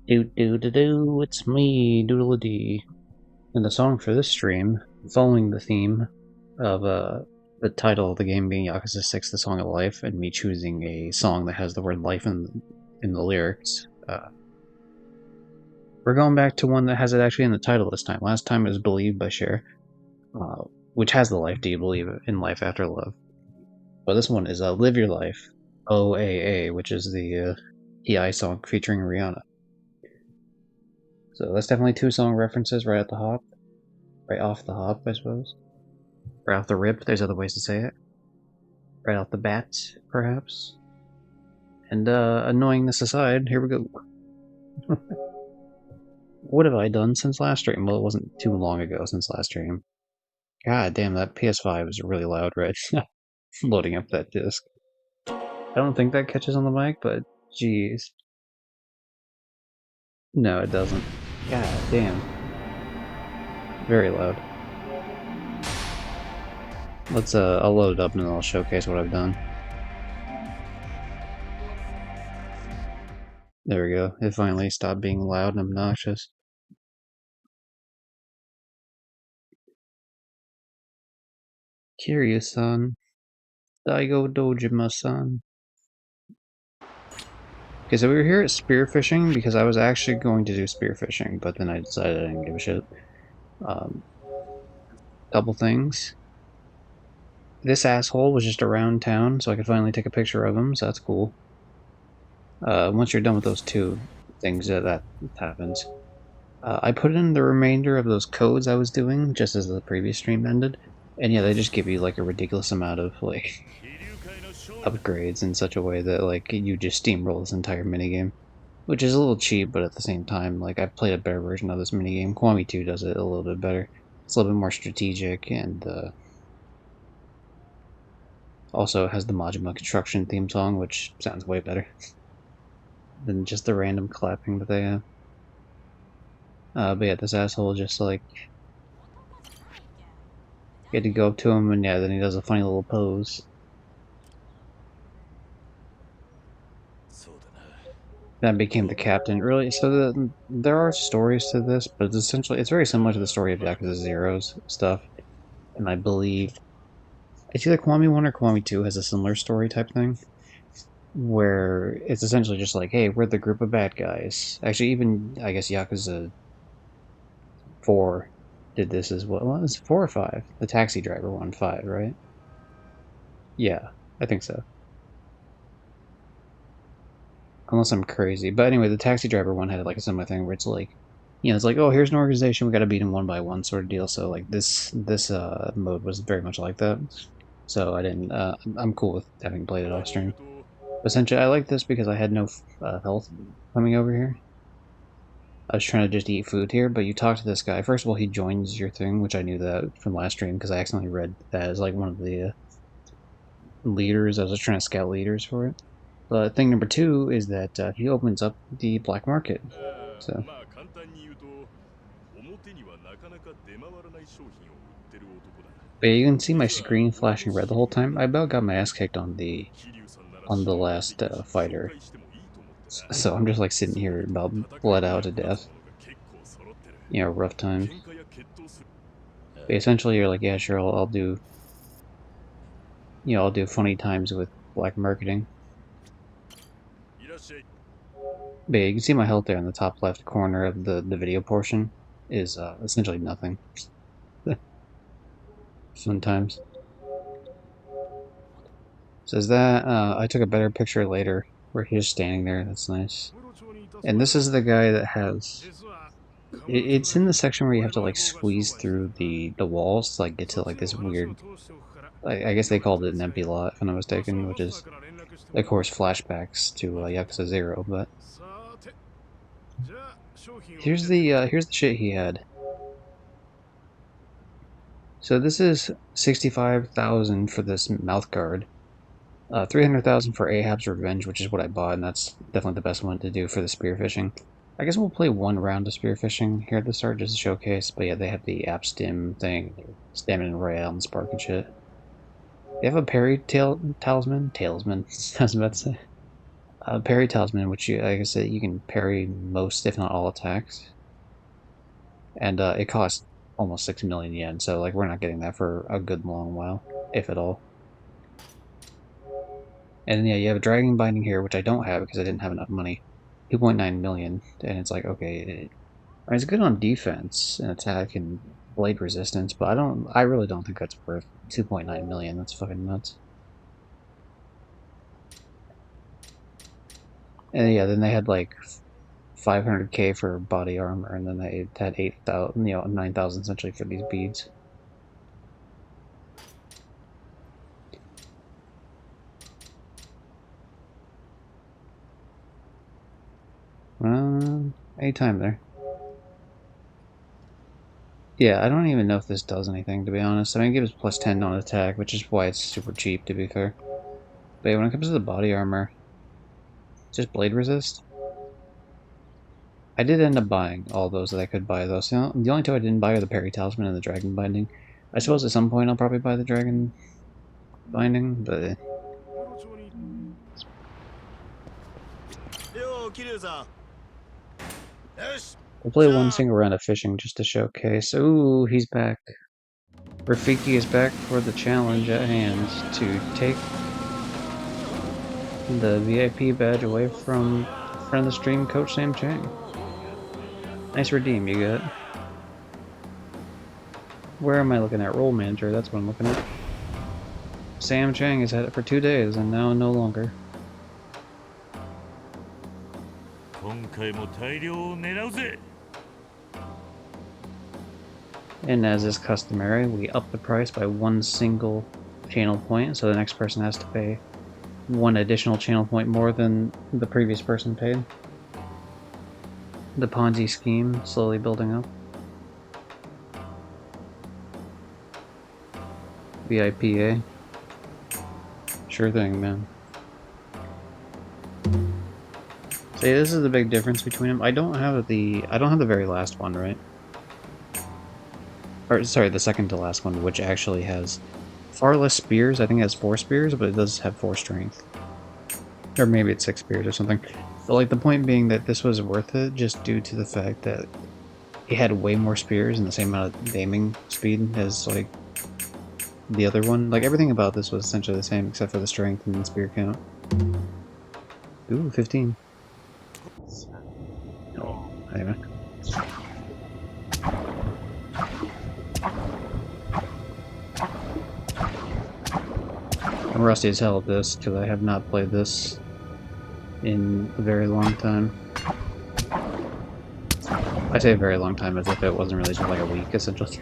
Do do do do, it's me, Doodle Dee. And the song for this stream, following the theme of the title of the game being Yakuza 6: The Song of Life, and me choosing a song that has the word life in the lyrics, we're going back to one that has it actually in the title this time. Last time it was Believed by Cher, which has the life, do you believe in life after love? But this one is Live Your Life, OAA, which is the EI song featuring Rihanna. So that's definitely two song references right at the hop. Right off the hop, I suppose. Right off the rip, there's other ways to say it. Right off the bat, perhaps. And annoyingness aside, here we go. What have I done since last stream? Well, it wasn't too long ago since last stream. God damn, that PS5 is really loud right now. Loading up that disc. I don't think that catches on the mic, but jeez. No, it doesn't. God damn. Very loud. Let's, I'll load it up and then I'll showcase what I've done. There we go. It finally stopped being loud and obnoxious. Kiryu-san. Daigo Dojima-san. Okay, so we were here at spearfishing because I was actually going to do spearfishing, but then I decided I didn't give a shit. Couple things. This asshole was just around town, so I could finally take a picture of him, so that's cool. Once you're done with those two things, that happens. I put in the remainder of those codes I was doing, just as the previous stream ended, and yeah, they just give you, like, a ridiculous amount of, like, upgrades in such a way that, like, you just steamroll this entire minigame. Which is a little cheap, but at the same time, like, I've played a better version of this minigame. Kwami 2 does it a little bit better. It's a little bit more strategic, and also has the Majima Construction theme song, which sounds way better than just the random clapping that they have. But yeah, this asshole just, like, you had to go up to him, and yeah, then he does a funny little pose. That became the captain. Really, so there are stories to this, but it's very similar to the story of Yakuza Zero's stuff. And I believe it's either Kwami 1 or Kwami 2 has a similar story type thing, where it's essentially just like, hey, we're the group of bad guys. Actually, even, I guess, Yakuza 4 did this as well. Well, it's 4 or 5? The taxi driver one, 5, right? Yeah, I think so. Unless I'm crazy. But anyway, the taxi driver one had like a similar thing where it's like, you know, it's like, oh, here's an organization, we gotta beat them one by one sort of deal. So like this mode was very much like that. So I didn't, I'm cool with having played it off stream. Essentially, I like this because I had no health coming over here. I was trying to just eat food here, but you talk to this guy. First of all, he joins your thing, which I knew that from last stream because I accidentally read that as like one of the leaders. I was just trying to scout leaders for it. But thing number 2 is that he opens up the black market. So. But yeah, you can see my screen flashing red the whole time. I about got my ass kicked on the last fighter. So I'm just like sitting here about bled out to death. You know, rough times. But essentially you're like, yeah, sure, I'll do, you know, I'll do funny times with black marketing. But yeah, you can see my health there in the top left corner of the video portion is essentially nothing. Sometimes. Says that, I took a better picture later where he's standing there, that's nice. And this is the guy that has... It's in the section where you have to like squeeze through the walls to like get to like this weird... I guess they called it an empty lot, if I'm not mistaken, which is, of course, flashbacks to Yakuza 0, but... Here's the shit he had. So this is 65,000 for this mouth guard. 300,000 for Ahab's Revenge, which is what I bought, and that's definitely the best one to do for the spearfishing. I guess we'll play one round of spearfishing here at the start, just to showcase, but yeah, they have the app stim thing, Stamina Royale and Spark and shit. They have a parry talisman? Talisman, I was about to say. Parry Talisman, which you, like I said, you can parry most, if not all, attacks, and it costs almost 6 million yen. So like we're not getting that for a good long while, if at all. And then, yeah, you have a Dragon Binding here, which I don't have because I didn't have enough money. 2.9 million, and it's like, okay, it's good on defense and attack and blade resistance, but I really don't think that's worth 2.9 million. That's fucking nuts. And yeah, then they had like 500k for body armor, and then they had 8,000, 9,000 essentially for these beads. Anytime there. Yeah, I don't even know if this does anything, to be honest. I mean, it gives plus 10 on attack, which is why it's super cheap, to be fair. But yeah, when it comes to the body armor, just blade resist. I did end up buying all those that I could buy, though. So the only two I didn't buy are the Parry Talisman and the Dragon Binding. I suppose at some point I'll probably buy the Dragon Binding, but... We'll play one single round of fishing just to showcase. Ooh, he's back. Rafiki is back for the challenge at hand to take the VIP badge away from friend of the stream, Coach Sam Chang. Nice redeem you got. Where am I looking at? Role manager, that's what I'm looking at. Sam Chang has had it for 2 days and now no longer. And as is customary, we up the price by 1 single channel point, so the next person has to pay 1 additional channel point more than the previous person paid. The Ponzi scheme slowly building up. VIPA. Sure thing, man. See, this is the big difference between them. I don't have the very last one, right? Or sorry, the second to last one, which actually has far less spears. I think it has 4 spears, but it does have 4 strength. Or maybe it's 6 spears or something. But like the point being that this was worth it just due to the fact that it had way more spears and the same amount of aiming speed as like the other one. Like everything about this was essentially the same except for the strength and the spear count. Ooh, 15. Oh, anyway. I'm rusty as hell at this because I have not played this in a very long time. I say a very long time as if it wasn't released for like a week, essentially.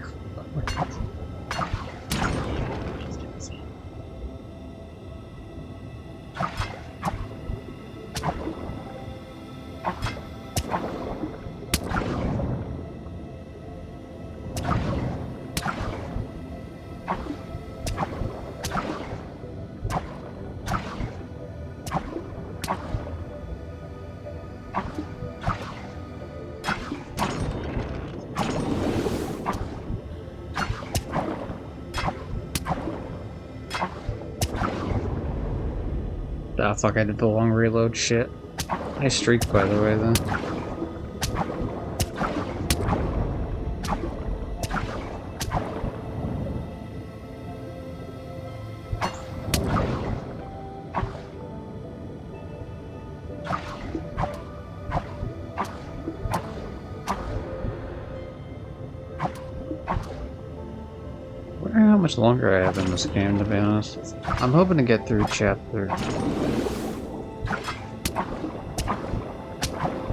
Ah, fuck, I did the long reload shit. Nice streak, by the way, though. I wonder how much longer I have in this game, to be honest. I'm hoping to get through chapter...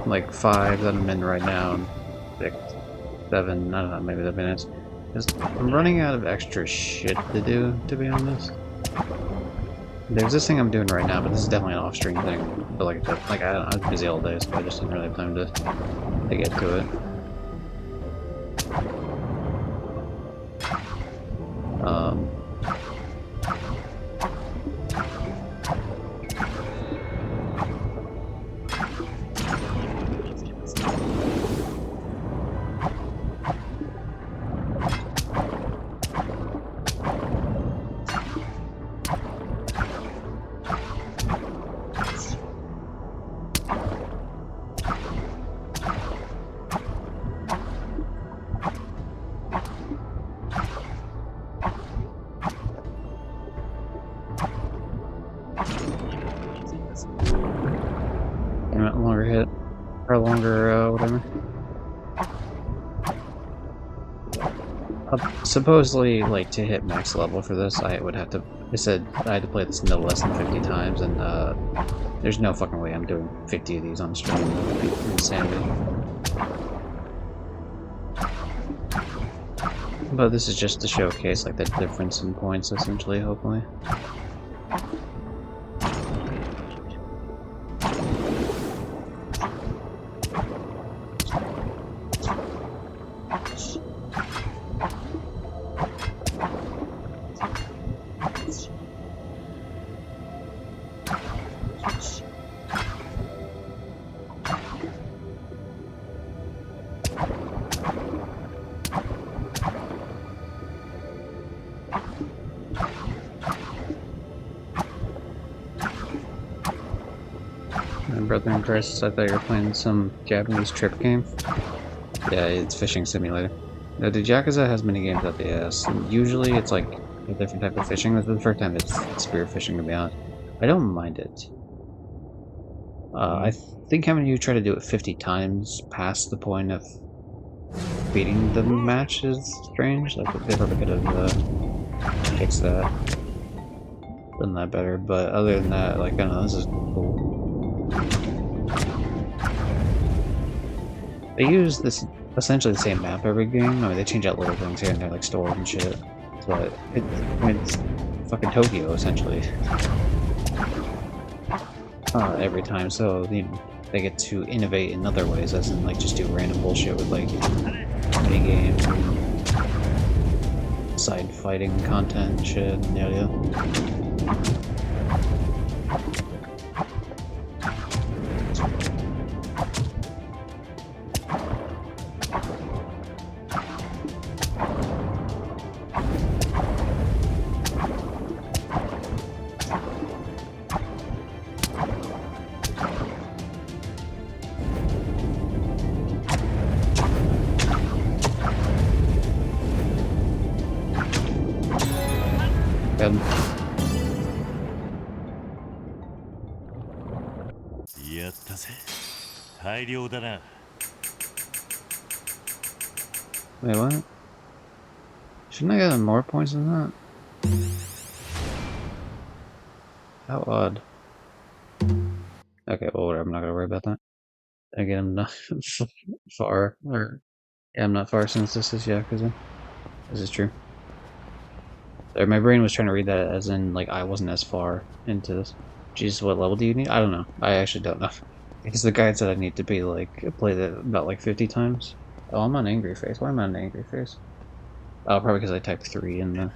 like 5 that I'm in right now, 6, 7, I don't know, maybe the minutes. I'm running out of extra shit to do, to be honest. There's this thing I'm doing right now, but this is definitely an off-stream thing. But like I was busy all day, so I just didn't really have time to get to it. longer hit. Or longer, whatever. Supposedly, like, to hit max level for this, I would have to... I said I had to play this no less than 50 times, and, there's no fucking way I'm doing 50 of these on stream. That would be insanity. But this is just to showcase, like, the difference in points, essentially, hopefully. My brother in crisis, I thought you were playing some Japanese trip game. Yeah, it's fishing simulator. Now, the Yakuza has many games out the ass, and usually it's like a different type of fishing. This is the first time it's spear fishing, to be honest. I don't mind it. I think having you try to do it 50 times past the point of beating the match is strange. Like, they probably could have fixed that. Done that better, but other than that, like, I don't know, this is cool. They use this essentially the same map every game. I mean, they change out little things here and there, like stores and shit. But it's fucking Tokyo, essentially. Every time, so you know, they get to innovate in other ways, as in like just do random bullshit with like mini games and side fighting content and shit. Yeah. Good. Wait, what? Shouldn't I get more points than that? How odd. Okay, well, whatever, I'm not gonna worry about that. Again, I'm not far, or yeah, I'm not far since this is Yakuza. This is true. Or my brain was trying to read that as in, like, I wasn't as far into this. Jesus, what level do you need? I don't know. I actually don't know. Because the guide said I need to be, like, play that about, like, 50 times. Oh, I'm on Angry Face. Why am I on Angry Face? Oh, probably because I typed 3 in the...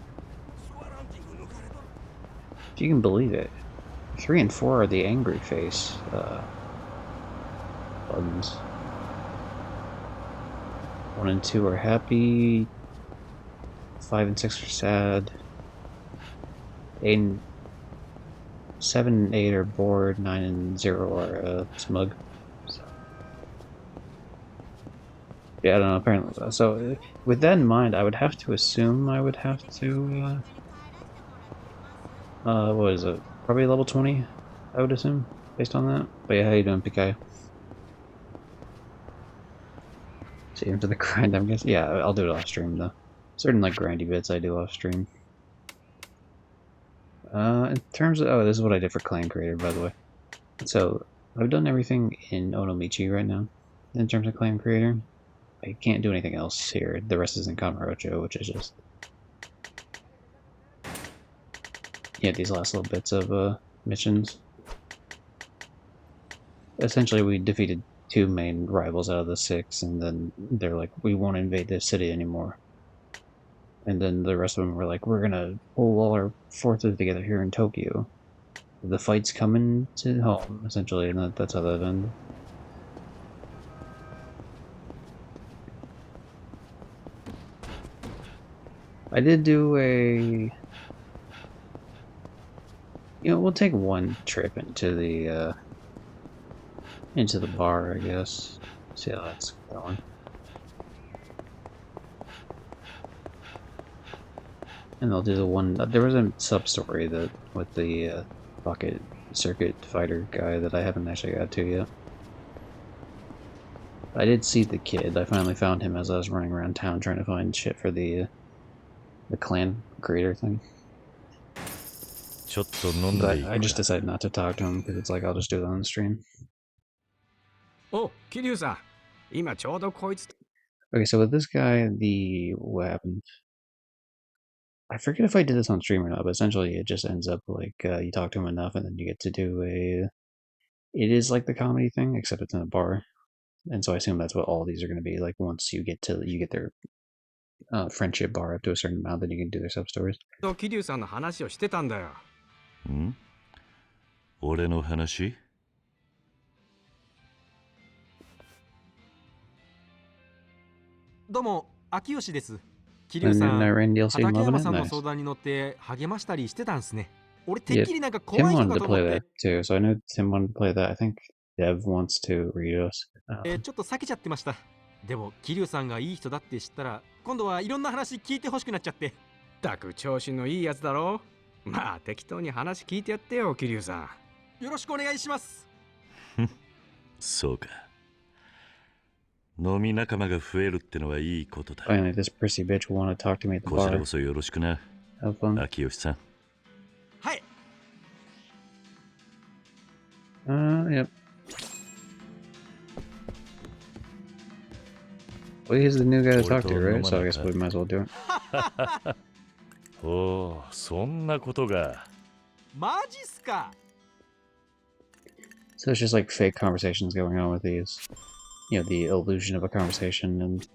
If you can believe it. 3 and 4 are the Angry Face, buttons. 1 and 2 are happy. 5 and 6 are sad. 7 and 8 are bored. 9 and 0 are smug. So. Yeah, I don't know, apparently. So, with that in mind, I would have to assume I would have to, what is it? Probably level 20, I would assume, based on that. But yeah, how you doing, PK? See you into the grind, I'm guessing. Yeah, I'll do it off stream, though. Certain, like, grindy bits I do off stream. In terms of... Oh, this is what I did for Clan Creator, by the way. So, I've done everything in Onomichi right now, in terms of Clan Creator. I can't do anything else here. The rest is in Kamurocho, which is just... Yeah, these last little bits of, missions. Essentially, we defeated 2 main rivals out of the 6, and then they're like, we won't invade this city anymore. And then the rest of them were like, we're gonna pull all our forces together here in Tokyo. The fight's coming to home, essentially, and that's how that ended. I did do a... You know, we'll take one trip into the bar, I guess. See how that's going. And I'll do the one... There was a sub-story that with the bucket circuit fighter guy that I haven't actually got to yet. I did see the kid. I finally found him as I was running around town trying to find shit for the clan creator thing. But I just decided not to talk to him because it's like I'll just do it on the stream. Oh, Kiryu-san. Okay, so with this guy, what happened? I forget if I did this on stream or not, but essentially it just ends up like you talk to him enough and then you get to do it is like the comedy thing, except it's in a bar. And so I assume that's what all these are going to be. Like once you get their friendship bar up to a certain amount, then you can do their sub stories. と桐生さんの話をしてたんだよ。ん？俺の話？どうも、秋吉です。桐生さん、畠山さんの相談に乗って励ましたりしてたんすね。俺てっきりなんか怖い人かと思って。Too, so I know Tim wanted to play that. I think Dev wants to read us. ちょっと避けちゃってました。でも桐生さんがいい人だって知ったら、今度はいろんな話聞いてほしくなっちゃって。たく調子のいいやつだろ。まあ適当に話聞いてやってよ、桐生さん。よろしくお願いします。そうか。飲み仲間が増えるってのはいいことだ。Finally, this prissy bitch will want to talk to me at the bar. こちらこそよろしくな。Have fun. 秋吉さん。はい。Yep. Well, he's the new guy to talk to, right? So I guess we might as well do it. おお、そんなことが。マジっすか。So it's just like fake conversations going on with these, you know, the illusion of a conversation and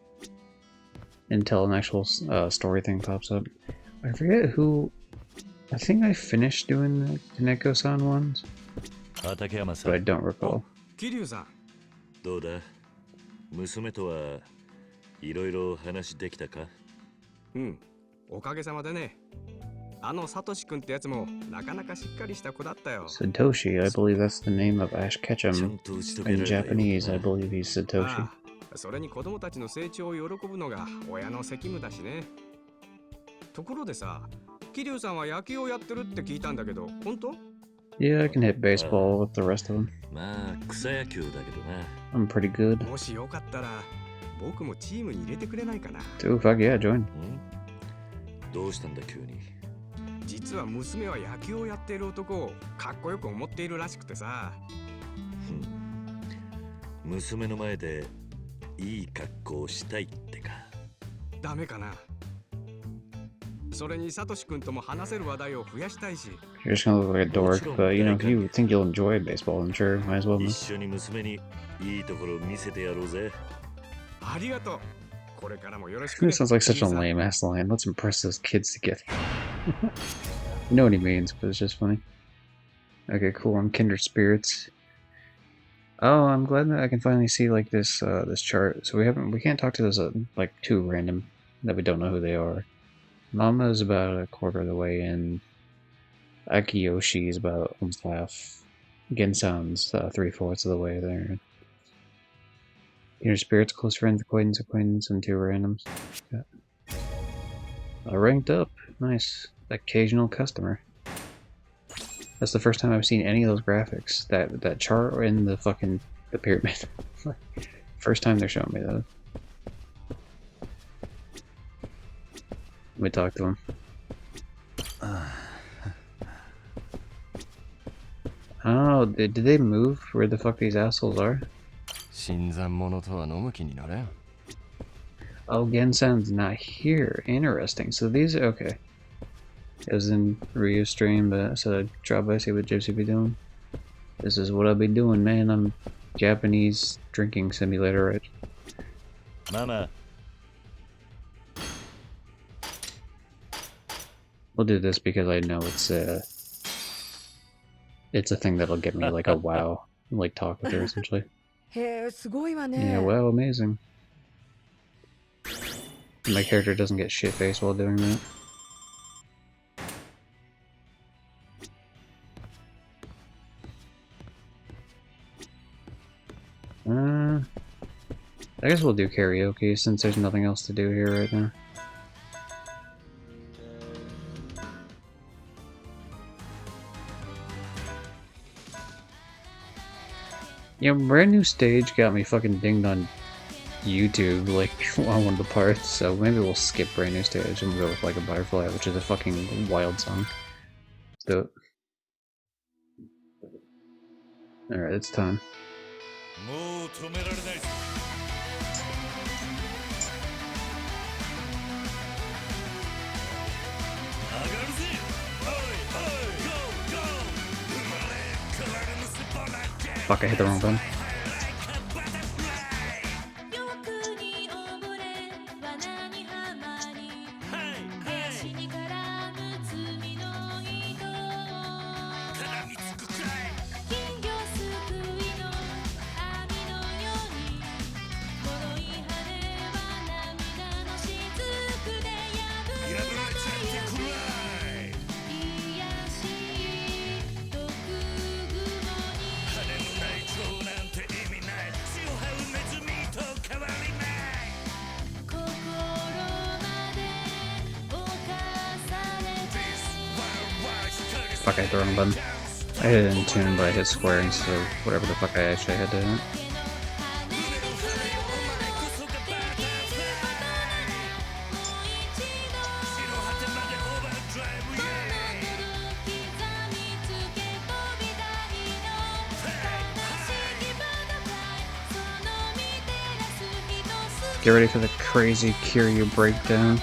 until an actual story thing pops up. I forget who. I think I finished doing the Kaneko-san ones, but I don't recall. 桐生さん。どうだ？娘とはいろいろ話できたか？うん、おかげさまでね。サトシ君ってやつもなかなかしっかりした子だったよ。Satoshi, I believe that's the name of Ash Ketchum. In Japanese, I believe he's Satoshi. それに子供たちの成長を喜ぶのが親の責務だしね。ところでさ、桐生さんは野球をやってるって聞いたんだけど、本当？ Yeah, I can hit baseball with the rest of them. まあ、草野球だけどな。I'm pretty good. もしよかったら、僕もチームに入れてくれないかな。Dude, fuck yeah, join. どうしたんだ急に。実は娘は野球をやっている男をかっこよく思っているらしくてさ。娘の前でいい格好をしたいってか。ダメかな。それにサトシ君とも話せる話題を増やしたいし。You're just gonna look like a dork, but you know, if you think you'll enjoy baseball, I'm sure might as well. 一緒に娘にいいところを見せてやろうぜ。ありがとう。これからもよろしく。This sounds like such a lame ass line. Let's impress those kids together. You know what he means, but it's just funny. Okay, cool. I'm kindred spirits. Oh, I'm glad that I can finally see like this this chart. So we can't talk to those like two random that we don't know who they are. Mama is about a quarter of the way in. Akiyoshi is about almost half. Gensan's 3/4 of the way there. Kindred spirits, close friends, acquaintance, and two randoms. Yeah. Ranked up. Nice. Occasional customer. That's the first time I've seen any of those graphics. That chart or in the pyramid. First time they're showing me that. Let me talk to him. Oh, did they move where the fuck these assholes are? Oh, Gensan's not here. Interesting. So these are okay. It was in Ryu's stream, but I said I'd drop by see what Gypsy be doing. This is what I'll be doing, man. I'm Japanese drinking simulator, right? Mama. We'll do this because I know it's a thing that'll get me like a wow, like talk with her essentially. Yeah, wow, amazing. My character doesn't get shit-faced while doing that. I guess we'll do karaoke since there's nothing else to do here right now. Yeah, brand new stage got me fucking dinged on YouTube, like, on one of the parts, so maybe we'll skip brand new stage and we'll go with, like, a butterfly, which is a fucking wild song. Let's do it. Alright, it's time. Fuck, I hit the wrong button. Fuck, I hit the wrong button. I hit it in tune, but I hit square instead of whatever the fuck I actually had to hit. Get ready for the crazy Kiryu breakdown.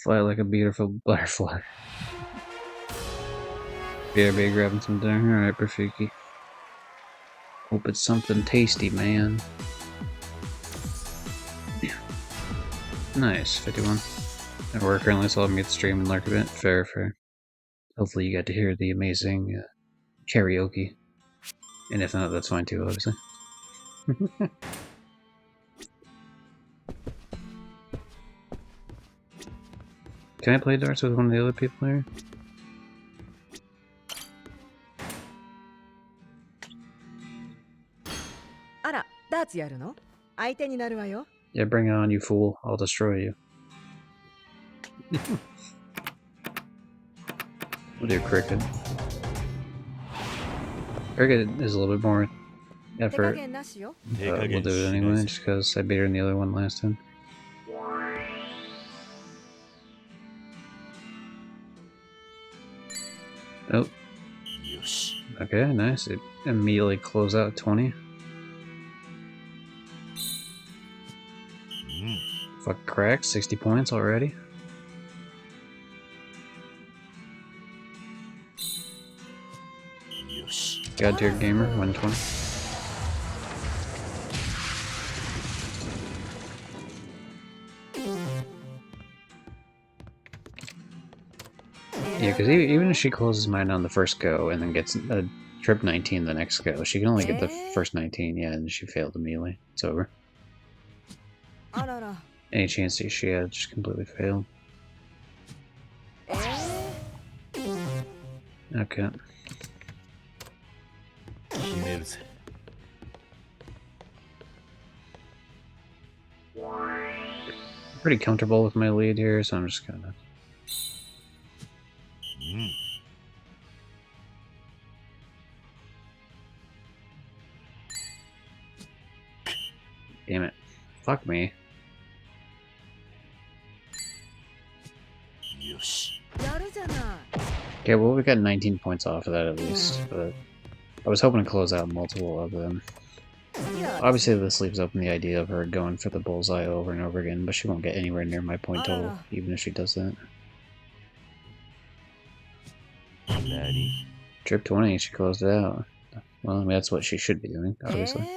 Fly like a beautiful butterfly. BRB grabbing some dinner. Alright, Rafiki. Hope it's something tasty, man. Nice, 51. At work currently, so I'll mute the stream and lurk a bit. Fair, fair. Hopefully you got to hear the amazing karaoke. And if not, that's fine too, obviously. Can I play darts with one of the other people here? Yeah, bring it on, you fool. I'll destroy you. We'll do cricket. Cricket is a little bit more effort. We'll do it anyway, just because I beat her in the other one last time. Oh. Okay, nice. It immediately closed out 20. Fuck, cracked. 60 points already. God tier gamer, 120. Yeah, because even if she closes mine on the first go and then gets a trip 19 the next go, she can only get the first 19, yeah, and she failed immediately. It's over. Any chance that she had just completely failed. Okay. I'm pretty comfortable with my lead here, so I'm just gonna... Damn it. Fuck me. Okay, well, we got 19 points off of that at least, but I was hoping to close out multiple of them. Obviously, this leaves open the idea of her going for the bullseye over and over again, but she won't get anywhere near my point total, even if she does that. Trip 20, she closed it out. Well, I mean, that's what she should be doing, obviously.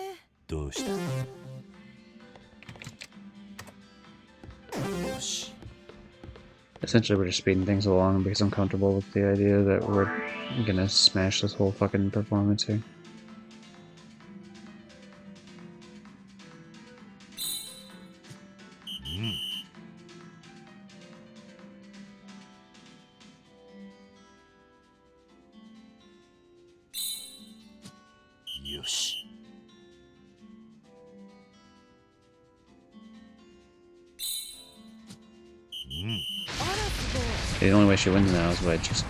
Essentially, we're just speeding things along because I'm comfortable with the idea that we're gonna smash this whole fucking performance here. し。The only way she wins now is by just...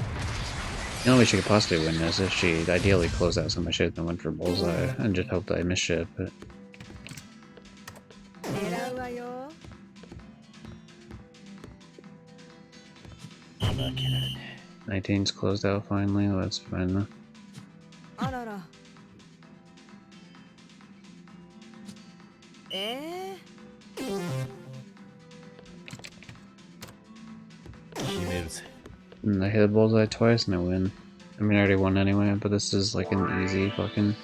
The only way she could possibly win is if she ideally closed out some of my shit and went for bullseye and just hope that I miss shit, but... 狙うわよ。負けられね 19's closed out finally, well, that's fine though. あらら。ええ。決めるぜ。 And I hit a bullseye twice and I win. I mean, I already won anyway, but this is like an easy fucking...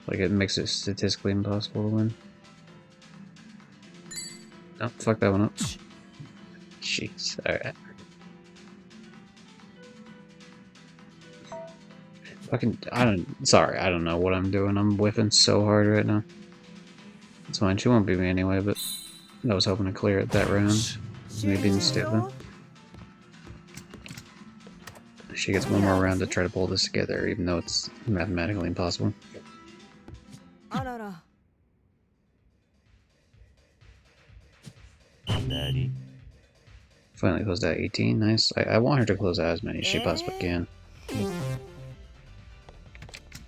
Like, it makes it statistically impossible to win. Oh, fuck that one up. Jeez, alright. Fucking, I don't know what I'm doing. I'm whiffing so hard right now. It's fine, she won't beat me anyway, but I was hoping to clear it that round. Maybe being stupid. She gets one more round to try to pull this together, even though it's mathematically impossible. あらら。何 Finally closed out 18, nice. I want her to close out as many as she possibly can.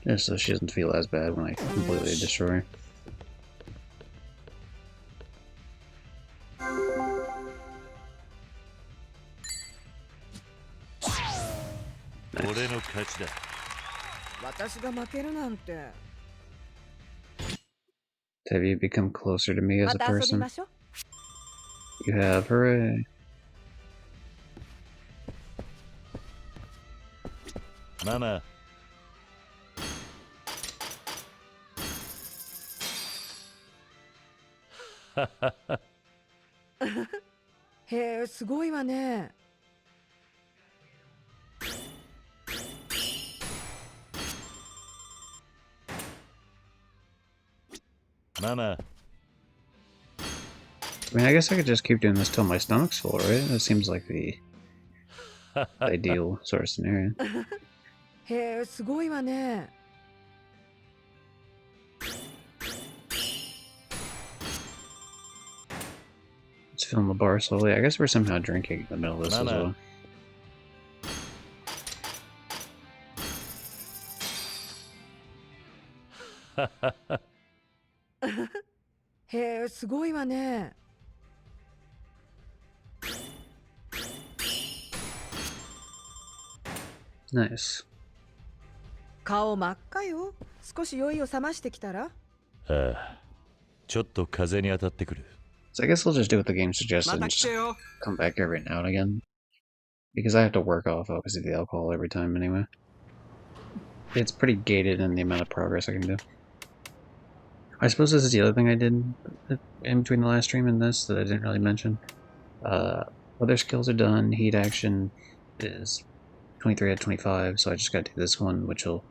Just so she doesn't feel as bad when I completely destroy her. 俺の勝ちだ。私が負けるなんて。 Have you become closer to me as ま a た遊び person? ましょう。 You have, hooray. ママ。へえ、すごいわね。ママ。 I mean, I guess I could just keep doing this till my stomach's full, right? That seems like the ideal sort of scenario. へえ、すごいわね。 Let's fill in the bar slowly. I guess we're somehow drinking in the middle of this as well. Ha ha ha. へえ、すごいわね。 Nice. 顔真っ赤よ。少し酔いを覚ましてきたら。ああ、ちょっと風に当たってくる。 So I guess I'll just do what the game suggested and just come back every now and again. Because I have to work off, obviously, the alcohol every time anyway. It's pretty gated in the amount of progress I can do. I suppose this is the other thing I did in between the last stream and this that I didn't really mention. Other skills are done. Heat action is 23 out of 25, so I just gotta do this one, which will...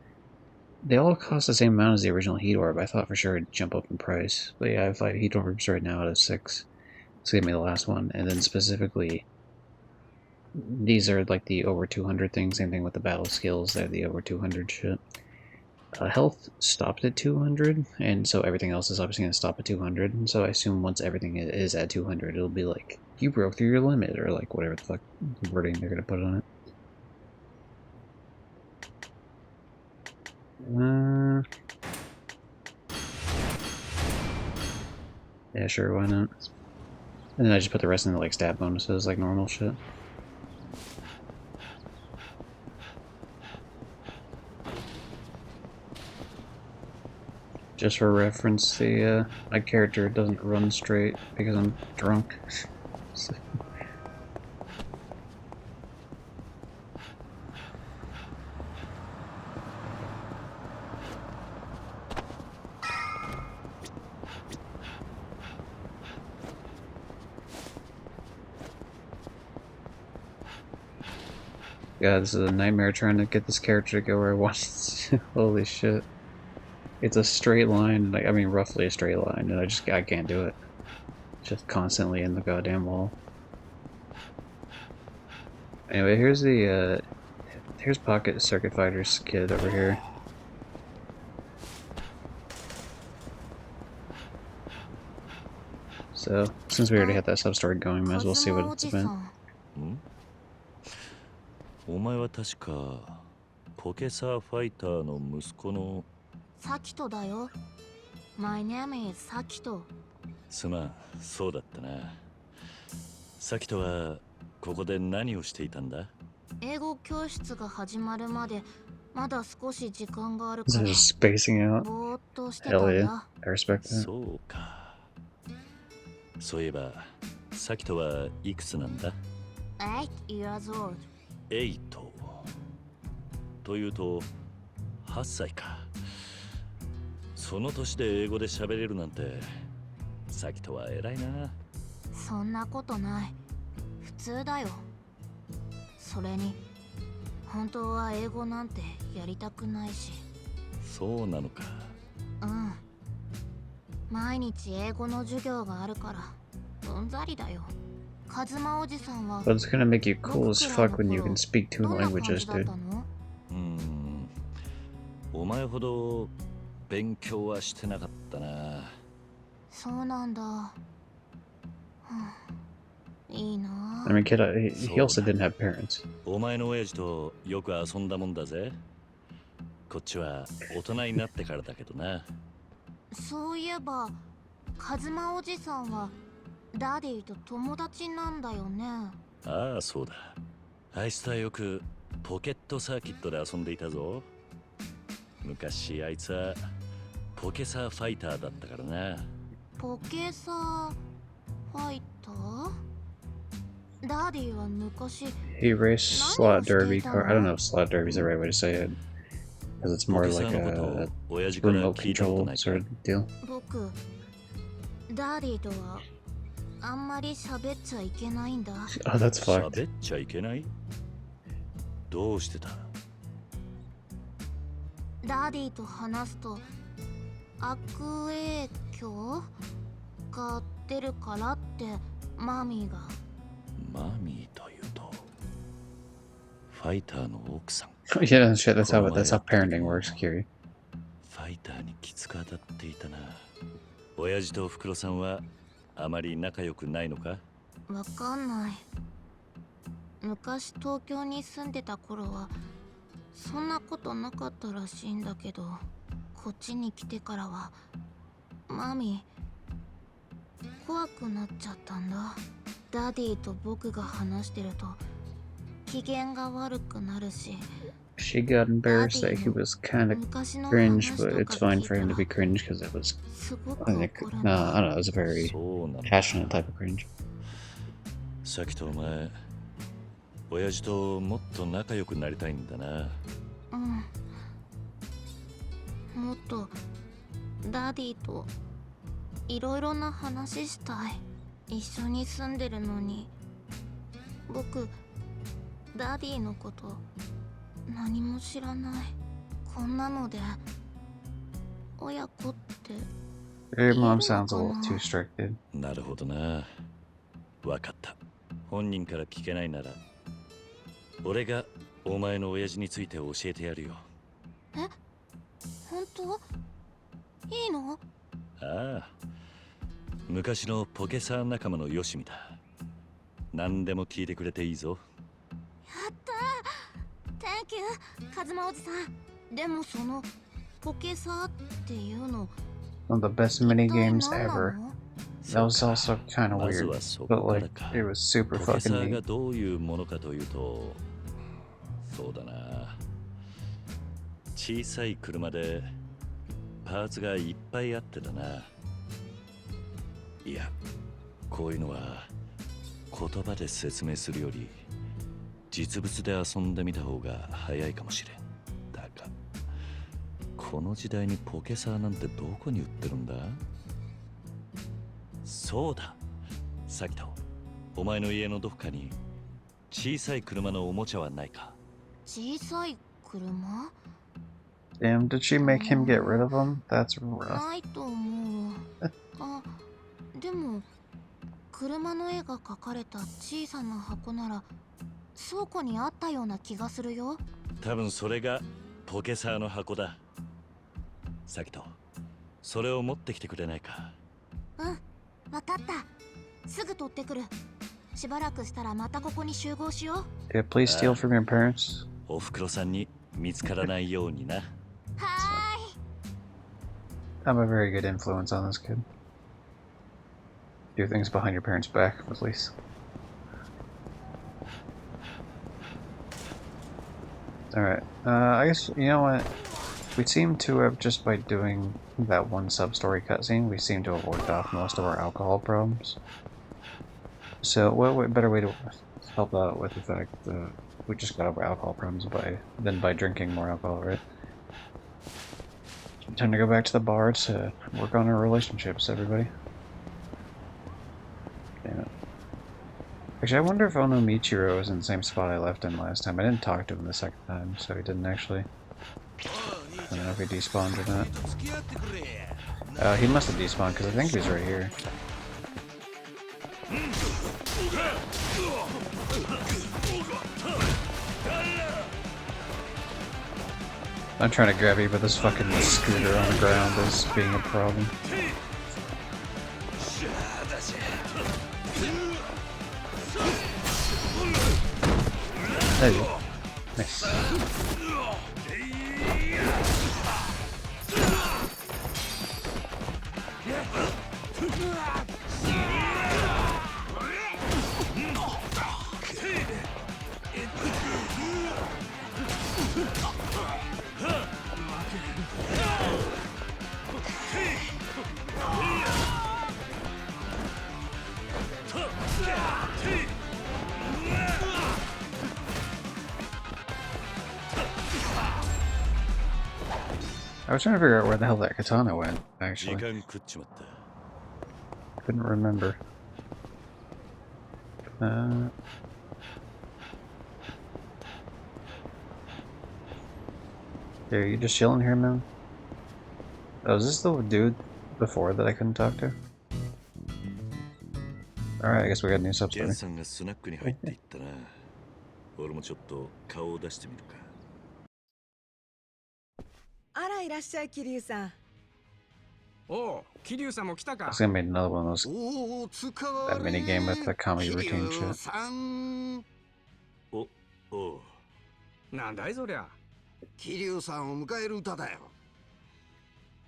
They all cost the same amount as the original heat orb. I thought for sure it'd jump up in price. But yeah, I have 5 heat orbs right now out of 6. So give me the last one. And then specifically, these are like the over 200 things. Same thing with the battle skills. They're the over 200 shit. Health stopped at 200, and so everything else is obviously going to stop at 200. And so I assume once everything is at 200, it'll be like, you broke through your limit, or like whatever the fuck wording they're going to put on it. Yeah, sure, why not? And then I just put the rest in the like stat bonuses, like normal shit. Just for reference, the my character doesn't run straight because I'm drunk. So. God, this is a nightmare trying to get this character to go where I want it. Holy shit. It's a straight line, like, I mean roughly a straight line, and I can't do it. Just constantly in the goddamn wall. Anyway, here's the, here's Pocket Circuit Fighter's kid over here. So, since we already had that sub story going, might as well see what it's about. んお前は確かポケサーファイターの息子のサキトだよ。My name is サキト。すまん、そうだったな。サキトはここで何をしていたんだ？英語教室が始まるまでまだ少し時間があるか So ら just spacing out. ぼーっとしてた Hell ん yeah. だ。 I respect that. そうか。そういえば、サキトはいくつなんだ？ 8 years old。エイト。というと、8歳か。その年で英語で喋れるなんて、サキトは偉いな。そんなことない。普通だよ。それに、本当は英語なんてやりたくないし。そうなのか。うん。毎日英語の授業があるからうんざりだよ。カズマおじさんは But it's gonna make you cool as fuck when you can speak 2どんな感 languages, じだっ dude. たの？お前ほど勉強はしてなかったな。そうなんだ。はあ、いいな I mean, kid, he also didn't have parents. お前の親父とよく遊んだもんだぜ。こっちは大人になってからだけどな。そういえば、カズマおじさんはダディと友達なんだよね。ああ、そうだ。あいつとはよくポケットサーキットで遊んでいたぞ。昔あいつはポケサーファイターだったからな。ポケサーファイター？ダディは昔 He raced slot derby car. I don't know if slot derby is the right way to say it. Because it's ポ more ケサ like ーのこと a を親父から remote 聞いたこと control ないか。 sort of deal. 僕ダディとはあんまり喋っちゃいけないんだ。 Oh, that's fucked. 喋っちゃいけない？どうしてた？ダディと話すと悪影響が出るからってマミーが。マミーというとファイターの奥さん。 Yeah, shit, that's how parenting works, Kiri. ファイターにきつく当たっていたな。親父とおふくろさんはあまり仲良くないのか？わかんない。昔東京に住んでた頃はそんなことなかったらしいんだけど、こっちに来てからはマミー怖くなっちゃったんだ。ダディと僕が話してると機嫌が悪くなるし、 She got embarrassed that he was kind of 昔の cringe, 話 but と it's か fine 聞い for た him to ら be cringe because it was, すごく I think, 怒るん no, だ。 I don't know, it was a very そうなの。 passionate type of cringe. さきとお前、親父ともっと仲良くなりたいんだな。うん。もっとダディといろいろな話したい。一緒に住んでるのに僕ダディのこと何も知らない。こんなので親子って Your mom sounds a little too strict, dude. なるほどな。わかった。本人から聞けないなら、俺がお前の親父について教えてやるよ。え、本当？いいの？ああ、昔のポケサー仲間のよしみだ。何でも聞いてくれていいぞ。やったー Thank you カズマおじさん。でもそのポケサーっていうの One of the best 一 mini 体 games 何な ever. の？ That was also kind of まず weird, はそ but こから like か。 it was super ポケサ fucking ーが neat. どういうものかというと、そうだな。小さい車でパーツがいっぱいあってだな。いや、こういうのは言葉で説明するより実物で遊んでみた方が早いかもしれん。だが、この時代にポケサーなんてどこに売ってるんだ？そうだ、サキト、お前の家のどこかに小さい車のおもちゃはないか？小さい車？ Damn, did she make him get rid of them? That's rough. ないと思う。あ、でも車の絵が描かれた小さな箱なら倉庫にあったような気がするよ。多分それがポケサーの箱だ。サキト、それを持ってきてくれないか？うん、わかった。すぐ取ってくる。しばらくしたらまたここに集合しよう。Yeah, please steal from your parents. おふくろさんに見つからないようにな。はーい。I'm a very good influence on this kid. Do things behind your parents' back, please. Alright, I guess, you know what? We seem to have, just by doing that one sub-story cutscene, we seem to have worked off most of our alcohol problems. So, what better way to help out with the fact that we just got over alcohol problems than by drinking more alcohol, right? Time to go back to the bar to work on our relationships, everybody. Damn it. Actually, I wonder if Ono Michiro is in the same spot I left him last time. I didn't talk to him the second time, so he didn't actually. I don't know if he despawned or not. He must have despawned because I think he's right here. I'm trying to grab you, but this fucking scooter on the ground is being a problem. There you go. Nice. I was trying to figure out where the hell that katana went, 時 actually. 間食っちまった。 Couldn't remember. Are you just chilling here, man? Oh, is this the dude before that I couldn't talk to? Alright, I guess we got a new ゲン substory. さんがスナックに入っていったな。俺もちょっと顔を出してみるか。あらいらっしゃい桐生さん。おう、桐生さんも来た I か。 was gonna make another one of those おお、使 that われ mini game with the comedy 桐 routine 生 shit. さん。おう。なんだいそりゃ。桐生さんを迎える歌だよ。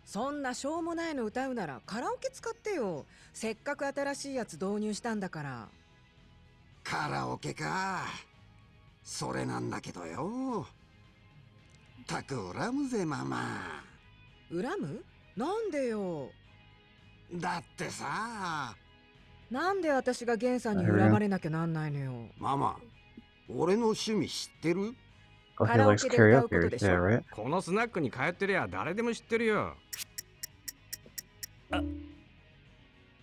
そんなしょうもないの歌うならカラオケ使ってよ。せっかく新しいやつ導入したんだから。カラオケか。それなんだけどよ。たく恨むぜママ。恨む？なんでよ。だってさ。なんで私がゲンさんに恨まれなきゃなんないのよ。ママ、俺の趣味知ってる？ Oh, he likes karaoke, yeah, right? このスナックに通ってりゃ誰でも知ってるよ。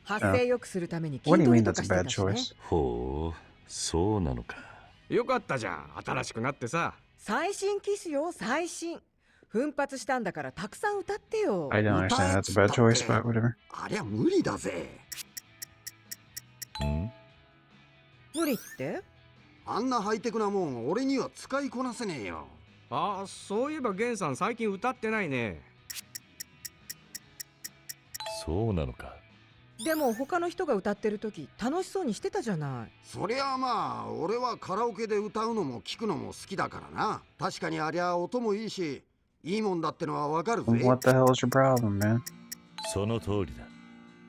発声良くするために筋 What do you トレ mean と that's か a して bad たしね。 choice? ほう、そうなのか。よかったじゃん、新しくなってさ。最新機種よ、最新。奮発したんだからたくさん歌ってよ。I don't understand. That's a bad choice, but whatever. ありゃ無理だぜ。ん？無理って？あんなハイテクなもん俺には使いこなせねえよ。ああ、そういえばゲンさん最近歌ってないね。そうなのか。でも他の人が歌ってる時楽しそうにしてたじゃない。そりゃまあ俺はカラオケで歌うのも聞くのも好きだからな。確かにありゃ音もいいしいいもんだってのはわかるぜ。 What the hell is your problem, man? その通りだ。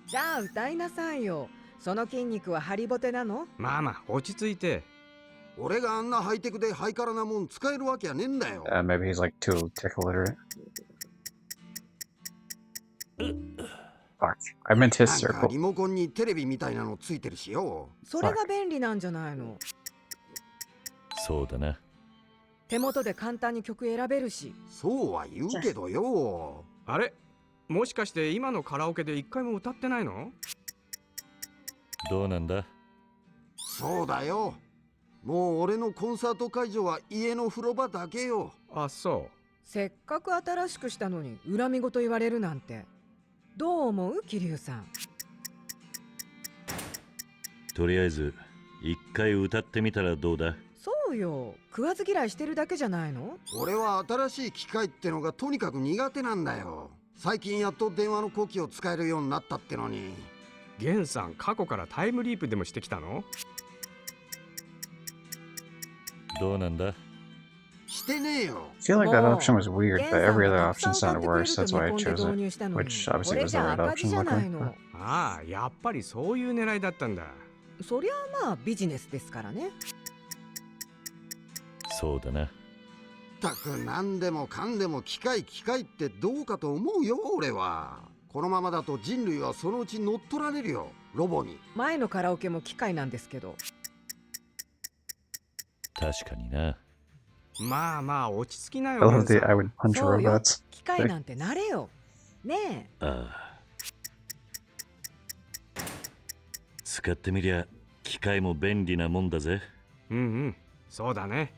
じゃあ歌いなさいよ。その筋肉はハリボテなの？まあまあ、落ち着いて。俺があんなハイテクでハイカラなもん使えるわけやねえんだよ。Maybe he's like too tech illiterate. Fuck. I meant his なんか circle. リモコンにテレビみたいなのついてるしよ。それが便利なんじゃないの？そうだな。手元で簡単に曲選べるし。そうは言うけどよ。あれ、もしかして今のカラオケで一回も歌ってないの？どうなんだ？そうだよ。もう俺のコンサート会場は家の風呂場だけよ。あ、そせっかく新しくしたのに恨み事言われるなんて。どう思う桐生さん？とりあえず一回歌ってみたらどうだ？そうよ。食わず嫌いしてるだけじゃないの？俺は新しい機械ってのがとにかく苦手なんだよ。最近やっと電話の呼気を使えるようになったってのに。ゲンさん過去からタイムリープでもしてきたの？どうなんだ？してねえよ。 I feel like that も option う was weird, ゲン but さん every が other たくさ option ん歌っ sounded てくれ worse. ると That's 見 why I 込んで chose 導 it, 入したのに、 which こ obviously れ was じ the ゃ right 赤字 option じゃな luckily. いの。ああ、やっぱりそういう狙いだったんだ。そりゃまあビジネスですからね。そうだな。ったく何でもかんでも機械ってどうかと思うよ俺は。このままだと人類はそのうち乗っ取られるよ、ロボに。前のカラオケも機械なんですけど。確かにな。まあまあ落ち着きな I よ、ゲ love ンさ the I ん。 would punch そうよ、 robots. 機械なんてなれよ。ねえ。ああ。使ってみりゃ機械も便利なもんだぜ。うんうん、そうだね。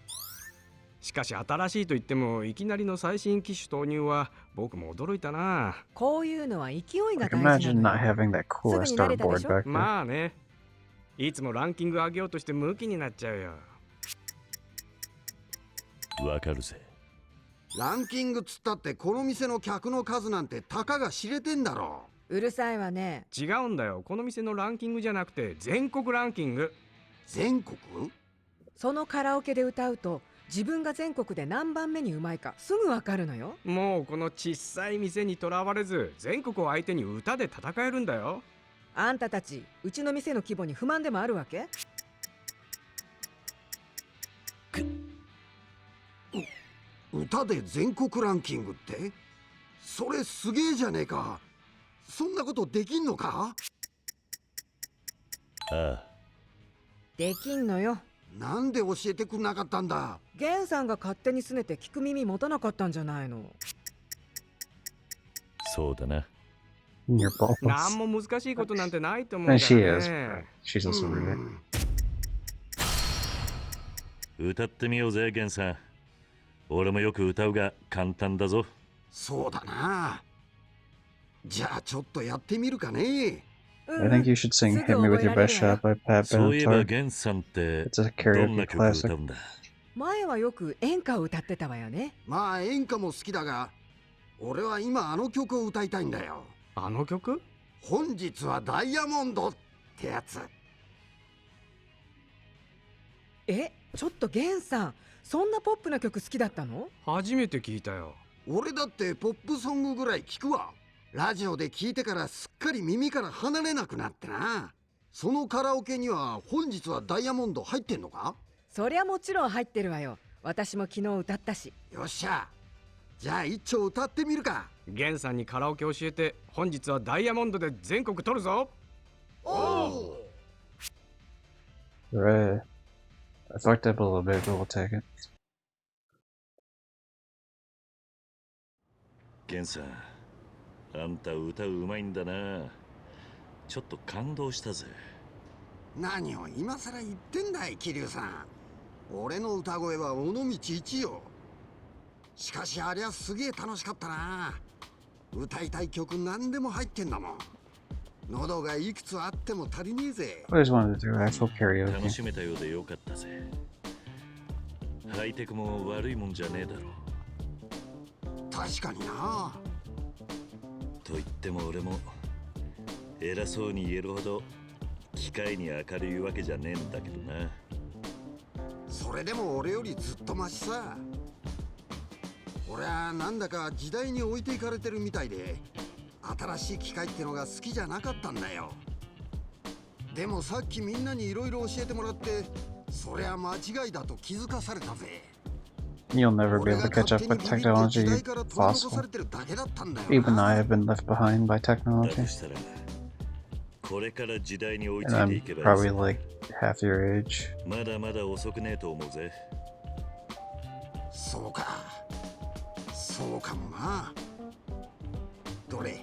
しかし新しいと言ってもいきなりの最新機種投入は僕も驚いたな。こういうのは勢いが Like 大事 imagine な not のよ。 having that coolest すぐに慣れたでしょ？ dartboard back there. まあね、いつもランキング上げようとしてムキになっちゃうよ。わかるぜ。ランキングつったってこの店の客の数なんてたかが知れてんだろ。うるさいわね。違うんだよ、この店のランキングじゃなくて全国ランキング。全国？そのカラオケで歌うと自分が全国で何番目にうまいかすぐわかるのよ。もうこの小さい店にとらわれず全国を相手に歌で戦えるんだよ。あんたたちうちの店の規模に不満でもあるわけ？歌で全国ランキングって？それすげえじゃねえか。そんなことできんのか？ああ。できんのよ。なんで教えてくんなかったんだ。ゲンさんが勝手に拗ねて聞く耳持たなかったんじゃないの。そうだな。In your balls. なんも難しいことなんてないと思うか And ら she ね。 is. She's also う rude. ん歌ってみようぜ、ゲンさん。俺もよく歌うが簡単だぞ。そうだな。じゃあちょっとやってみるかね。I think you should sing Hit Me With Your Best Shot by Pat そういえば Benatar. ゲンさんって It's a どんな karaoke 曲歌 classic. うんだ？前はよく演歌を歌ってたわよね。まあ演歌も好きだが、俺は今あの曲を歌いたいんだよ。あの曲？本日はダイヤモンドってやつ。え、ちょっとゲンさん、そんなポップな曲好きだったの？初めて聞いたよ。俺だってポップソングぐらい聞くわ。ラジオで聞いてからすっかり耳から離れなくなってな。そのカラオケには本日はダイヤモンド入ってんのか？そりゃもちろん入ってるわよ。私も昨日歌ったし。よっしゃ。じゃあ一丁歌ってみるか。ゲンさんにカラオケ教えて本日はダイヤモンドで全国取るぞ。おお。 Right. I fucked up a little bit, but we'll take it. ゲンさん、あんた歌うまいんだな。ちょっと感動したぜ。何を今さら言ってんだい、桐生さん。俺の歌声は尾道一よ。しかしありゃすげえ楽しかったな。歌いたい曲何でも入ってんだもん。喉がいくつあっても足りねえぜ。 I always wanted to do actual 楽 karaoke. しめたようでよかったぜ。ハイテクも悪いもんじゃねえだろ。確かにな。と言っても俺も偉そうに言えるほど機械に明るいわけじゃねえんだけどな。それでも俺よりずっとマシさ。俺はなんだか時代に置いていかれてるみたいで、新しい機械ってのが好きじゃなかったんだよ。でもさっきみんなにいろいろ教えてもらって、そりゃ間違いだと気づかされたぜ。 You'll never be 俺 able が to catch 勝 up 手 with にビビって時 technology, 代から取り残さ fossil. れてるだけだったんだよ Even な。 I have been left behind by だ technology. としたらこれから時代に追いつ And いてい I'm けばいい probably さ。 like half your age. まだまだ遅くねえと思うぜ。そうか。そうかもな。どれ、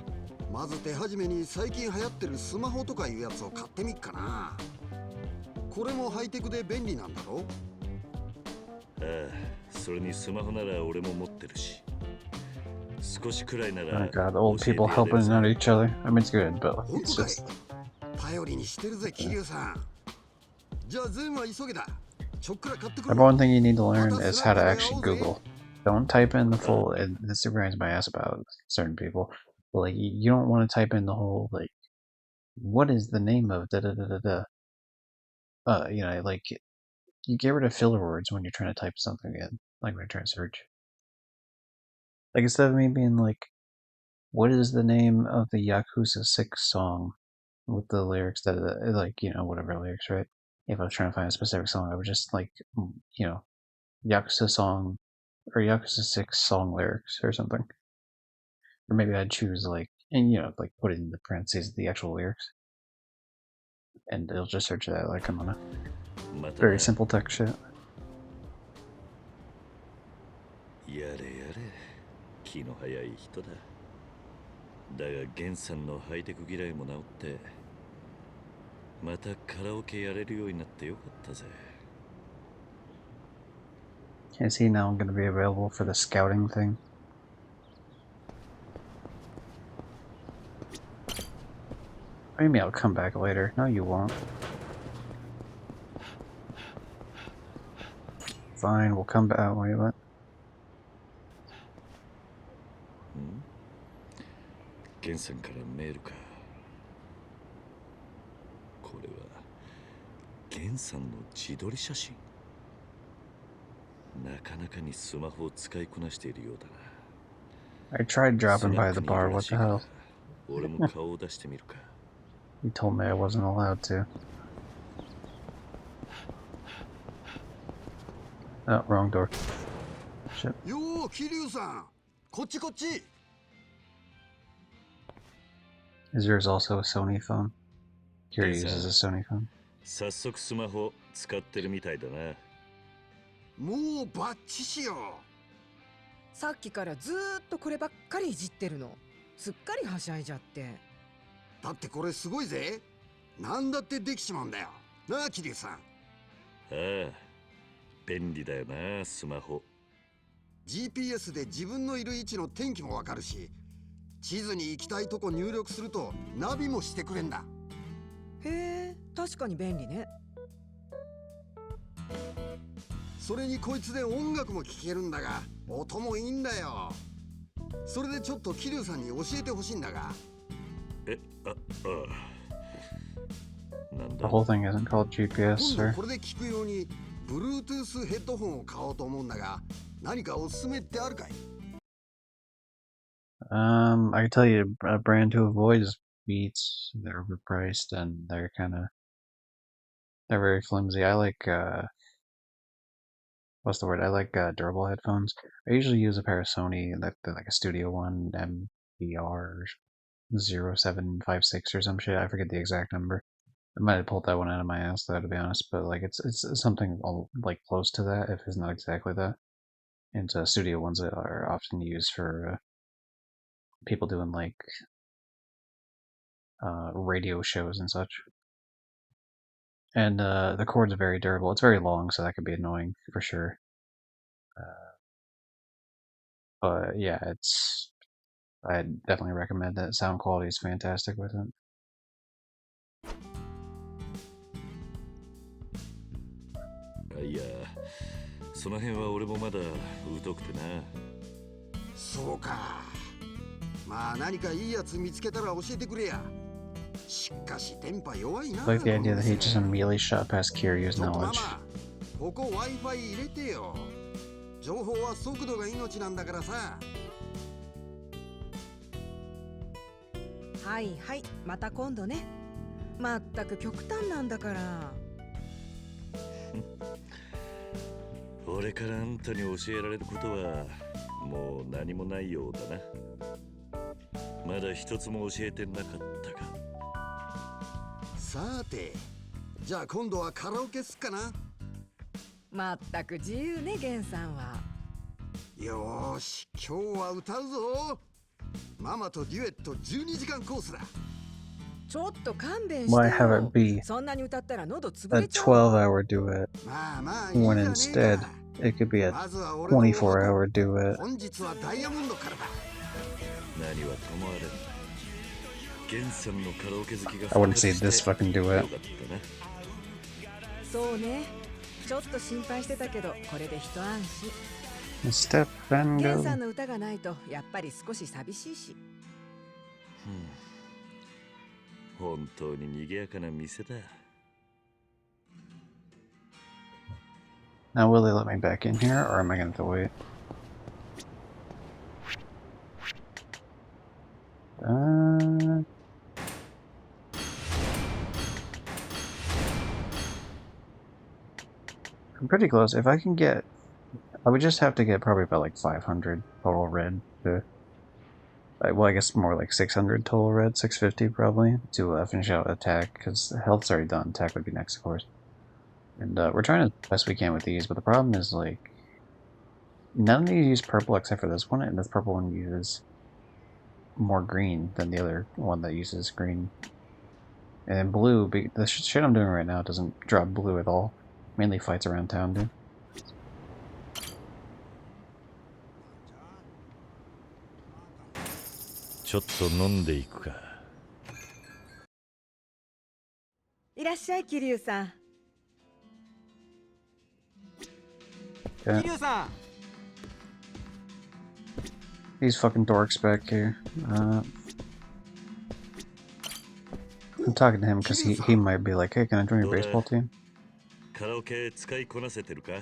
まず手始めに最近流行ってるスマホとかいうやつを買ってみっかな。これもハイテクで便利なんだろ？ああ、それにスマホなら俺も持ってるし。少しくらいな Oh ら my god, old 教えて people やれる helping さ。 out each other. I mean, it's good, but 本 it's 当かい？ just. 頼りにしてるぜ、桐生さん。じゃあ全は急げだ。ちょっくら買ってく Number る。 one thing you need to learn is how to actually Google. Don't type in the full. And this grinds my ass about certain people. But, like, you don't want to type in the whole like what is the name of da da da da da? You know, like you get rid of filler words when you're trying to type something in, like when you're trying to search. Like instead of me being like, what is the name of the Yakuza 6 song with the lyrics that, like, you know, whatever lyrics, right? If I was trying to find a specific song, I would just like, you know, Yakuza song or Yakuza 6 song lyrics or something. Or maybe I'd choose like, and you know, like put it in the parentheses the actual lyrics. And it'll just search that like I'm on a またな。 very simple text shit. やれやれ、気の早い人だ。だがゲンさんのハイテク嫌いも治って、またカラオケやれるようになってよかったぜ。Is he now going to be available for the scouting thing? Maybe I'll come back later. No, you won't. Fine, we'll come back. Wait, what? ゲンさんからメールか。これはゲンさんの自撮り写真。なかなかにスマホを使いこなしているようだな。 I tried dropping by the bar, what the hell? 俺も顔を出してみるか。 He told me I wasn't allowed to. Oh, wrong door. Shit. よー、桐生さん、こっちこっち。 Is yours also a Sony phone? Kira Yes, uses a Sony phone. 早速スマホ使ってるみたいだな。もうバッチしよ。さっきからずーっとこればっかりいじってるの。すっかりはしゃいじゃって。だってこれすごいぜ。なんだってできちまうんだよ。なあ、桐生さん。ああ、便利だよな、スマホ。 GPS で自分のいる位置の天気もわかるし、地図に行きたいとこ入力するとナビもしてくれんだ。へえ、確かに便利ね。それにこいつで音楽も聴けるんだが、音もいいんだよ。それでちょっと桐生さんに教えてほしいんだが。え、あ、なん The だ。 whole thing isn't called GPS, 今 sir. 度これで聞くように Bluetooth ヘッドホンを買おうと思うんだが、何かおすすめってあるかい？ I can tell you a brand to avoid is Beats. They're overpriced and they're very flimsy. I like, what's the word? I like durable headphones. I usually use a pair of Sony, like a Studio One MBR 0756 or some shit. I forget the exact number. I might have pulled that one out of my ass though, to be honest, but like it's something like close to that, if it's not exactly that. And Studio Ones are often used for people doing like radio shows and such. And the cord's very durable. It's very long, so that could be annoying for sure. But yeah, I definitely recommend that. Sound quality is fantastic with it. いや、その辺は俺もまだ疎くてな。そうか。まあ何かいいやつ見つけたら教えてくれや。しかし電波弱いな。 I like the idea that he just immediately shot past Kiryu's ちょっとマ knowledge. マ、ここ Wi-Fi 入れてよ。情報は速度が命なんだからさ。はいはい、また今度ね。まったく極端なんだから。俺からあんたに教えられることはもう何もないようだな。まだ一つも教えてなかったか。さて、じゃあ今度はカラオケすっかな。まったく自由ね、ゲンさんは。よーし、今日は歌うぞ。ママとデュエット12時間コースだ。ちょっと勘弁して Why have よ it。be そんなに歌ったら喉潰 a れちゃうわ。 12-hour duet まあまあいいじゃ when ねえ instead か。 it could be a まずは俺のお箱。 24-hour duet? 本日はダイヤモンドからだ。何はともあれ、ゲンさんのカラオケ好きが I wouldn't say this fucking よ duet. かったな。そうね。ちょっと心配してたけど、これで一安心。 Step and ゲン go. さんの歌がないとやっぱり少し寂しいし。本当に賑やかな店だ。 Now, will they let me back in here, or am I going to have to wait? I'm pretty close. If I can get... I would just have to get probably about like 500 total red to... Well, I guess more like 600 total red, 650 probably, to finish out attack, because health's already done. Attack would be next, of course. And we're trying as best we can with these, but the problem is, like, none of these use purple except for this one, and this purple one uses more green than the other one that uses green. And then blue, the shit I'm doing right now doesn't drop blue at all. Mainly fights around town, dude. ちょっと飲んでいくか。いらっしゃい桐生さん。Yeah. 桐生さん These fucking dorks back here. I'm talking to him because he might be like, hey, can I join your baseball team? カラオケ使いこなせてるか？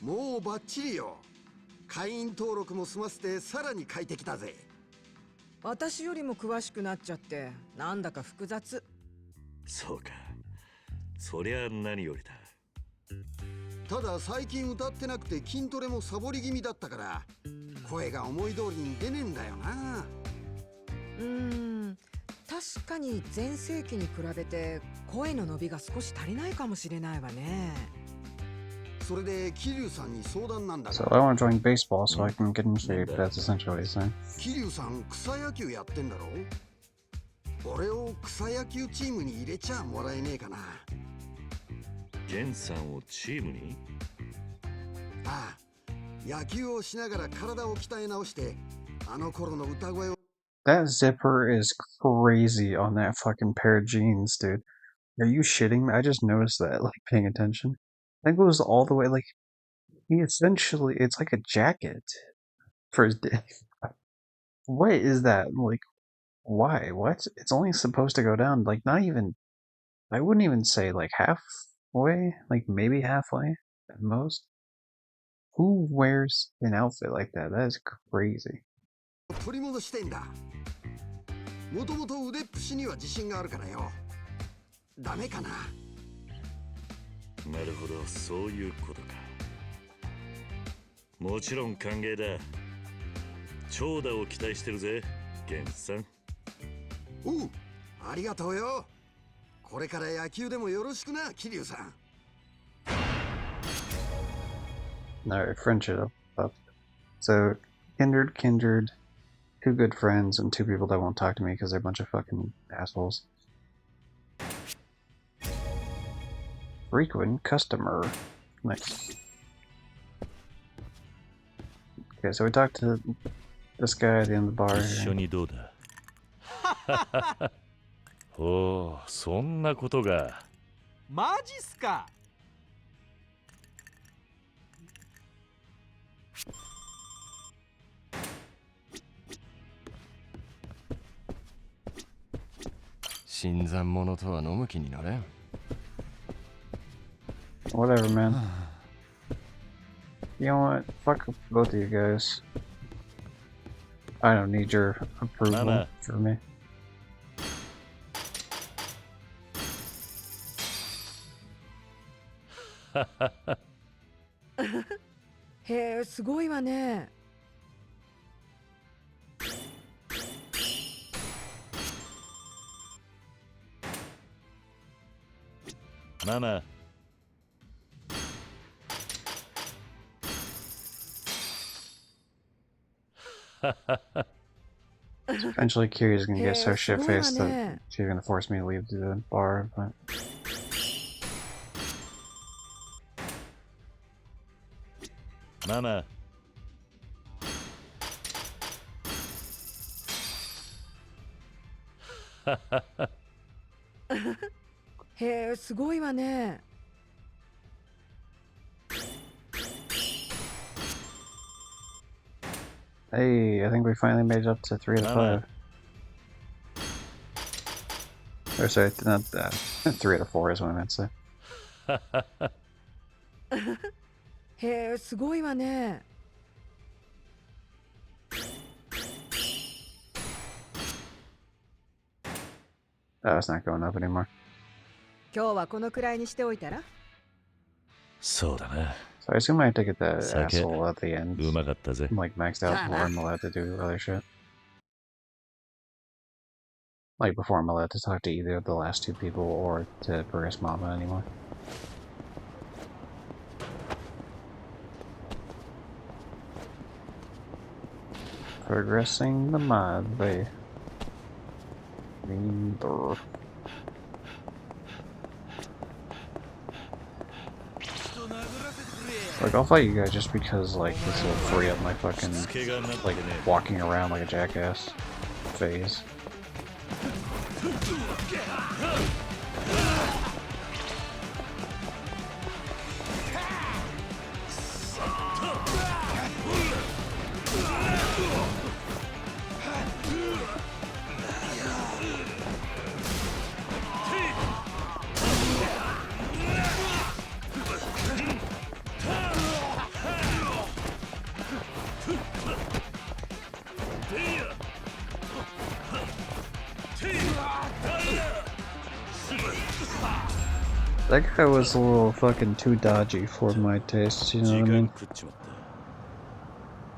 もうバッチリよ。会員登録も済ませてさらに快適だぜ。私よりも詳しくなっちゃってなんだか複雑。そうか。そりゃ何よりだ。ただ最近歌ってなくて筋トレもサボり気味だったから声が思い通りに出ねえんだよな。確かに前世紀に比べて声の伸びが少し足りないかもしれないわね。それで桐生さんに相談なんだ So が。 I want to join baseball so I can get in shape. That's essentially what he's saying. 桐生さん草野球やってんだろ。俺を草野球チームに入れちゃもらえねえかな。ゲンさんをチームに？ああ、野球をしながら体を鍛え直してあの頃の歌声を。 That zipper is crazy on that fucking pair of jeans, dude. Are you shitting me? I just noticed that, like, paying attention. That goes all the way, like, he essentially, it's like a jacket for his dick. What is that? Like, why? What? It's only supposed to go down, like, not even, I wouldn't even say, like, halfway, like, maybe halfway at most. Who wears an outfit like that? That is crazy. 取り戻してんだ。もともと腕っぷしには自信があるからよ。ダメかな。なるほど、そういうことか。もちろん歓迎だ。長打を期待してるぜ、ゲンさん。おう、ありがとうよ。これから野球でもよろしくな、桐生さん。Alright, friendship up. So, kindred, two good friends, and two people that won't talk to me because they're a bunch of fucking assholes. Frequent customer. Nice. Okay, so we talked to this guy at the end of the bar 一緒 here. にどうだ？おお、そんなことが。マジっすか。新参者とは飲む気になれん。 Whatever, man. You know what? Fuck both of you guys. I don't need your approval Mama. for me. へえ、すごいわね。ママ。Eventually, Kiri's gonna get so へえ、すごいわ shit-faced that ね。 she's gonna force me to leave the bar, but... ママ。へえ、すごいわね。 Hey, I think we finally made it up to 3 out of Mama. 5. Or sorry, not that. 3 out of 4 is what I meant to say. へえ、すごいわね。Oh, it's not going up anymore. 今日はこのくらいにしておいたら。そうだな。 So I assume I have to get that 酒 asshole at the end. うまかったぜ。 Like maxed out before I'm allowed to do other shit. Like before I'm allowed to talk to either of the last 2 people or to Paris Mama anymore. Progressing the mod way. Like, I'll fight you guys just because, like, this will free up my fucking, like, walking around like a jackass phase. That guy was a little fucking too dodgy for my taste, you know 時 what I 間 mean? 食っちまっ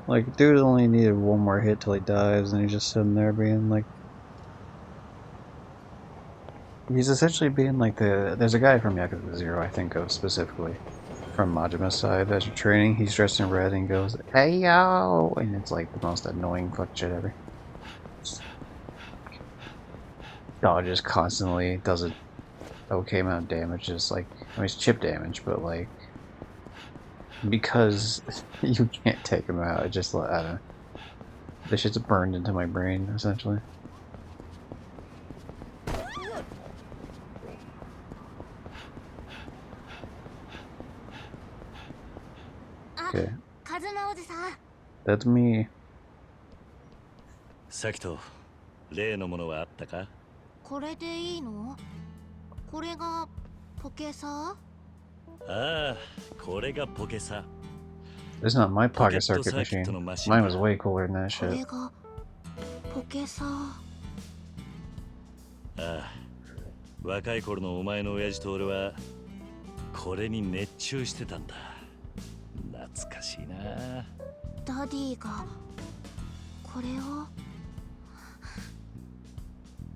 た。 Like, dude only needed 1 more hit till he dies, and he's just sitting there being like... He's essentially being like the... There's a guy from Yakuza 0 I think of specifically, from Majima's side, as you're training, he's dressed in red and goes, "Hey yo!" And it's like the most annoying fuck shit ever. Dodges constantly, does a okay amount of damage, just like... I mean, it's chip damage, but like... Because you can't take him out, it just, I don't know. This shit's burned into my brain, essentially. Okay. That's me. さきと例のものはあったか？これでいいの？これがポケサああ、これがポケさ。 This is not my pocket circuit machine. Mine was way cooler than that これ shit. がポケサああ、若い頃のお前の親父と俺はこれに熱中してたんだ。懐かしいな。ダディがこれを。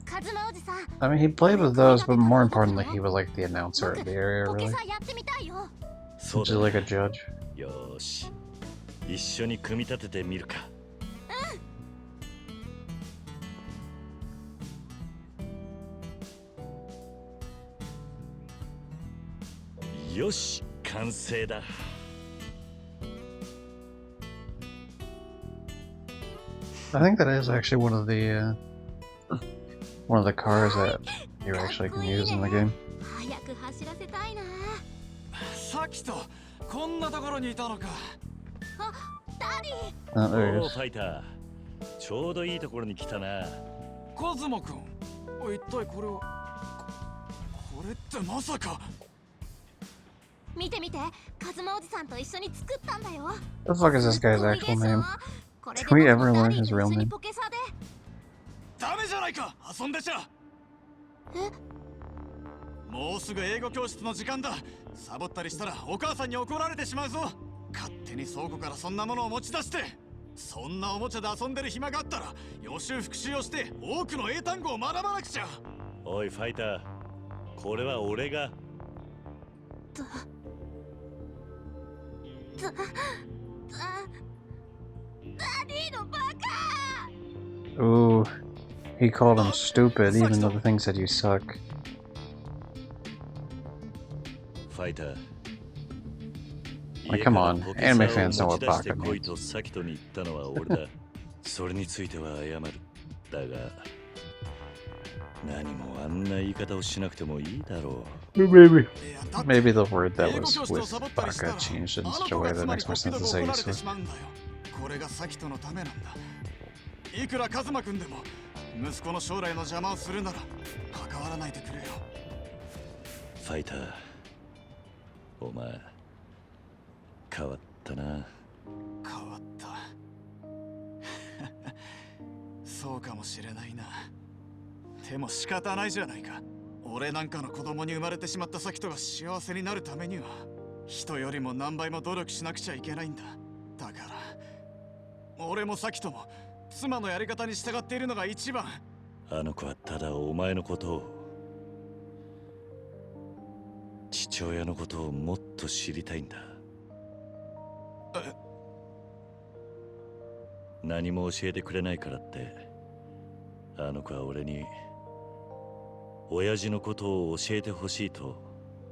カズマおじさん。 I mean, he played with those, but more importantly, he was like the announcer of the area, ポケ really. サやってみたいよ。そう Which だ is な。 like a judge. よーし、一緒に組み立ててみるか。よし、完成だ。 I think that is actually one of the cars that you actually can use in the game. 早く走らせたいな。さっきとこんなところにいたのか。あ、ダディ。 Oh, there お it お、 is. ファイター。ちょうどいいところに来たな。カズマくん、一体これはこれってまさか。見て見て、カズマおじさんと一緒に作ったんだよ。 The fuck is this guy's actual name? これで Can we 僕 ever とダ learn ディ his と real 一緒に name? ポケサで。ダメじゃないか、遊んでちゃ。え？もうすぐ英語教室の時間だ。サボったりしたらお母さんに怒られてしまうぞ。勝手に倉庫からそんなものを持ち出して。そんなおもちゃで遊んでる暇があったら予習復習をして多くの英単語を学ばなくちゃ。おいファイター、これは俺が。ダディのバカ。 Ooh, he called him stupid, even though the thing said you suck. ファイター。 Like, come on, anime fans know what 家からポケサーを持ち出して baka こい means. とサキトに言ったのは俺だ。それについては謝る。だが、何もあんな言い方をしなくてもいいだろう。 Maybe the word that was with baka changed in such a way that makes more sense to say useless. これがサキトのためなんだ。いくらカズマくんでも息子の将来の邪魔をするなら関わらないでくれよ。ファイター、お前変わったな。変わった。そうかもしれないな。でも仕方ないじゃないか。俺なんかの子供に生まれてしまった咲人が幸せになるためには人よりも何倍も努力しなくちゃいけないんだ。だから俺も咲人も妻のやり方に従っているのが一番。あの子はただお前のことを、父親のことをもっと知りたいんだ。何も教えてくれないからってあの子は俺に親父のことを教えてほしいと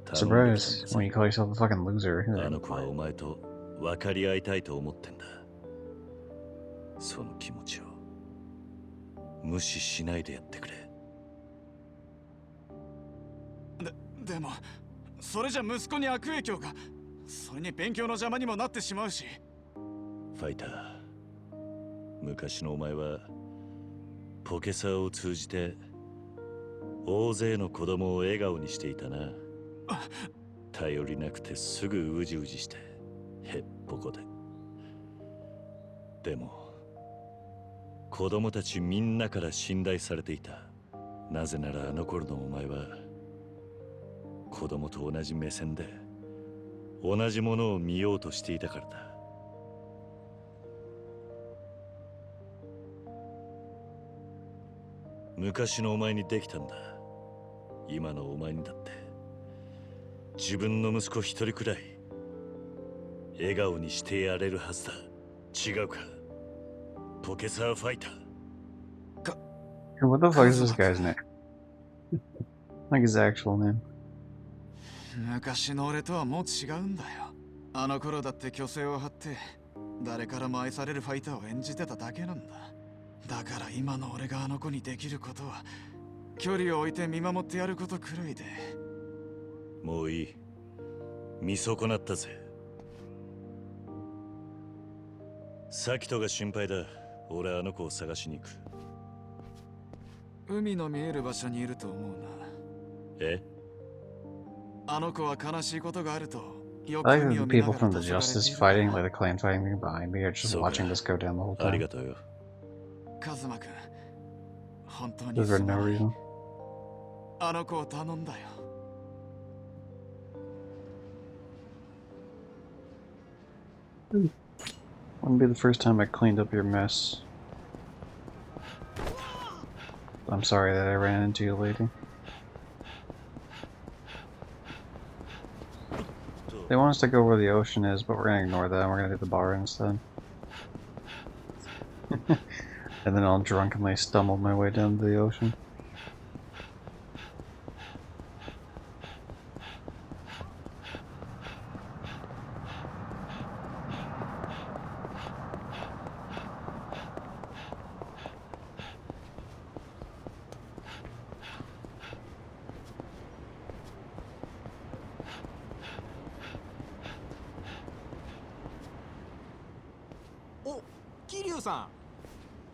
頼んできたん Surprise だぜ。 when you call yourself a fucking loser. あの子はお前と分かり合いたいと思ってんだ。その気持ちを無視しないでやってくれ。でもそれじゃ息子に悪影響が。それに勉強の邪魔にもなってしまうし。ファイター、昔のお前はポケサーを通じて大勢の子供を笑顔にしていたな。頼りなくてすぐうじうじしてへっぽこで。でも子供たちみんなから信頼されていた。なぜならあの頃のお前は子供と同じ目線で同じものを見ようとしていたからだ。昔のお前にできたんだ。今のお前にだって自分の息子一人くらい笑顔にしてやれるはずだ。違うか、ポケサーファイター。What the fuck is this guy's name? Like his actual name. 昔の俺とはもう違うんだよ。あの頃だって虚勢を張って誰からも愛されるファイターを演じてただけなんだ。だから今の俺があの子にできることは距離を置いて見守ってやることくらいで。もういい、見損なったぜ。サキトが心配だ。俺はあの子を探しに行く。海の見える場所にいると思うな。え？あの子は悲しいことがあるとよく I like 海 that を the 見な people がら from the 黄昏れて Justice いる。 fighting, like the clan fighting behind me, are just そうか、 watching this go down the whole あり time. がとうよ。カズマ君、本当に For す no まない。 reason. あの子を頼んだよ。Wouldn't be the first time I cleaned up your mess. I'm sorry that I ran into you, lady. They want us to go where the ocean is, but we're gonna ignore that and we're gonna do the bar instead. And then I'll drunkenly stumble my way down to the ocean.お、桐生さん、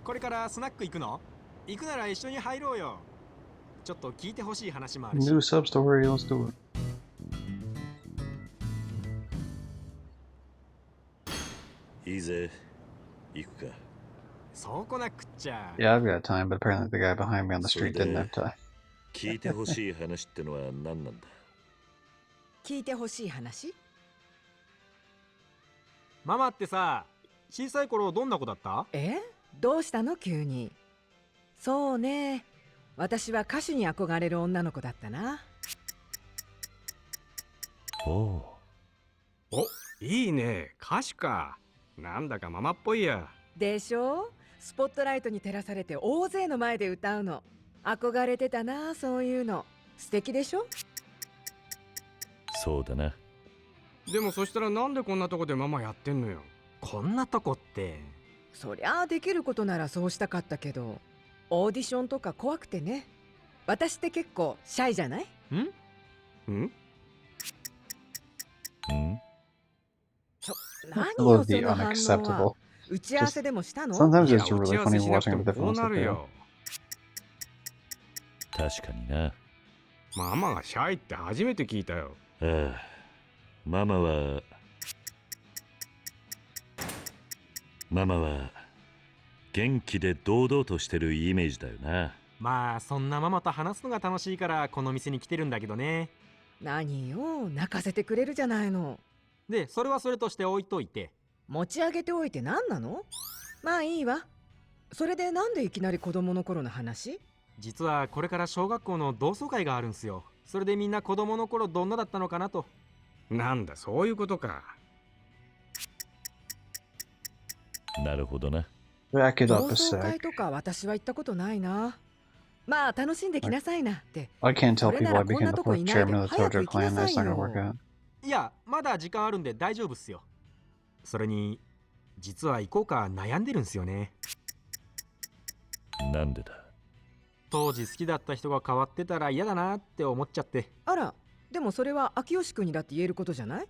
これからスナック行くの？行くなら一緒に入ろうよ。ちょっと聞いてほしい話もあるし。 New sub story, let's do it. いいぜ、行くか。そうこなくっちゃ。 Yeah, I've got time, but apparently the guy behind me on the street didn't have time. 聞いてほしい話ってのは何なんだ？聞いてほしい話？ママってさ、小さい頃どんな子だった？どうしたの急に。そうね、私は歌手に憧れる女の子だったな。おう。お、いいね、歌手か。なんだかママっぽいや。でしょ？スポットライトに照らされて大勢の前で歌うの。憧れてたな、そういうの。素敵でしょ？そうだな。でもそしたらなんでこんなとこでママやってんのよ。こんなとこって。そりゃあできることならそうしたかったけど、オーディションとか怖くてね。私って結構シャイじゃない？ん？何 That よ would そ be の反応は。 unacceptable. 打ち合わせでもしたの？ Sometimes いや、 it's 打ち really 合わせ funny しなく watching て the もこう difference な that る they have. よ。確かにな。ママがシャイって初めて聞いたよ。ああ、ママは元気で堂々としてるイメージだよな。まあそんなママと話すのが楽しいからこの店に来てるんだけどね。何よ、泣かせてくれるじゃないの。でそれはそれとして置いといて、持ち上げておいて何なの？まあいいわ。それでなんでいきなり子供の頃の話？実はこれから小学校の同窓会があるんすよ。それでみんな子供の頃どんなだったのかなと。なんだそういうことか。なるほどな。Back it 同 up a 窓 sec. 会とか私は行ったことないな。まあ楽しんできなさいなって。 I can't そ tell れな people I らこん became な the とこ fourth いないで chairman of the 早く Tojo 行きな clan. さ That's い not gonna よ。 work out. いやまだ時間あるんで大丈夫っすよ。それに実は行こうか悩んでるんすよね。なんでだ。当時好きだった人が変わってたら嫌だなって思っちゃって。あら、でもそれは秋吉君にだって言えることじゃない？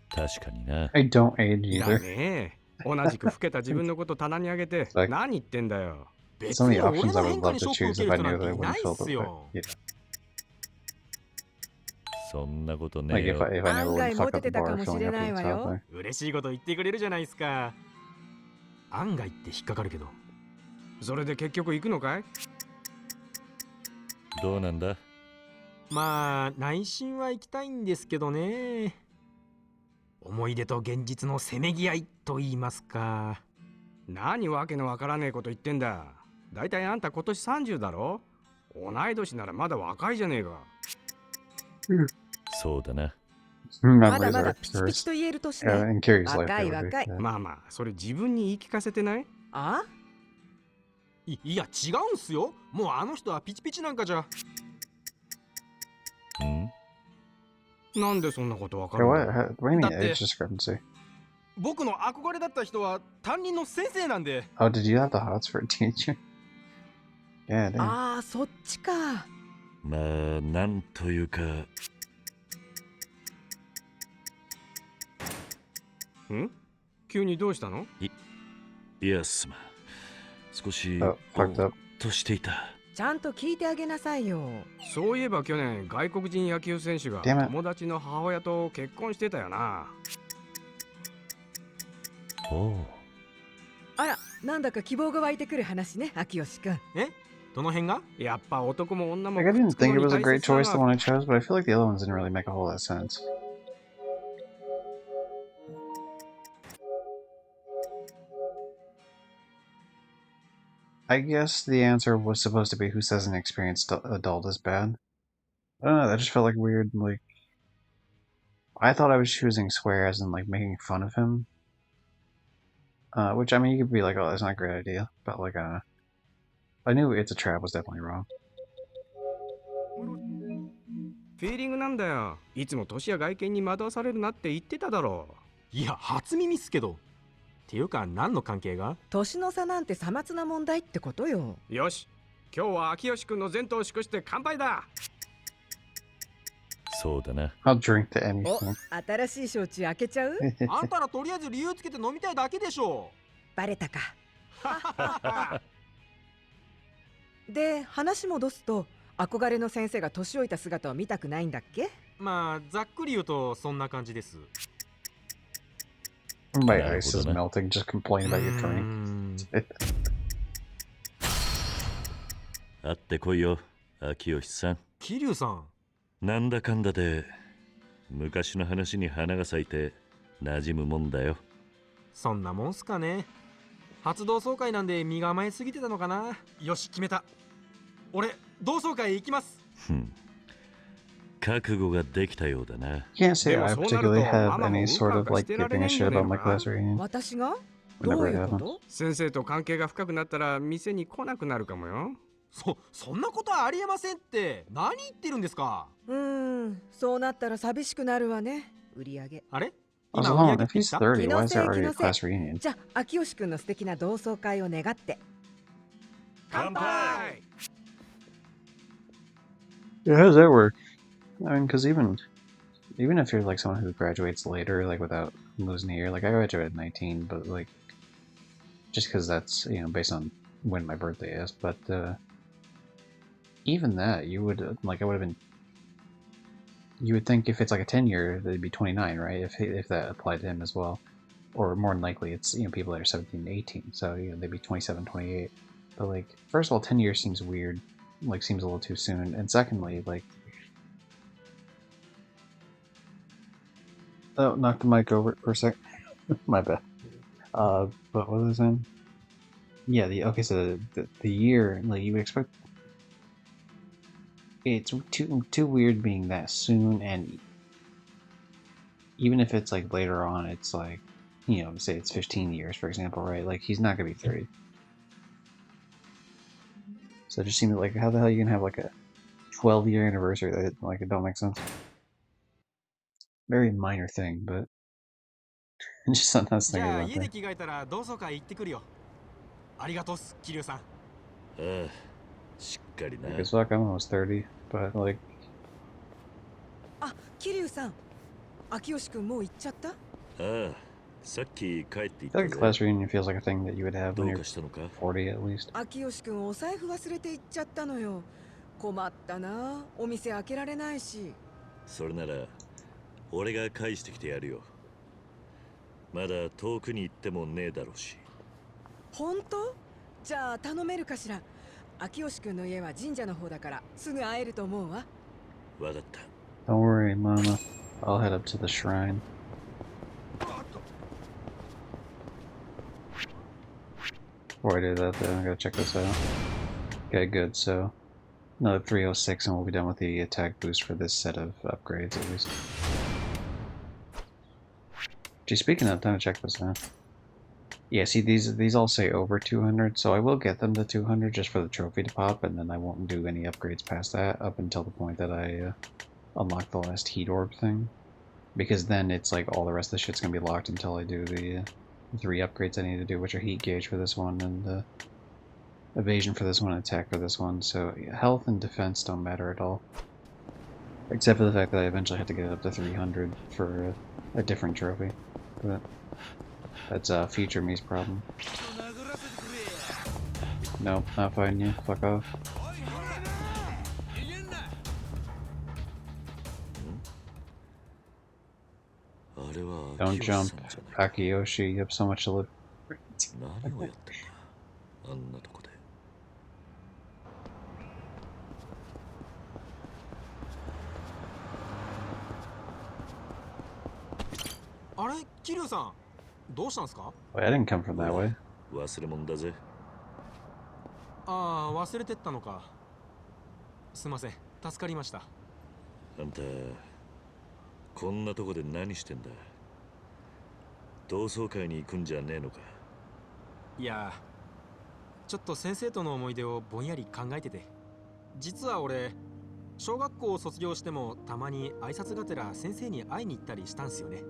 確かにな。I don't age だ either. ね。同じく老けた自分のこと棚にあげて Like, 何言ってんだよ。別 some of に the 俺 options の I would 変化 love に to ショック受 choose け if る I 人な knew ん that て I い wouldn't ない feel っ the す way. よ。Yeah. そんなことね Like え if よ。 I never 案 would 外 fuck モ up テ the てた bar かもし filling れ up ない with わ the よ。 toddler. Yeah. 嬉しいこと言ってくれるじゃないですか。案外って引っかかるけど。それで結局行くのかい？どうなんだ。まあ内心は行きたいんですけどね。思い出と現実のせめぎ合いと言いますか。何わけのわからねえこと言ってんだ。だいたいあんた今年30だろ。同い年ならまだ若いじゃねえか。そうだな。まだ Memories まだ are ピチピチ cursed. と言える年 Yeah, ね。 in Kiri's life, 若 they い would be. 若い。 Yeah. まあまあそれ自分に言い聞かせてない？あ？いや違うんすよ。もうあの人はピチピチなんかじゃ。なんでそんなことわか Hey, るん what? だ？ What do you mean だって age discrepancy? 僕の憧れだった人は担任の先生なんで。 Oh, did you have the hots for a teacher? Yeah, damn. ああ、そっちか。まあなんというか。ん？急にどうしたの？いやすまん。少し Oh, ぼ fucked ーっ up. としていた。ちゃんと聞いてあげなさいよ。そういえば去年外国人野球選手が Damn it. 友達の母親と結婚してたよな。おう。あら、なんだか希望が湧いてくる話ね、秋吉君。え？どの辺が？やっぱ男も女も Like, I くっ didn't つく think の it に was a 大 great 切な choice, の the は one I chose, but I feel like the other ones didn't really make a whole lot of sense. I guess the answer was supposed to be who says an experienced adult is bad. I don't know, that just felt like weird, like... I thought I was choosing swear as in, like, making fun of him. Which, I mean, you could be like, oh, that's not a great idea, but, like, I knew It's a Trap was definitely wrong. フィーリングなんだよ。いつも年や外見に惑わされるなって言ってただろう。いや初耳っすけど。っていうか何の関係が？年の差なんてさまつな問題ってことよ。よし、今日は秋吉君の前途を祝して乾杯だ。そうだな。I'll drink to お、 anything. 新しい焼酎開けちゃう？あんたらとりあえず理由つけて飲みたいだけでしょ。バレたか。で、話戻すと、憧れの先生が年老いた姿を見たくないんだっけ？まあざっくり言うとそんな感じです。 My なる ice ほ is どな。 melting, just complain about your drink. 会ってこいよ、秋吉さん。桐生さん。なんだかんだで昔の話に花が咲いて馴染むもんだよ。そんなもんすかね。初同窓会なんで身構えすぎてたのかな。よし決めた。俺同窓会行きます。覚悟ができたようだな。 Can't say I でもそうなると、 particularly have ママも any sort of うかうか like してられ giving な a いんじゃ shit ねえ about の my か？ class reunion. 私が？ Whenever どう it いうこ happens. と？先生と関係が深くなったら店に来なくなるかもよ。そんなことはありえませんって。何言ってるんですか？そうなったら寂しくなるわね。売り上げ。あれ？ I was 今売り上 alone. げっ If て言っ he's た？ 30, why is there 気 already の a せい class reunion? じゃあ、秋吉君の素敵な同窓会を願って。乾杯。 Yeah, how does that work? I mean, because even if you're like someone who graduates later, like without losing a year, like I graduated at 19, but like just because that's based on when my birthday is, but even that, you would like, I would have been. You would think if it's like a 10-year, they'd be 29, right? If that applied to him as well, or more than likely, it's people that are 17 and 18, so they'd be 27, 28. But like, first of all, 10 years seems weird, like seems a little too soon, and secondly, like, oh, knocked the mic over for a sec. My bad. But what was I saying? Yeah, okay, so the year, like, you would expect it's too weird being that soon, and even if it's like later on, it's like, say it's 15 years, for example, right? Like, he's not gonna be 30. So it just seemed like, how the hell are you gonna have like a 12-year anniversary? That, like, it don't make sense. Very minor thing, but it's just something I was じ thinking ゃあ about 家で there. 着替えたら同窓会行ってくるよ。ありがとうっす、桐生さん。ああ、しっかりな。 Like, as fuck, I'm almost 30, but like, あ、桐生さん。秋吉くんもう行っちゃった？ああ、さっき帰っていっ I feel た like a ぜ。 class reunion feels like a thing that you would have ど when う you're かしたのか？ 40 at least. 秋吉くんお財布忘れて行っちゃったのよ。困ったな。お店開けられないし。それなら俺が返してきてやるよ。まだ遠くに行ってもねえだろうし。本当？じゃあ頼めるかしら。秋吉くんの家は神社の方だからすぐ会えると思うわ。わかった。 Don't worry, Mama. I'll head up to the shrine. Before I do that, though, I gotta check this out. Okay, good. So, another 306, and we'll be done with the attack boost for this set of upgrades, at least. Gee, speaking of, time to check this out. Yeah, see, these all say over 200, so I will get them to 200 just for the trophy to pop, and then I won't do any upgrades past that up until the point that I unlock the last heat orb thing. Because then it's like all the rest of the shit's gonna be locked until I do the 3 upgrades I need to do, which are heat gauge for this one, and evasion for this one, and attack for this one. So yeah, health and defense don't matter at all. Except for the fact that I eventually have to get it up to 300 for a different trophy. But that's future me's problem. Nope, not fighting you. Fuck off. Don't jump, Akiyoshi. You have so much to live. 何をやってんだ、あんなとこで。あれ、桐生さん、どうしたんですか？ Wait, I didn't come from that way. 忘れ物だぜ。ああ、忘れてったのか。すいません、助かりました。あんた、こんなとこで何してんだ？同窓会に行くんじゃねえのか？いや、ちょっと先生との思い出をぼんやり考えてて。実は俺、小学校を卒業してもたまに挨拶がてら先生に会いに行ったりしたんすよね。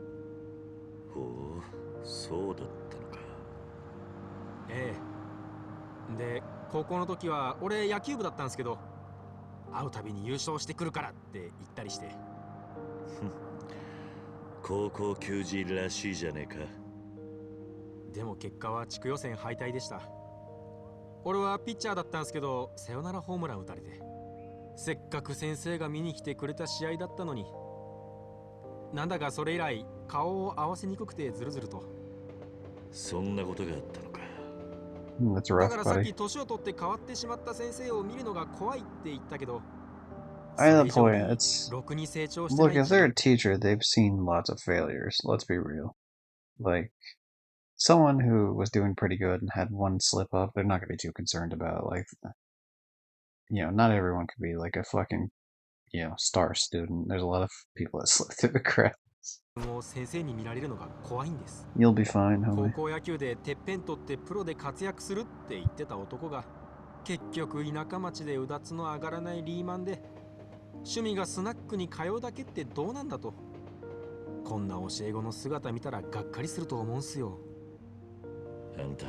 ほう、そうだったのか。ええ。で、高校の時は俺野球部だったんですけど、会うたびに優勝してくるからって言ったりして。高校球児らしいじゃねえか。でも結果は地区予選敗退でした。俺はピッチャーだったんですけど、サヨナラホームラン打たれて、せっかく先生が見に来てくれた試合だったのに、なんだかそれ以来顔を合わせにくくてずるずると。そんなことがあったのか。That's だ rough, からさっ buddy. き年を取って変わってしまった先生を見るのが怖いって言ったけど、 I know the それ point. 以上に It's ろくに成長してな look, い if 気 they're が。 a teacher, they've seen lots of failures. Let's be real. Like, someone who was doing pretty good and had one slip up, they're not gonna be too concerned about. Like, not everyone could be like a fucking, star student. There's a lot of people that slip through the cracks. もう先生に見られるのが怖いんです。 You'll be fine, 高 homie. 校野球でてっぺん取ってプロで活躍するって言ってた男が、結局田舎町でうだつの上がらないリーマンで、趣味がスナックに通うだけってどうなんだと。こんな教え子の姿見たらがっかりすると思うんすよ。あんた、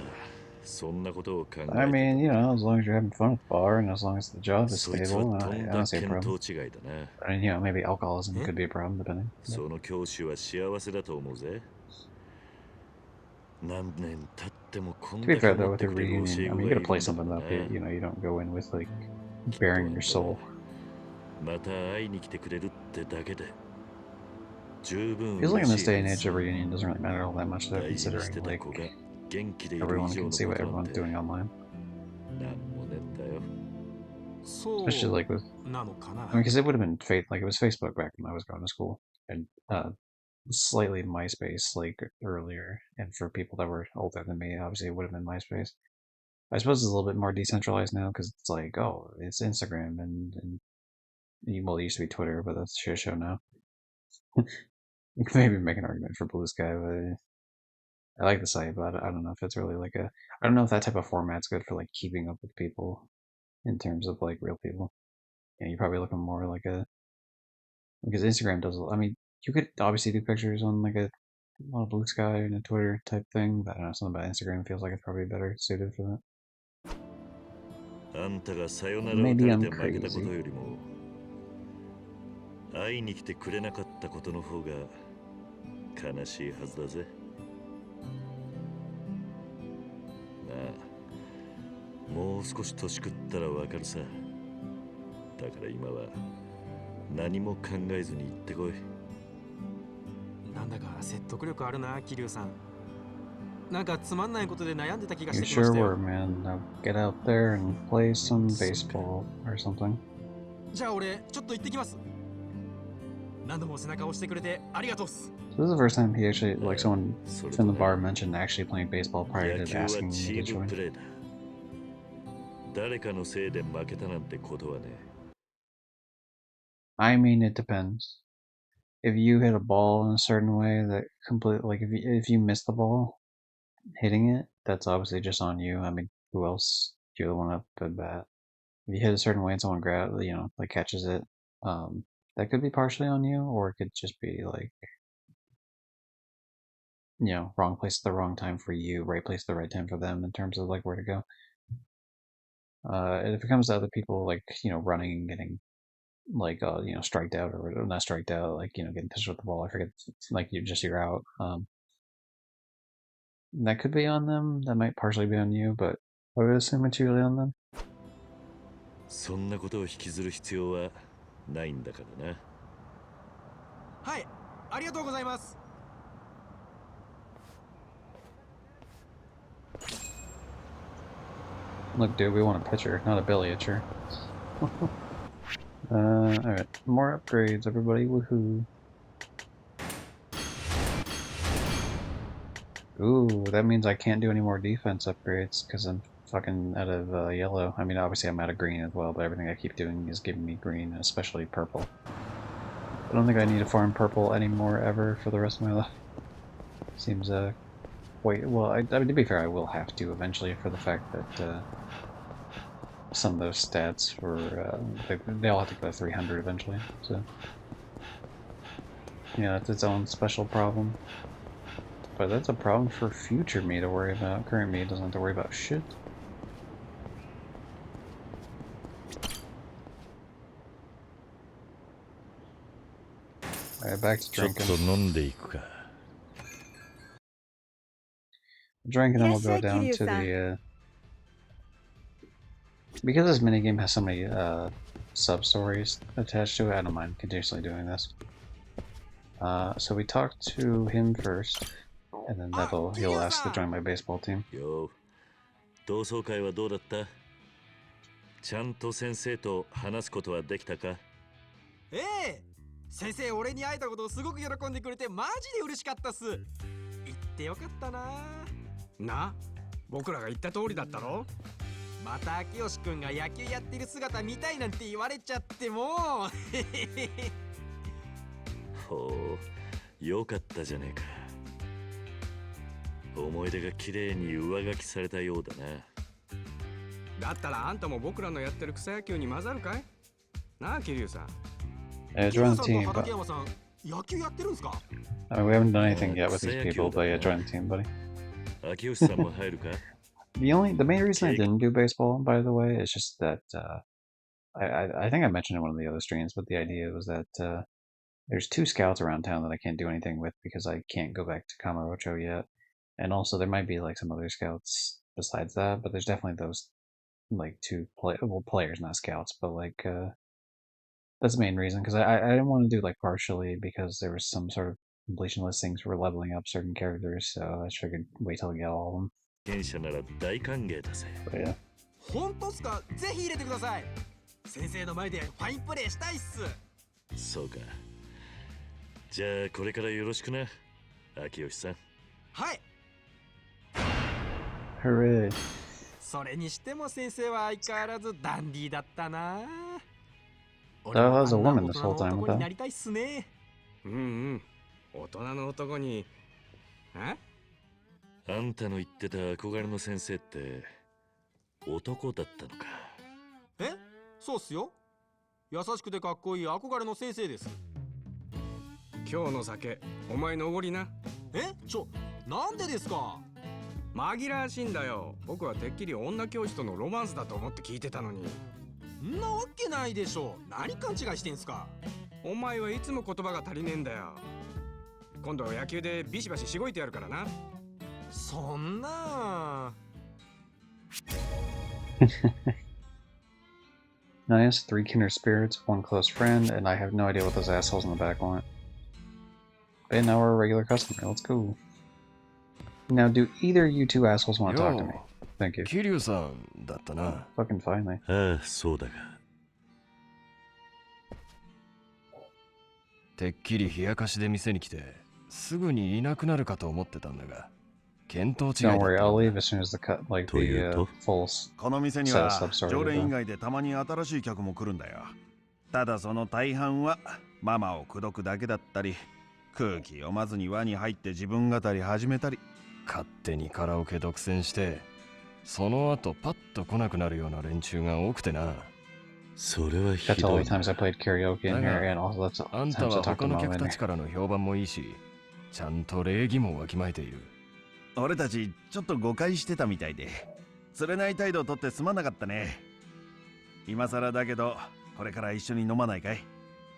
そんなことを考えて。 I mean, as long as you're having fun at the bar and as long as the job is そいつは stable, と I ん don't だ see a 見 problem. 当違いだな。 I mean, maybe alcoholism Eh? could be a problem, depending. その教師は幸せだと思うぜ。何年経ってもこん To だ be け fair, though, 持っ with て the くれる教え reunion, I 子 mean, が you い gotta play るんだ something もん up. な。You don't go in with, like, bearing your soul. また会いに来てくれるってだけで十分 Feels like in 嬉 this しい day は and ず age, さ。 a reunion doesn't really matter all that much, though, 大事にし considering てた like 子が元気でいる以 everyone 上 can の see こ what となん everyone's て doing online, なんもねえんだよ。 especially そ like with. うなのか I な。 mean, because it would have been like it was Facebook back when I was going to school, and slightly MySpace like earlier, and for people that were older than me, obviously it would have been MySpace. I suppose it's a little bit more decentralized now because it's like, oh, it's Instagram and well, it used to be Twitter, but that's a shit show now. You can maybe make an argument for Blue Sky, but I like the site, but I don't know if it's really like a. I don't know if that type of format's good for like keeping up with people in terms of like real people. Yeah, you're probably looking more like a because Instagram does. I mean, you could obviously do pictures on like a Blue Sky and a Twitter type thing, but I don't know, something about Instagram feels like it's probably better suited for that. あんたがさよならを Maybe 垂れ I'm て負けたこと crazy. よりも会いに来てくれなかったことの方が悲しいはずだぜ。まあもう少し年食ったらわかるさ。だから今は何も考えずに行ってこい。なんだか説得力あるな、桐生さん。なんかつまんないことで悩んでた気がし You てきま sure した were, よ。 man. Now get out there and play some baseball or something. じゃあ俺ちょっと行ってきます。何度も背中を押してくれてありがとうっす。 So this is the first time he actually, like, someone それ in と the ね、 bar mentioned actually playing baseball prior 野 to 球は asking チ me to ーム join. プレーだ。誰かのせいで負けたなんてことはね。 I mean, it depends. If you hit a ball in a certain way that like if you miss the ball hitting it, that's obviously just on you. I mean, who else? You're the one up at bat. If you hit a certain way and someone like catches it, that could be partially on you, or it could just be like, wrong place at the wrong time for you, right place at the right time for them in terms of like where to go. And if it comes to other people, like, running and getting like, striked out or not striked out, like, getting pitched with the ball, I forget, like you're out. That could be on them. That might partially be on you, but I would assume it's usually on them. そんなことを引きずる必要はないんだからな。はい、ありがとうございます。 Look, dude, we want a pitcher, not a billiature. Alright. More upgrades, everybody. Woohoo. Ooh, that means I can't do any more defense upgrades because I'm fucking out of yellow. I mean, obviously I'm out of green as well, but everything I keep doing is giving me green, especially purple. I don't think I need to farm purple anymore ever for the rest of my life. Seems, wait, well, I mean, to be fair, I will have to eventually for the fact that, some of those stats for, they all have to go to 300 eventually, so. Yeah, that's its own special problem. But that's a problem for future me to worry about. Current me doesn't have to worry about shit. Alright, back to ちょっ drinking. と飲んでいくか。 Drinking, and we'll go いらっしゃい、down 桐 to 生さん。 the, because this minigame has so many, sub-stories attached to it, I don't mind continuously doing this. So we talked to him first, and then he'll ask to join my baseball team. よう、同窓会はどうだった？ちゃんと先生と話すことはできたか？ええ、先生俺に会えたことをすごく喜んでくれてマジで嬉しかったっす。言ってよかったな。な、僕らが言った通りだったろ。また秋吉くんが野球やってる姿見たいなんて言われちゃってもほう、よかったじゃねえか。思い出が綺麗に上書きされたようだな。だったらあんたも僕らのやってる草野球に混ざるかい？なあ、桐生さん。 Yeah, 桐生 join さ the ん team, と but 畠山さん、野球やってるんすか？ I mean, we haven't done anything yet with these people, but yeah, join the team, buddy. 秋吉さんも入るか？ The main reason I didn't do baseball, by the way, is just that, I think I mentioned in one of the other streams, but the idea was that, there's 2 scouts around town that I can't do anything with because I can't go back to Kamurocho yet. And also there might be like some other scouts besides that, but there's definitely those like players, not scouts, but like that's the main reason because I didn't want to do like partially because there was some sort of completion list things for leveling up certain characters, so I figured wait till I get all of them. 経験者なら大歓迎だぜ。 But yeah. 本当っすか？ぜひ入れてください。先生の前でファインプレーしたいっす。そうか。じゃあこれからよろしくな、秋吉さん。はい。 Hooray. それにしても先生は相変わらずダンディーだったな。 That was a 俺もあんな woman 大 this 人 whole の time 男 with に that. なりたいっすね。うんうん。大人の男に。え？あんたの言ってた憧れの先生って男だったのか。え？そうっすよ。優しくてかっこいい憧れの先生です。今日の酒、お前のおごりな。え？なんでですか？紛らわしいんだよ。僕はてっきり女教師とのロマンスだと思って聞いてたのに。んなわけないでしょ。何勘違いしてんすか？お前はいつも言葉が足りねえんだよ。今度野球でビシバシしごいてやるからな。そんな。Nice, 3 kindred spirits, 1 close friend, and I have no idea what those assholes in the back want. But now we're a regular customer, let's go. Now, do either you two assholes want to talk to me? Thank you. 桐生さんだったな。 Fucking finally. ああ、そうだが。てっきり冷やかしで店に来てすぐにいなくなるかと思ってたんだが、見当違いだ Don't ったん worry, だ。 I'll leave as soon as the cut, like という the と full この店に set は of stuff 常 started. 連以外でたまに新しい客も来るんだよ。ただその大半はママを口説くだけだったり、空気読まずに輪に入って自分語り始めたり、勝手にカラオケ独占して、その後パッと来なくなるような連中が多くてな。それはひ That's all どい the times I played karaoke in here, and also that's あ all ん the た times I は talked to 他の mom 客 in た here. ちからの評判もいいし、ちゃんと礼儀もわきまえている。俺たちちょっと誤解してたみたいで、釣れない態度をとってすまなかったね。今更だけど、これから一緒に飲まないかい？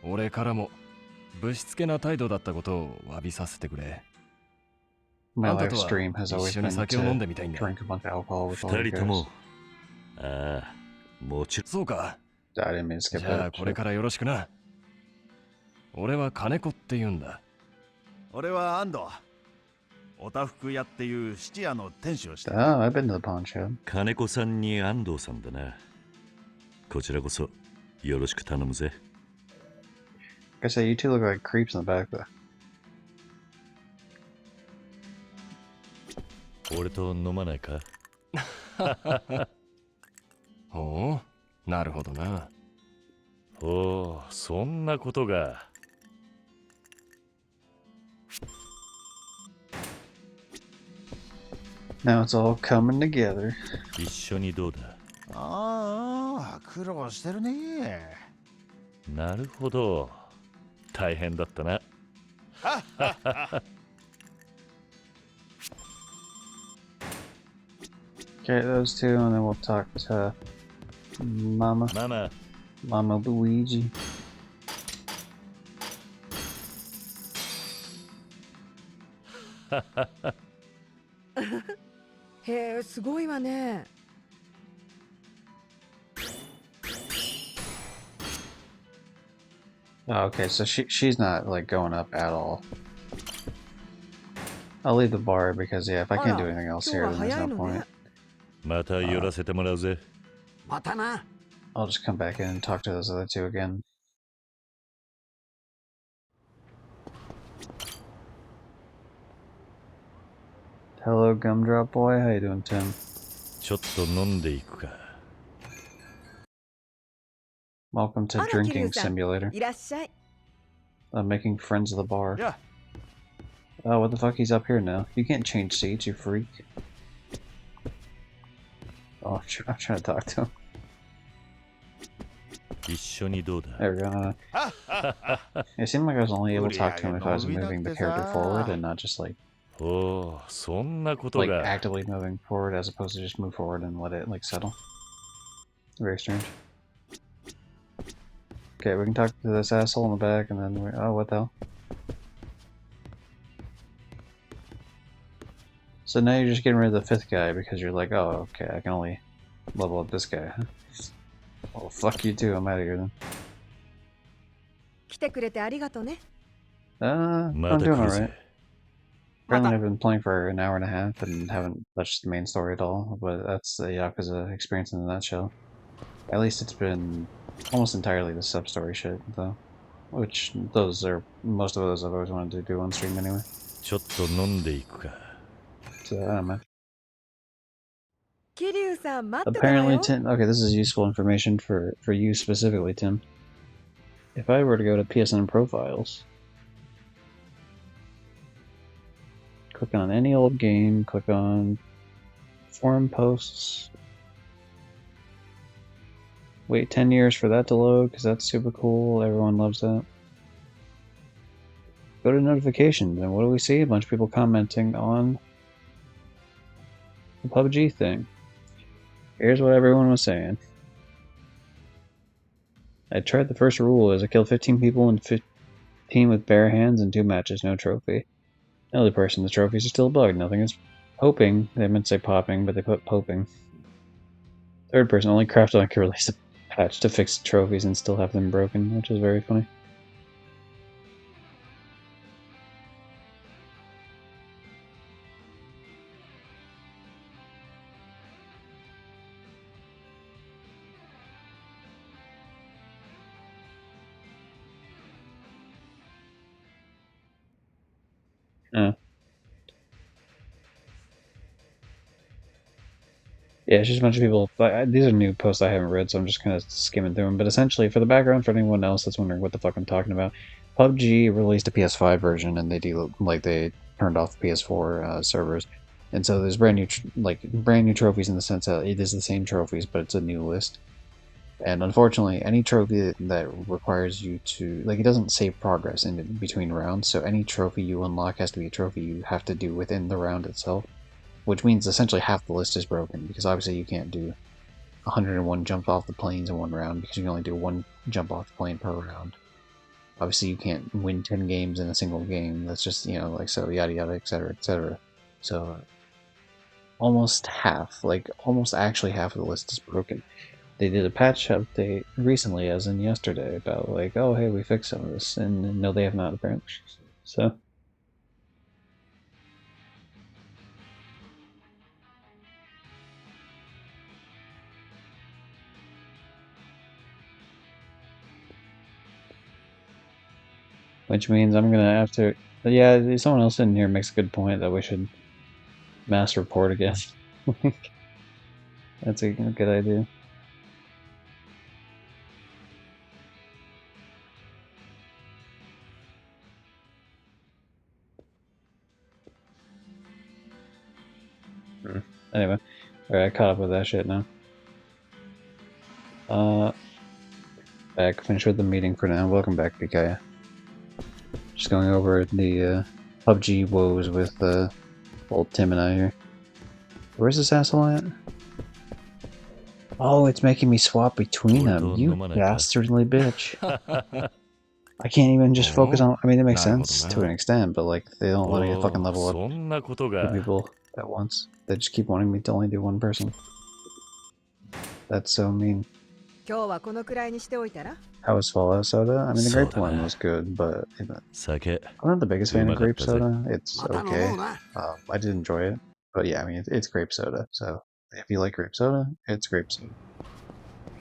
俺からもぶしつけな態度だったことを詫びさせてくれ。 My あんた live とは stream has 一 always 緒に been 酒を飲ん to でみたいんだ。 drink a bunch of alcohol with all 二 you 人とも guys. ああ、もちろん。そうか。 I didn't mean to skip じゃあ that. これからよろしくな。俺は金子って言うんだ。俺は安藤。おたふく屋っていう質屋の店主をしてる。 Oh, I've been to the pawn shop. 金子さんに安藤さんだな。こちらこそよろしく頼むぜ。 Like I said, you two look like creeps in the back though. 俺と飲まないか？ほう、なるほどな。おお、そんなことが。Now it's all coming together. 一緒にどうだ？ああ、苦労してるね。なるほど。大変だったな。Okay, those two, and then we'll talk to Mama, ママ、 Mama Luigi. へえ、すごいわね。 Oh, okay, so she's not like going up at all. I'll leave the bar because yeah, if I can't do anything else here, then there's no point. また寄らせてもらうぜ。またな。 I'll just come back in and talk to those other two again. Hello, Gumdrop Boy. How you doing, Tim? ちょっと飲んでいくか。 Welcome to あら、桐 Drinking 生さん。 Simulator. いらっしゃい。 Making friends of the bar. Yeah. Oh, what the fuck? He's up here now. You can't change seats, you freak. Oh, I'm trying to talk to him. 一緒にどうだ？ There we go. It seemed like I was only able to talk to him if I was moving the character forward and not just like おお、そんなこと like が。 actively moving forward as opposed to just move forward and let it like settle. Very strange. Okay, we can talk to this asshole in the back and then we oh what the hell? So now you're just getting rid of the fifth guy because you're like, oh okay, I can only level up this guy. Well, fuck you too. I'm out of here then. 来てくれてありがとね。ま I'm た doing 来る alright. ぜ。 Apparently, I've been playing for an hour and a half and haven't touched the main story at all, but that's the Yakuza experience in a nutshell. At least it's been almost entirely the sub-story shit, though. Which, most of those I've always wanted to do on stream anyway. ちょっと飲んでいくか。 So, I don't know. 桐生さん待ってたわ Apparently, よ。 Tim, okay, this is useful information for you specifically, Tim. If I were to go to PSN profiles, click on any old game, click on forum posts, wait 10 years for that to load because that's super cool, everyone loves that. Go to notifications, and what do we see? A bunch of people commenting on the PUBG thing. Here's what everyone was saying. I tried the first rule is I killed 15 people and 15 with bare hands in 2 matches, no trophy. Another person, the trophies are still bugged, nothing is hoping. They meant to say popping, but they put poping. Third person, only Craftonic could release a patch to fix trophies and still have them broken, which is very funny. Yeah, it's just a bunch of people. These are new posts I haven't read, so I'm just kind of skimming through them. But essentially, for the background, for anyone else that's wondering what the fuck I'm talking about, PUBG released a PS5 version, and they turned off the PS4 servers, and so there's brand new trophies in the sense that it is the same trophies, but it's a new list. And unfortunately, any trophy that requires you to it doesn't save progress in between rounds. So any trophy you unlock has to be a trophy you have to do within the round itself. Which means essentially half the list is broken, because obviously you can't do 101 jumps off the planes in one round, because you can only do 1 jump off the plane per round. Obviously you can't win 10 games in a single game, that's just, so yada yada, etc, etc. So, almost actually half of the list is broken. They did a patch update recently, as in yesterday, about oh hey, we fixed some of this, and no they have not apparently. So... Which means I'm gonna have to... Yeah, someone else in here makes a good point that we should mass report again. That's a good idea. Anyway, alright, I caught up with that shit now. Back, finish with the meeting for now. Welcome back, Pikaya. Just going over the PUBG woes with old Tim and I here. Where's this asshole at? Oh, it's making me swap between them. You dastardly bitch. I can't even just focus on... I mean, it makes sense to an extent, but they don't let me fucking level up 2 people at once. They just keep wanting me to only do 1 person. That's so mean. 今日はこのくらいにしておいたら? How was Fallout Soda? I mean, the grape one was good, but I'm not the biggest fan of grape soda. It's okay. I did enjoy it, but yeah, I mean, it's grape soda. So if you like grape soda, it's grape soda.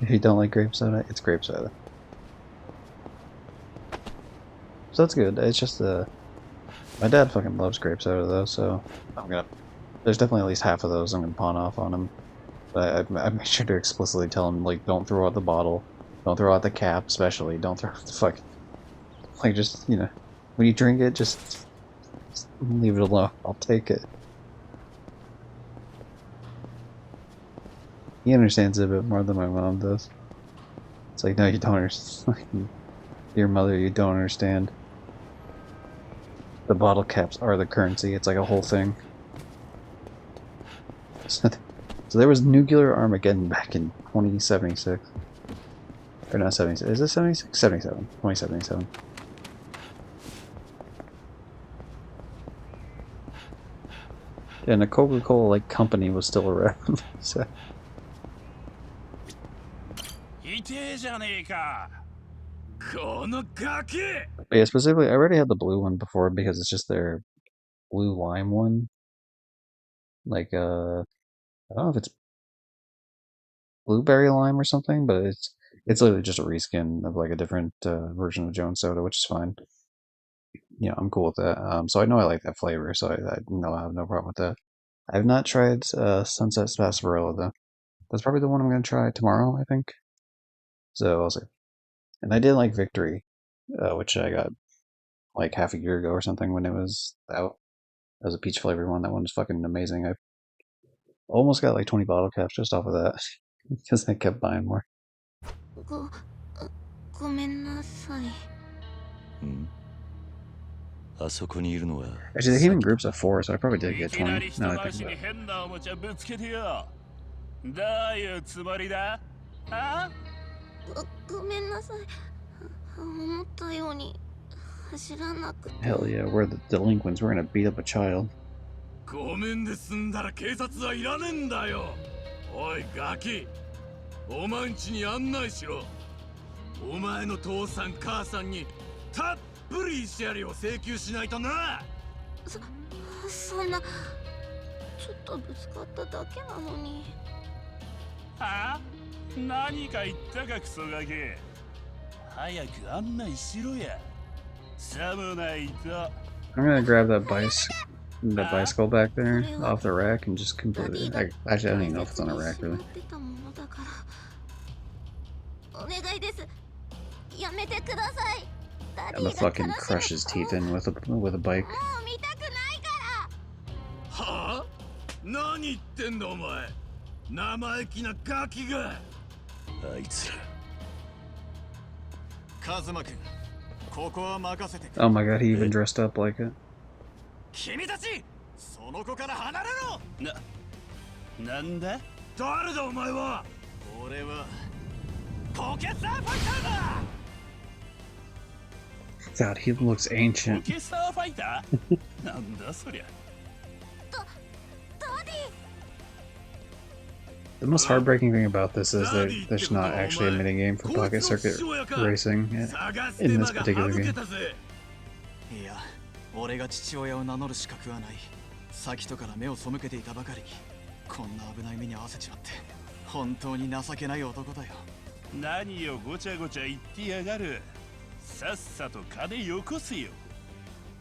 If you don't like grape soda, it's grape soda. So that's good. It's just my dad fucking loves grape soda though, so there's definitely at least half of those I'm gonna pawn off on him. But I made sure to explicitly tell him, don't throw out the bottle, don't throw out the cap, especially, don't throw out the fucking... just, when you drink it, just leave it alone. I'll take it. He understands it a bit more than my mom does. It's no, you don't understand. Dear mother, you don't understand. The bottle caps are the currency. It's a whole thing. So there was nuclear Armageddon back in 2076. Or not 76. Is this 76? 77. 2077. And the Coca-Cola company was still around. So But yeah, specifically, I already had the blue one before because it's just their blue lime one. Like, I don't know if it's blueberry lime or something, but it's literally just a reskin of like a different version of Jones Soda, which is fine. You know, I'm cool with that. So I know I like that flavor, so I no, I have no problem with that. I have not tried Sunset Sarsaparilla though. That's probably the one I'm gonna try tomorrow, I think. So I'll see. And I did like Victory, which I got like half a year ago or something when it was out. That was a peach flavored one. That one was fucking amazing. I almost got like 20 bottle caps just off of that because I kept buying more. ご、ごめんなさい。あそこにいるのは Actually, they came in groups of 4, so I probably did get 20. Now that I think about it. 変なおもちゃぶつけてよ。どういうつもりだ？あ？ごめんなさい。思ったように走らなくて。 Hell yeah, we're the delinquents. We're gonna beat up a child. ごめんで済んだら警察はいらねえんだよ。おいガキ、お前んちに案内しろ。お前の父さん母さんにたっぷり慰謝料請求しないとな。そんな、ちょっとぶつかっただけなのに。はあ？何か言ったかクソガキ。早く案内しろや。さもないと。I'm gonna grab that bicycle back there off the rack and just completely. Actually, I don't even know if it's on a rack really. お願いです。やめてください。 I'm gonna fucking crush his teeth in with a bike. もう見たくないから。はあ？何言ってんだお前。生意気なガキが。あいつら。カズマ君、ここは任せて。 Oh my god, he even dressed up like it. 君たち、その子から離れろ。なんだ？誰だお前は？俺はポケサーファイターだ。 God, he looks ポ ancient. ケサーファイター？なんだそりゃ。ダディ。 The most heartbreaking thing about this is that there's not actually a minigame for pocket circuit racing in this particular game. いや、俺が父親を名乗る資格はない。さきとから目を背けていたばかりに、こんな危ない目に遭わせちまって、本当に情けない男だよ。何をごちゃごちゃ言ってやがる。さっさと金よこせよ。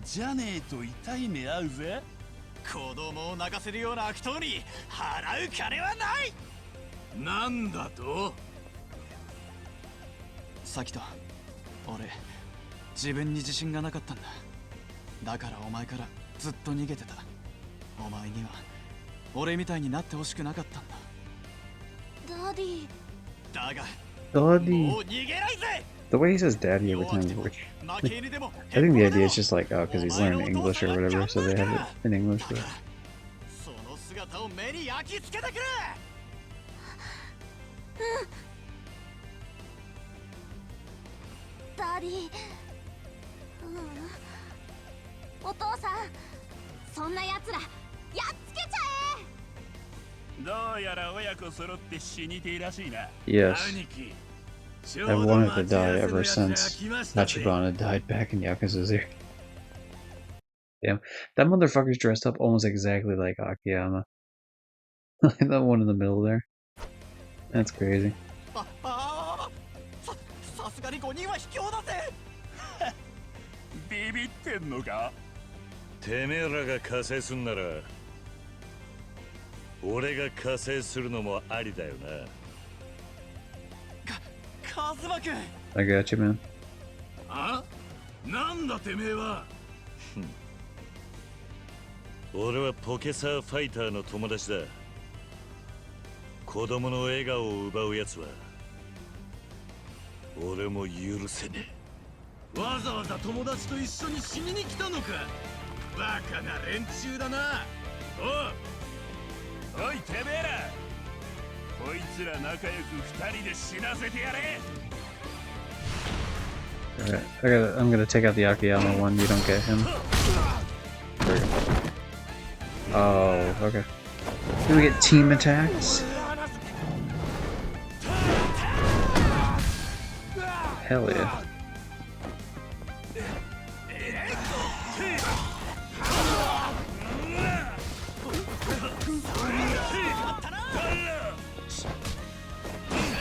じゃねえと痛い目合うぜ。子供を泣かせるような悪党に払う金はない。なんだと？さきと、俺、自分に自信がなかったんだ。だからお前からずっと逃げてた。お前には俺みたいになってほしくなかったんだ。ダディ。だが、 Daddy. もう逃げないぜ。 The way he says daddy every time is weird. I think the idea is just like, oh, because he's learning English or whatever, so they have it in English. But... その姿を目に焼き付けてくれ。ダディ。お父さん、そんな奴らやっつけちゃえ。どうやら親子揃って死にていらしいな。 Yes. 兄貴。 I've wanted to die ever since Tachibana died back in Yakuza 0. Damn, that motherfucker's dressed up almost exactly like Akiyama. That one in the middle there. That's crazy. さすがに5人は卑怯だぜ。ビビってんのか？てめえらが加勢すんなら俺が加勢するのもありだよな。カズマ君。 I got you, man. あ？なんだてめえは。俺はポケサーファイターの友達だ。子供の笑顔を奪うやつは俺も許せねえ。わざわざ友達と一緒に死にに来たのか。バカな連中だな。おいてめえら、こいつら仲良く2人で死なせてやれ。 Alright, I'm gonna take out the Akiyama one. You don't get him. There we go. Oh, okay. Do we get team attacks? Hell yeah.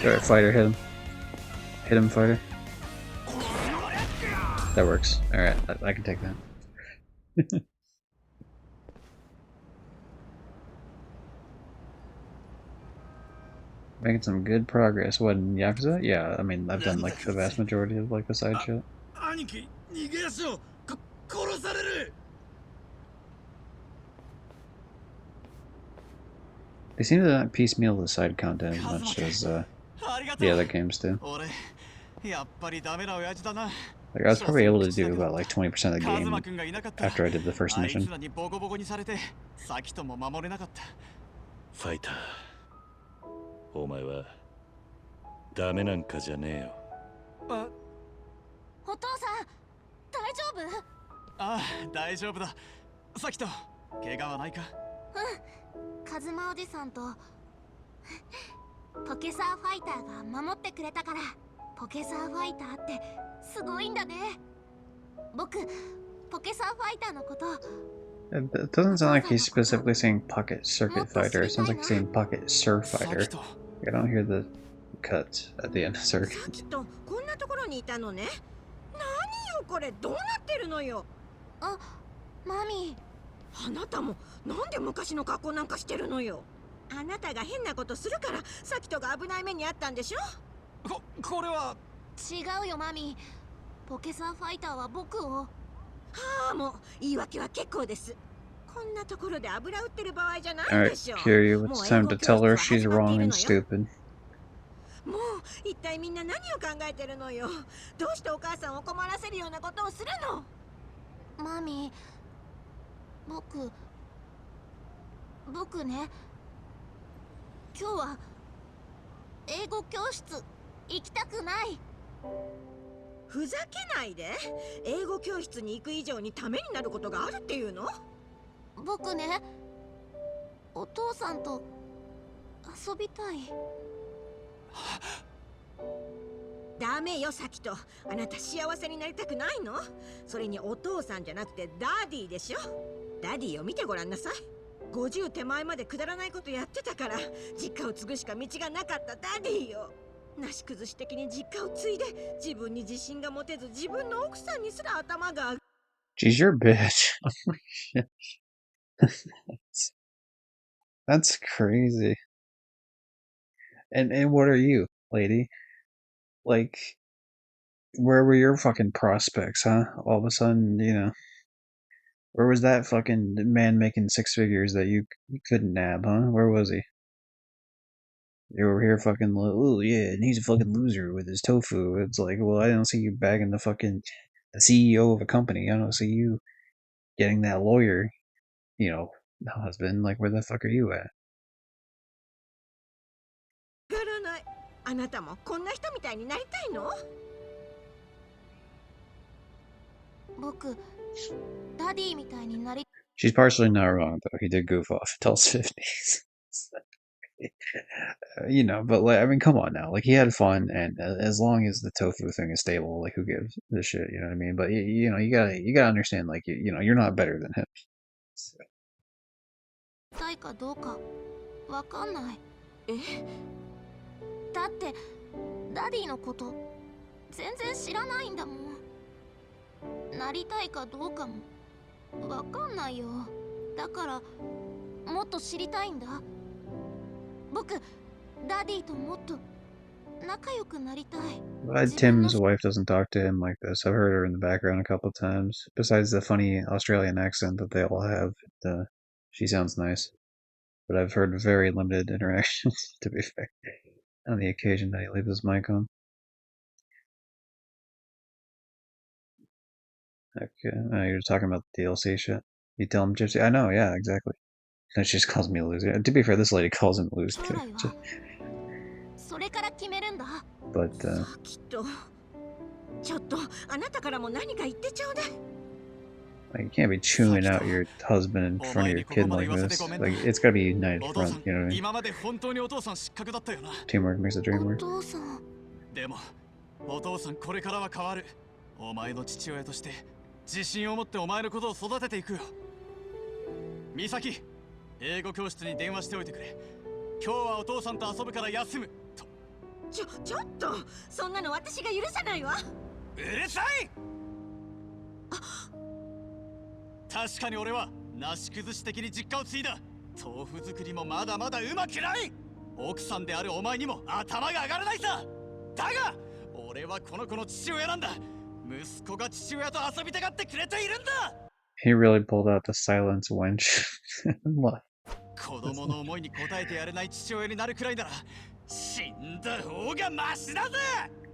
Alright, fighter, hit him. Hit him, fighter. That works. Alright, I can take that. Making some good progress. What, in Yakuza? Yeah, I mean, I've done like the vast majority of like the side shit. 兄貴逃げ足を殺される They seem to not piecemeal the side content as much as the other games do. 俺やっぱりダメな親父だな Like I was probably able to do about like 20% of the game after I did the first あいつ mission. らにボコボコにされてサキとも守れなかったファイター、お前はダメなんかじゃねえよ。あお父さん大丈夫？ああ大丈夫だサキと怪我はないかカズマおじさんとポケサーファイターが守ってくれたからポケサーファイターってすごいんだね僕ポケサーファイターのこと It doesn't sound like he's specifically saying pocket circuit fighter. It sounds like he's saying pocket surf fighter. I don't hear the cuts at the end of circuit. さきとこんなところにいたのね。何よこれどうなってるのよ。あ、マミあなたもなんで昔の格好なんかしてるのよ。あなたが変なことするからさきとが危ない目にあったんでしょ。これは違うよマミポケサーファイターは僕をはあもう言い訳は結構です。こんなところで油売ってる場合じゃないでしょ。 Alright, Kiryu, it's time to tell her she's wrong and stupid. もう一体みんな何を考えてるのよ。どうしてお母さんを困らせるようなことをするの。マミ僕ね今日は英語教室行きたくない。ふざけないで。英語教室に行く以上にためになることがあるっていうの。僕ねお父さんと遊びたい。ダメよサキと。あなた幸せになりたくないの？それにお父さんじゃなくてダディでしょ。ダディを見てごらんなさい。50手前までくだらないことやってたから実家を継ぐしか道がなかったダディよ。なし崩し的に実家を継いで自分に自信が持てず自分の奥さんにすら頭が She's your bitch. Holy shit. That's crazy. And what are you, lady? Like, where were your fucking prospects, huh? All of a sudden, you know, where was that fucking man making six figures that you couldn't nab, huh? Where was he? You were here fucking, oh yeah, and he's a fucking loser with his tofu. It's like, well, I don't see you bagging the fucking the CEO of a company. I don't see you getting that lawyer, you know, husband. Like, where the fuck are you at? わからない。あなたもこんな人みたいになりたいの？僕ダディみたいになり She's partially not wrong, though. He did goof off until his 50s. You know, but like, I mean, come on now. Like, he had fun, and as long as the tofu thing is stable, like, who gives a shit? You know what I mean? But you know, you gotta understand, like, you know, you're not better than him. So. たいかどうかわかんない。だってダディのこと全然知らないんだもん。なりたいかどうかもわかんないよ。だからもっと知りたいんだ。僕ダディともっと仲良くなりたい。 Glad Tim's wife doesn't talk to him like this. I've heard her in the background a couple of times. Besides the funny Australian accent that they all have, she sounds nice. But I've heard very limited interactions, to be fair, on the occasion that he leaves his mic on. Okay, you're talking about the DLC shit. You tell him Gypsy? I know, yeah, exactly. No, she just calls me a loser. To be fair, this lady calls him a loser too. それから決めるんだ。 But, きっとちょっとあなたからも何か言ってちょうだい。 like, you can't be chewing out your husband in front of your kid like this. Like, it's gotta be united front, you know what I mean? 今まで本当にお父さん失格だったよな。 Teamwork makes the dream お work. 父さんでもお父さんこれからは変わる。お前の父親として自信を持ってお前のことを育てていくよ。美咲、英語教室に電話しておいてくれ。今日はお父さんと遊ぶから休むと。ちょっと、そんなの私が許さないわ。うるさい。確かに俺はなし崩し的に実家を継いだ。豆腐作りもまだまだうまくない。奥さんであるお前にも頭が上がらないさ。だが俺はこの子の父親なんだ。息子が父親と遊びたがってくれているんだ。 He really pulled out the silence wench. What? 子供の思いに応えてやれない父親になるくらいなら死んだ方がマシだぜ。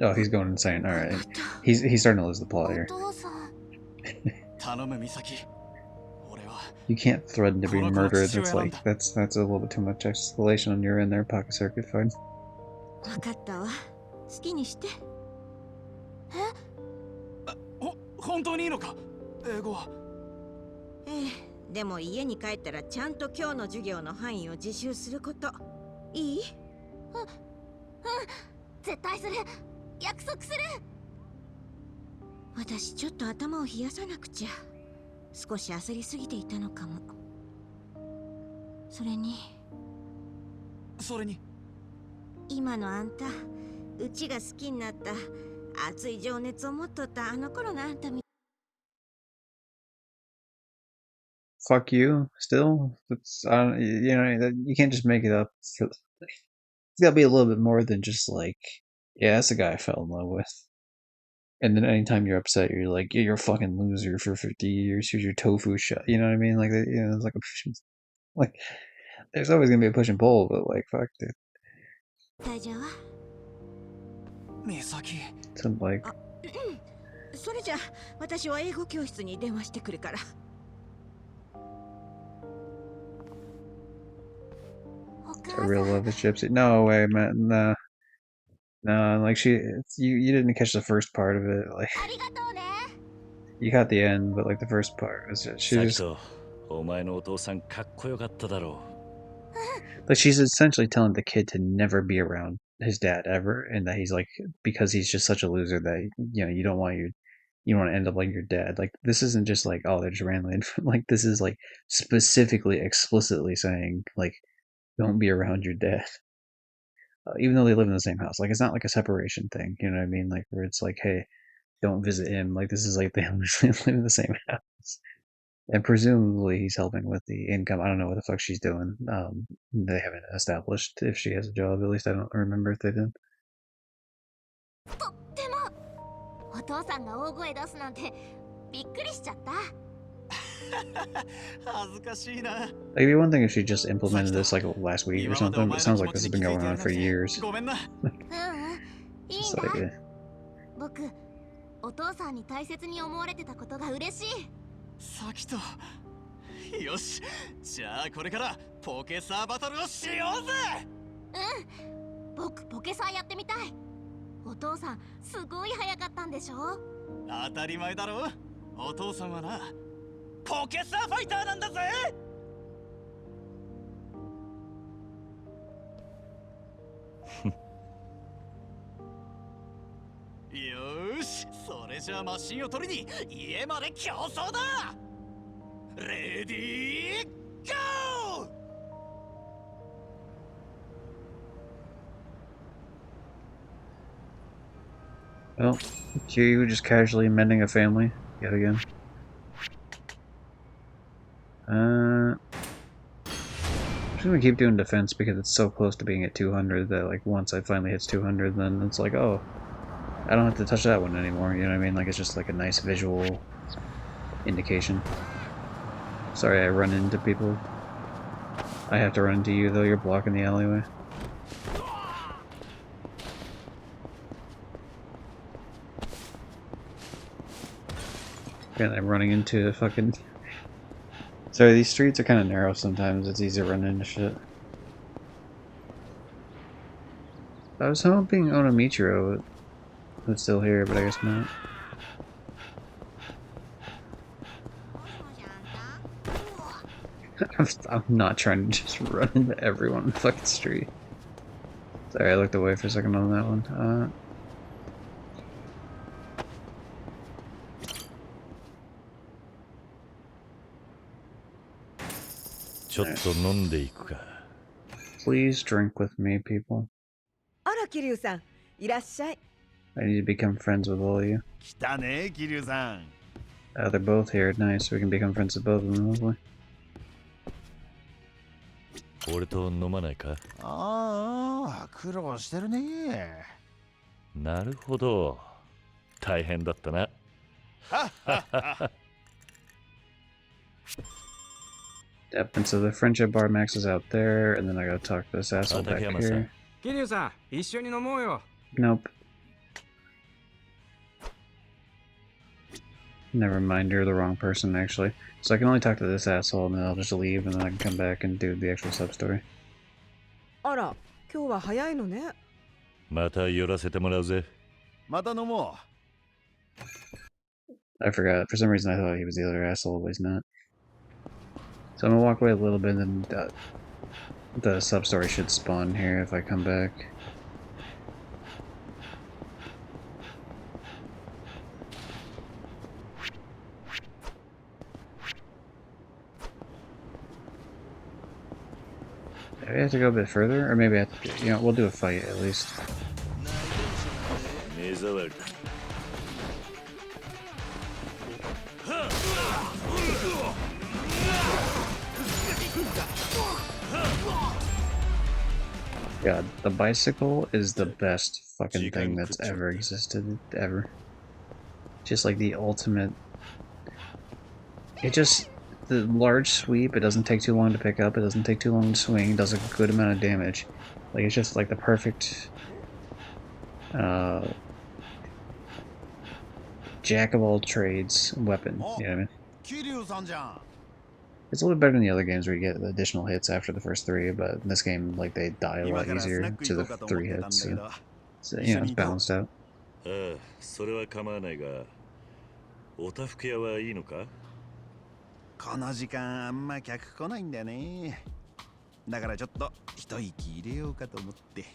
Oh, he's going insane. All right, he's starting to lose the plot お here. 父さん。頼む美咲。俺は You can't threaten to be murdered. That's like that's a little bit too much escalation on your end there, Pocket Circuit. Fine. 分かったわ。好きにして。本当にいいのか英語は。ええ、でも家に帰ったらちゃんと今日の授業の範囲を自習すること。いい？絶対する。約束する。私ちょっと頭を冷やさなくちゃ。少し焦りすぎていたのかも。それに今のあんた、うちが好きになった熱い情熱を持っとったあの頃のあんたみ。 Fuck you. Still, it's you know you can't just make it up. It's gotta be a little bit more than just like, yeah, that's the guy I fell in love with. And then anytime you're upset, you're like, yeah, you're a fucking loser for 50 years. Here's your tofu shot. You know what I mean? Like, you know, it's like like, there's always gonna be a push and pull, but like, fuck, dude. 大丈夫？美咲。Some like, それじゃ私は英語教室に電話してくるから。a real love is gypsy. No way, man. Nah. No, like you didn't catch the first part of it. Like, ありがとうね。you caught the end, but like the first part was she サキ just ト、お前のお父さんかっこよかっただろ like she's essentially telling the kid to never be around his dad ever, and that he's like because he's just such a loser that you know you don't want to end up like your dad. Like this isn't just like oh they're just randomly like this is like specifically explicitly saying like don't be around your dad. Even though they live in the same house, like it's not like a separation thing, you know what I mean? Like where it's like, hey, don't visit him. Like this is like they live in the same house, and presumably he's helping with the income. I don't know what the fuck she's doing. They haven't established if she has a job. At least I don't remember if they did. とっても。お父さんが大声出すなんてびっくりしちゃった。恥ずかしいな。 Like it'd be one thing if she just implemented this like last week or something, but it sounds like this has been going on for years. ごめんな。いいん It's だ。 like, 僕、お父さんに大切に思われてたことが嬉しい。サキト。よし。じゃあこれからポケサーバトルをしようぜ。僕、ポケサーやってみたい。お父さん、すごい早かったんでしょ？当たり前だろ。お父さんはな、ポケサーファイターなんだぜ。よーし、それじゃあマシンを取りに家まで競争だ。レディーゴー。 well, you just casually mending a family yet again. I'm just gonna keep doing defense because it's so close to being at 200 that like once I finally hits 200, then it's like oh, I don't have to touch that one anymore. You know what I mean? Like it's just like a nice visual indication. Sorry, I run into people. I have to run into you though. You're blocking the alleyway. And I'm running into a fucking... Sorry, these streets are kind of narrow sometimes. It's easy to run into shit. I was hoping Onamichiro was still here, but I guess not. I'm not trying to just run into everyone in the fucking street. Sorry, I looked away for a second on that one. ちょっと飲んでいくか。 Please drink with me, people. あら、桐生さん、いらっしゃい。I need to become friends with all of you. 来たね、桐生さん。They're both here. Nice. We can become friends with both of them, hopefully. 俺と飲まないか？ああ、苦労してるね。なるほど。大変だったな。Yep, and so the friendship bar maxes out there, and then I gotta talk to this asshole back 畠山さん。 here. 桐生さん、一緒に飲もうよ。 Nope. Never mind, you're the wrong person, actually. So I can only talk to this asshole, and then I'll just leave, and then I can come back and do the actual sub-story. あら、今日は早いのね。また寄らせてもらうぜ。また飲も I forgot. For some reason, I thought he was the other asshole, but he's not. So I'm gonna walk away a little bit, and then the sub-story should spawn here if I come back. Maybe I have to go a bit further, or maybe I have to, we'll do a fight at least. 目障り。 God, the bicycle is the best fucking thing that's ever existed, ever. Just like the ultimate. The large sweep, it doesn't take too long to pick up, it doesn't take too long to swing, does a good amount of damage. Like, it's just like the perfect jack of all trades weapon, you know what I mean? 桐生さんじゃん。 It's a little bit better than the other games where you get additional hits after the first three, but in this game, like, they die a lot easier to the 3 hits, so it's balanced out. ああ、それは構わないが、おたふく屋はいいのか？この時間あんま客来ないんだよね。だからちょっと一息入れようかと思って。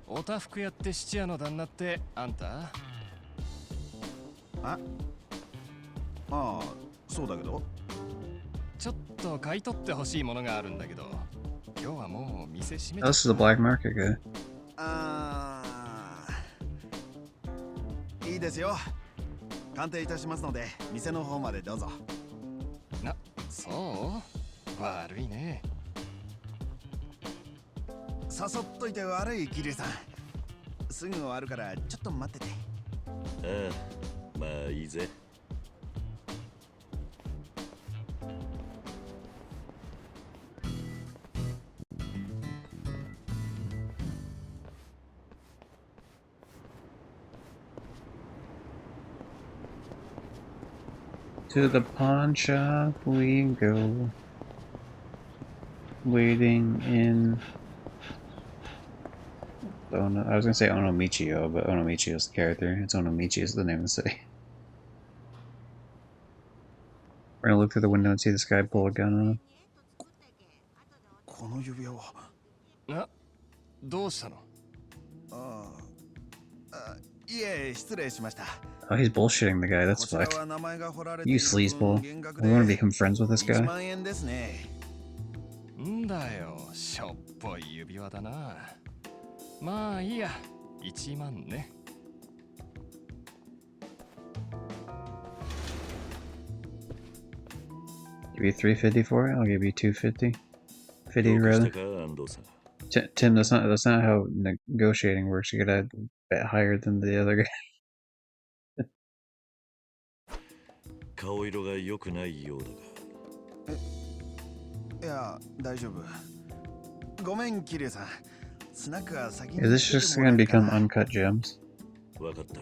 おたふく屋って質屋の旦那ってあんた？ああ、そうだけど。ちょっと買い取ってほしいものがあるんだけど、今日はもう店閉め Oh, this is the black market guy. ああ、いいですよ。鑑定いたしますので、店の方までどうぞ。な、そう？悪いね。誘っといて悪い、桐生さん。すぐ終わるからちょっと待ってて。ああ、まあいいぜ。 To the pawn shop we go. Waiting in. Oh no, I was gonna say Onomichio, but Onomichio's the character. It's Onomichi is the name of the city. We're gonna look through the window and see this guy pull a gun on him. この指輪は。あ、どうしたの？ああ、いえ、失礼しました。 Oh, he's bullshitting the guy. That's fucked. You sleazeball. We want to become friends with this guy. 1万円ですね。んだよ、しょっぽい指輪だな。まあいいや、1万ね。Give you 350 for it. I'll give you 250. 50 rather. Tim, that's not how negotiating works. You gotta bet higher than the other guy. 顔色が良くないようだが。いや、大丈夫。ごめん、桐生さん。スナックは先に。 Is this just gonna become uncut gems? わかった。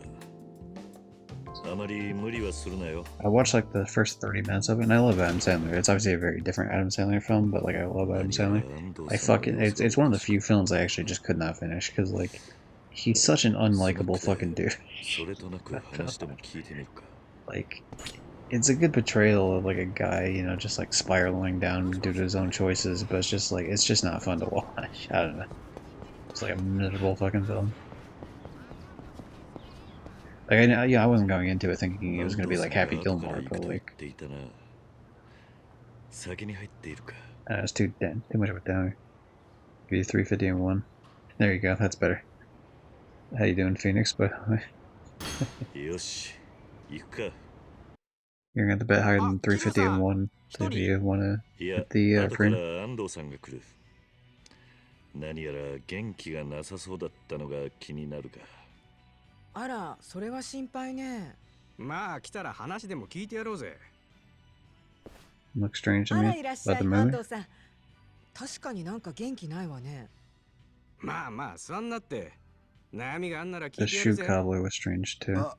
あまり無理はするなよ。 I watched like the first 30 minutes of it, and I love Adam Sandler. It's obviously a very different Adam Sandler film, but like I love Adam Sandler. It's one of the few films I actually just could not finish because like he's such an unlikable fucking dude. それとなく話でも聞いてみるか。 Like, it's a good portrayal of like a guy, just like spiraling down due to his own choices, but it's just not fun to watch. I don't know. It's like a miserable fucking film. Like I wasn't going into it thinking it was gonna be like Happy Gilmore, but like 先に入っているか。It's too much of a downer. Give you 350 and 1. There you go, that's better. How you doing, Phoenix, by the way? よし、行くか。 You're gonna have to bet higher than 350 and 1 一 if 人 you wanna いや、 hit the 後か frame. ら安藤さんが来る。何やら元気がなさそうだったのが気になるが。あら、それは心配ね。まあ来たら話でも聞いてやろうぜ。 Looks strange to あ me. ら、いらっしゃ About い、 the 安 movie. 藤さん。確かになんか元気ないわね。まあまあ座んなって。悩みがあんなら聞 The いてやる shoe ぜ。 cobbler was strange too. あ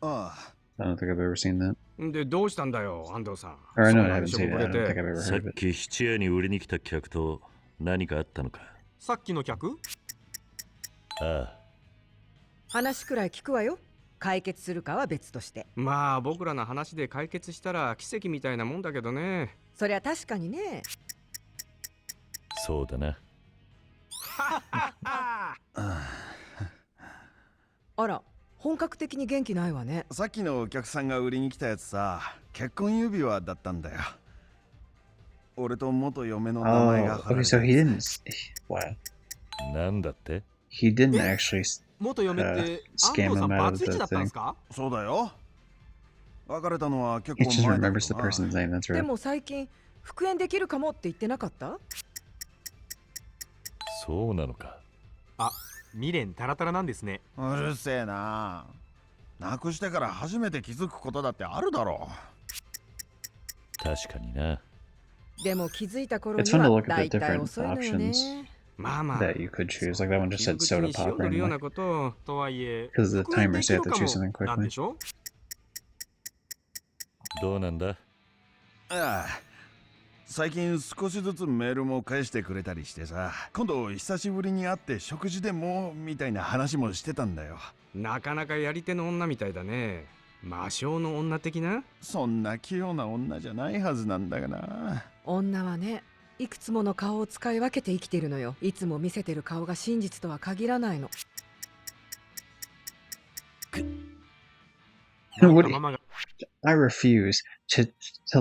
あ I don't think I've ever seen that. でどうしたんだよ安藤さん。 Or I そ know ん I な haven't にしょ seen ぼ it. く I れ don't think て。 I've ever さ heard っ of it. き質屋に売りに来た客と何かあったのか。さっきの客？ああ、話くらい聞くわよ。解決するかは別として。まあ僕らの話で解決したら奇跡みたいなもんだけどね。そりゃ確かにね。そうだな。あら、本格的に元気ないわね。さっきのお客さんが売りに来たやつさ、結婚指輪だったんだよ。俺と元嫁の名前が Oh, 貼ら okay, れた so や he つ。 didn't. Wow. なんだって？ He didn't actually 元嫁って安 scam 藤さ him ん out バ of ツイチ the だったん thing. すか？そうだよ。別れたのは結 He 構 just 前だ remembers け the どな。 person's name, that's で right. も最近復縁できるかもって言ってなかった？そうなのか。あ、未練タラタラなんですね。うるせえな。なくしてから初めて気づくことだってあるだろ確かにな。でも気づいた頃 It's に fun to は look at だ the いたい different 遅いのよね。 options まあまあ。 that you could choose. Like that one just said 傷口 soda に塩 pop 塗るよう randomly. なこととはいえ Because the 復縁 timer で said き you る have to か choose something もなん quickly. でしょ？どうなんだ？ああ。最近少しずつメールも返してくれたりしてさ、今度久しぶりに会って食事でもみたいな話もしてたんだよ。なかなかやり手の女みたいだね。魔性の女的な？そんな器用な女じゃないはずなんだがな。女はね、いくつもの顔を使い分けて生きてるのよ。いつも見せてる顔が真実とは限らないの。なん What か do ママが I refuse to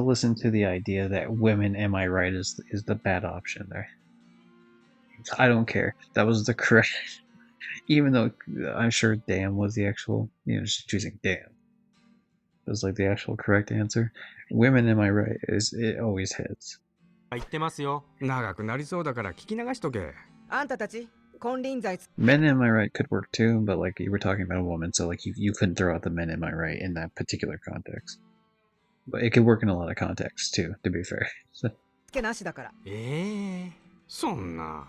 listen to the idea that women, am I right, is the bad option there. I don't care. That was the correct. Even though I'm sure damn was the actual, just choosing damn was like the actual correct answer. Women, am I right, is it always hits. 言ってますよ。長くなりそうだから聞き流しとけ。あんたたち、金輪際 Men, am I right could work too, but like you were talking about a woman, so like you couldn't throw out the men, am I right in that particular context. But it could work in a lot of contexts too, to be fair. つけなしだから。そんな。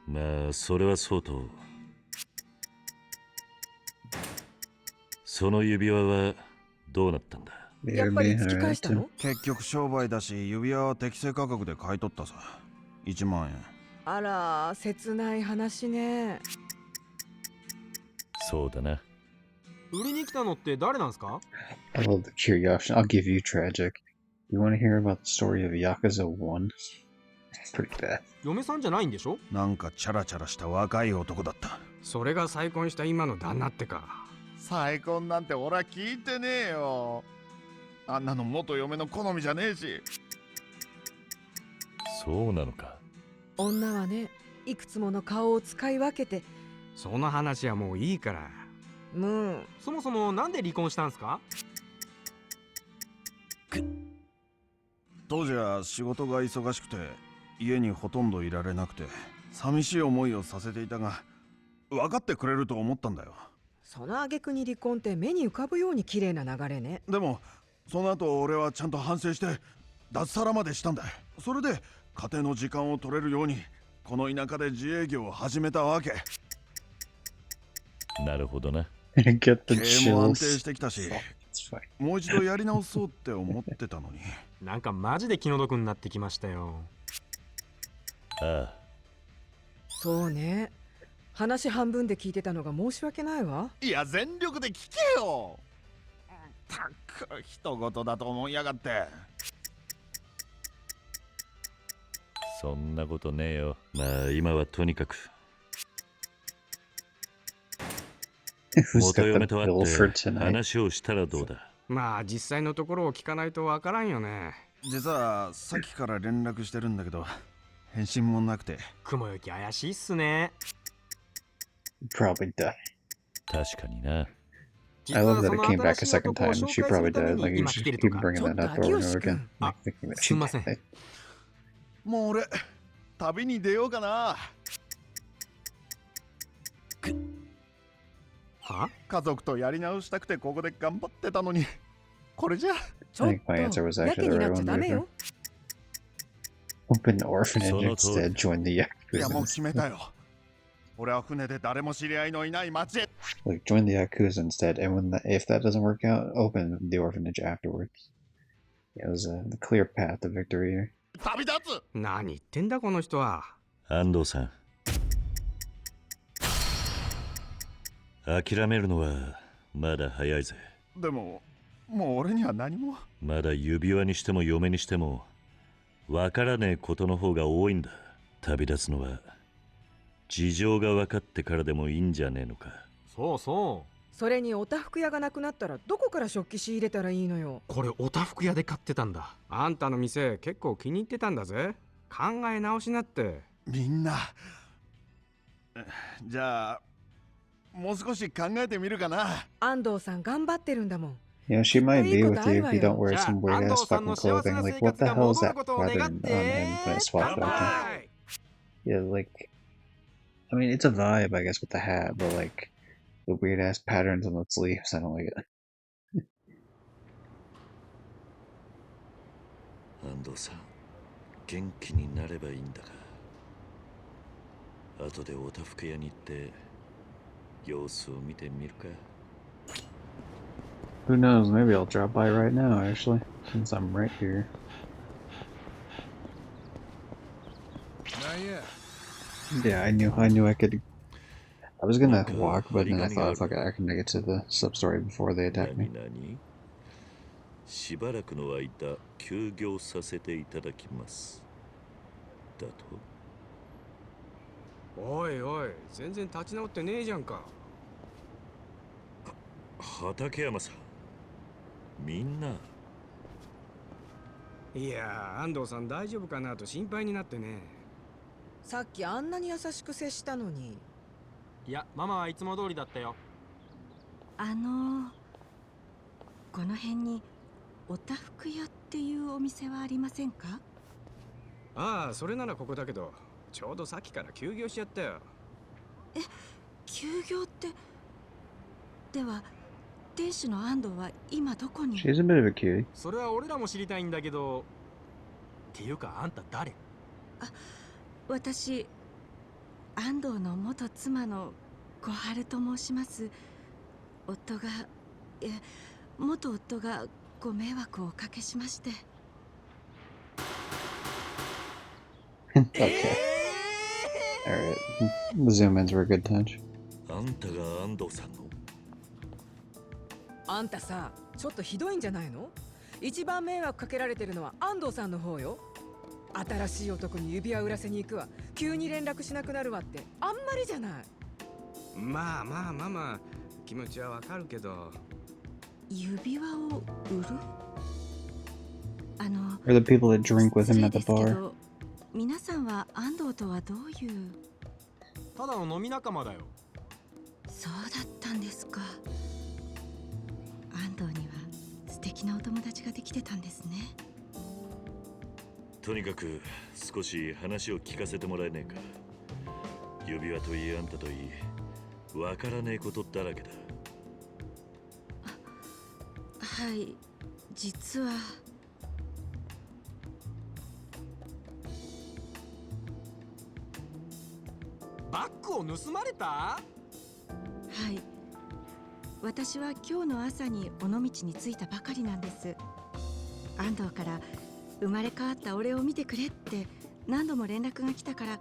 まあそれはそうと。その指輪はどうなったんだ？やっぱり突き返したの？結局商売だし、指輪は適正価格で買い取ったさ。1万円。あら、切ない話ね。そうだな。売りに来たのって誰なんすか？ I love the curiosity. I'll give you tragic. You want to hear about the story of Yakuza 1? It's pretty bad. 嫁さんじゃないんでしょ？なんかチャラチャラした若い男だった。それが再婚した今の旦那ってか。再婚なんて俺は聞いてねえよ。あんなの元嫁の好みじゃねえし。そうなのか。女はね、いくつもの顔を使い分けて。その話はもういいから。そもそもなんで離婚したんすか？当時は仕事が忙しくて家にほとんどいられなくて寂しい思いをさせていたが、分かってくれると思ったんだよ。その挙句に離婚って目に浮かぶように綺麗な流れね。でもその後俺はちゃんと反省して脱サラまでしたんだ。それで家庭の時間を取れるようにこの田舎で自営業を始めたわけ。なるほどな。Get the 経営も安定 chills. してきたし、 It's fine. もう一度やり直そうって思ってたのに。なんかマジで気の毒になってきましたよ。ああ。そうね。話半分で聞いてたのが申し訳ないわ。いや全力で聞けよ。たく人事だと思いやがって。そんなことねえよ。まあ今はとにかく Who's 元 got 嫁 the と会 bill for って tonight? 話をしたらどうだ？まあ実際のところを聞かないとわからんよね。実はさっきから連絡してるんだけど返信もなくて。雲行き怪しいっすね。 Probably died. 確かにな。 I 実 love は that そ it の came 新 back a しい second 男を time. 紹 She 介す probably るため died. に Like you 今 just 来てる keep とか。 bringing ちょ that っと up 秋 over and 吉 over く again. ん。あ、 Like thinking that す she んません。 died. もう俺旅に出ようかな。は？家族とやり直したくてここで頑張ってたのにこれじゃ。ちょっ I think my answer was とや actually け the にな right っちゃ one ダ to メ be fair. よ。 Open the orphanage その通り instead. Join the いや Yakuza もう instead. 決めたよ。俺は船で誰も知り合いのいない町へ。 Like join the Yakuza instead. And if that doesn't work out, open the orphanage afterwards. Yeah, it was the clear path to victory here. 旅立つ。何言ってんだこの人は。安藤さん、諦めるのはまだ早いぜ。でももう俺には何も。まだ指輪にしても嫁にしてもわからねえことの方が多いんだ。旅立つのは事情が分かってからでもいいんじゃねえのか。そうそう。それにおたふく屋がなくなったらどこから食器仕入れたらいいのよ。これおたふく屋で買ってたんだ。あんたの店結構気に入ってたんだぜ。考え直しなって。みんなじゃあもう少し考えてみるかな。安藤さん頑張ってるんだもん。 You know, she might be with you if you don't wear じゃあ some weird 安 ass 藤さん fucking の幸せ clothing. な Like, 生 what 活 the が hell is 戻る that ことを願っ pattern on him て when it's 乾 swapped back in? 杯。 Yeah, like, I mean, it's a vibe, I guess, with the hat, but like, the weird ass patterns on the sleeves, I don't like it. 安藤さん、元気になればいいんだが、後でおたふく屋に行って様子を見てみるか。 Who knows, maybe I'll drop by right now, actually, since I'm right here. Yeah, I knew I could. I was gonna walk, but then I thought, fuck it, I can make it to the sub-story before they attack me. 何？しばらくの間休業させていただきます。だと？おいおい、全然立ち直ってねえじゃんか。畠山さん、みんな。いや、安藤さん大丈夫かなと心配になってね。さっきあんなに優しく接したのに。いや、ママはいつも通りだったよ。この辺におたふく屋っていうお店はありませんか？ああ、それならここだけど、ちょうどさっきから休業しちゃったよ。え、休業って。では店主の安藤は今どこに？ She's a bit of a cutie. それは俺らも知りたいんだけど。っていうか、あんた誰？私、安藤の元妻の小春と申します。元夫がご迷惑をおかけしまして。Okay. Alright. The zoom-ins were a good touch. あんたが安藤さんの？あんたさ、ちょっとひどいんじゃないの？一番迷惑かけられてるのは安藤さんの方よ。新しい男に指輪売らせに行くわ、急に連絡しなくなるわってあんまりじゃない。まあまあママ、気持ちはわかるけど。指輪を売る？Or the people that drink with 失 him 礼 at で the すけ bar. ど、皆さんは安藤とはどういう？ただの飲み仲間だよ。そうだったんですか。安藤には素敵なお友達ができてたんですね。とにかく少し話を聞かせてもらえねえか。指輪といいあんたといい、わからねえことだらけだ。はい、実は。バッグを盗まれた？はい。私は今日の朝に尾道に着いたばかりなんです。安藤から生まれ変わった俺を見てくれって何度も連絡が来たから、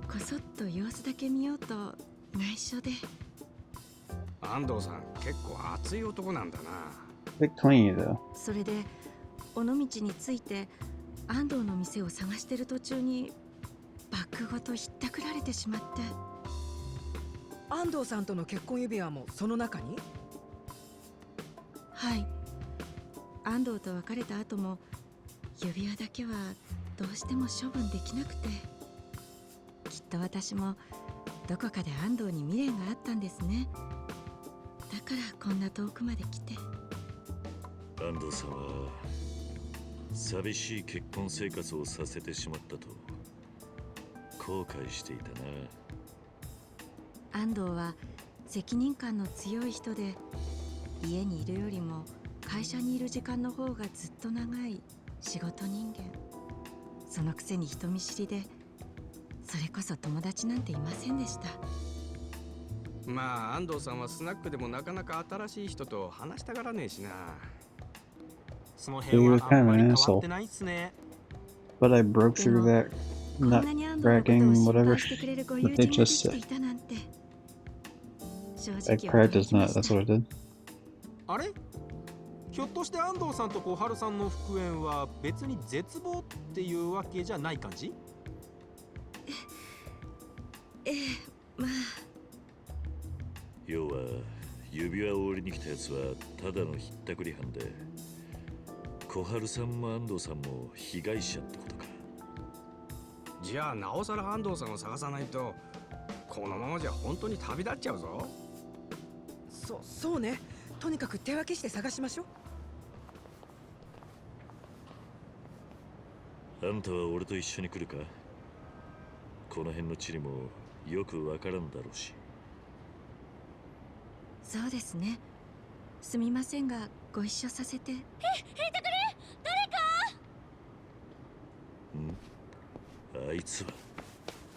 こそっと様子だけ見ようと内緒で。安藤さん、結構熱い男なんだな。Bit clingy though. それで尾道に着いて安藤の店を探してる途中にバッグごとひったくられてしまって。安藤さんとの結婚指輪もその中に？はい。安藤と別れた後も指輪だけはどうしても処分できなくて、きっと私もどこかで安藤に未練があったんですね。だからこんな遠くまで来て。安藤さんは寂しい結婚生活をさせてしまったと後悔していたな。安藤は責任感の強い人で、家にいるよりも会社にいる時間の方がずっと長い仕事人間。そのくせに人見知りで、それこそ友達なんていませんでした。まあ安藤さんはスナックでもなかなか新しい人と話したがらねえしな。その So 辺 you're はあ kind ん of まり an 変わっ asshole. てないっすね。But I broke through that こんなに安藤のことを nutcracking 心 whatever 配してくれるご友 that they 人がで just きて said. いたなんて、正 I 直 cracked 驚 his きま nut, し that's た。 what I did. あれひょっとして安藤さんと小春さんの復縁は別に絶望っていうわけじゃない感じ？ええ、まあ要は指輪を売りに来たやつはただのひったくり犯で、小春さんも安藤さんも被害者ってことか。じゃあなおさら安藤さんを探さないと、このままじゃ本当に旅立っちゃうぞ。そうね。とにかく手分けして探しましょう。あんたは俺と一緒に来るか？この辺の地理もよくわからんだろうし。そうですね。すみませんがご一緒させて。あいつは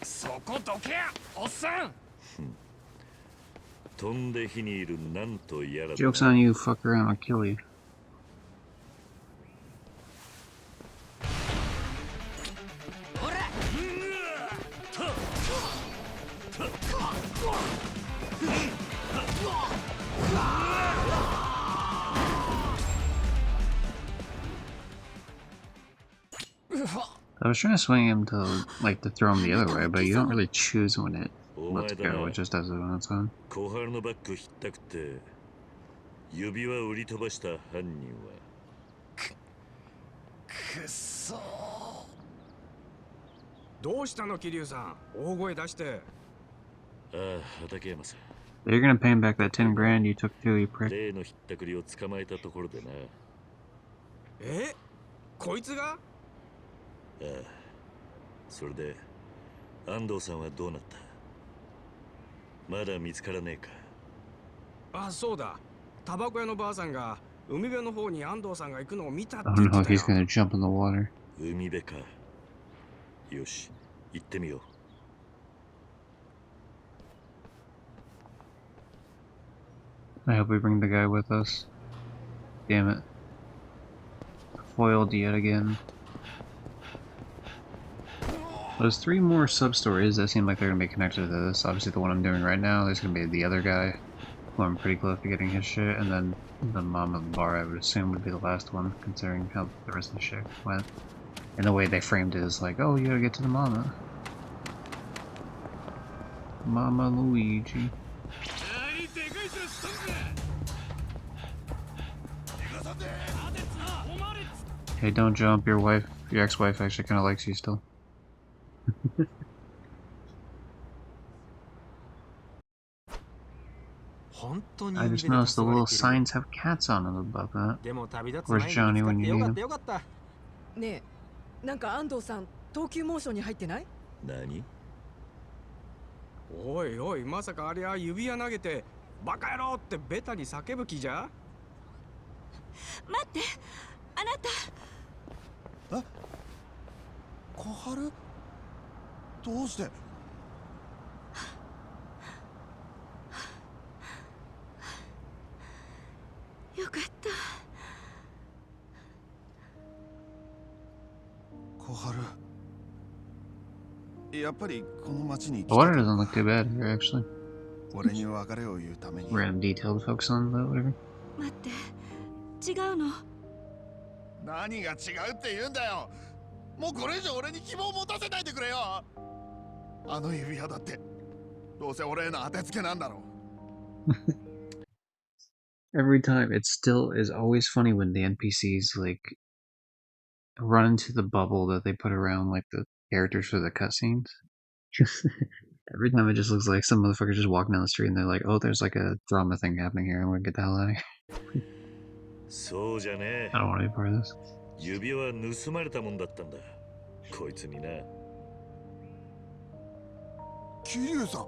そこどけやおっさん。飛んで火にいるなんとやらだ。 Joke's on you, fuck around, I'll kill you. I was trying to swing him to, like, to throw him the other way, but you don't really choose when it lets go, it just does it on its own. 小春のバッグひったくって指輪売り飛ばした犯人はくっそー。どうしたの桐生さん、大声出して。ああ、畠山さん。 But you're gonna pay him back that 10 grand you took too, you prick. 例のひったくりを捕まえたところでな。え、こいつが？ああ、それで安藤さんはどうなった？まだ見つからねえか？あ、そうだ。タバコ屋のばあさんが海辺の方に安藤さんが行くのを見たって I 言 don't っ know て if た he's よ。gonna jump in the water. 海辺か。よし、行ってみよう。I hope we bring the guy with us. Damn it. Foiled yet again. There's 3 more sub-stories that seem like they're gonna be connected to this. Obviously the one I'm doing right now, there's gonna be the other guy, who I'm pretty close to getting his shit, and then the mom of the bar I would assume would be the last one, considering how the rest of the shit went. And the way they framed it is like, oh, you gotta get to the mama. Mama Luigi. Hey, don't jump, your ex-wife actually kinda likes you still. I just noticed the little signs have cats on them above that. でも旅立つ Where's 前に Johnny 見つか when って you よ need かっ him? たよかった。ねえ、なんか安藤さん投球モーションに入ってない？何？おいおい、まさかあれは指輪投げてバカ野郎ってベタに叫ぶ気じゃ？待って、あなた。え？小春？どうして？よかった。小春。やっぱりこの町に来 The て water た doesn't の look か。 too bad here, actually. 俺に別れを言うために。 Random detail to focus on, but whatever. 待って、違うの。何が違うって言うんだよ。もうこれ以上俺に希望を持たせないでくれよ。あの指輪だってどうせ俺への当てつけなんだろう。Every time, it still is always funny when the NPCs, like, run into the bubble that they put around like the characters for the cutscenes. Every time it just looks like some motherfuckers just walking down the street and they're like, "Oh, there's like a drama thing happening here. I'm gonna get the hell out of here." そうじゃね I don't want any part of this. 指輪は盗まれたもんだったんだこいつにな桐生さん、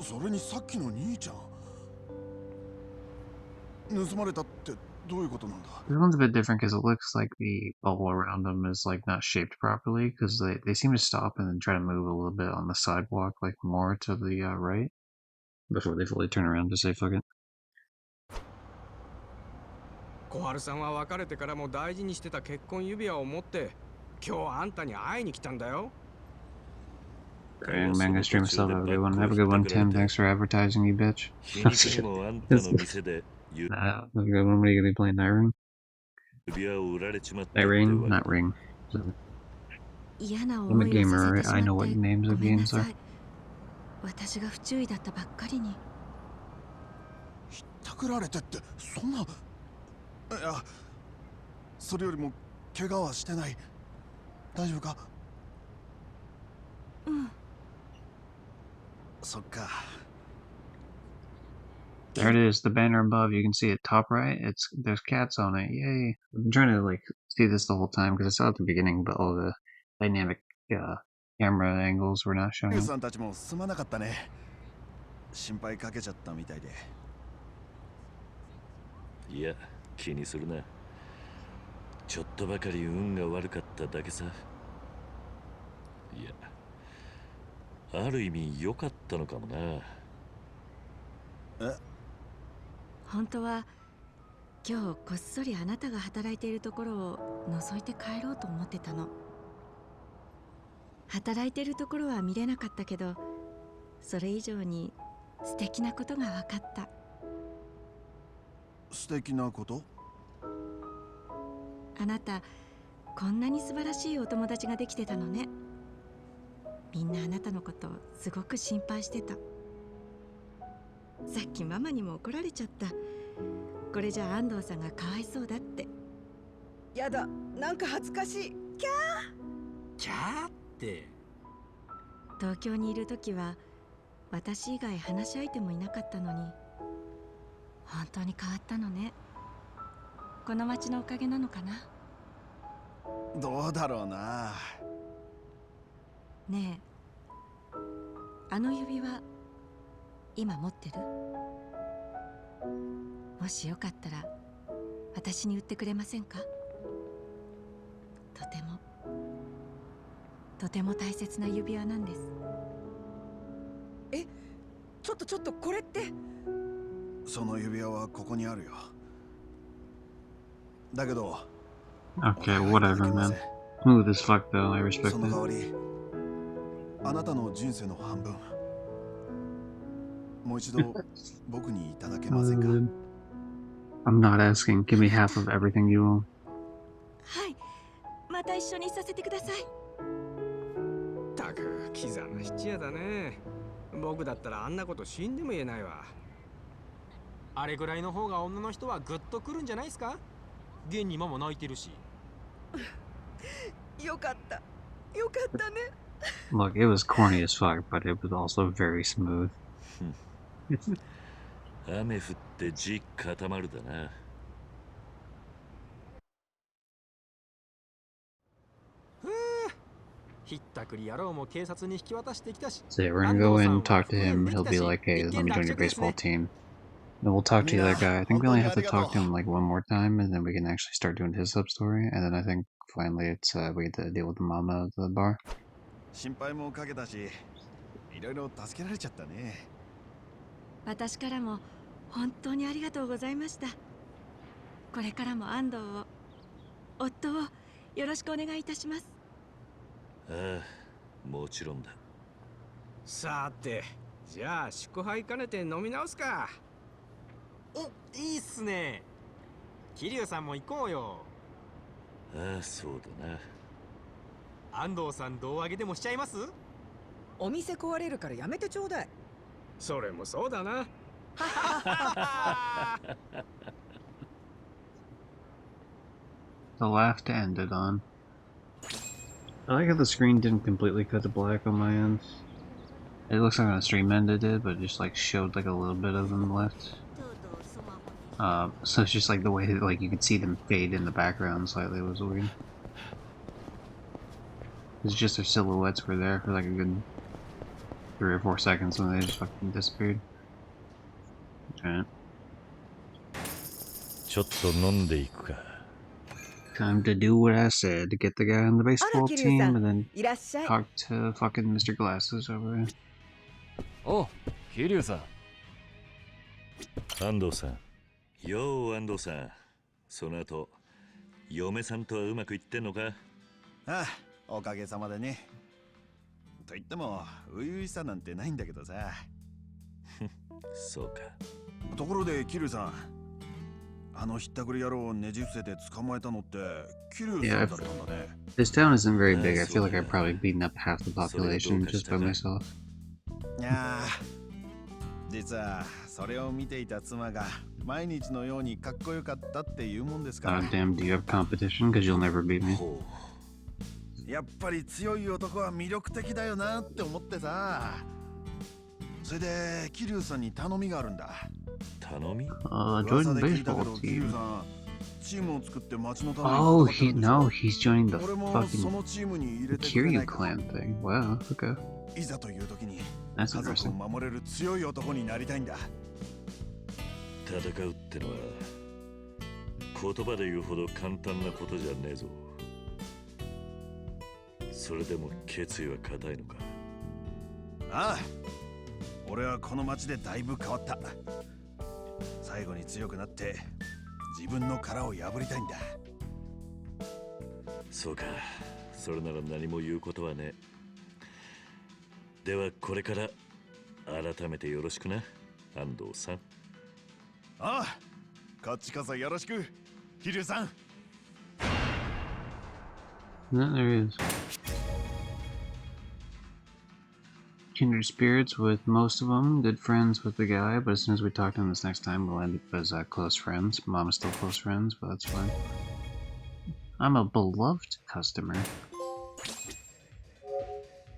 それにさっきの兄ちゃん盗まれたってどういうことなんだ？ This one's a bit different because it looks like the bubble around them is like not shaped properly because they seem to stop and then try to move a little bit on the sidewalk, like more to the right before they fully turn around to say fuck it. 小春さんは別れてからも大事にしてた結婚指輪を持って今日あんたに会いに来たんだよ。And manga stream stuff. Have a good one. Have a good one, Tim. Thanks for advertising, you bitch. Have a good one. What are you gonna be playing? Night Ring? Night Ring? Not Ring. I'm a gamer, right? I know what names of games are. 私が不注意だったばっかりに。ひったくられてってそんな。いや、それよりも怪我はしてない。大丈夫か？うん。そっか。There it is, the banner above. You can see it top right. There's cats on it. Yay! I've been trying to like see this the whole time because I saw it at the beginning, but all the dynamic camera angles were not showing. さんたちもすまなかったね。心配かけちゃったみたいで。いや、気にするな。ちょっとばかり運が悪かっただけさ。いや、ある意味良かったのかもな。え？本当は今日こっそりあなたが働いているところを覗いて帰ろうと思ってたの。働いているところは見れなかったけど、それ以上に素敵なことが分かった。素敵なこと？あなたこんなに素晴らしいお友達ができてたのね。みんなあなたのことをすごく心配してた。さっきママにも怒られちゃった。これじゃ安藤さんがかわいそうだって。やだ、なんか恥ずかしい。キャーキャーって。東京にいる時は私以外話し相手もいなかったのに、本当に変わったのね。この町のおかげなのかな。どうだろうな。ねえ、あの指輪今持ってる？もしよかったら私に売ってくれませんか？とても大切な指輪なんです。え、ちょっとこれって。その指輪はここにあるよ。だけど。Okay, whatever, man. Smooth as fuck, though. I respect その代わ that. り、あなたの人生の半分、もう一度僕にいただけませんか？ I'm not asking. Give me half of everything you own. はい、また一緒にさせてください。たくキザな質屋だね。僕だったらあんなこと死んでも言えないわ。あれぐらいの方が女の人はグッとくるんじゃないですか？現にママ泣いてるし。よかったね。 Look, it was corny as fuck, but it was also very smooth. 雨降って地固まるだな。ひったくり野郎も警察に引き渡してきたし。 So yeah, we're gonna go in and talk to him. He'll be like, hey, let me join your baseball team. Then we'll talk to the other guy. I think we only have to talk to him like one more time, and then we can actually start doing his sub story. And then I think finally it's we get to deal with the mama at the bar. 心配もかけたし、いろいろ助けられちゃったね。私からも本当にありがとうございました。これからも安藤を、夫をよろしくお願いいたします。ああ、もちろんだ。さて、じゃあ祝杯兼ねて飲み直すか。お、いいっすね。桐生さんも行こうよ。ああ、そうだな。安藤さん胴上げでもしちゃいます？お店壊れるからやめてちょうだい。それもそうだな。the left ended on. I like how the screen didn't completely cut to black on my end. It looks like on the stream end it did, but it just like showed like a little bit of them left. So it's just like the way that like you could see them fade in the background slightly was weird. It's just their silhouettes were there for like a good 3 or 4 seconds when they just fucking disappeared. Alright. ちょっと飲んでいくか。 Time to do what I said to get the guy on the あら baseball 桐生さ team and ん then いらっしゃい talk to fucking Mr. Glasses over there. お、桐生さん。安藤さん。よう安藤さん。その後、嫁さんとはうまくいってんのか？ああ、おかげさまでね。と言っても、初々しさなんてないんだけどさ。そうか。ところで、キルさん。あのひったくり野郎をねじ伏せて捕まえたのって、キルさんだったんだね。This town isn't very big. I feel like I've probably beaten up half the population just by myself. いや実はそれを見ていた妻が毎日のようにかっこよかったっていうもんですから。Oh damn, do you have competition? Because you'll never beat me. やっぱり強い男は魅力的だよなって思ってさ。それで桐生さんに頼みがあるんだ。頼み？ join the baseball team. チームを作って町のために。Oh, no, he's joining the 俺も fucking そのチームに入れてくれな Kiryu いか。 clan thing. Wow, okay. いざという時に That's 家族 interesting. を守れる強い男になりたいんだ。戦うってのは言葉で言うほど簡単なことじゃねえぞ。それでも決意は固いのか？ああ、俺はこの町でだいぶ変わった。最後に強くなって自分の殻を破りたいんだ。そうか、それなら何も言うことはねえ。ではこれから改めてよろしくな、安藤さん。ああ、こっちこそよろしく、桐生さん。No, there he is. Kindred spirits with most of them, good friends with the guy, but as soon as we talk to him this next time, we'll end up as close friends. Mom is still close friends, but that's fine. I'm a beloved customer.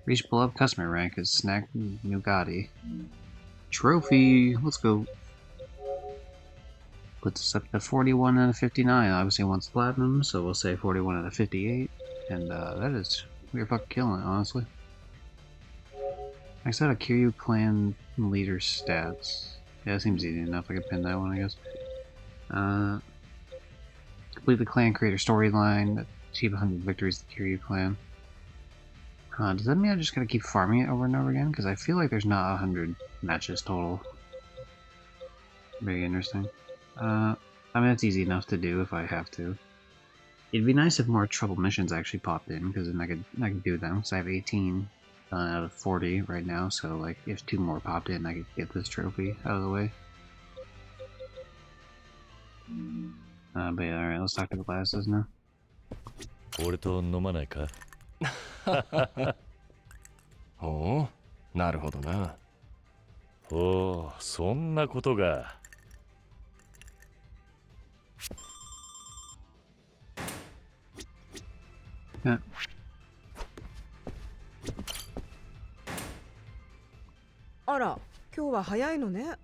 Reach beloved customer rank as Snack Nugatti. Trophy! Let's go. Puts us up to 41 out of 59. Obviously wants platinum, so we'll say 41 out of 58. And that is... we're fucking killing it, honestly. I said a Kiryu clan leader stats. Yeah, that seems easy enough. I could pin that one, I guess. Complete the clan creator storyline. Achieve 100 victories with the Kiryu clan. Does that mean I just gotta keep farming it over and over again? Because I feel like there's not 100 matches total. Very interesting. I mean, it's easy enough to do if I have to. It'd be nice if more trouble missions actually popped in, because then I could do them. So I have 18 out of 40 right now, so like if 2 more popped in, I could get this trophy out of the way. But yeah, alright, let's talk to the glasses now. 俺と飲まないか？おう、なるほどな。おお、そんなことが。Yeah. あら今日は早いのね。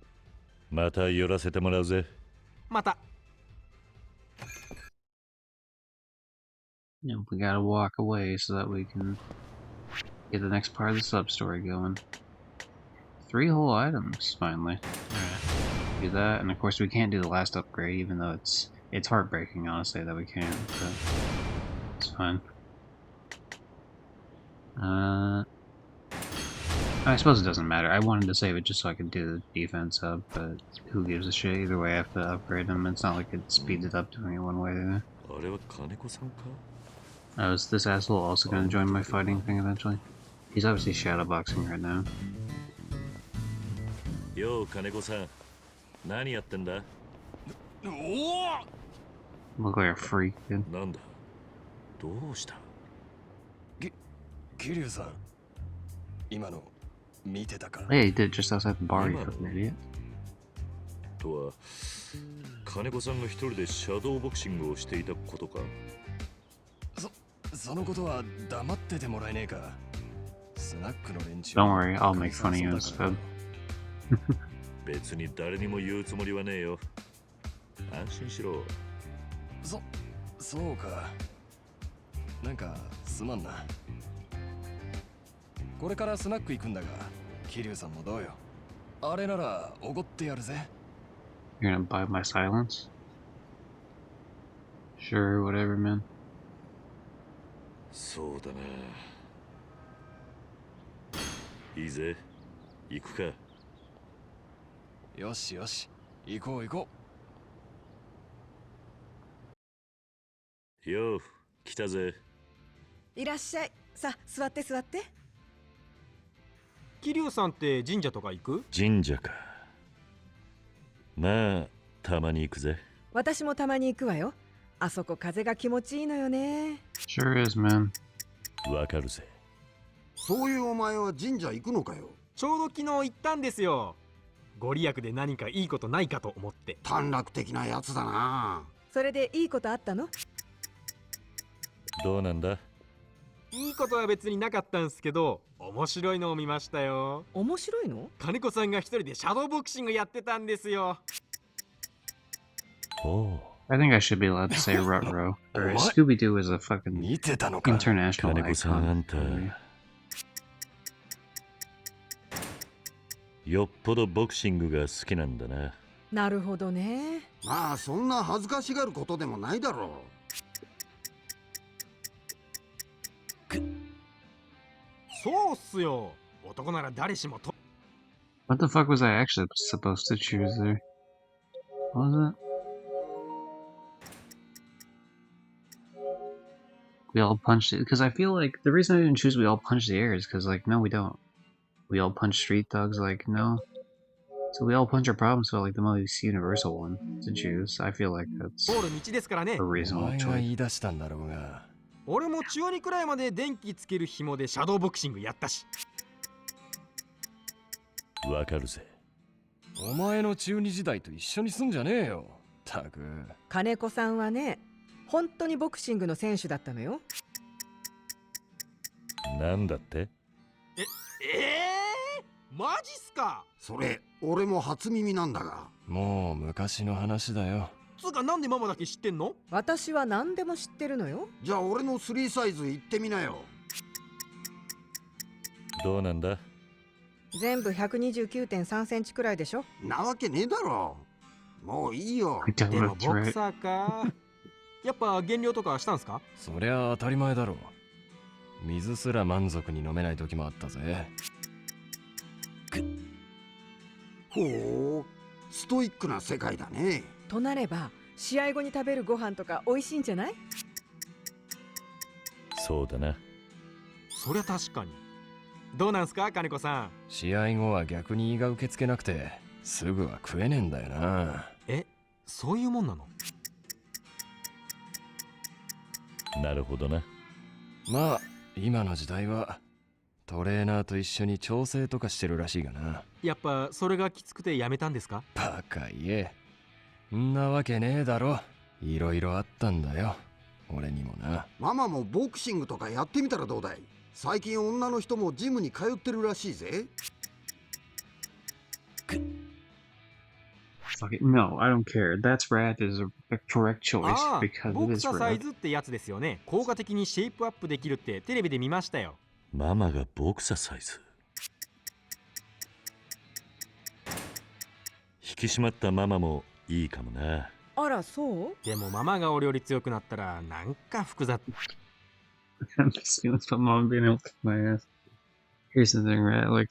また寄らせてもらうぜ。また。Yeah, we gotta walk away so that we can get the next part of the sub-story going. 3 whole items, finally. Alright. Do that, and of course we can't do the last upgrade, even though it's heartbreaking, honestly, that we can't, but it's fine. I suppose it doesn't matter. I wanted to save it just so I could do the defense up, but who gives a shit? Either way I have to upgrade them. It's not like it speeds it up doing it one way or the other. Oh, is this asshole also gonna join my fighting thing eventually? He's obviously shadowboxing right now. Yo, Kaneko-san. 何やってんだ? Look like a freak, dude. なんだ? どうした? 桐生さん、今の見てたか? Yeah, he did just outside the bar, you fucking idiot. とは、金子さんが一人でシャドーボクシングをしていたことか?そのことは黙っててもらえねえか。スナックの連中。 Don't worry, I'll make fun of you instead. 別に誰にも言うつもりはねえよ。安心しろ。そうか。なんかすまんな。これからスナック行くんだが、桐生さんもどうよ。あれならおごってやるぜ。 You're gonna buy my silence? Sure, whatever, man. そうだな。いいぜ。行くか。よしよし、行こう行こよう、来たぜ。いらっしゃい。さあ座って座って。桐生さんって神社とか行く？神社か。まあ、たまに行くぜ。私もたまに行くわよ。あそこ風が気持ちいいのよね。 Sure is, man. わかるぜ。そういうお前は神社行くのかよ。ちょうど昨日行ったんですよ。ご利益で何かいいことないかと思って。短絡的なやつだな。それでいいことあったの？どうなんだ？いいことは別になかったんすけど、面白いのを見ましたよ。面白いの？金子さんが一人でシャドーボクシングやってたんですよ。おう。 I think I should be allowed to say Rutro. Or What? Scooby Doo is a う。 fucking 見てたのか。 international 金子さん、あん icon. た、よっぽどボクシングが好きなんだな。なるほどね。まあそんな恥ずかしがることでもないだろそうっすよ。男なら誰しもと。 What the fuck was I actually supposed to choose there? What was it? We all punched it because I feel like the reason I didn't choose we all punch the air is because like no we don't. We all punch street thugs like no. So we all punch our problems so like the most universal one to choose. I feel like that's 通る道ですからね a。お reasonable 前が choice. 言い出したんだろうが。俺も中2くらいまで電気つける紐でシャドーボクシングやったし。わかるぜ。お前の中二時代と一緒にすんじゃねえよ。たく。金子さんはね、本当にボクシングの選手だったのよ。なんだって？マジっすか？それ俺も初耳なんだが。もう昔の話だよ。つうかなんでママだけ知ってんの？私は何でも知ってるのよ。じゃあ俺の3サイズ行ってみなよ。どうなんだ？全部129.3センチくらいでしょ。なわけねえだろ。もういいよ。 I don't で know も that's ボク right. サーか。やっぱ減量とかしたんすか？そりゃ当たり前だろう。水すら満足に飲めない時もあったぜ。ほう、ストイックな世界だね。となれば試合後に食べるご飯とか美味しいんじゃない？そうだな。そりゃ確かに。どうなんすか金子さん？試合後は逆に胃が受け付けなくてすぐは食えねえんだよな。そういうもんなの？なるほどな。まあ今の時代はトレーナーと一緒に調整とかしてるらしいがな。やっぱそれがきつくてやめたんですか？バカ言え。んなわけねえだろ。いろいろあったんだよ。俺にもな。ママもボクシングとかやってみたらどうだい？最近女の人もジムに通ってるらしいぜ。 Fuck it. No, I don't care. That's rad is a correct choice ああ、 because ボ it ク is ササイ rad. ズってやつですよね。効果的にシェイプアップできるってテレビで見ましたよ。ママがボクササイズ。引き締まったママもいいかもな。あらそう？でもママが俺より強くなったらなんか複雑。I'm just feeling about mom being able to kick my ass. Here's the thing, right? Like,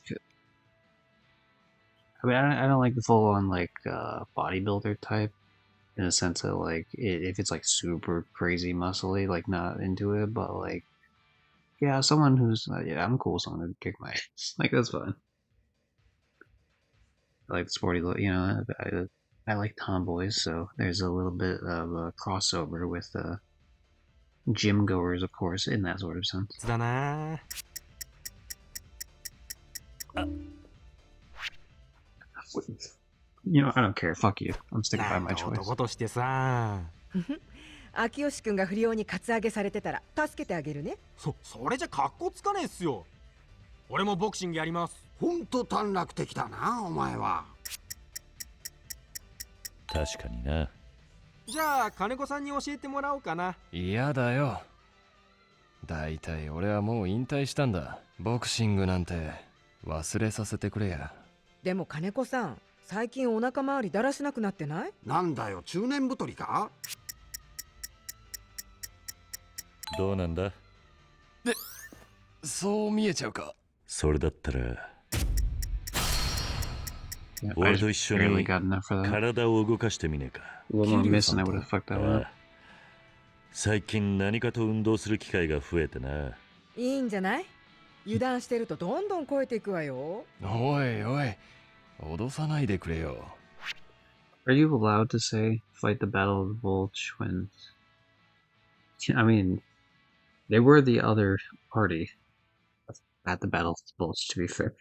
I mean, I don't like the full on like bodybuilder type in the sense that like if it's like super crazy muscly, like not into it, but like yeah, someone who's yeah, I'm cool with someone who kick my ass. Like that's fine. I like the sporty look, you know. I like tomboys, so there's a little bit of a crossover with gym goers, of course, in that sort of sense. だな。You know, I don't care. Fuck you. I'm sticking な by ん my か choice. 男としてさ。秋吉くんが不良にカツアゲされてたら助けてあげるね。それじゃ格好つかねえっすよ。俺もボクシングやります。ほんと短絡的だな、お前は。確かにな。じゃあ金子さんに教えてもらおうかな。嫌だよ。だいたい俺はもう引退したんだ。ボクシングなんて忘れさせてくれや。でも金子さん、最近お腹周りだらしなくなってない？なんだよ、中年太りか？どうなんだ？そう見えちゃうか。それだったら Yeah, I 俺 just と一緒 barely に got enough for that. 体を動かしてみねえか。 A little more missing, I would have fucked that one あ up. あ、最近何かと運動する機会が増えてな。いいんじゃない？油断してるとどんどん超えていくわよ。おいおい、脅さないでくれよ。Are you allowed to say fight the Battle of the Bulge when... I mean, they were the other party at the Battle of the Bulge, to be fair.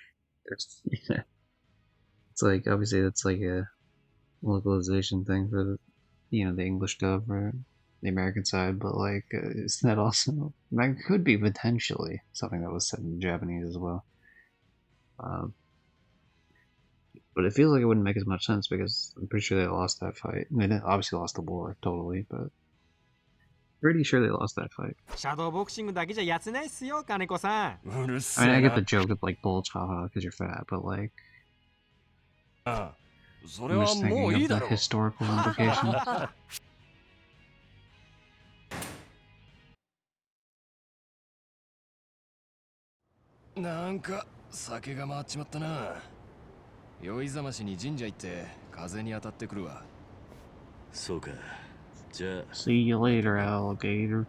It's like, obviously that's like a localization thing for the, the English dub or the American side, but like, isn't that also... That could be potentially something that was said in Japanese as well. But it feels like it wouldn't make as much sense because I'm pretty sure they lost that fight. They obviously lost the war, totally, but pretty sure they lost that fight. シャドーボクシングだけじゃやつないっすよ、金子さん。うる I せ mean, え I な。 get the joke of like bulge, haha, because you're fat, but like, ああ、それ I'm は just もう thinking いい of だ the ろう。 historical implications. なんか酒が回っちまったな。酔いざましに神社行って風に当たってくるわ。そうか。じゃあ See you later, alligator.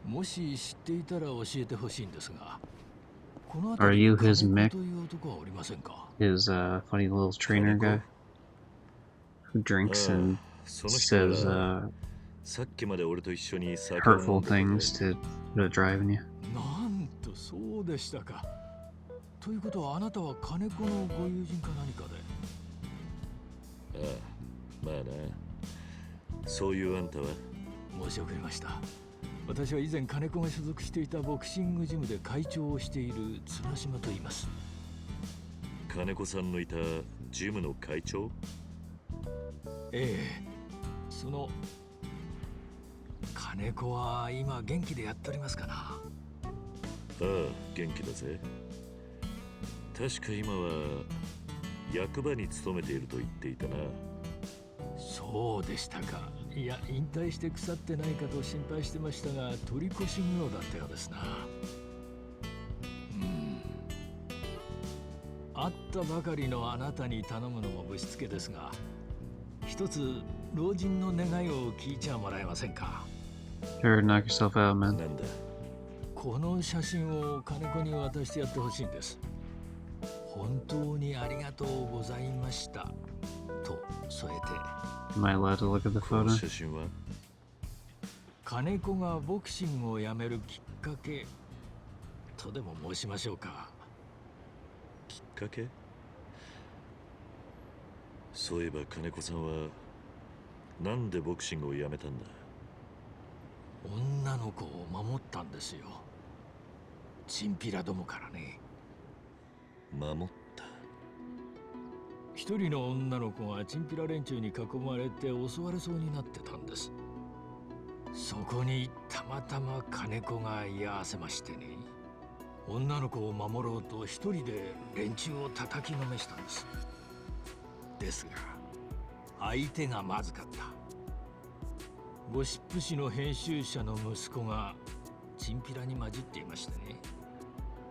もし知っていたら教えてほしいんですが、この Are 辺り you に his 金 mech? 子という男はおりませんか？ His funny little trainer guy who drinks and その人 says はさっきまで俺と一緒に酒を飲 hurtful んでて things to driving you. なんとそうでしたか。ということはあなたは金子のご友人か何かで？ああ、まあな。そういうあんたは申し遅れました。私は以前金子が所属していたボクシングジムで会長をしている綱島と言います。金子さんのいたジムの会長？ええ、金子は今元気でやっておりますかな？ああ、元気だぜ。確か今は役場に勤めていると言っていたな。そうでしたか。いや、引退して腐ってないかと心配してましたが、取り越し苦労だったようですな。会ったばかりのあなたに頼むのもぶしつけですが、一つ老人の願いを聞いちゃもらえませんか？ Sure, knock yourself out, man. なんだ？この写真を金子に渡してやってほしいんです。本当にありがとうございましたと添えて。Am I allowed to look at the この photo? 写真は金子がボクシングをやめるきっかけとでも申しましょうか。きっかけ？そういえば金子さんはなんでボクシングをやめたんだ？女の子を守ったんですよ。チンピラどもからね。守った？一人の女の子がチンピラ連中に囲まれて襲われそうになってたんです。そこにたまたま金子が居合わせましてね。女の子を守ろうと一人で連中を叩きのめしたんです。ですが相手がまずかった。ゴシップ誌の編集者の息子がチンピラに混じっていましてね。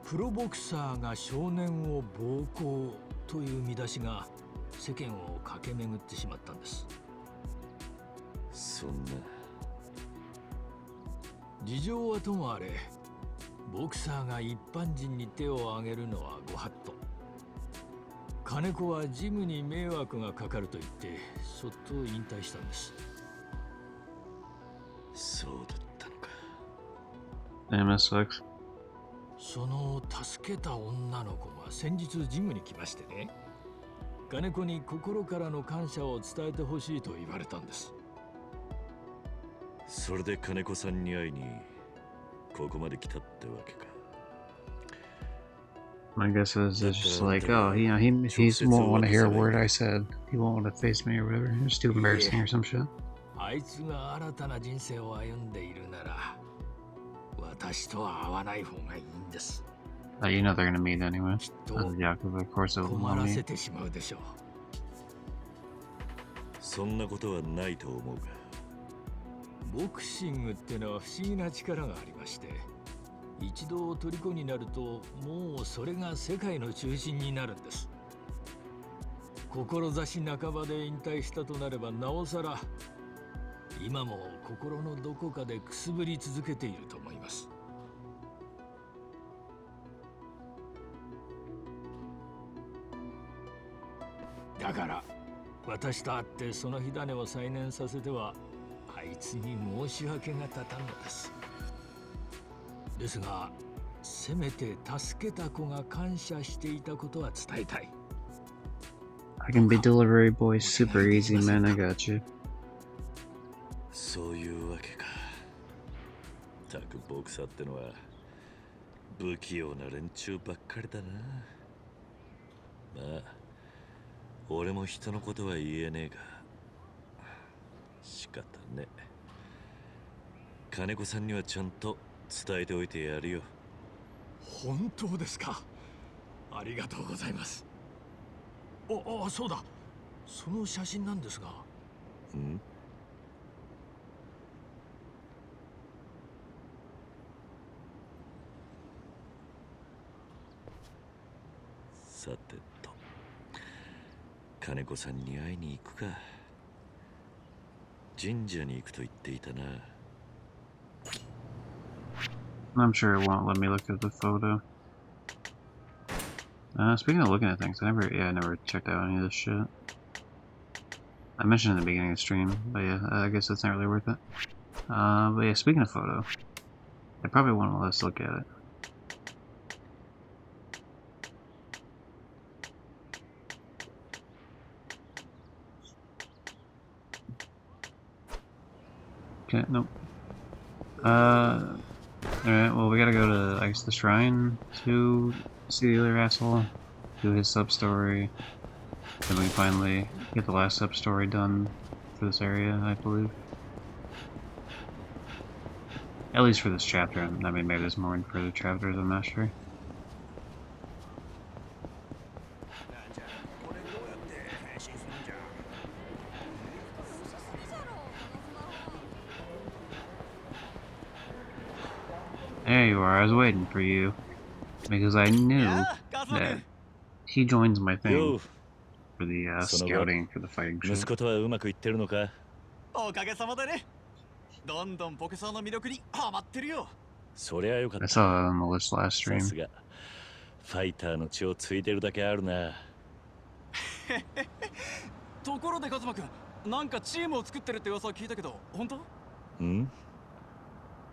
プロボクサーが少年を暴行という見出しが世間を駆け巡ってしまったんです。そんな。事情はともあれ、ボクサーが一般人に手を挙げるのはご法度。金子はジムに迷惑がかかると言ってそっと引退したんです。そうだったのか。Damn, that sucks. その助けた女の子が先日ジムに来ましてね。金子に心からの感謝を伝えてほしいと言われたんです。それで金子さんに会いにここまで来たってわけか。 My guess is it's just like, oh, you know, he won't want to hear a word I said. He won't want to face me or whatever. It's too embarrassing or some shit. あいつが新たな人生を歩んでいるなら私とは会わない方がいいんです。You know they're gonna meet anyway. Yakuza, of course, it will 困ら meet. せてしまうでしょう。そんなことはないと思うが。ボクシングってのは不思議な力がありまして、一度虜になるともうそれが世界の中心になるんです。志半ばで引退したとなればなおさら今も心のどこかでくすぶり続けていると思います。だから私と会ってその火種を再燃させてはあいつに申し訳が立たんのです。ですがせめて助けた子が感謝していたことは伝えたい。 I can be delivery boy super easy, man. I got you. そういうわけか。たくボクサーってのは不器用な連中ばっかりだな。まあ俺も人のことは言えねえが仕方ね。金子さんにはちゃんと伝えておいてやるよ。本当ですか。ありがとうございます。あ、そうだ。その写真なんですが。ん？さてと、金子さんに会いに行くか。神社に行くと言っていたな。I'm sure it won't let me look at the photo. Speaking of looking at things, I never checked out any of this shit. I mentioned in the beginning of the stream, but yeah, I guess it's not really worth it. But yeah, speaking of photo, I probably won't let us look at it. Okay, nope. Alright, well, we gotta go to, I guess, the shrine to see the other asshole, do his sub-story, then we can finally get the last sub-story done for this area, I believe. At least for this chapter. I mean, maybe there's more in further chapters, I'm not sure. There you are, I was waiting for you. Because I knew that he joins my thing for the scouting, for the fighting shit. 息子とはうまくいってるのか？おかげさまでね。どんどんボケさんの魅力にハマってるよ。そりゃよかった。I saw that on the list last さ stream. すがファイターの血を継いでるだけあるな。ところでカズマくん、なんかチームを作ってるって噂を聞いたけど、本当？ん？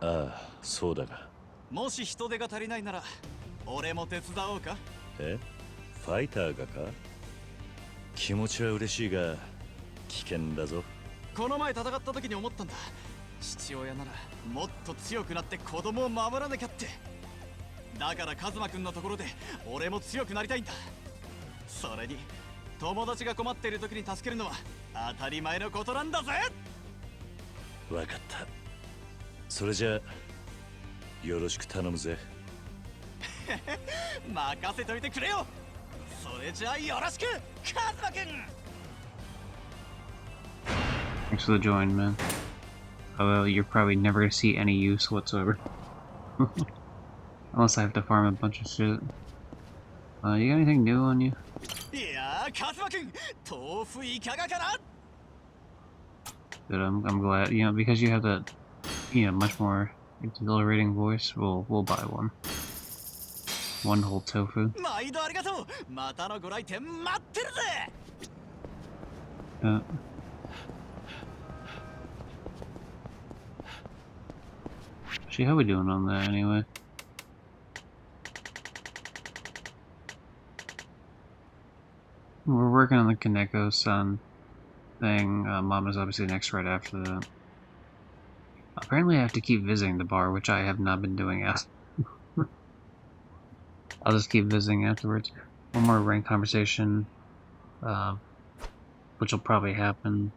ああ、そうだが。もし人手が足りないなら、俺も手伝おうか？え？ファイターがか？気持ちは嬉しいが危険だぞ。この前戦った時に思ったんだ。父親ならもっと強くなって子供を守らなきゃって。だからカズマくんのところで俺も強くなりたいんだ。それに友達が困っている時に助けるのは当たり前のことなんだぜ。わかった。それじゃあよろしく頼むぜ。任せといてくれよ。それじゃあよろしく、カズマくん。Thanks for the join, man. Although you're probably never gonna see any use whatsoever. Unless I have to farm a bunch of shit. You got anything new on you? いやー、カズマくん、豆腐いかがかな？ Good, I'm glad. You know, because you have that, you know, much more exhilarating voice, we'll buy one. One whole tofu. 毎度ありがとう。またのご来店待ってるぜ。Actually, how we doing on that anyway? We're working on the Kaneko-san thing. Mama's obviously next right after that. Apparently I have to keep visiting the bar, which I have not been doing yet. I'll just keep visiting afterwards. One more rank conversation, which will probably happen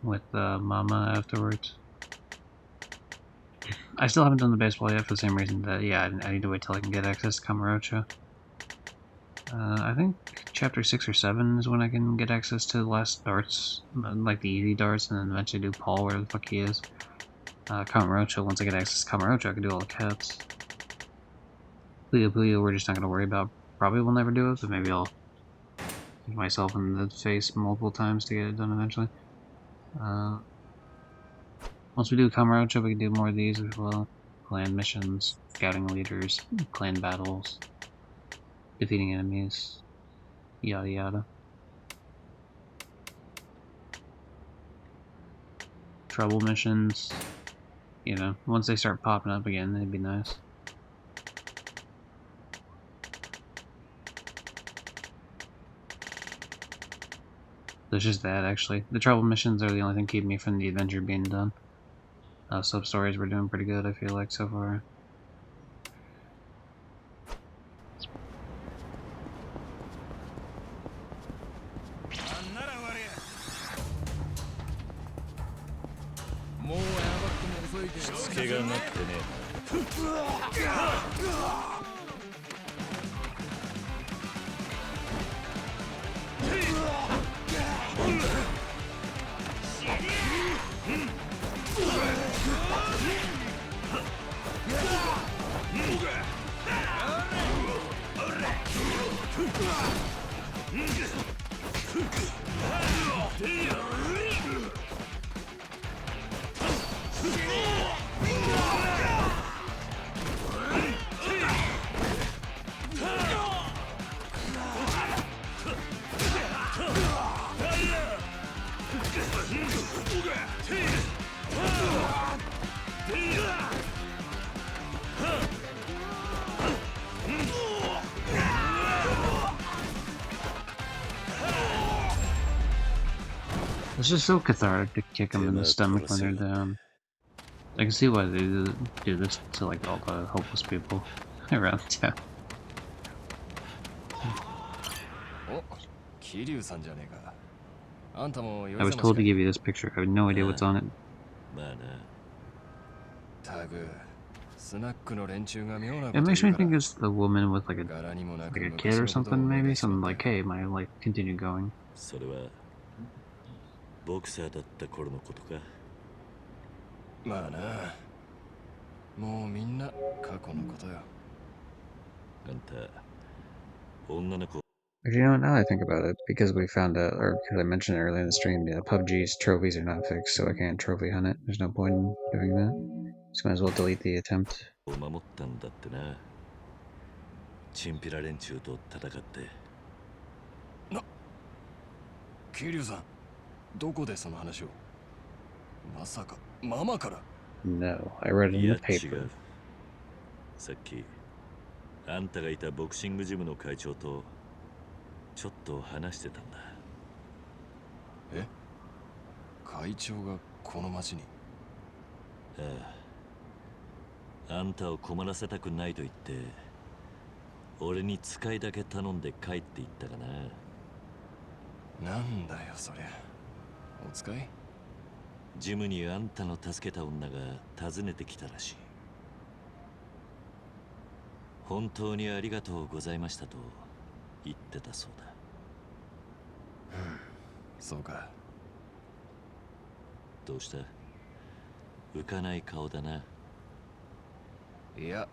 with Mama afterwards. I still haven't done the baseball yet for the same reason that, yeah, I need to wait till I can get access to Kamurocho. I think chapter 6 or 7 is when I can get access to the last darts, like the easy darts, and then eventually do Paul where the fuck he is. Kamurocho, once I get access to Kamurocho, I can do all the cats. Puyo Puyo, we're just not going to worry about. Probably will never do it, but maybe I'll hit myself in the face multiple times to get it done eventually. Once we do Kamurocho, we can do more of these as well. Clan missions, scouting leaders, clan battles, defeating enemies, yada yada. Trouble missions, you know, once they start popping up again, it'd be nice. There's just that, actually. The trouble missions are the only thing keeping me from the adventure being done. Sub-stories we're doing pretty good, I feel like, so far. It's just so cathartic to kick them in the stomach when they're down. I can see why they do this to like all the hopeless people around town. I was told to give you this picture. I have no idea what's on it. It makes me think it's the woman with like a kid or something, maybe? Something like, hey, my life continued going. ボクサーだった頃のことか。まあな、もうみんな過去のことよ。あんた、女の子。 But you know, now I think about it, because we found out, or because I mentioned it earlier in the stream, yeah, PUBG's trophies are not fixed, so I can't trophy hunt it. There's no point in doing that. Just might as well delete the attempt. 守ったんだってな。チンピラ連中と戦って。な、桐生さん。 どこでその話をまさかママから No, I read it in the paper. さっきあんたがいたボクシングジムの会長とちょっと話してたんだ。え？会長がこの町に？ああ。あんたを困らせたくないと言って俺に使いだけ頼んで帰っていったかな。なんだよそりゃ。 お使い？ジムにあんたの助けた女が訪ねてきたらしい。本当にありがとうございましたと言ってたそうだ。そうか。どうした？浮かない顔だな。いや、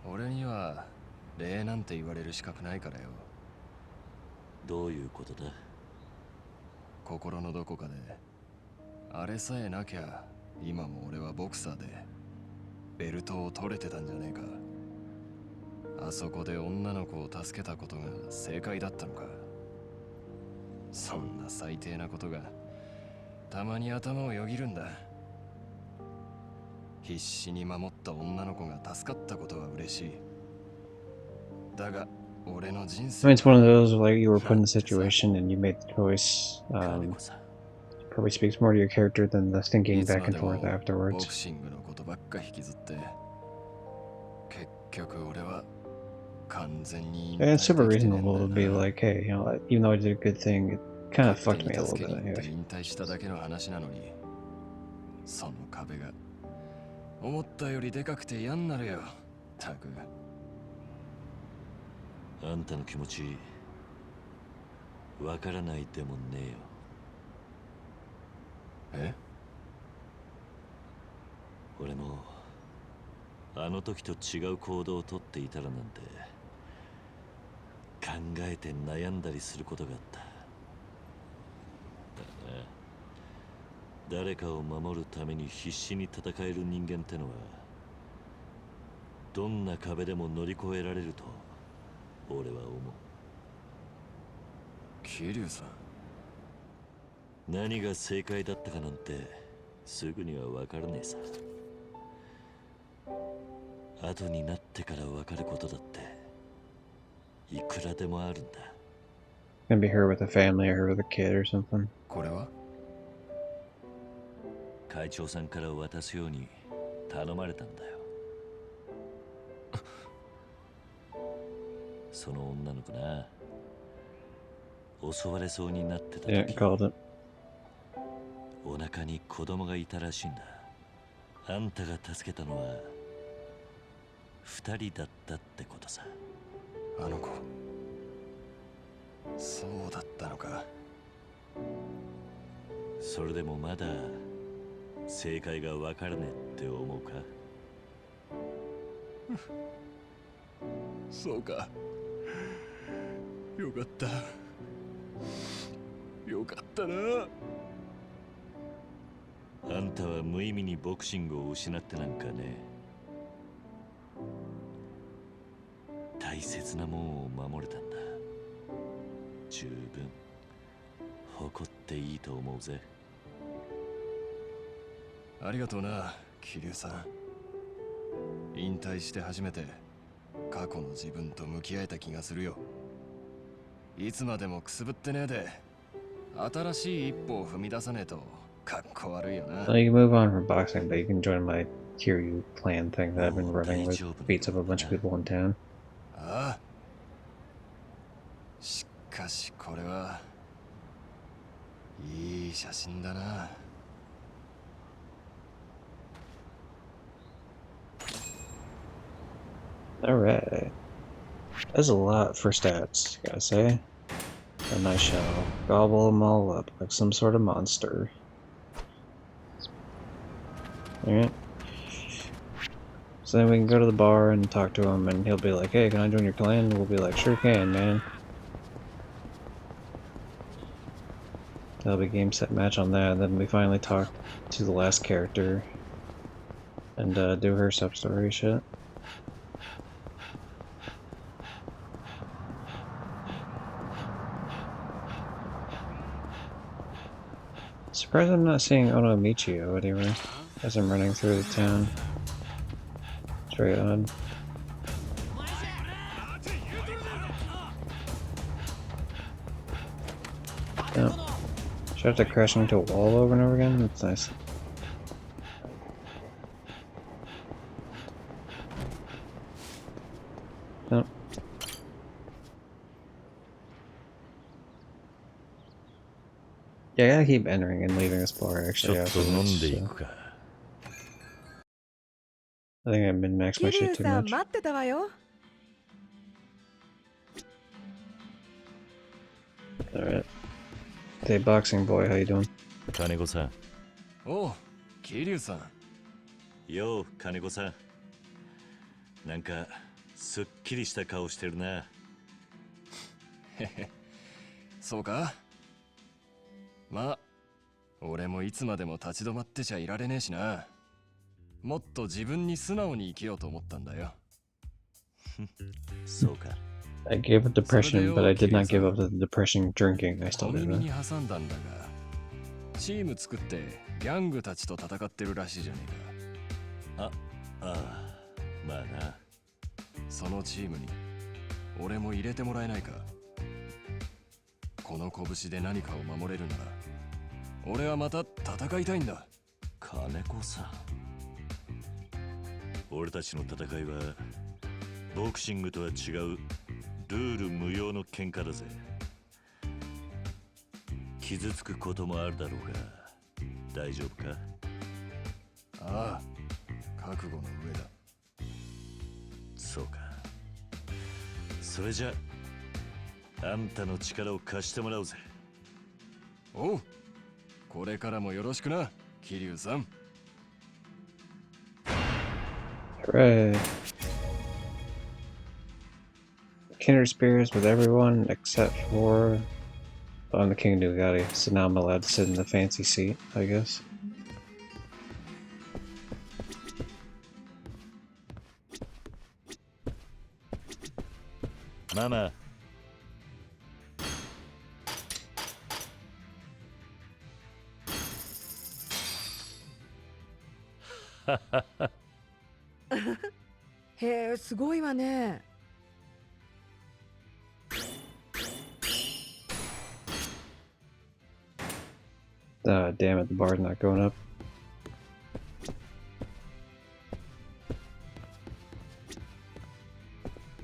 俺には礼なんて言われる資格ないからよ。どういうことだ？ 心のどこかであれさえなきゃ今も俺はボクサーでベルトを取れてたんじゃねえか。あそこで女の子を助けたことが正解だったのか。そんな最低なことがたまに頭をよぎるんだ。必死に守った女の子が助かったことは嬉しい。だが I mean, it's one of those like you were put in a situation and you made the choice to probably speaks more to your character than the thinking いつ back ま and で forth もボ afterwards. クシングのことばっか引きずって結局俺は完全に引 And it's 退 super できてねえん reasonable だ to be よな like, hey, you know, even though I did a good thing, it kind of 勝手 fucked に me a little 助け bit に行って anyway. 引退しただけの話なのにその壁が思ったよりでかくて嫌になるよたくあんたの気持ちわからないでもねえよ。え俺もあの時と違う行動をとっていたらなんて考えて悩んだりすることがあった。だな、誰かを守るために必死に戦える人間ってのはどんな壁でも乗り越えられると俺は思う。桐生さん何が正解だったかなんてすぐには分からねえさ。後になってから分かることだっていくらでもあるんだ。 Gonna be her with a family or her with a kid or something. これは会長さんから渡すように頼まれたんだよ。その女の子な、襲われそうになってた Yeah, 時 called it. お腹に子供がいたらしいんだ。あんたが助けたのは2人だったってことさ。あの子そうだったのか。それでもまだ正解が分からねえって思うか。そうかよかったよかったな。あんたは無意味にボクシングを失ってなんかね。大切なもんを守れたんだ。十分誇っていいと思うぜ。ありがとうな桐生さん。引退して初めて過去の自分と向き合えた気がするよ。いつまでもくすぶってねえで新しい一歩を踏み出さねえとかっこ悪いよな。 Well, you can move on from boxing, but you can join my Kiryu clan thing that I've been running with. Beats up a bunch of people in town. ああしかしこれはいい写真だな。Alright. That's a lot for stats, gotta say. And I shall gobble them all up like some sort of monster. Alright. So then we can go to the bar and talk to him, and he'll be like, hey, can I join your clan? And we'll be like, sure can, man. That'll be game, set, match on that, and then we finally talk to the last character and do her sub-story shit. Surprised I'm not seeing Ono Michio anywhere as I'm running through the town. It's very odd. Oh. Should I have to crash into a wall over and over again? That's nice. Nope. Yeah, I gotta keep entering and leaving this bar ち actually ょっと after 飲ん this. でい So くか。 I think I min-maxed my 桐 shit 生 too さん much. 待ってたわよ。 Alright. Hey, boxing boy, how you doing? 金子さん。おう桐生さん。よう金子さん。なんかすっきりした顔してるな。そうか。まあ俺もいつまでも立ち止まってちゃいられねえしな。もっと自分に素直に生きようと思ったんだよ。そうか。I gave up depression, but I did not give up the depression drinking. I 小 still did 耳 that. に挟んだんだがチーム作ってギャングたちと戦ってるらしいじゃねえか。ああ、まあな。そのチームに俺も入れてもらえないか。この拳で何かを守れるなら俺はまた戦いたいんだ。金子さん、俺たちの戦いはボクシングとは違うルール無用の喧嘩だぜ。傷つくこともあるだろうが大丈夫か？ああ、覚悟の上だ。そうか。それじゃあんたの力を貸してもらうぜ。おう、これからもよろしくな、桐生さん。Hooray. Kindred spirits with everyone except for... Oh, I'm the King of Nugatti, so now I'm allowed to sit in the fancy seat, I guess. Mama. へえ、すごいわね。Damn it, the bar's not going up.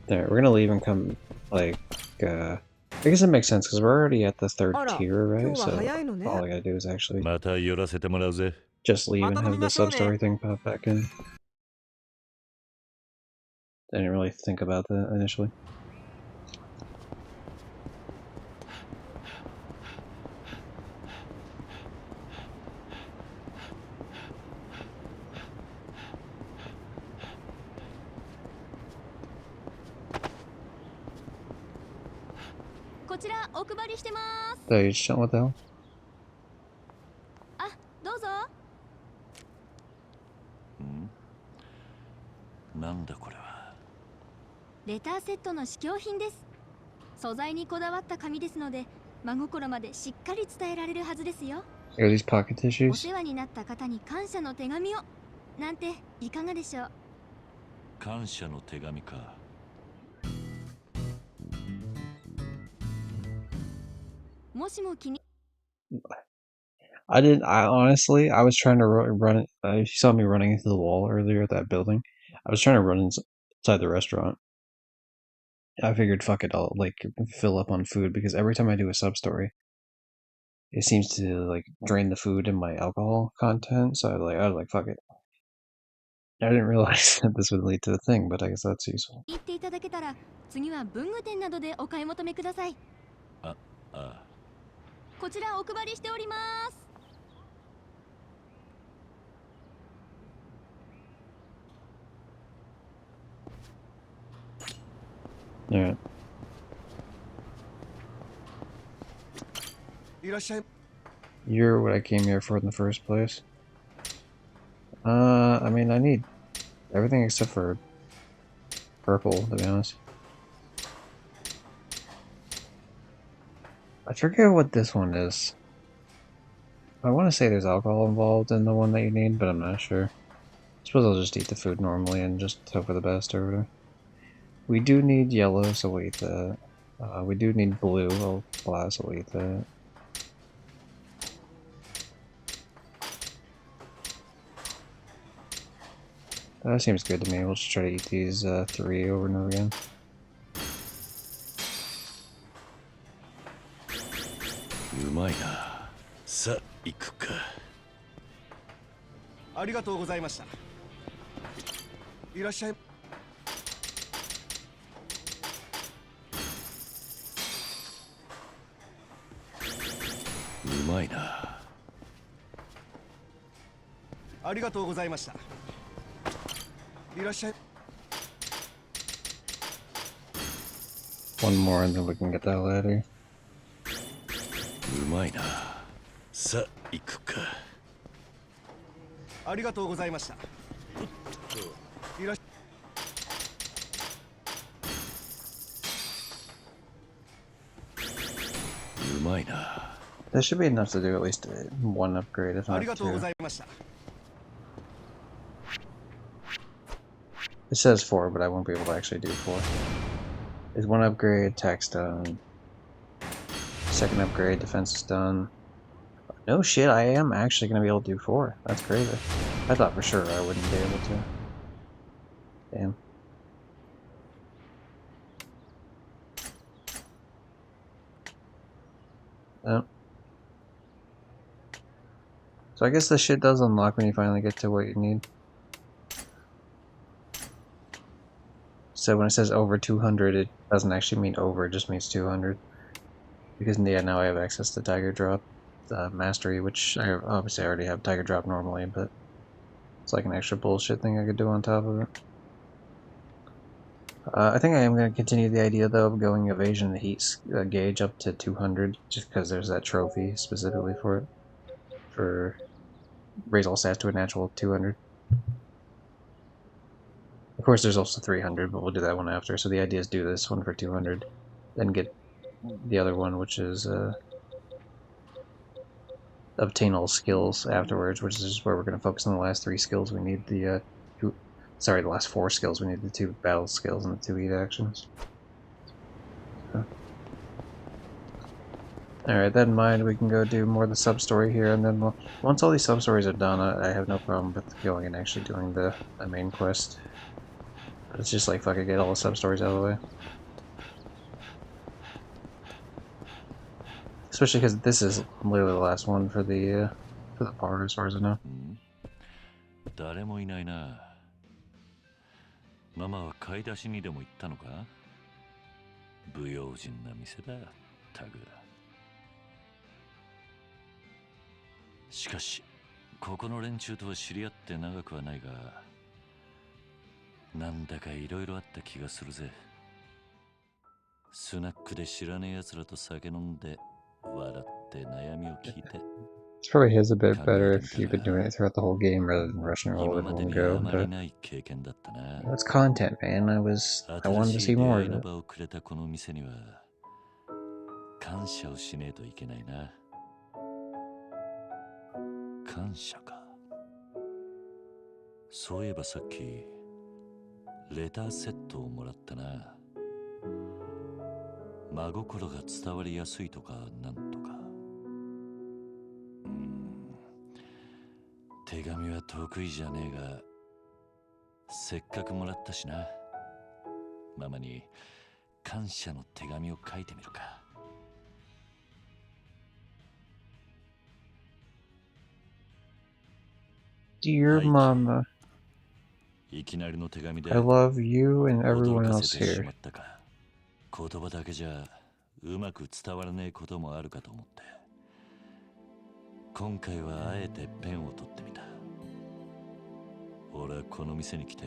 There, we're gonna leave and come, like, I guess it makes sense because we're already at the third tier, right? So all I gotta do is actually また寄らせてもらうぜ。 just leave and have the sub-story thing pop back in. I didn't really think about that initially. Oh, you just chilling? What the hell? どうぞ。なんだこれは。レターセットの試供品です。素材にこだわった紙ですので、真心までしっかり伝えられるはずですよ。Are these pocket お tissues? 世話になった方に感謝の手紙を。なんていかがでしょう。感謝の手紙か。もしも気に I honestly, I was trying to run it. You saw me running into the wall earlier at that building. I was trying to run inside the restaurant. I figured, fuck it, I'll like fill up on food because every time I do a sub story, it seems to like drain the food and my alcohol content. So I was like, fuck it. I didn't realize that this would lead to the thing, but I guess that's useful. 言っていただけたら、次は文具店などでお買い求めください。ああ。こちらお配りしております。Alright. いらっしゃい。 You're what I came here for in the first place. I mean, I need everything except for purple, to be honest. I forget what this one is. I want to say there's alcohol involved in the one that you need, but I'm not sure. I suppose I'll just eat the food normally and just hope for the best or whatever. We do need yellow, so we'll eat that. We do need blue, so we'll eat that. That seems good to me. We'll just try to eat these 3 over and over again. うまいな。さあ行くか。ありがとうございました。いらっしゃい。うまいな。ありがとうございました。いらっしゃい。 One more and then we can get that ladder. うまいな。さあ行くか。ありがとうございました。いらっしゃい。 うまいな。 That should be enough to do at least one upgrade, if あ not りがとうご 2. ざいました。 It says 4, but I won't be able to actually do 4. There's 1 upgrade, attack's done. 2nd upgrade, defense is done. No shit, I am actually going to be able to do 4. That's crazy. I thought for sure I wouldn't be able to. Damn. Oh. So I guess this shit does unlock when you finally get to what you need. So when it says over 200, it doesn't actually mean over, it just means 200. Because yeah, now I have access to Tiger Drop Mastery, which I obviously already have Tiger Drop normally, but it's like an extra bullshit thing I could do on top of it. I think I am going to continue the idea, though, of going Evasion and Heat gauge up to 200, just because there's that trophy specifically for it. For raise all stats to a natural 200. Of course, there's also 300, but we'll do that one after. So the idea is do this one for 200, then get the other one, which is obtain all skills afterwards, which is where we're going to focus on the last 3 skills. We need the the last 4 skills. We need the 2 battle skills and the 2 eat actions. So. Alright, that in mind, we can go do more of the sub-story here, and then once all these sub-stories are done, I have no problem with going and actually doing the main quest. But it's just like, fuck it, get all the sub-stories out of the way. Especially because this is literally the last one for the part, as far as I know. 誰もいないな。ママは買い出しにでも行ったのか？不用心な店だ、タグ。しかし、ここの連中とは知り合って長くはないが、なんだかいろいろあった気がするぜ。スナックで知らねえ奴らと酒飲んで、笑って悩みを聞いて。This probably is a bit better if you've been doing it throughout the whole game rather than rushing all in one go, but it's content, man. I wanted to see more of it. 感謝をしねえといけないな。感謝か。そういえばさっきレターセットをもらったな。真心が伝わりやすいとかなんとか。手紙は得意じゃねえが、せっかくもらったしな。ママに感謝の手紙を書いてみるか。Dear Mama, いきなりの手紙で I love you and 驚 everyone か else せてし here. まったか。言葉だけじゃうまく伝わらねえこともあるかと思って、今回はあえてペンを取ってみた。俺はこの店に来て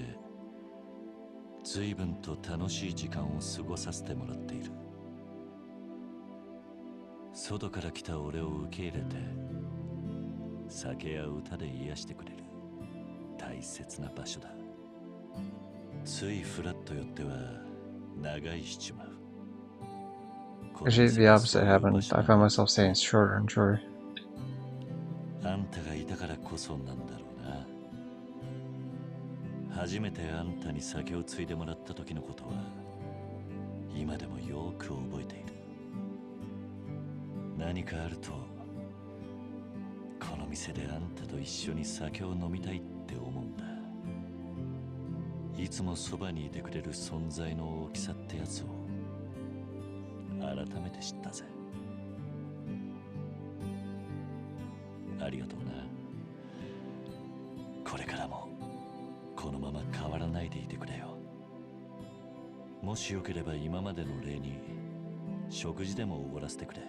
随分と楽しい時間を過ごさせてもらっている。外から来た俺を受け入れて酒や歌で癒してくれる大切な場所だ。ついフラッと寄っては長居しちまう。 Actually, the opposite happened. I found myself staying shorter and shorter. あんたがいたからこそなんだろうな。初めてあんたに酒をついでもらった時のことは今でもよく覚えている。何かあるとこの店であんたと一緒に酒を飲みたいって思うんだ。いつもそばにいてくれる存在の大きさってやつを改めて知ったぜ。ありがとうな。これからもこのまま変わらないでいてくれよ。もしよければ今までの礼に食事でもおごらせてくれ。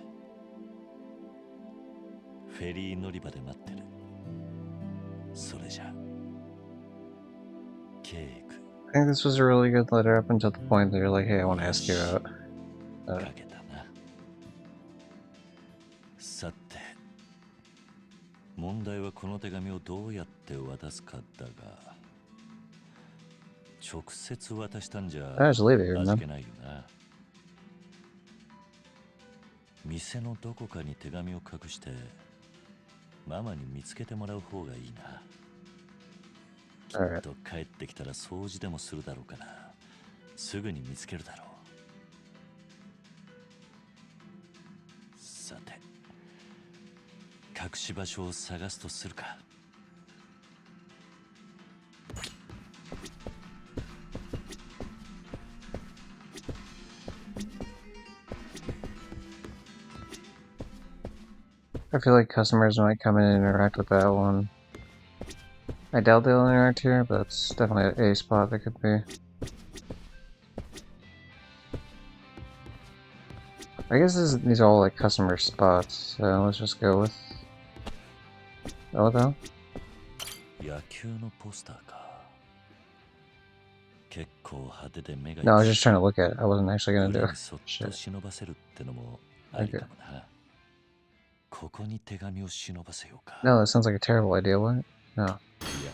フェリー乗り場で待ってる。それじゃケーク。 I think this was a really good letter up until the point that you're like, hey, I want to ask you out. かけたな。さて、問題はこの手紙をどうやって渡すかだが、直接渡したんじゃ I just leave it here, 味 man. 気ないよな。店のどこかに手紙を隠してママに見つけてもらう方がいいな。きっと帰ってきたら掃除でもするだろうからすぐに見つけるだろう。さて、隠し場所を探すとするか。I feel like customers might come in and interact with that one. I doubt they'll interact here, but it's definitely a spot that could be. I guess these are all like customer spots, so let's just go with... Oh, though? 野球のポスターか。結構派手で目が No, I was just trying to look at it. I wasn't actually gonna do 裏 it. にそっと Shit. 忍ばせるってのもありかもな。ここに手紙を忍ばせようか。 No, that sounds like a terrible idea, what? No. いや、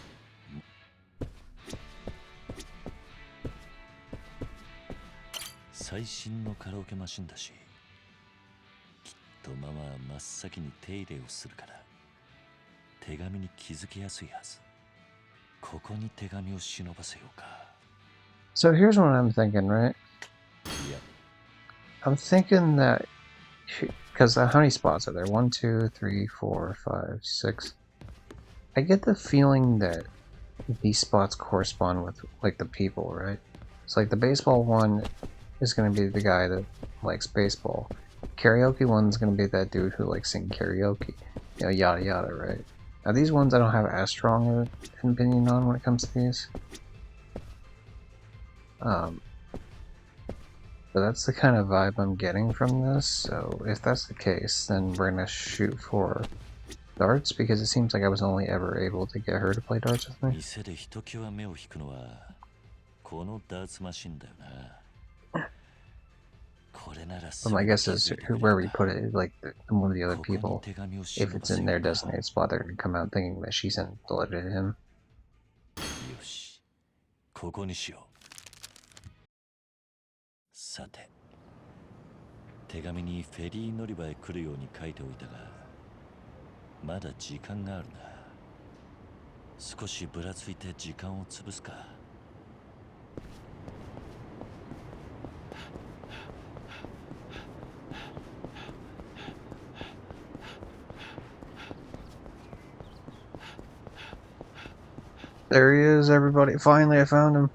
最新のカラオケマシンだし、きっとママは真っ先に手入れをするから手紙に気づきやすいはず。ここに手紙を忍ばせようか。 So here's what I'm thinking, right? いや、 I'm thinking that... Because how many spots are there? 1, 2, 3, 4, 5, 6. I get the feeling that these spots correspond with, like, the people, right? So, like, the baseball one is going to be the guy that likes baseball. Karaoke one's going to be that dude who likes singing karaoke. You know, yada yada, right? Now, these ones I don't have as strong of an opinion on when it comes to these. But that's the kind of vibe I'm getting from this, so if that's the case, then we're gonna shoot for darts, because it seems like I was only ever able to get her to play darts with me. 店でひときわ目を引くのはこのダーツマシンだよな。これなら But my guess is wherever you put it, like one of the other people, if it's in their designated spot, they're gonna come out thinking that she sent the letter to him. よし、ここにしよう。さて、手紙にフェリー乗り場へ来るように書いておいたが、まだ時間があるな。少しぶらついて時間を潰すか。There he is, everybody. Finally, I found him.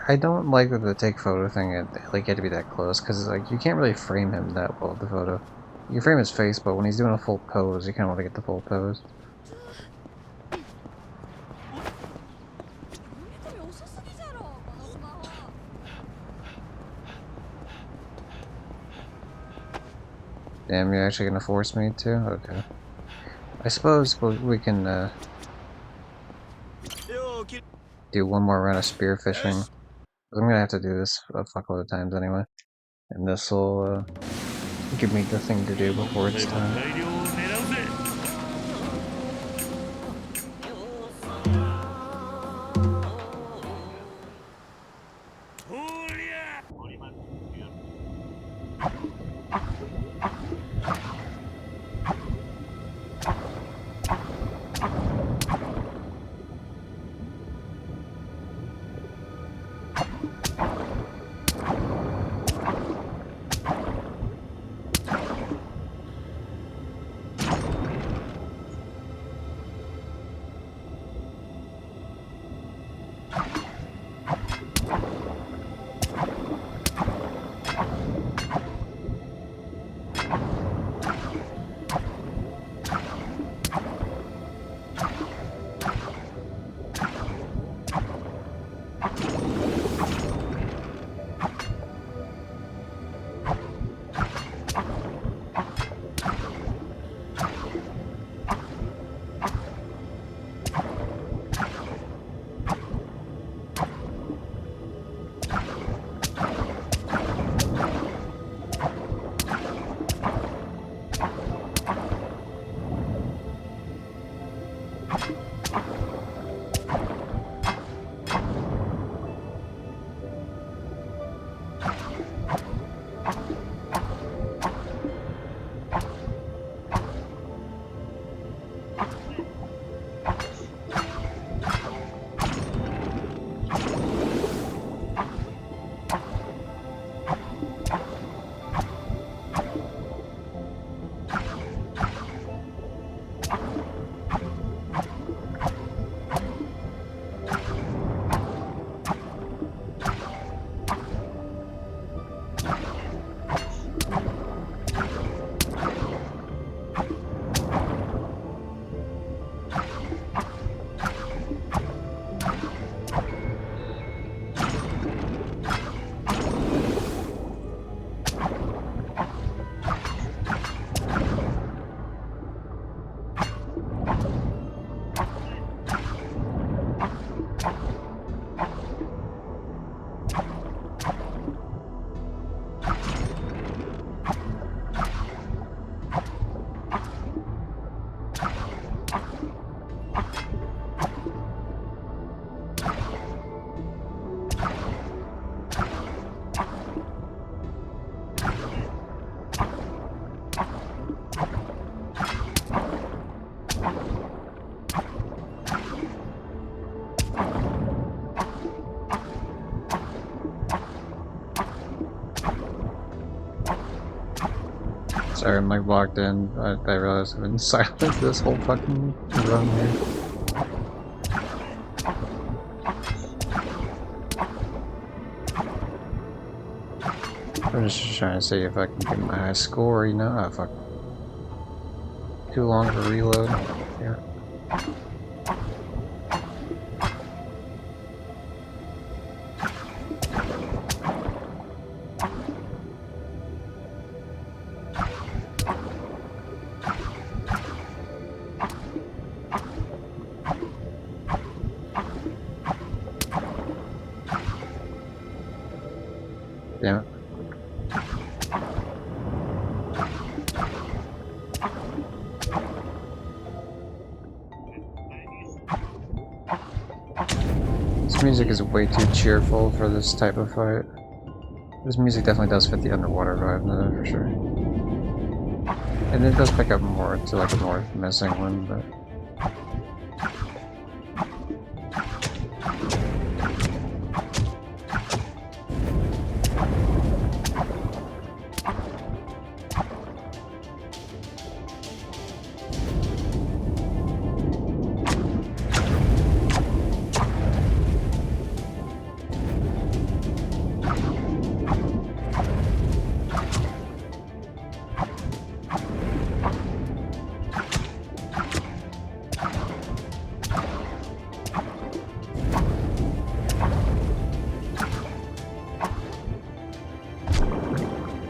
I don't like that the take photo thing, like, had to be that close, because, like, you can't really frame him that well with the photo. You frame his face, but when he's doing a full pose, you kind of want to get the full pose. Damn, you're actually gonna force me to? Okay. I suppose we can, do one more round of spearfishing. I'm gonna have to do this a fuckload of times anyway. And this'll, give me the thing to do before it's time. Sorry, I'm like locked in. I realized I've been silent this whole fucking run here. I'm just trying to see if I can get my high score, you know? Ah, fuck. Too long to reload. Yeah. Damn it. This music is way too cheerful for this type of fight. This music definitely does fit the underwater vibe, though, for sure. And it does pick up more to like a more menacing one, but...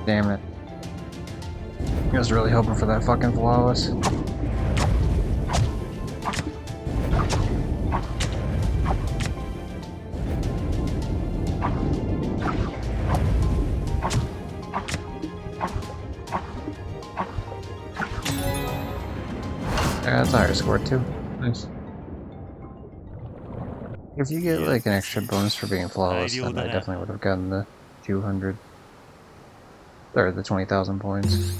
Damn it. I was really hoping for that fucking flawless. Yeah, that's a higher score too. Nice. If you get like an extra bonus for being flawless, then I definitely would have gotten the 200. Or the 20,000 points.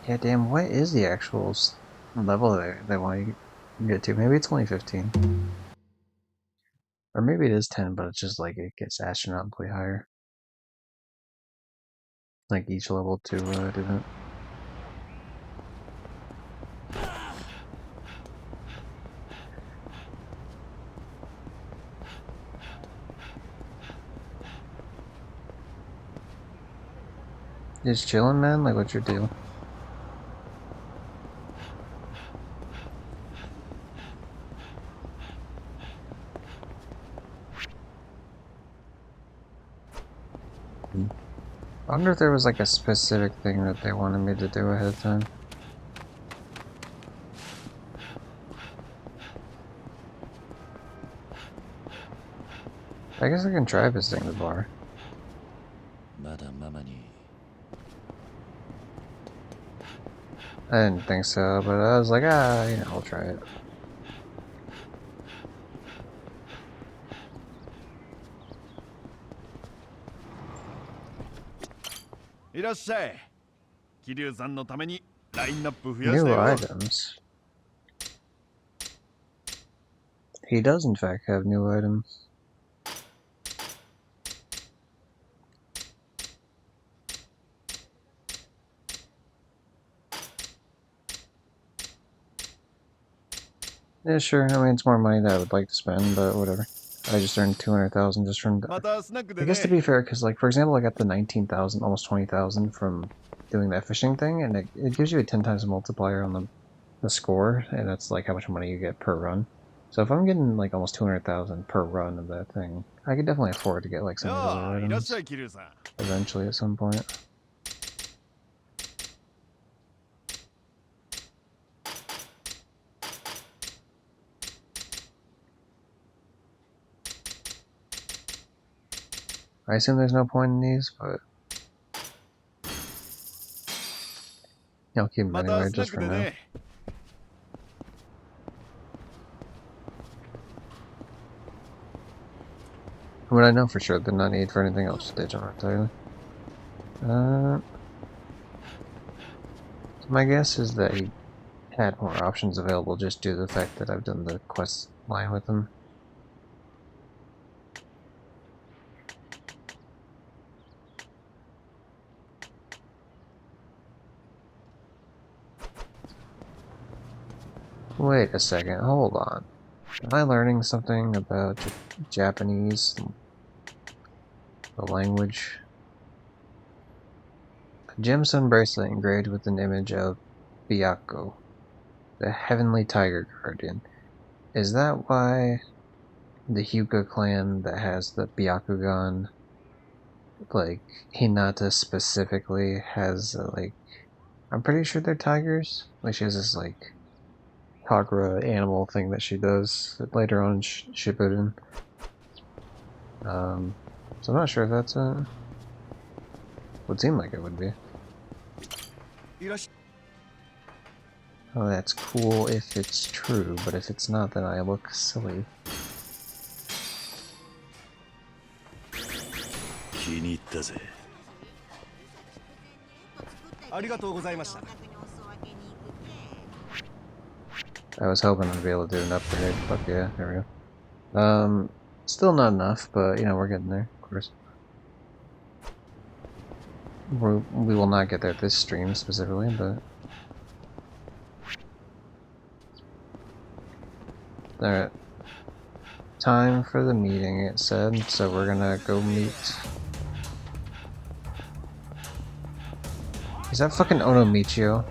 Yeah, damn, what is the actual level they want you to get to? Maybe it's only 15. Or maybe it is 10, but it's just like it gets astronomically higher. Like each level to do that. Just chilling, man? Like, what's your deal? I wonder if there was like a specific thing that they wanted me to do ahead of time. I guess I can try visiting the bar. I didn't think so, but I was like, you know, I'll try it. New items. He does in fact have new items. Yeah, sure. I mean, it's more money that I would like to spend, but whatever. I just earned 200,000 just from... I guess to be fair, because, like, for example, I got the 19,000, almost 20,000 from doing that fishing thing, and it gives you a 10 times multiplier on the score, and that's, like, how much money you get per run. So if I'm getting, like, almost 200,000 per run of that thing, I could definitely afford to get, like, some of these other items eventually at some point. I assume there's no point in these, but I'll keep them anyway, just for now. What I know for sure, they're not needed for anything else, they don't entirely. So my guess is that he had more options available just due to the fact that I've done the quest line with him. Wait a second, hold on. Am I learning something about Japanese? The language? A gemstone bracelet engraved with an image of Byakko, the heavenly tiger guardian. Is that why the Hyuga clan that has the Byakugan, like, Hinata specifically has, like, I'm pretty sure they're tigers? Like, she has this, like, Kagura animal thing that she does later on in Shippuden. So I'm not sure if that's it. Would seem like it would be. Oh, that's cool if it's true, but if it's not, then I look silly. 気に入ったぜ。ありがとうございました。 I was hoping I'd be able to do an upgrade, but yeah, there we go. Still not enough, but you know, we're getting there, of course. We will not get there this stream specifically, but... Alright. Time for the meeting, it said, so we're gonna go meet... Is that fucking Onomichio?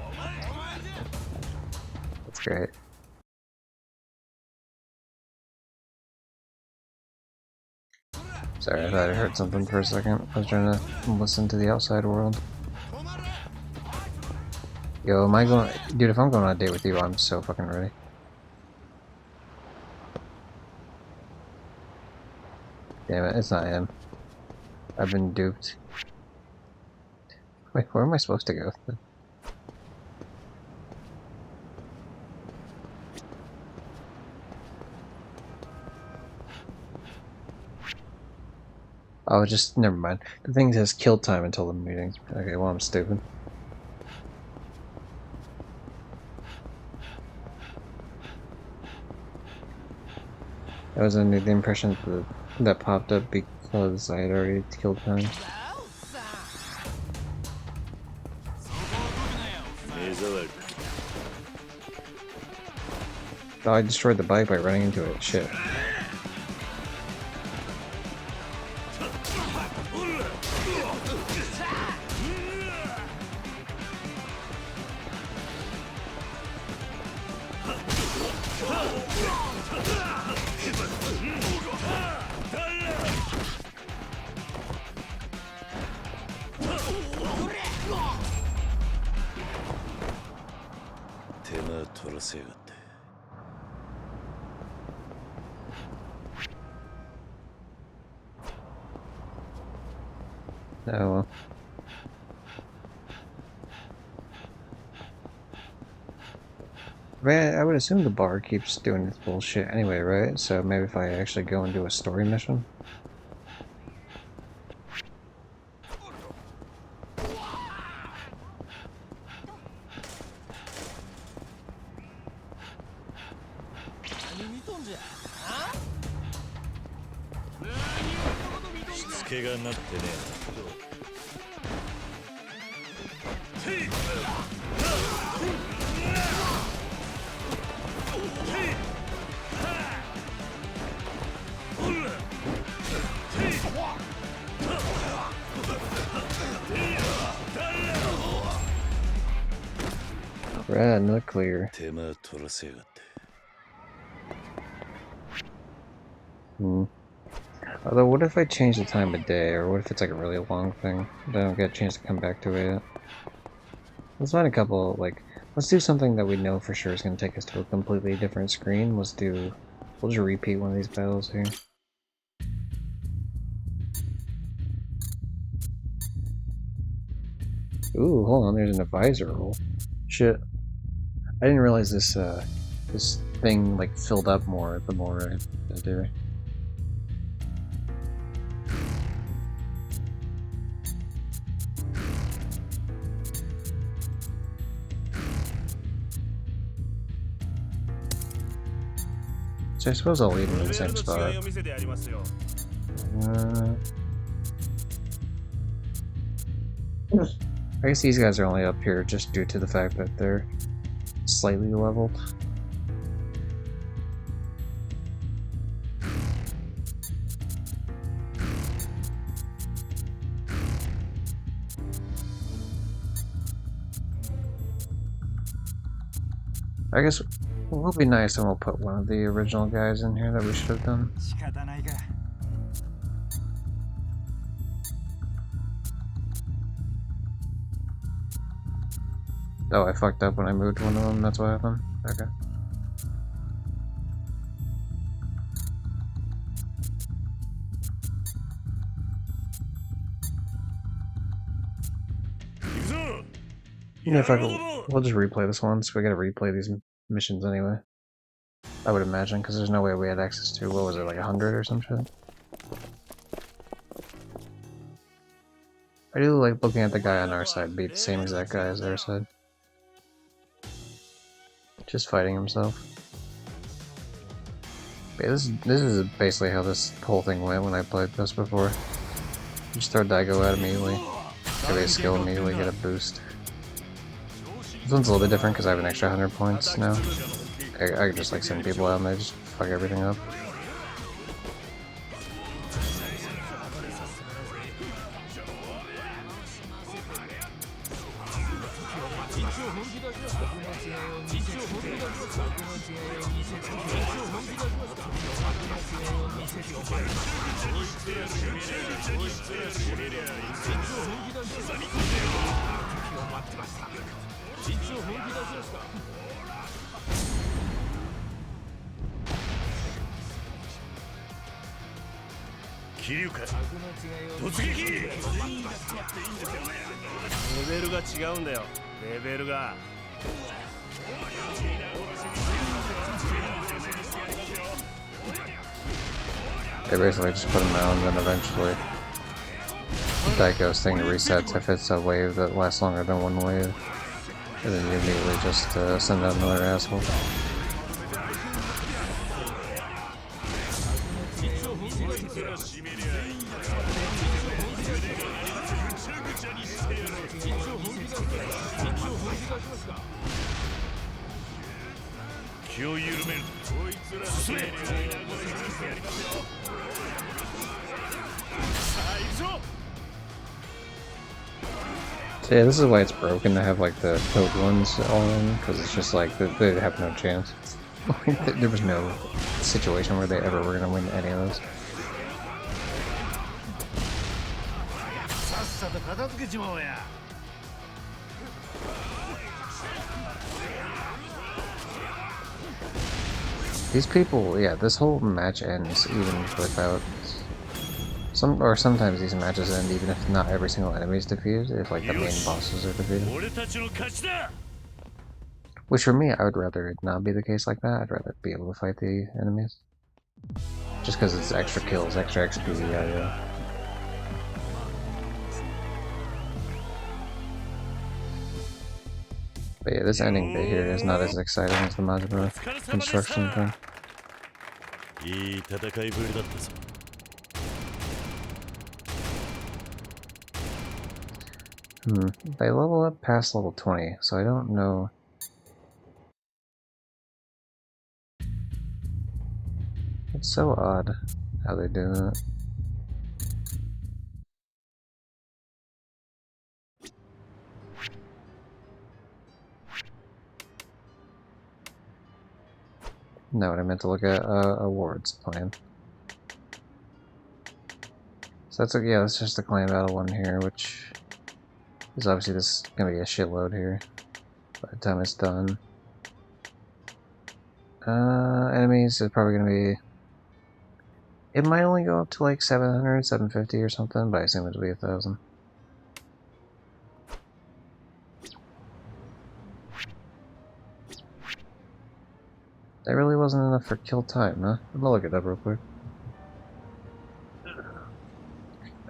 That's great. Sorry, I thought I heard something for a second. I was trying to listen to the outside world. Yo, am I going... Dude, if I'm going on a date with you, I'm so fucking ready. Damn it, it's not him. I've been duped. Wait, where am I supposed to go? Oh, just never mind. The thing says kill time until the meeting. Okay, well, I'm stupid. I was under the impression that popped up because I had already killed time. Oh, I destroyed the bike by running into it. Shit. Oh well. I would assume the bar keeps doing its bullshit anyway, right? So maybe if I actually go and do a story mission. Red, not clear. Although, what if I change the time of day, or what if it's like a really long thing that I don't get a chance to come back to it yet? Let's find a couple, like, let's do something that we know for sure is going to take us to a completely different screen. We'll just repeat one of these battles here. Ooh, hold on, there's an advisor role. Shit. I didn't realize this, this thing, like, filled up more the more I do. So I suppose I'll leave them in the same spot. I guess these guys are only up here just due to the fact that they're slightly leveled. I guess it will be nice and we'll put one of the original guys in here that we should have done. Oh, I fucked up when I moved one of them, that's what happened? Okay. Yeah, fuck it. We'll just replay this one, so we gotta replay these missions anyway. I would imagine, because there's no way we had access to, what was it, like 100 or some shit? I do like looking at the guy on our side beat the same exact guy as their side. Just fighting himself. But yeah, this is basically how this whole thing went when I played this before. You just throw Daigo out immediately. Every skill immediately get a boost. This one's a little bit different because I have an extra 100 points now. I can just like send people out and they just fuck everything up. They basically just put him out and then eventually Daiko's thing resets if it's a wave that lasts longer than one wave. And then you immediately just send out another asshole. So yeah, this is why it's broken to have like the code ones all in, because it's just like they have no chance. There was no situation where they ever were gonna win any of those. These people, yeah, this whole match ends even without sometimes these matches end even if not every single enemy is defeated, if like the main bosses are defeated. Which for me, I would rather it not be the case like that. I'd rather be able to fight the enemies. Just because it's extra kills, extra XP, yeah. But yeah, this ending bit here is not as exciting as the Majima construction thing. They level up past level 20, so I don't know. It's so odd how they do that. No, what I meant to look at awards plan. So that's yeah, that's just the clan battle one here, which is obviously this is gonna be a shitload here by the time it's done. Enemies is probably gonna be. It might only go up to like 700, 750 or something, but I assume it'll be 1,000. That really wasn't enough for kill time, huh? I'm gonna look it up real quick.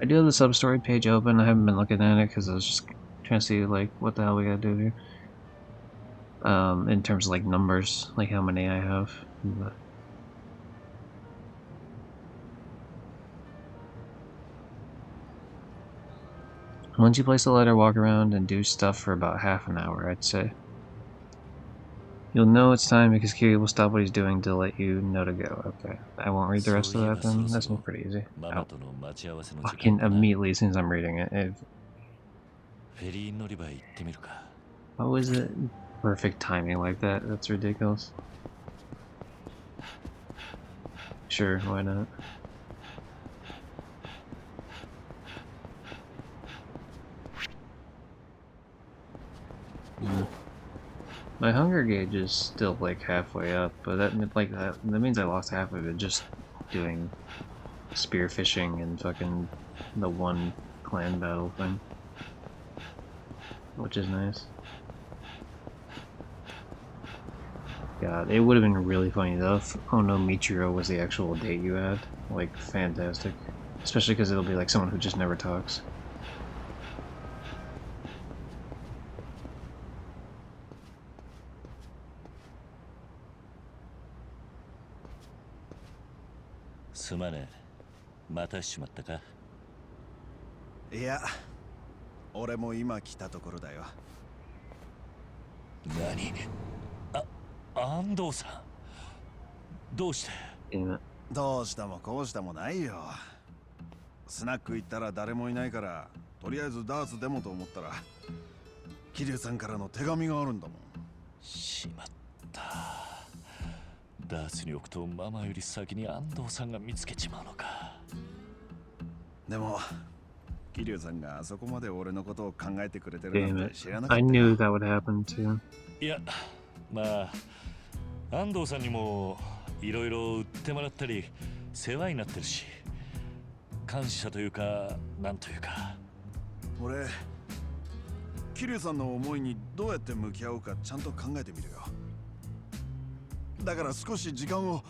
I do have the sub-story page open. I haven't been looking at it because I was just trying to see like what the hell we gotta do here. In terms of like numbers, like how many I have. But once you place the letter, walk around and do stuff for about half an hour, I'd say. You'll know it's time because Kiryu will stop what he's doing to let you know to go. Okay, I won't read the rest of that then. That's pretty easy. Oh. Fucking immediately as soon as I'm reading it. How is it perfect timing like that? That's ridiculous. Sure, why not? My hunger gauge is still like halfway up, but that means I lost half of it just doing spearfishing and fucking the one clan battle thing, which is nice. God, it would have been really funny though if Oh No Michiro was the actual date you had. Like, fantastic. Especially because it'll be like someone who just never talks.いや、俺も今来たところだよ。何？安藤さん。どうして？どうしたもこうしたもないよ。スナック行ったら誰もいないから、とりあえずダーツでもと思ったら、桐生さんからの手紙があるんだもん。しまった。ダーツに置くとママより先に安藤さんが見つけちまうのか。でも、桐生さんがあそこまで俺のことを考えてくれてるなんて知らなかった。I knew that would happen too. いや、まあ、安藤さんにもいろいろ売ってもらったり世話になってるし、感謝というかなんというか。俺、桐生さんの思いにどうやって向き合うかちゃんと考えてみるよ。だから少し時間を。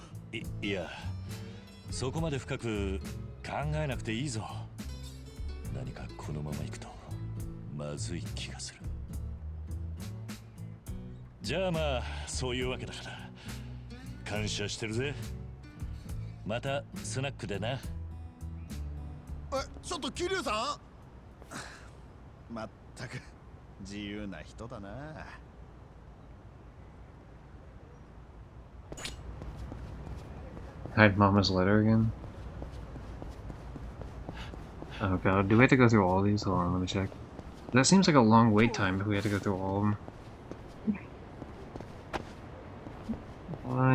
いや、そこまで深く考えなくていいぞ。何かこのまま行くとまずい気がする。じゃあまあそういうわけだから感謝してるぜ。またスナックでな。ちょっと桐生さん。まったく自由な人だな。Hide Mama's letter again? Oh god, do we have to go through all these? Hold on, let me check. That seems like a long wait time if we had to go through all of them.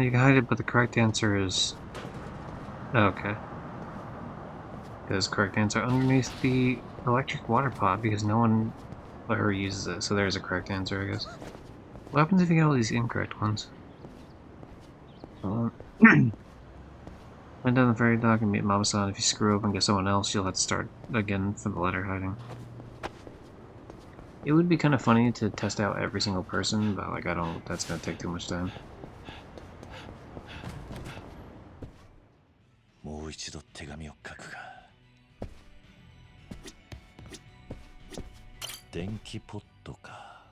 You can hide it, but the correct answer is... Okay. There's correct answer underneath the electric water pot because no one ever uses it, so there's a correct answer, I guess. What happens if you get all these incorrect ones? Went down the ferry dock and meet Mama-san. If you screw up and get someone else, you'll have to start again for the letter hiding. It would be kind of funny to test out every single person, but like that's gonna take too much time. もう一度手紙を書くか。電気ポットか。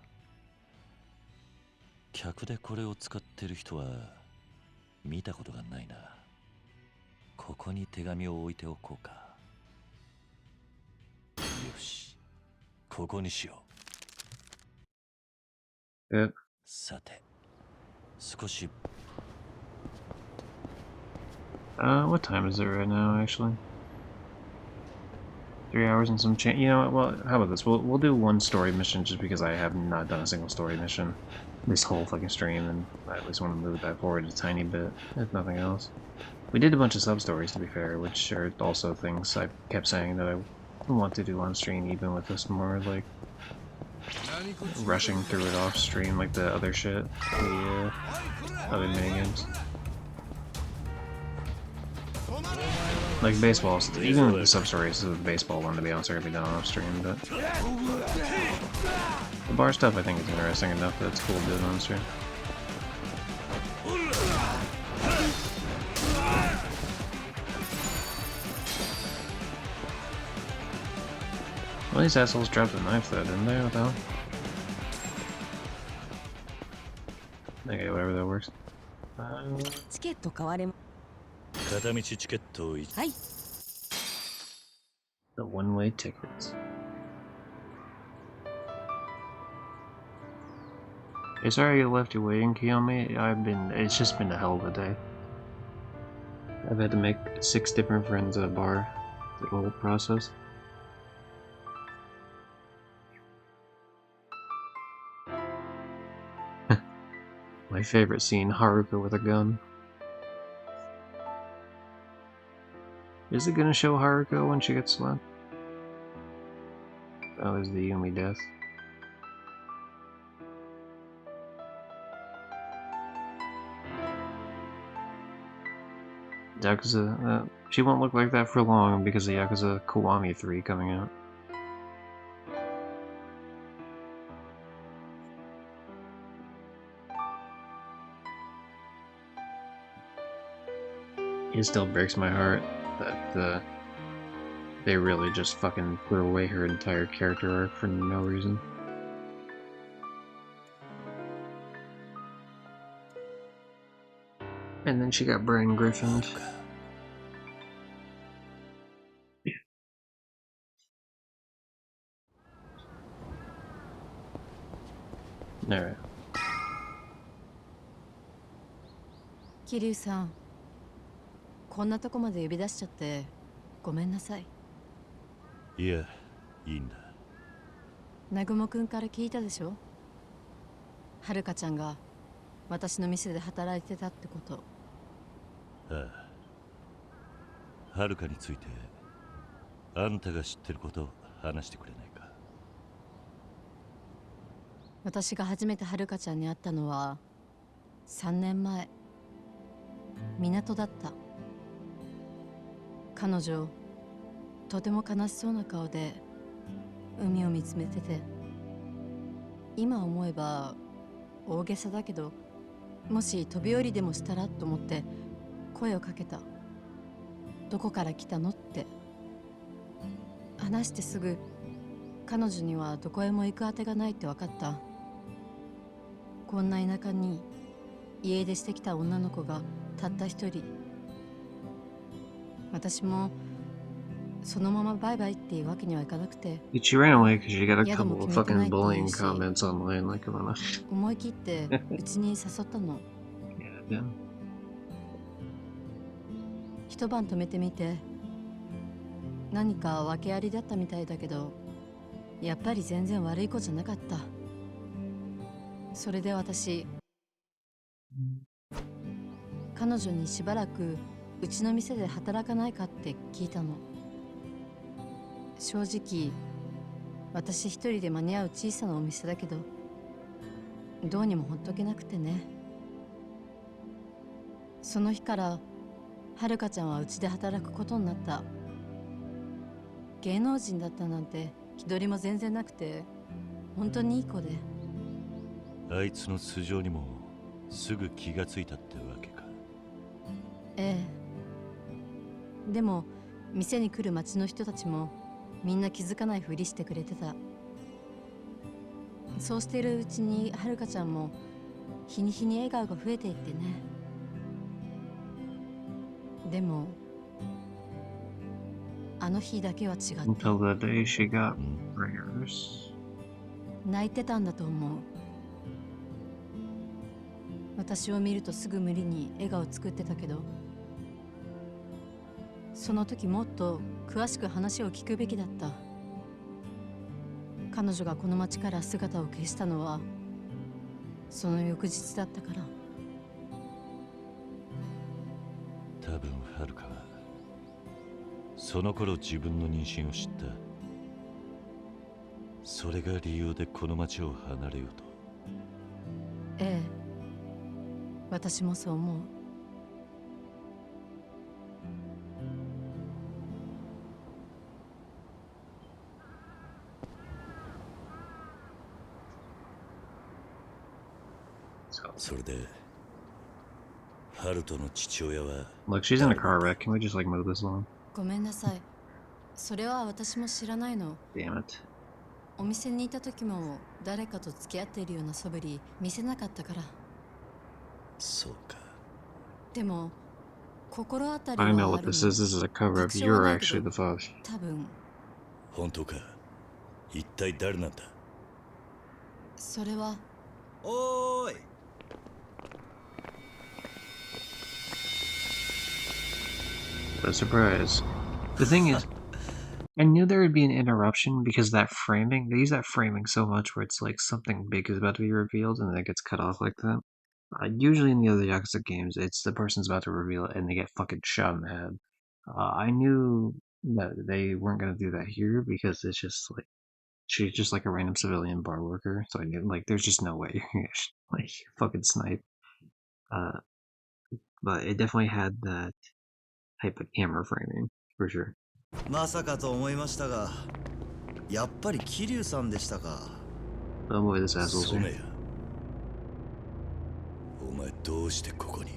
客でこれを使ってる人は見たことがないな。ここに手紙を置いておこうか。よし、ここにしよう。さて、少し。What time is it right now, actually? 3 hours and some change. You know what? Well, how about this? We'll do one story mission just because I have not done a single story mission this whole fucking stream, and I at least want to move that forward a tiny bit, if nothing else. We did a bunch of sub-stories, to be fair, which are also things I kept saying that I want to do on stream, even with this more, like, rushing through it off stream, like the other shit, the other minigames. Like baseball, even the sub-stories of the baseball one, to be honest, are gonna be done off stream, but the bar stuff I think is interesting enough that it's cool to do it on stream. Well, these assholes dropped a knife though, didn't they? What the hell? Okay, whatever that works. チケット買われま。片道チケットを。はい。The one-way tickets. Hey, sorry you left you waiting, Kiyomi. It's just been a hell of a day. I've had to make 6 different friends at a bar. The whole process. My favorite scene, Haruka with a gun. Is it gonna show Haruka when she gets slapped? Oh, there's the Yumi death. Yakuza, she won't look like that for long because of Yakuza Kiwami 3 coming out. It still breaks my heart that they really just fucking put away her entire character arc for no reason. And then she got Brian Griffined. Alright. 桐生さん、こんなとこまで呼び出しちゃってごめんなさい。いや、いいんだ。南雲くんから聞いたでしょ。はるかちゃんが私の店で働いてたってこと。ああ。はるかについてあんたが知ってることを話してくれないか。私が初めてはるかちゃんに会ったのは3年前。港だった。彼女とても悲しそうな顔で海を見つめてて、今思えば大げさだけど、もし飛び降りでもしたらと思って声をかけた。どこから来たのって。話してすぐ彼女にはどこへも行くあてがないって分かった。こんな田舎に家出してきた女の子がたった一人。私もそのままバイバイっていうわけにはいかなくて。 She ran away because she got a couple of fucking bullying comments online, like, come on. 思い切ってうちに誘ったの。Yeah. 一晩泊めてみて、何か訳ありだったみたいだけど、やっぱり全然悪い子じゃなかった。それで私、彼女にしばらくうちの店で働かないかって聞いたの。正直私一人で間に合う小さなお店だけど、どうにもほっとけなくてね。その日からはるかちゃんはうちで働くことになった。芸能人だったなんて気取りも全然なくて、本当にいい子で。あいつの素性にもすぐ気がついたってわけか。ええ。でも店に来る町の人たちもみんな気づかないふりしてくれてた。そうしてるうちにはるかちゃんも日に日に笑顔が増えていってね。でもあの日だけは違った。 Until the day she got prayers. 泣いてたんだと思う。私を見るとすぐ無理に笑顔作ってたけど、その時もっと詳しく話を聞くべきだった。彼女がこの町から姿を消したのはその翌日だったから。多分はるかはその頃自分の妊娠を知った。それが理由でこの町を離れようと。ええ、私もそう思う。それでハルトの父親は。 Look, she's in a car wreck. Can we just like move this along? ごめんなさい。それは私も知らないの。 Damn it. お店にいた時も誰かと付き合っているような素振り見せなかったから。そうか。でも心当たりは I ある know の。 what this is. This is a cover up. You're actually the father. 多分。本当か。一体誰なんだ。それは。おーい。What a surprise. The thing is, I knew there would be an interruption because that framing, they use that framing so much where it's like something big is about to be revealed and then it gets cut off like that. Usually in the other Yakuza games, it's the person's about to reveal it and they get fucking shot in the head. I knew that they weren't gonna do that here because it's just like she's just like a random civilian bar worker. So I knew like there's just no way you're gonna like fucking snipe. Uh, but it definitely had that type of camera framing for sure. まさかと思いましたが、やっぱり桐生さんでしたか。Oh boy, this asshole's 染 here. 谷、お前どうしてここに？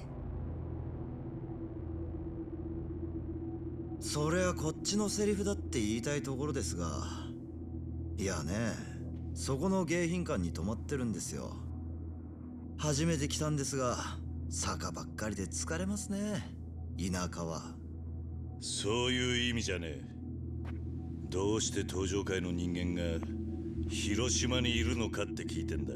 それはこっちのセリフだって言いたいところですが、いやね、そこの迎賓館に泊まってるんですよ。初めて来たんですが、坂ばっかりで疲れますね、田舎は。そういう意味じゃねえ。どうして登場界の人間が広島にいるのかって聞いてんだ。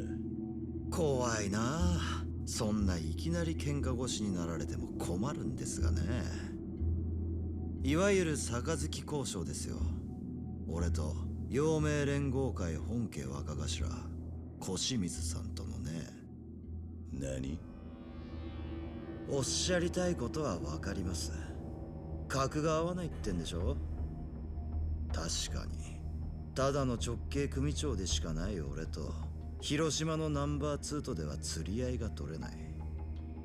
怖いなあ。そんないきなり喧嘩腰になられても困るんですがね。いわゆる杯交渉ですよ。俺と陽明連合会本家若頭小清水さんとのね。何？おっしゃりたいことはわかります。格が合わないってんでしょ。確かにただの直系組長でしかない俺と広島のナンバー2とでは釣り合いが取れない。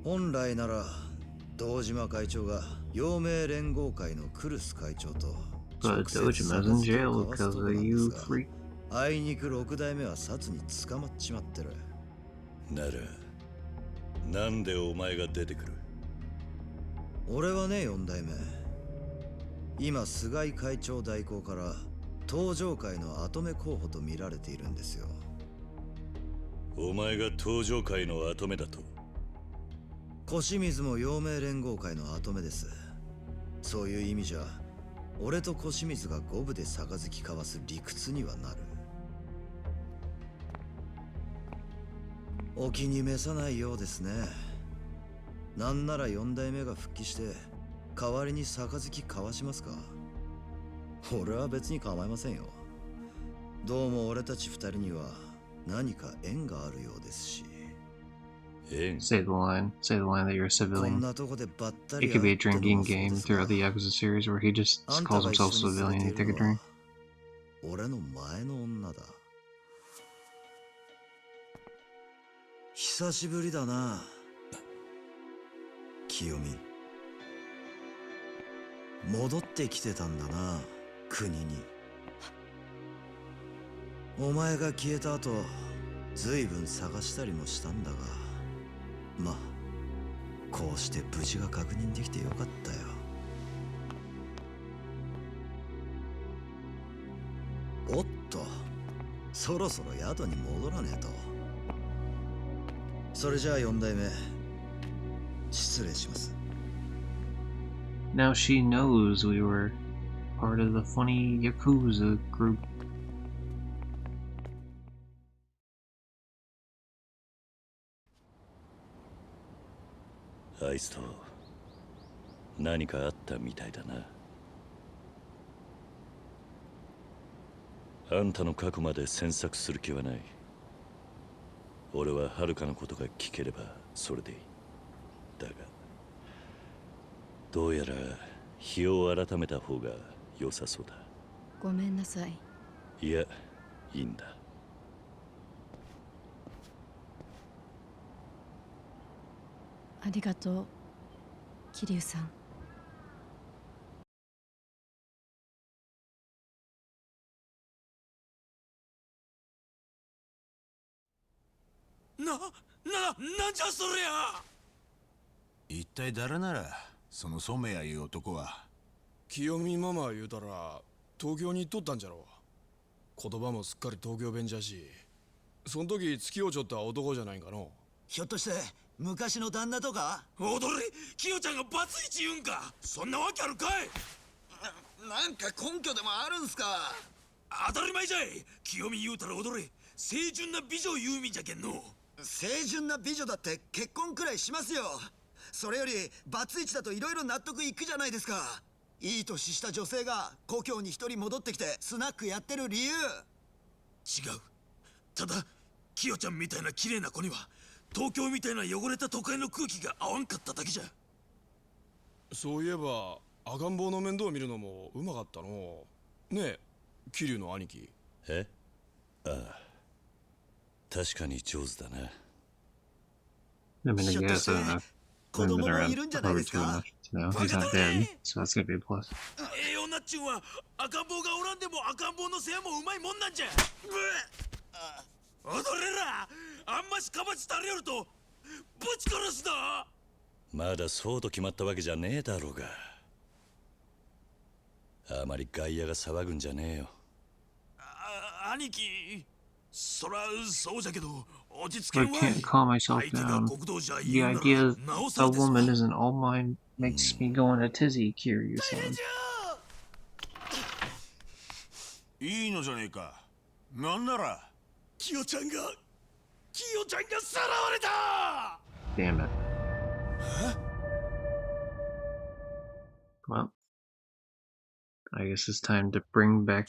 本来なら堂島会長が陽明連合会のクルス会長と But Dojima's in jail because of you freak. あいにく6代目は殺に捕まっちまってる。ならなんでお前が出てくる？俺はね、4代目。今菅井会長代行から東上会の跡目候補と見られているんですよ。お前が東上会の跡目だと？小清水も陽明連合会の跡目です。そういう意味じゃ俺と小清水が五分で杯交わす理屈にはなる。お気に召さないようですね。なんなら4代目が復帰して代わりに杯交わしますか。俺は別に構いませんよ。どうも俺たち2人には何か縁があるようですし。Say the line. Say the line that you're a こん civilian. なとこでばったり It could be a 会っての drinking もそうで game すが、 throughout the Yakuza series where he just あんた calls が一 himself 緒に civilian 連れ and て you い take る a の drink. は俺の前の女だ。久しぶりだな、清美。戻ってきてたんだな、国に。お前が消えた後、ずいぶん探したりもしたんだが、まあこうして無事が確認できてよかったよ。おっと、そろそろ宿に戻らねえと。それじゃあ4代目、失礼します。Now she knows we were part of the funny Yakuza group. あいつと何かあったみたいだな。あんたの過去まで詮索する気はない。俺は遥のことが聞ければそれでいい。だがどうやら日を改めた方が良さそうだ。ごめんなさい。いや、いいんだ。ありがとう、桐生さん。なんじゃそりゃ。一体誰ならその染谷いう男は。清美ママ言うたら東京に行っとったんじゃろ。言葉もすっかり東京弁じゃし、そん時月をちょった男じゃないんかの。ひょっとして昔の旦那とか。踊り、清ちゃんがバツイチ言うんか。そんなわけあるかい。なんか根拠でもあるんすか。当たり前じゃい。清美言うたら踊れ、清純な美女言う意味じゃけんの。清純な美女だって結婚くらいしますよ。それよりバツイチだといろいろ納得いくじゃないですか。いい年した女性が故郷に一人戻ってきてスナックやってる理由。違う。ただ清ちゃんみたいな綺麗な子には東京みたいな汚れた都会の空気が合わんかっただけじゃ。そういえば赤ん坊の面倒を見るのもうまかったの。ねえ桐生の兄貴。え？ああ、確かに上手だな。I mean, I guess I don't know. I haven't been around Harvard too much to know. He's not dead, so that's gonna be a plus. 栄養なっちゅんは赤ん坊がおらんでも赤ん坊の世話もうまいもんなんじゃ。踊れら、あんましかまちたれよるとぶち殺すぞ。まだそうと決まったわけじゃねえだろうが。あまり外野が騒ぐんじゃねえよ。兄貴、そらそうじゃけど落ち着 I けんわ can't い。 calm myself 相手が down. 国道じゃ The 言うな idea ら that なお a さらですわ。 woman isn't all mine makes me go in a tizzy, Kiryu-san. いいのじゃねえか。なんならキヨちゃんがさらわれた。 Damn it. Well, I guess it's time to bring back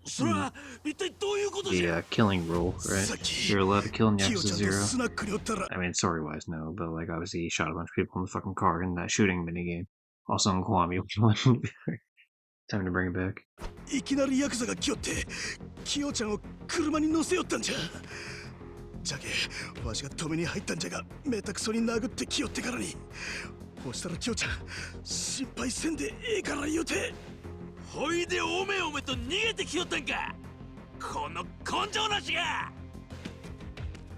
それは一体どういうことじ the ゃ。 killing rule, right? You're allowed to kill in キヨ Yakuza ちゃんと Zero. スナックにおったら I mean, story-wise, no, but like obviously he shot a bunch of people in the fucking car in that shooting minigame. Also in Kiwami one. Time to bring it back. いきなりヤクザが来よってキヨちゃんを車に乗せよったんじゃ。じゃけわしが止めに入ったんじゃがめたくそに殴ってきよってからに。こうしたらキヨちゃん心配せんでええから言うて。ほいでおめおめと逃げてきよったんか。この根性なしが。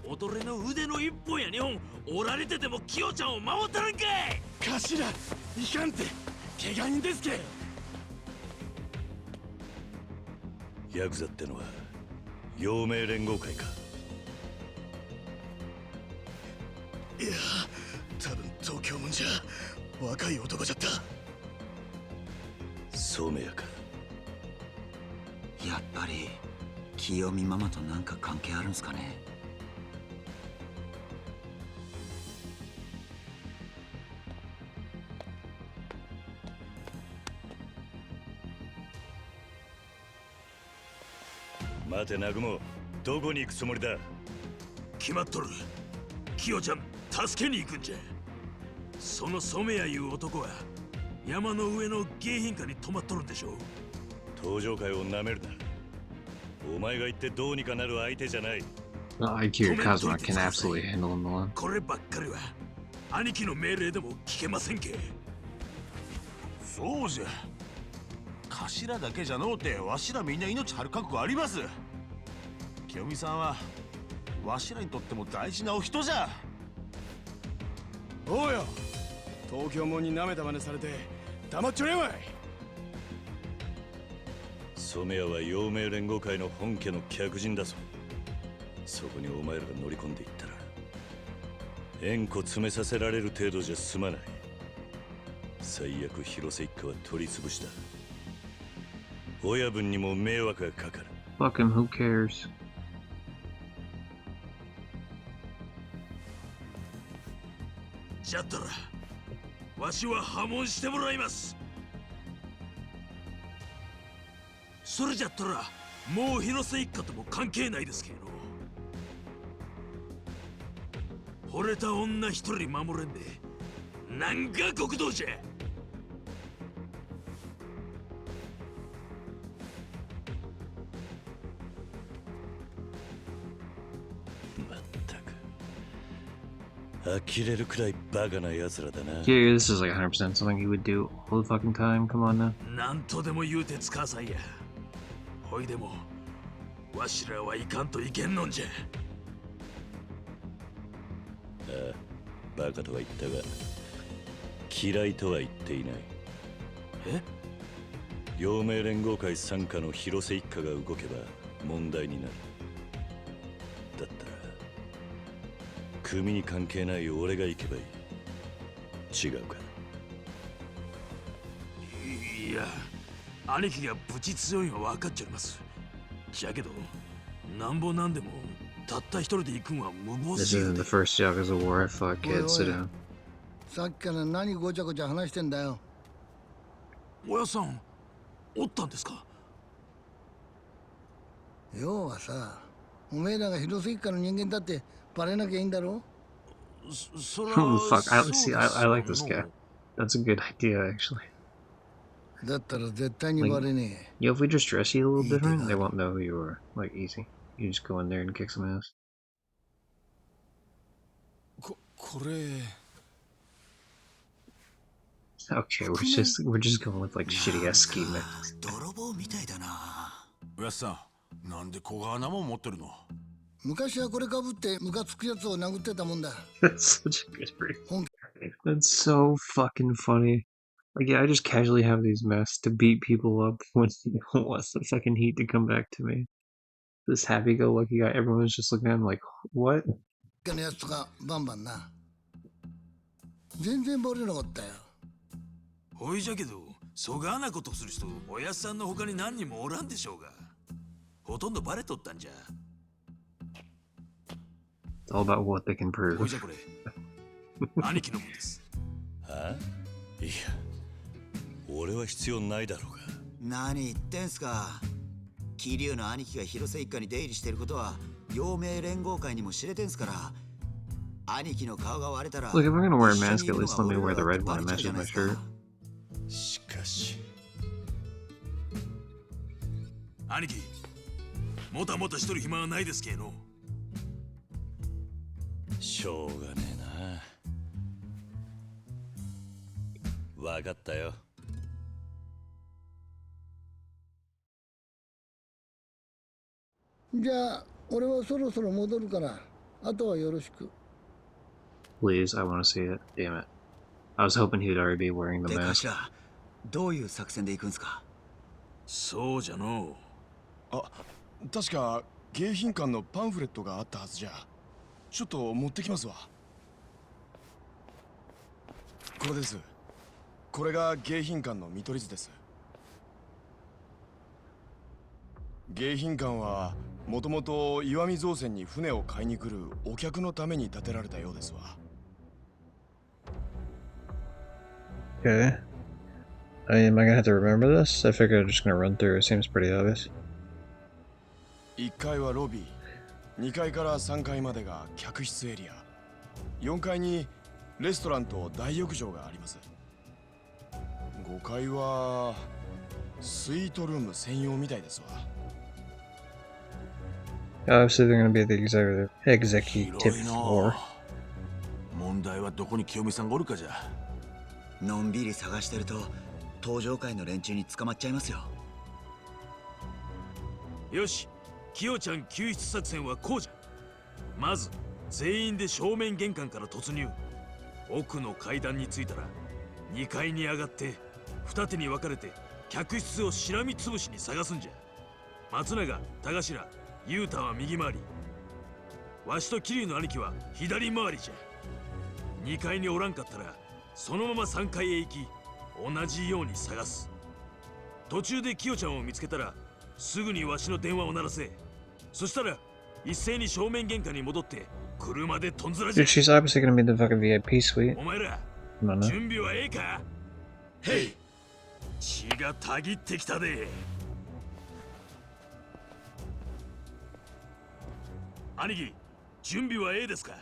踊れの腕の一本や二本折られててもキヨちゃんを守ったらんかい。頭いかんって怪我人ですけ。ヤクザってのは陽明連合会か。いや多分東京もんじゃ若い男じゃった。染谷か。やっぱり清美ママとなんか関係あるんすかね。待て南雲、どこに行くつもりだ。決まっとる。キヨちゃん助けに行くんじゃ。その染谷いう男は山の上の迎賓館に泊まっとるんでしょう。登場会をなめるな。お前が言ってどうにかなる相手じゃない。Akira Kazuma can absolutely handle him alone. こればっかりは兄貴の命令でも聞けませんけ。そうじゃ。頭だけじゃのうてわしらみんな命張る覚悟あります。清美さんはわしらにとっても大事なお人じゃ。おうよ、東京もんに舐めた真似されて黙っちょれんわい。染谷は陽明連合会の本家の客人だぞ。そこにお前らが乗り込んでいったら縁故詰めさせられる程度じゃ済まない。最悪広瀬一家は取り潰した。親分にも迷惑がかかる。 Fuck him, who cares? じゃったらわしは破門してもらいます。それじゃったらもう広瀬一家とも関係ないですけど。惚れた女一人守れんでなんか極道じゃ。呆れるくらいバカな奴らだな。Yeah, this is like 100% something he would do all the fucking time. Come on now. なんとでも言うてつかさいや。ほいでもわしらはいかんといけんのんじゃ。ああ、バカとは言ったが嫌いとは言っていない。え？陽明連合会傘下の広瀬一家が動けば問題になる。だったら組に関係ない俺が行けばいい。違うか。いや、兄貴がブチ強いのは分かっちゃいます。じゃけどなんぼなんでもたった一人で行くんは無謀 This すぎる isn't で。 the first Yakuza war. I fuck kids. Sit down. さっきから何ごちゃごちゃ話してんだよ。おやさんおったんですか。要はさ、おめえらが広瀬一家の人間だってバレなきゃいいんだろ。Fuck, I like this guy. That's a good idea, actually. だったら絶対に Like, バレね yo, if we just dress you a little different, they won't know who you are. Like, easy. You just go in there and kick some ass. これ Okay, we're just going with like shitty ass ski masks. 泥棒みたいだな。おやっさん、なんで小川なもん持ってるの？昔はこれかぶってムカつくやつを殴ってたもんだ。 That's such a good reason. That's so fucking funny. Like, yeah, I just casually have these masks to beat people up when he wants the fucking heat to come back to me. This happy-go-lucky guy, everyone's just looking at him like, what? のやつとかバンバンな。全然バレなかったよ。ほいじゃけど、そがなことする人、おやっさんの他に何人もおらんでしょうが。ほとんどバレとったんじゃ。It's all about what they can prove. ほいじゃこれ、兄貴のもんです。はあ？いや、俺は必要ないだろうが。何言ってんすか。桐生の兄貴が広瀬一家に出入りしてることは陽明連合会にも知れてんすから。兄貴の顔が割れたら。 Look, if I'm gonna wear a mask, at least let me wear the red one that matches my shirt. しかし。兄貴、もたもたしとる暇はないですけの。しょうがねえな。わかったよ。じゃあ俺はそろそろ戻るからあとはよろしく。 Please, I want to see it. Damn it. I was hoping he'd already be wearing the で、 mask. 頭、どういう作戦で行くんすか。そうじゃの。あ、確か迎賓館のパンフレットがあったはずじゃ。ちょっと持ってきますわ。これです。これが迎賓館の見取り図です。迎賓館はもともと石見造船に船を買いに来るお客のために建てられたようですわ。Okay. Am I gonna have to remember this? I figured I'm just gonna run through. It seems pretty obvious. 1階はロビー、2階から3階までが客室エリア、4階にレストランと大浴場があります。5階はスイートルーム専用みたいですわ。Obviously, they're gonna be at the executive floor. 問題はどこに清美さんがおるかじゃ。のんびり探してると登場会の連中に捕まっちゃいますよ。よし、清ちゃん救出作戦はこうじゃ。まず全員で正面玄関から突入。奥の階段に着いたら2階に上がって二手に分かれて客室をしらみつぶしに探すんじゃ。松永、田頭、雄太は右回り、わしと桐生の兄貴は左回りじゃ。2階におらんかったらそのまま3階へ行き同じように探す。途中で清ちゃんを見つけたらすぐにわしの電話を鳴らせ。そしたら一斉に正面玄関に戻って車でとんずらじゃ。 Dude, she's obviously gonna be in the fucking VIP suite. お前ら Come on now. 準備はええか。へい、血がたぎってきたで。兄貴、準備はええですか。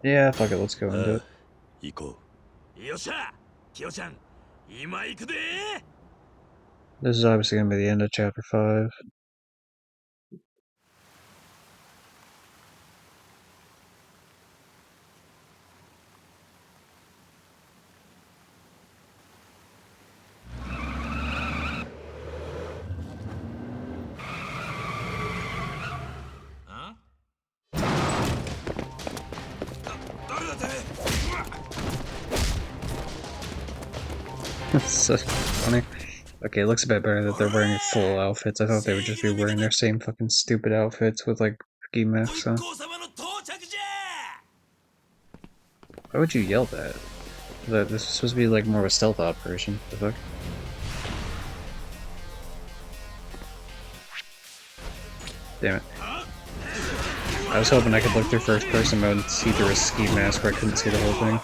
Yeah, fuck it, let's go into it. 行こう。よっしゃ、清ちゃん、今行くで。 This is obviously gonna be the end of chapter 5. So funny. Okay, it looks a bit better that they're wearing full outfits. I thought they would just be wearing their same fucking stupid outfits with like ski masks on. Why would you yell that? This is supposed to be like more of a stealth operation. The fuck? Damn it. I was hoping I could look through first person mode and see through a ski mask where I couldn't see the whole thing.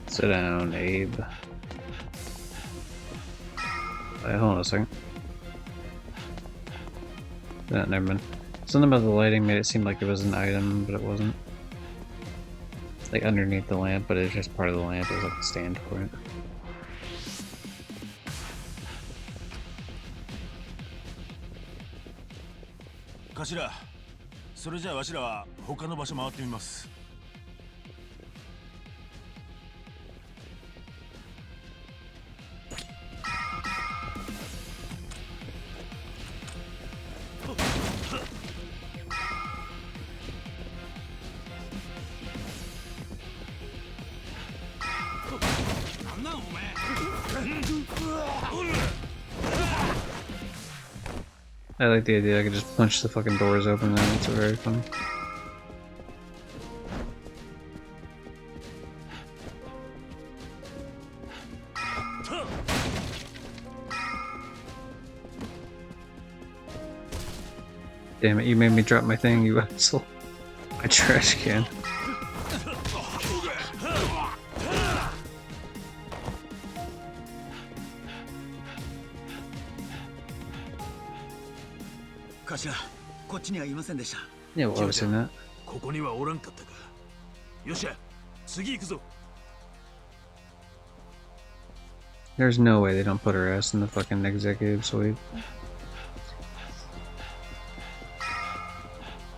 Sit down, Abe. Wait, hold on a second. No, never mind. Something about the lighting made it seem like it was an item, but it wasn't. Like underneath the lamp, but it's just part of the lamp. It was like a stand for it. 頭、それじゃあわしらは他の場所回ってみます。なんなんお前。I like the idea I could just punch the fucking doors open and it's very fun. Damn it, you made me drop my thing, you asshole. My trash can. Yeah, well, obviously not. ここにはおらんかったか。よっしゃ、次行くぞ。There's no way they don't put her ass in the fucking executive suite.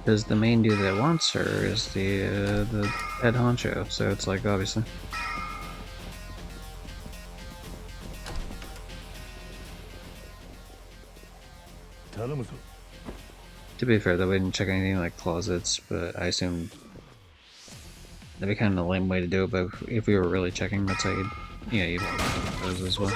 Because the main dude that wants her is the head honcho, so it's like, obviously. To be fair, though, we didn't check anything like closets, but I assume that'd be kind of a lame way to do it, but if we were really checking, that's how you'd want those as well.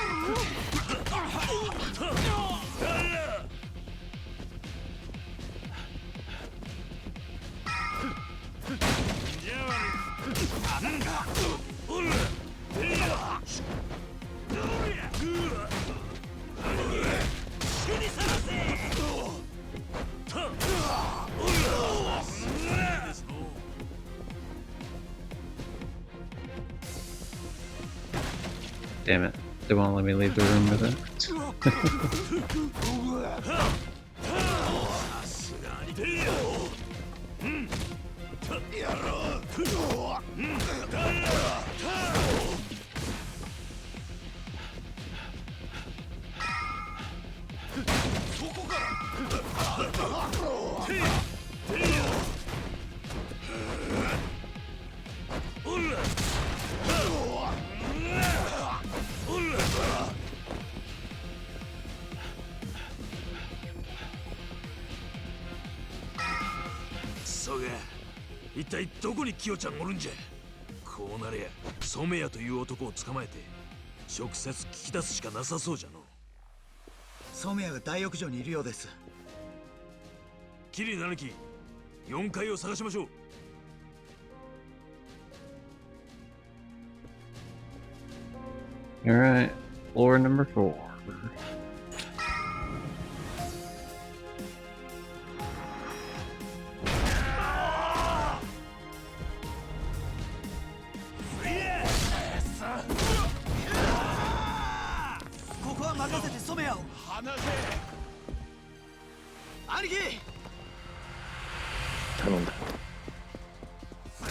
Damn it, they won't let me leave the room with it.そうが、一体どこにキヨちゃんおるんじゃ。こうなりゃ、染谷という男を捕まえて直接聞き出すしかなさそうじゃの。染谷が大浴場にいるようです。キリナヌキ、4階を探しましょう。Alright, floor number 4.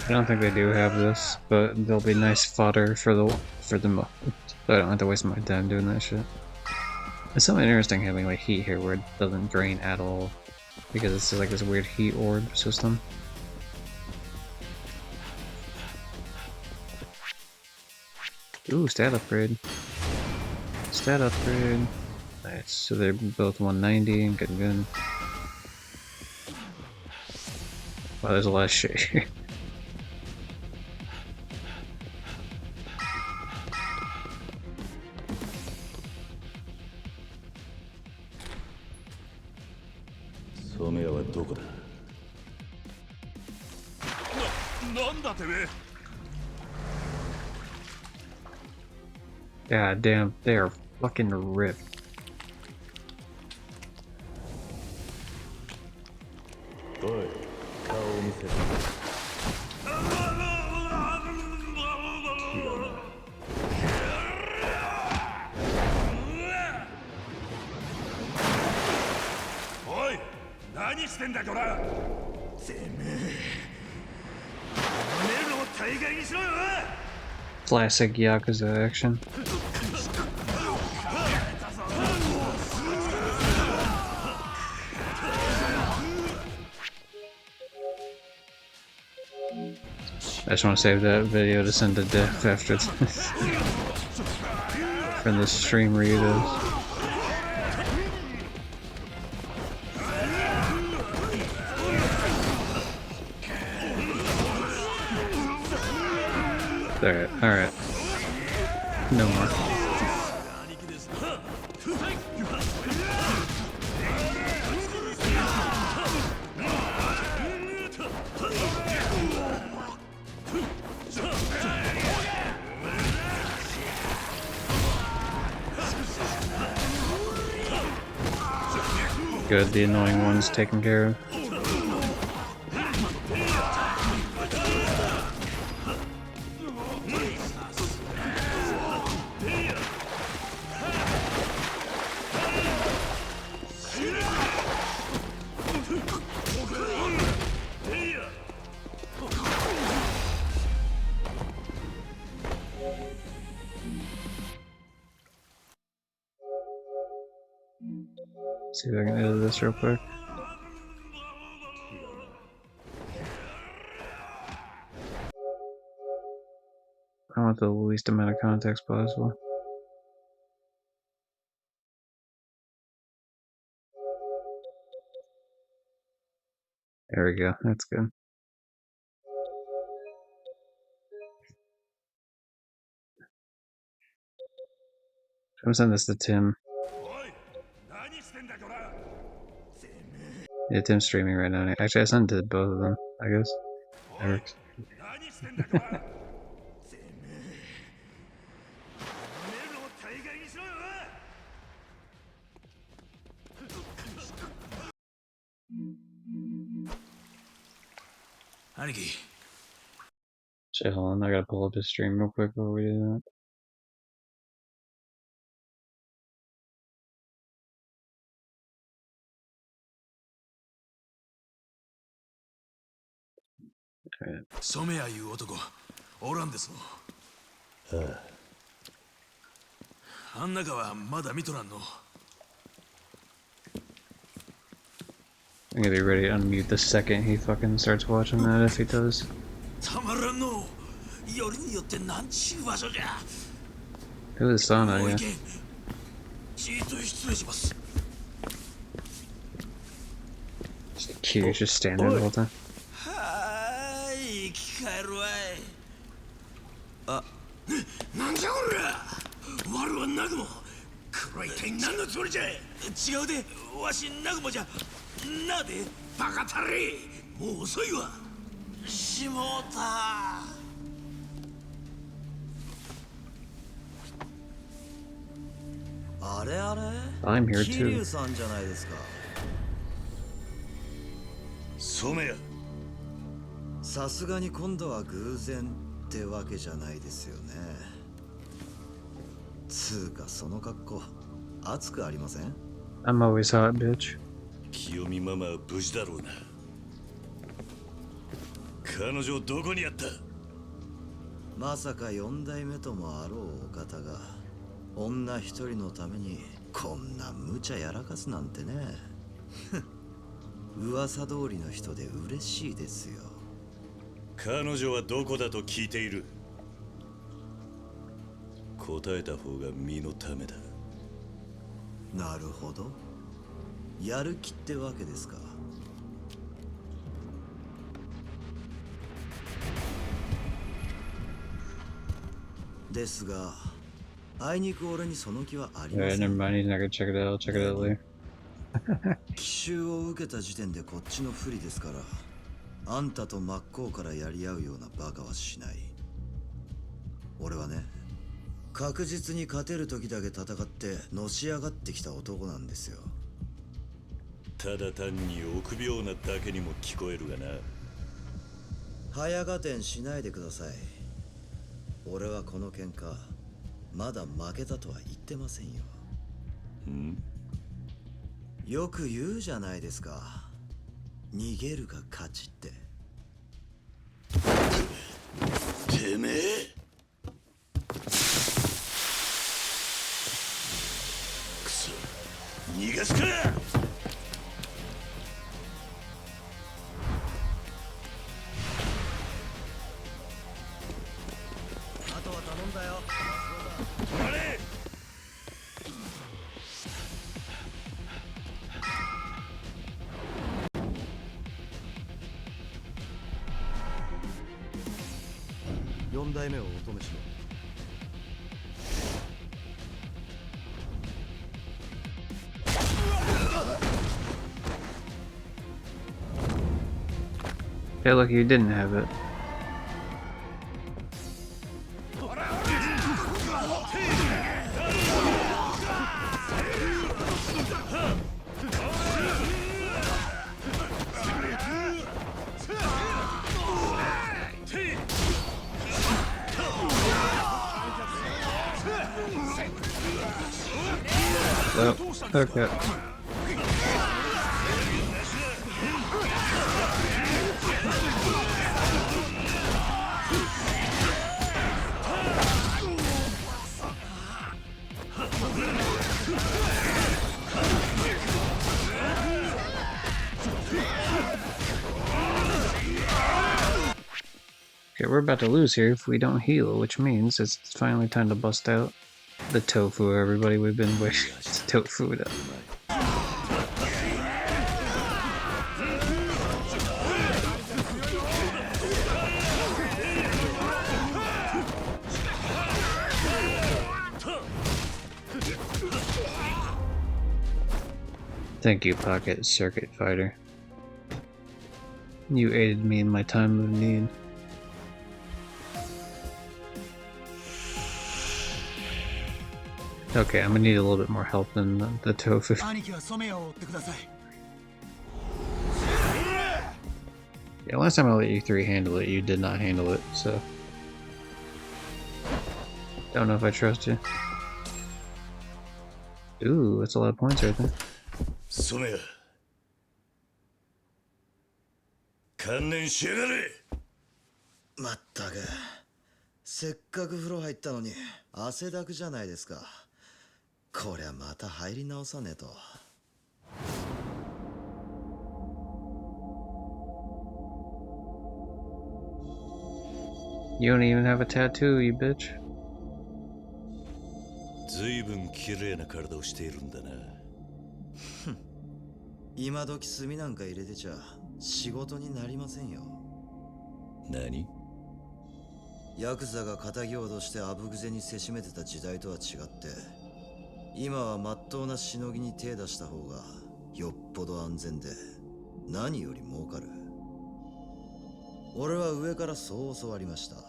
I don't think they do have this, but they'll be nice fodder for the moment, so I don't have to waste my time doing that shit. It's something interesting having like heat here where it doesn't drain at all, because it's just like this weird heat orb system. Ooh, stat upgrade. Stat upgrade. Nice, so they're both 190, good, good. Wow, there's a lot of shit here. God damn, they are fucking ripped. おい、顔を見せろ。おい、何してんだこら。てめえ、寝るのを大概にしろよ。 Classic Yakuza action. I just want to save that video to send to Death after this. From the stream readers. Alright. No more. Good, the annoying one's taken care of. See if I can edit this real quick. I want the least amount of context possible. There we go, that's good. I'm gonna send this to Tim. Yeah, Tim's streaming right now. Actually, I sent it to both of them, I guess. That works. Shit, hold on, I gotta pull up his stream real quick before we do that. Alright. 染谷いう男おらんですの。ああ。あん中はまだ見とらんの。I'm gonna be ready to unmute the second he fucking starts watching that if he does. たまらんの。よりによってなんちゅう場所じゃ。It was sauna, もう yeah. いけん。じーっと失礼します。Cute, just stand there the whole time. はーい、生き返るわい。あ、なんじゃこりゃ。我はナグモ。これは一体何のつもりじゃ。違うで、わしナグモじゃ。なで、バカたれ。もう遅いわ。しもうた。あれあれ I'm here 桐 too. 生さんじゃないですか。染谷。さすがに今度は偶然ってわけじゃないですよね。つうかその格好熱くありません？ I'm always hot, bitch. 清美ママは無事だろうな。彼女どこにあった？まさか4代目ともあろうお方が女一人のためにこんな無茶やらかすなんてね。噂通りの人で嬉しいですよ。彼女はどこだと聞いている。答えた方が身のためだ。なるほど。やる気ってわけですか。ですが、あいにく俺にその気はありま Alright, せ never ん。 mind, he's not gonna check it out. I'll check it out later. 奇襲を受けた時点でこっちの不利ですから、あんたと真っ向からやり合うようなバカはしない。俺はね、確実に勝てる時だけ戦ってのし上がってきた男なんですよ。ただ単に臆病なだけにも聞こえるがな。早合点しないでください。俺はこの喧嘩まだ負けたとは言ってませんよ。よく言うじゃないですか、逃げるが勝ちって。てめえ、くそ、逃がすか。あとは頼んだよ。止まれ。4代目をお止めしろ。Okay, look, you didn't have it. Well, okay. Okay, we're about to lose here if we don't heal, which means it's finally time to bust out the tofu, everybody. We've been waiting to tofu it up. Thank you, Pocket Circuit Fighter. You aided me in my time of need. Okay, I'm gonna need a little bit more help than the tofu. Yeah, last time I let you three handle it, you did not handle it, so... Don't know if I trust you. Ooh, that's a lot of points right there. 観念しやがれ。まったく、せっかく風呂入ったのに汗だくじゃないですか。こりゃまた入り直さねえと。You don't even have a tattoo, you bitch. ずいぶん綺麗な体をしているんだな。今時炭なんか入れてちゃ仕事になりませんよ。何？ヤクザが仇を脅してあぶぐぜにせしめてた時代とは違って、今はまっとうなしのぎに手出した方がよっぽど安全で何より儲かる。俺は上からそう教わりました。炭は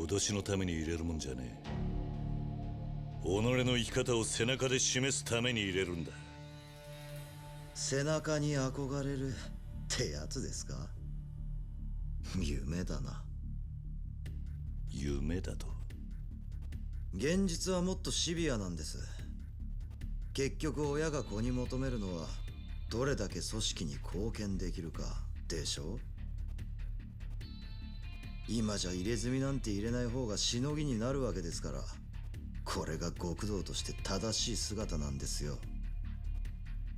脅しのために入れるもんじゃねえ。己の生き方を背中で示すために入れるんだ。背中に憧れるってやつですか？夢だな。夢だと？現実はもっとシビアなんです。結局親が子に求めるのはどれだけ組織に貢献できるかでしょ。今じゃ入れ墨なんて入れない方がしのぎになるわけですから、これが極道として正しい姿なんですよ。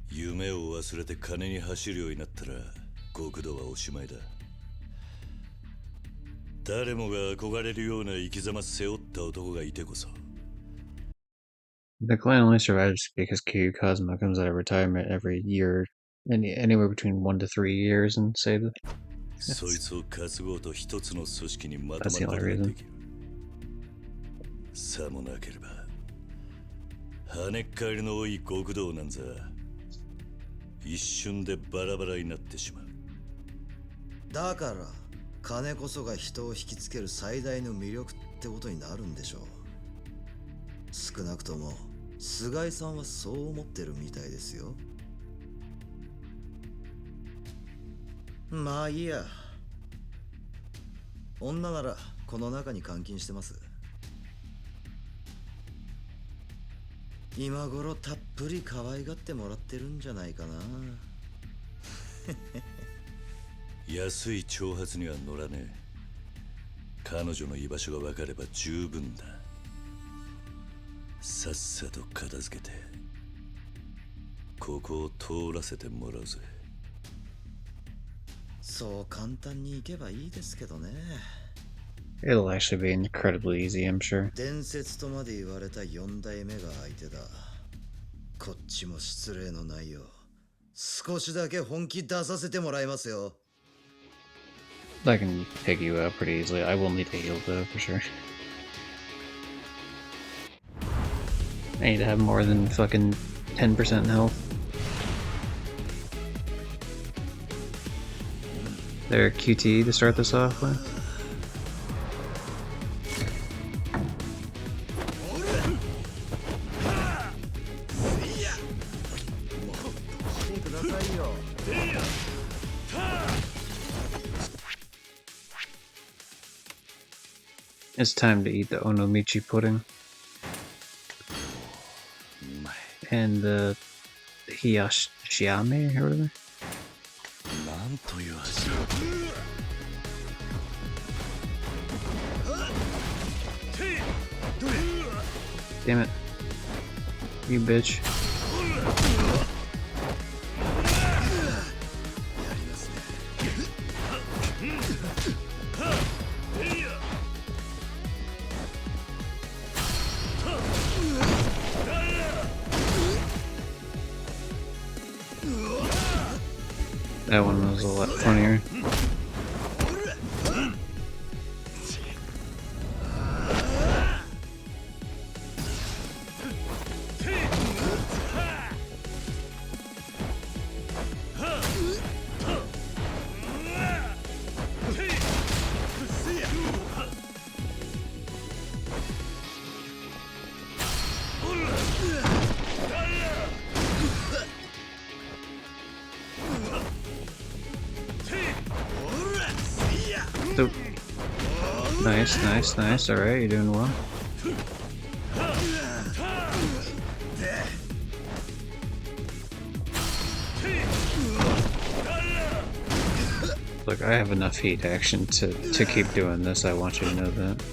夢を忘れて金に走るようになったら極道はおしまいだ。誰もが憧れるような生き様背負った男がいてこそ。The clan only survives because Kiryu Kazuma comes out of retirement every year, anywhere between 1 to 3 years, and saves it. そいつを担ごうと一つの組織にまと That's ま the る only ことが reason. できる。さもなければ跳ねっ返りの多い極道なんざ一瞬でバラバラになってしまう。だから金こそが人を引きつける最大の魅力ってことになるんでしょう。少なくとも菅井さんはそう思ってるみたいですよ。まあいいや。女ならこの中に監禁してます。今頃たっぷり可愛がってもらってるんじゃないかな。安い挑発には乗らねえ。彼女の居場所が分かれば十分だ。さっさと片付けてここを通らせてもらうぜ。そう簡単に行けばいいですけどね。It'll actually be incredibly easy, I'm sure. 伝説とまで言われた4代目が相手だ。こっちも失礼のないよう少しだけ本気出させてもらいますよ。I can take you out pretty easily. I will need a heal though, for sure. I need to have more than fucking 10% health. There, QT to start this off with. It's time to eat the onomichi pudding. And the hiyashiyame or whatever. なんという味。Damn it. You bitch. That one was a lot funnier. Oop. Nice, nice, nice. Alright, you're doing well. Look, I have enough heat action to keep doing this. I want you to know that.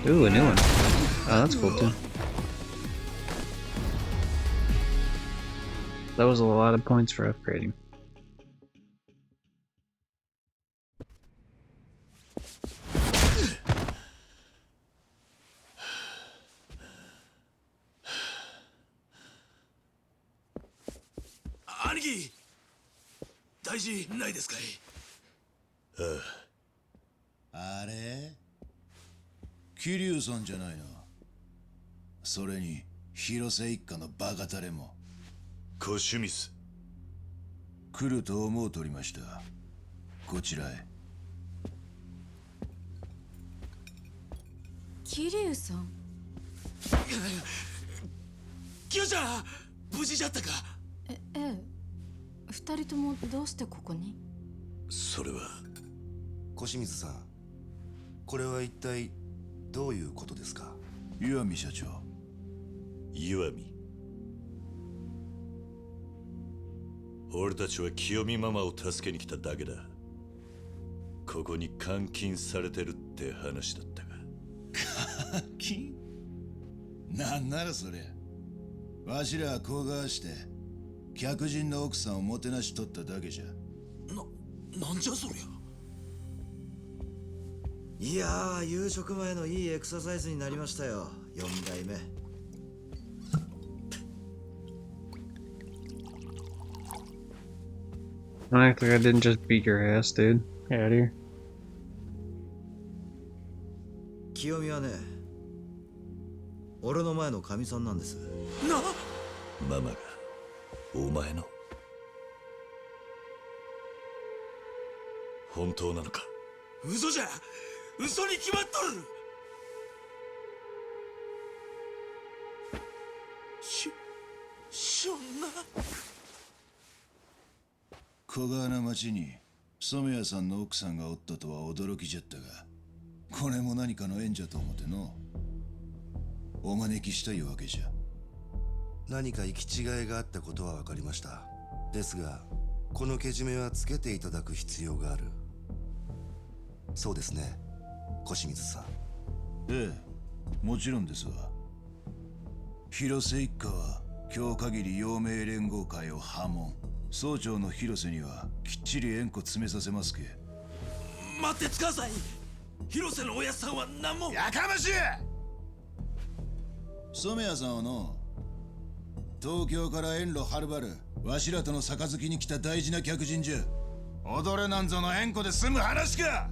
Ooh, a new one. Oh, that's cool too. That was a lot of points for upgrading. Aniki! 大事ないですかい？あれ桐生さんじゃないの。それに広瀬一家のバカタレも小趣味っす。来ると思うとりました。こちらへ。桐生さん。キヨちゃん無事じゃったか？ええ。二人ともどうしてここに？それは小清水さん、これは一体どういうことですか？岩見社長。岩見。俺たちは清美ママを助けに来ただけだ。ここに監禁されてるって話だったが。監禁？なんならそりゃわしらはこうがして客人の奥さんをもてなしとっただけじゃ。なんじゃそりゃ。いやー、夕食前のいいエクササイズになりましたよ、4代目。Don't act like I didn't just beat your ass, dude. Get out of here. 清美はね、俺の前の神さんなんです。ママがお前の本当なのか？嘘じゃ。嘘に決まっとる。そんな。小川な町に染谷さんの奥さんがおったとは驚きじゃったが、これも何かの縁じゃと思ってのお招きしたいわけじゃ。何か行き違いがあったことは分かりました。ですがこのけじめはつけていただく必要がある。そうですね、小清水さん。ええ、もちろんですわ。広瀬一家は今日限り陽明連合会を破門。総長の広瀬にはきっちり縁故詰めさせますけ。待ってください。広瀬のおやっさんは何も。やかましい。染谷さんはの東京から遠路はるばるわしらとの杯に来た大事な客人じゃ。踊れなんぞの縁故で済む話か。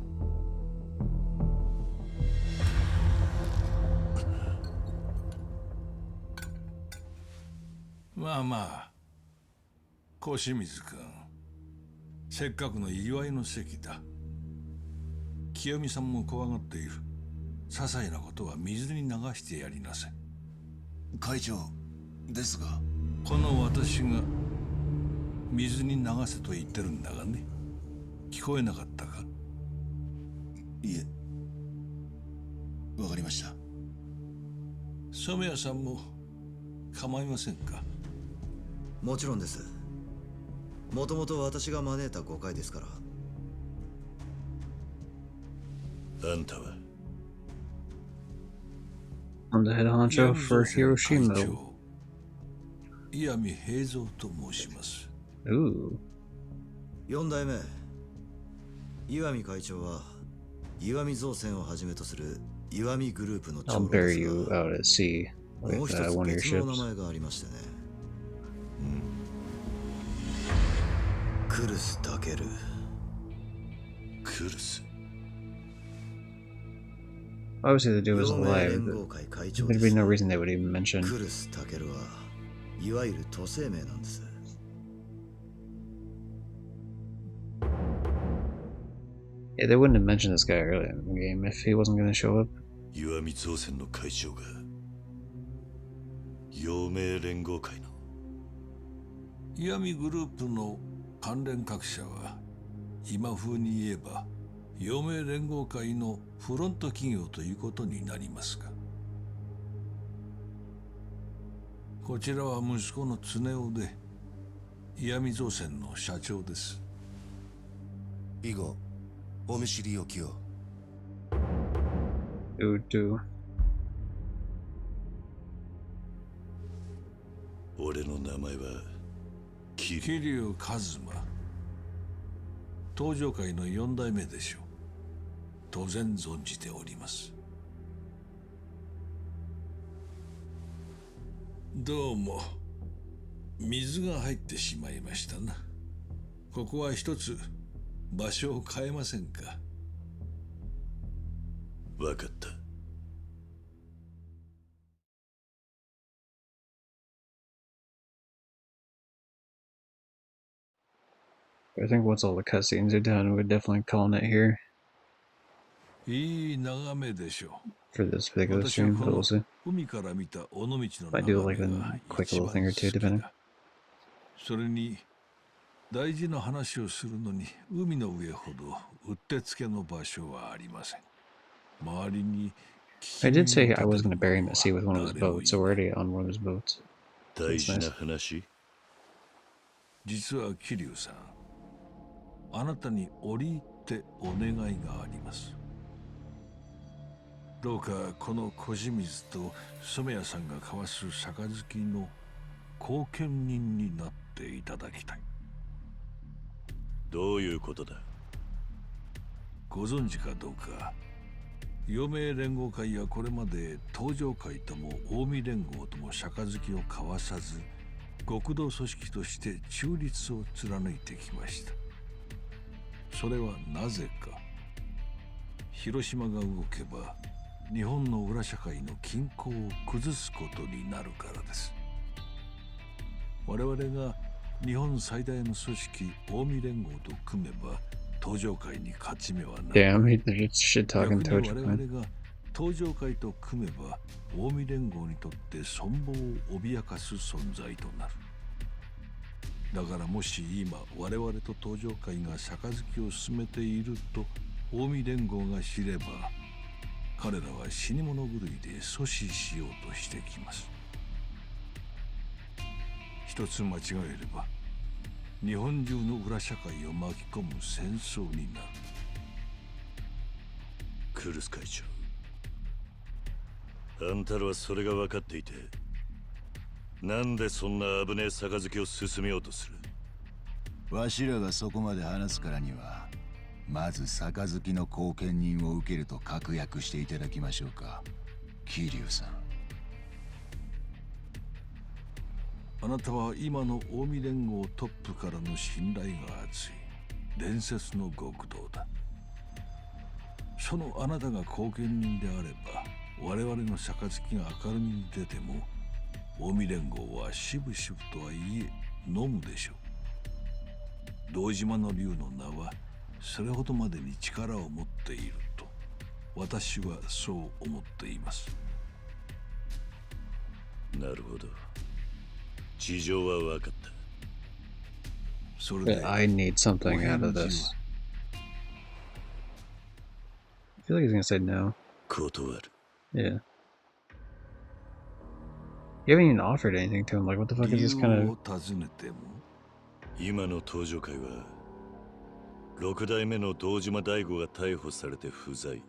まあまあ、小清水君、せっかくの祝いの席だ。清美さんも怖がっている。些細なことは水に流してやりなさい。会長ですが。この私が水に流せと言ってるんだがね。聞こえなかったか？いえ、わかりました。染谷さんも構いませんか？もちろんです。もともと私が招いた誤解ですから。あんたは I'm the head honcho for Hiroshima. 岩見平蔵と申します。4代目岩見会長は岩見造船をはじめとする岩見グループの長 I'll 老で bury す you が、 out at sea もう with 一つ one of your 別の名 ships. 前がありましてね。クルスタケル。クルス。 Obviously, the dude was 陽明 alive. 連合会会長 There'd で be す。 no reason they would even mention. クルスタケルはいわゆる都政名なんです。Yeah, they wouldn't have mentioned this guy earlier in the game if he wasn't going to show up. 岩見造船の会長が陽明連合会の。岩見グループの関連各社は今風に言えば陽明連合会のフロント企業ということになりますが、こちらは息子の常雄で岩見造船の社長です。以後お見知りおきを。俺の名前は桐生一馬。東上会の4代目でしょう。当然存じております。どうも水が入ってしまいましたな。ここは一つ場所を変えませんか？わかった。I think once all the cutscenes are done, we're definitely calling it here いい眺めでしょう。 for this particular 私は stream, こ but we'll の see. 海から見た尾道の I do 眺 like め a が quick 一 little 番 thing or 好 two, き depending. だ。それに大事な話をするのに海の上ほどうってつけの場所はありません。周りに I did say I was going to bury him at sea with one of his boats, so we're already on one of his boats. 大 That's 事な nice. 話。実は桐生さん、あなたに折り入ってお願いがあります。どうかこの小清水と染谷さんが交わす杯の後見人になっていただきたい。どういうことだ？ご存知かどうか、陽明連合会はこれまで東上会とも近江連合とも杯を交わさず、極道組織として中立を貫いてきました。それはなぜか。広島が動けば日本の裏社会の均衡を崩すことになるからです。我々が日本最大の組織近江連合と組めば、登場会に勝ち目はない。 Damn, he's shit 逆 talking に Tojo 我 man. 々が登場会と組めば近江連合にとって存亡を脅かす存在となる。だからもし今我々と登場会が杯を進めていると近江連合が知れば、彼らは死に物狂いで阻止しようとしてきます。一つ間違えれば日本中の裏社会を巻き込む戦争になる。クルス会長、あんたらはそれが分かっていて、なんでそんな危ねえ杯を進めようとする？わしらがそこまで話すからには、まず杯の後見人を受けると確約していただきましょうか、桐生さん。あなたは今の近江連合トップからの信頼が厚い伝説の極道だ。そのあなたが後見人であれば、我々の杯が明るみに出ても近江連合はしぶしぶとはいえ飲むでしょう。堂島の竜の名はそれほどまでに力を持っていると私はそう思っています。なるほど、事情は分かった。それ But で I need something out of お返 this. 事は I feel like he's gonna say no. 断る。 Yeah. You haven't even offered anything to him. Like, what the fuck is 理 this 由 kind を of. 尋ねても、今の登場会は6代目の堂島大吾が逮捕されて不在。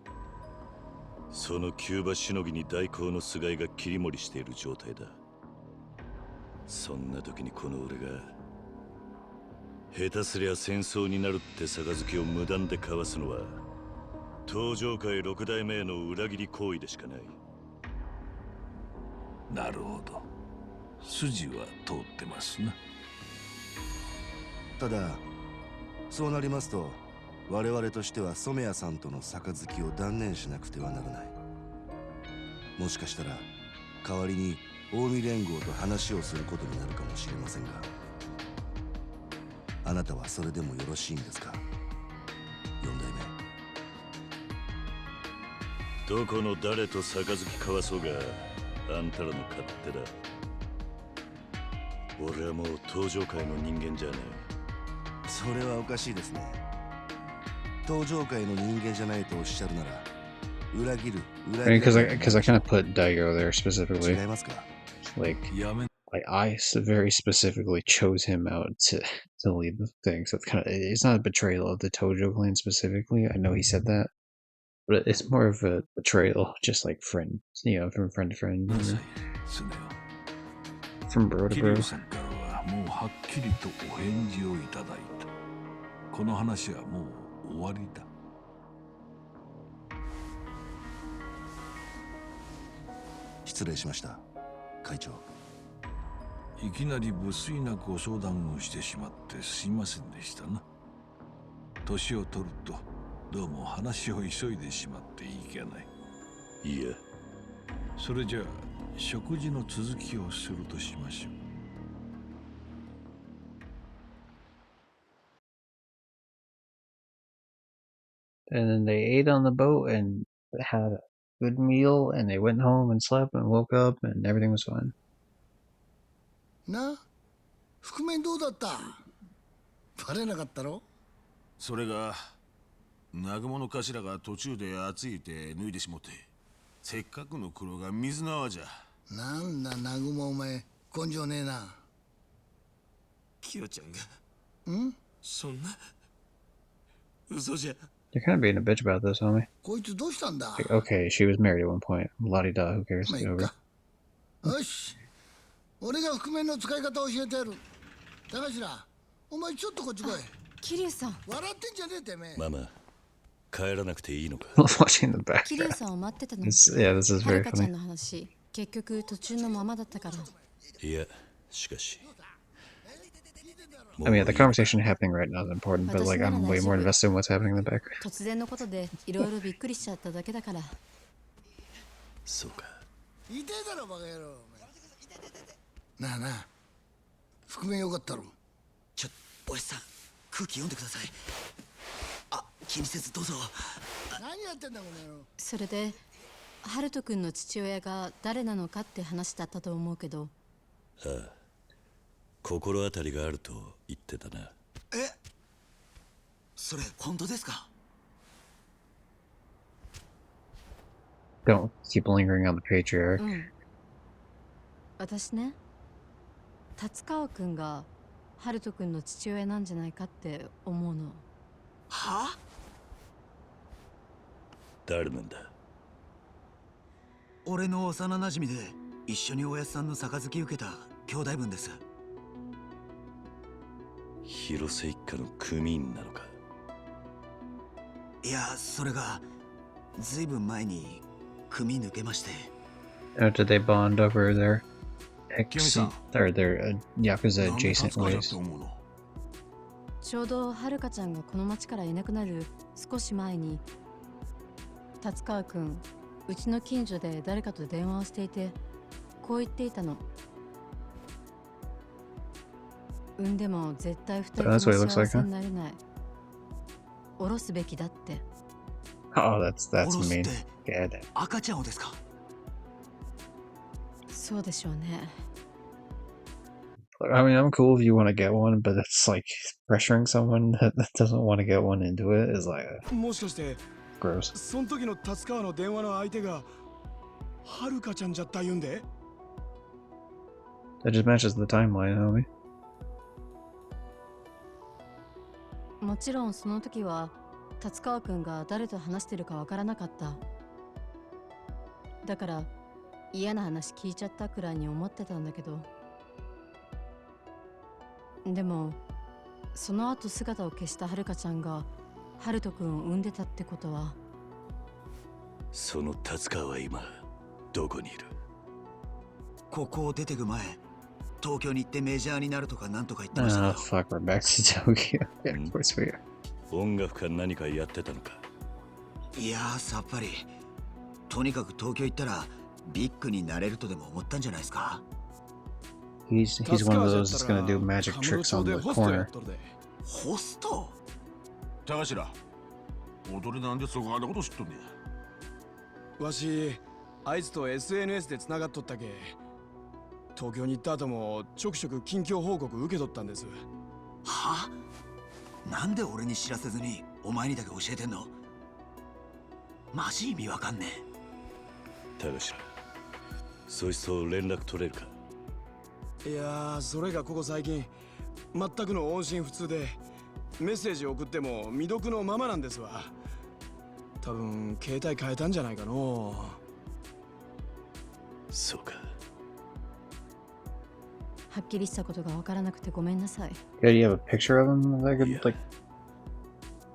そのキューバしのぎに代行の菅井が切り盛りしている状態だ。そんな時にこの俺が下手すりゃ戦争になるって杯を無断で交わすのは登場会6代目への裏切り行為でしかない。なるほど、筋は通ってますな。ただそうなりますと我々としては染谷さんとの杯を断念しなくてはならない。もしかしたら代わりに近江連合と話をすることになるかもしれませんが、あなたはそれでもよろしいんですか、4代目。どこの誰と杯交わそうがあんたらの勝手だ。俺はもう登場会の人間じゃない。それはおかしいですね。登場界の人間じゃないとおっしゃるなら、裏切る、裏 I mean, 切 because る。 I kind of put Daigo there specifically. 違いますか？ Like, やめ I very specifically chose him out to lead the thing. So it's kind of, it's not a betrayal of the Tojo clan specifically. I know he said that, but it's more of a betrayal, just like friend, from friend to friend, なさい、スネ from bro オ。 to 桐 bro. 生さんからはもうはっきりとお返事をいただいた。この話はもう終わりだ。失礼しました、会長。いきなり無粋なご相談をしてしまってすいませんでしたな。年を取るとどうも話を急いでしまっていけない。いや、それじゃあ食事の続きをするとしましょう。And then they ate on the boat and had a good meal, and they went home and slept and woke up, and everything was fine. な、覆面どうだった？バレなかったろ？それが南雲の頭が途中で暑いて脱いでしもって、せっかくの黒が水の泡じゃ。なんだ南雲お前、根性ねえな。キヨちゃんがん？そんな嘘じゃ。 You're kind of being a bitch about this, homie. こいつどうしたんだ？ Like, okay, she was married at one point. La-di-da, who cares? まあい Get い over it. か。よし、俺が覆面の使い方を教えてやる。高頭、お前ちょっとこっち来い。桐生さん。笑ってんじゃねえてめえ。ママ、帰らなくていいのか？ Watching the 桐生 background. さんを待ってたの。 Yeah, this is は very るかちゃん funny. の話、結局途中のままだったから。いや、しかし。 I mean, the conversation happening right now is important, but like, I'm way more invested in what's happening in the background. 突然のことでいろいろびっくりしちゃっただけだから。そうか。痛いだろバカ野郎。なあなあ、覆面よかったろ。おやさん、空気読んでください。気にせずどうぞ。何やってんだこの野郎。それでハルト君の父親が誰なのかって話だったと思うけど。ああ、心当たりがあると言ってたな。え、それ本当ですか？ Don't keep lingering on the patriarch. うん。私ね、達川君がハルト君の父親なんじゃないかって思うの。はあ？誰なんだ？俺の幼馴染で一緒におやっさんの杯受けた兄弟分です。広瀬一家の組員なのか？いや、それがずいぶん前に組抜けまして。Oh, did they bond over their ex or their Yakuza adjacent ways? ちょうどはるかちゃんがこの町からいなくなる少し前に、達川くん、うちの近所で誰かと電話をしていて、こう言っていたの。産んでも絶対二人とも幸せになれない。下ろすべきだって。Oh, that's mean. Yeah. 赤ちゃんをですか？そうでしょうね。I mean, I'm cool if you want to get one, but it's like pressuring someone that doesn't want to get one into it is like もしかしてgross. その時の達川の電話の相手がはるかちゃんじゃった言うんで。 That just matches the timeline, homie. もちろんその時は達川くんが誰と話してるかわからなかった。だから嫌な話聞いちゃったくらいに思ってたんだけど。でもその後姿を消したはるかちゃんがハルトくんを産んでたってことは。その達川は今どこにいる？ここを出てく前、東京に行ってメジャーになるとかなんとか言ってました。 Oh, fuck, we're back to Tokyo. Yeah, of course we are. 音楽か何かやってたのか？いやー、さっぱり。とにかく東京行ったらビッグになれるとでも思ったんじゃないですか。He's one of those that's gonna do magic tricks on the corner. ホスト？高頭、踊りなんでそこあんなこと知っとんねん。わし、あいつと SNS で繋がっとったけ。東京に行った後もちょくちょく近況報告受け取ったんです。は？なんで俺に知らせずにお前にだけ教えてんの？マジ意味わかんねえ。高頭、そいつと連絡取れるか？いやー、それがここ最近全くの音信不通で、メッセージ送っても未読のままなんですわ。多分携帯変えたんじゃないかの。そうか。はっきりしたことがわからなくてごめんなさい。Yeah, do you have a picture of him that I could like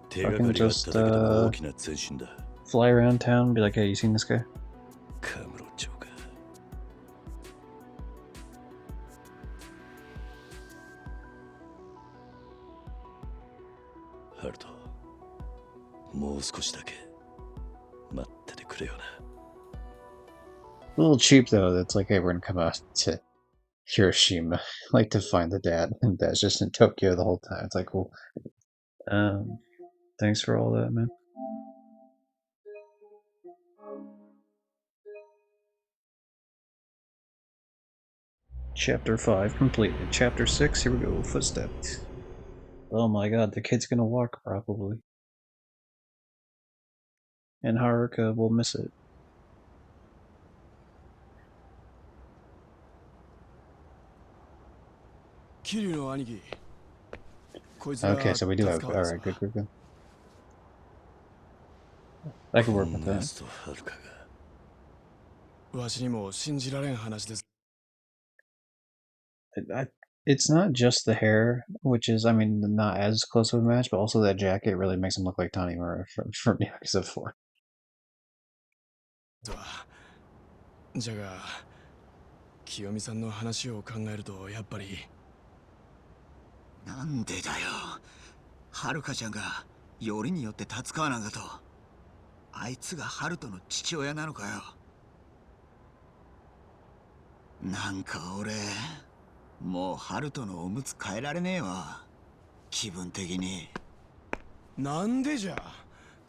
手がかりがあっただけでも大きな前進だ。 fly around town and be like, hey, you seen this guy? カムロ町か。ハルト、もう少しだけ待っててくれよな。A little cheap though. That's like, hey, we're gonna come out to Hiroshima, like to find the dad, and dad's just in Tokyo the whole time. It's like, cool. Thanks for all that, man. Chapter 5 completed. Chapter 6, here we go. Footsteps. Oh my god, the kid's gonna walk probably. And Haruka will miss it. Okay, so we do have. Alright, good, good, good. I can work with that. わしにも信じられん話です。 It's not just the hair, which is, I mean, not as close to a match, but also that jacket really makes him look like Tanimura from Yakuza 4. じゃが、清美さんの話を考えるとやっぱり。なんでだよ。はるかちゃんがよりによって達川なんだと。あいつがハルトの父親なのかよ。なんか俺、もうハルトのおむつ変えられねえわ。気分的に。なんでじゃ。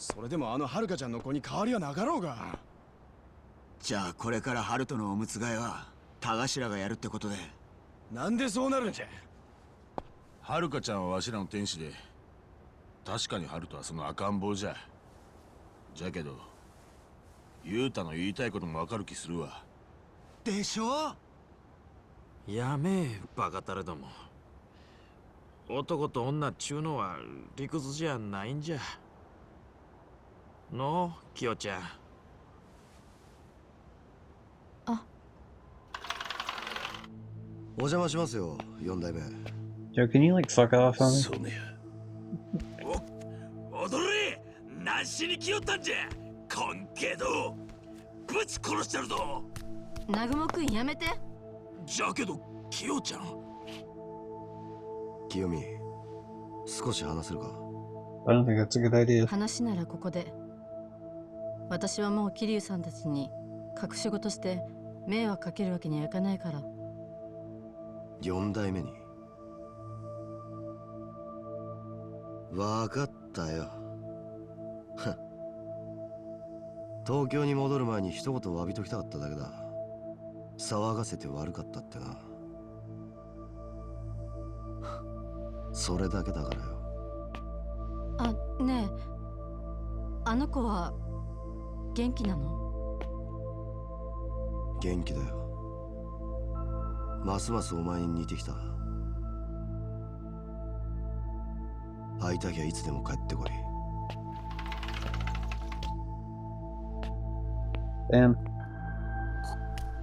それでもあのはるかちゃんの子に変わりはなかろうが。じゃあこれからハルトのおむつ替えは田頭がやるってことで。なんでそうなるんじゃ。はるかちゃんはわしらの天使で、確かにハルトはその赤ん坊じゃ。じゃけどユータの言いたいこともわかる気するわ。でしょ。やめえバカタレども。男と女っちゅうのは理屈じゃないんじゃ。のうキヨちゃん。お邪魔しますよ、4代目。Joe, can you like fuck off on me? そうねや。踊れ。何しに来よったんじゃ。こんけどぶち殺してるぞ。南雲くんやめて。じゃけどキヨちゃん。清美、少し話せるか。 I don't think that's a good idea. 話ならここで。私はもう桐生さんたちに隠し事して迷惑かけるわけにはいかないから。4代目に。わかったよ。東京に戻る前に一言詫びときたかっただけだ。騒がせて悪かったってな。それだけだからよ。あ、ねえ、あの子は元気なの？元気だよ。ますますお前に似てきた。会いたきゃいつでも帰ってこい。Damn.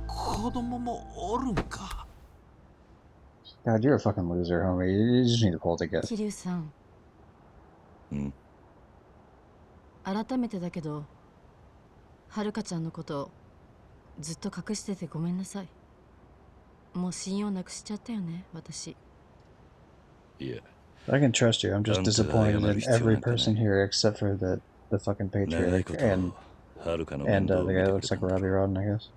子供もおるんか。God, you're a fucking loser, homie. You just need to pull it together. 桐生さん。うん。改めてだけど、はるかちゃんのことずっと隠しててごめんなさい。もう信用なくしちゃったよね、私。いや。I can trust you. I'm just disappointed in every person here except for the fucking patriarch and the guy that looks like Robbie Rodden, I guess.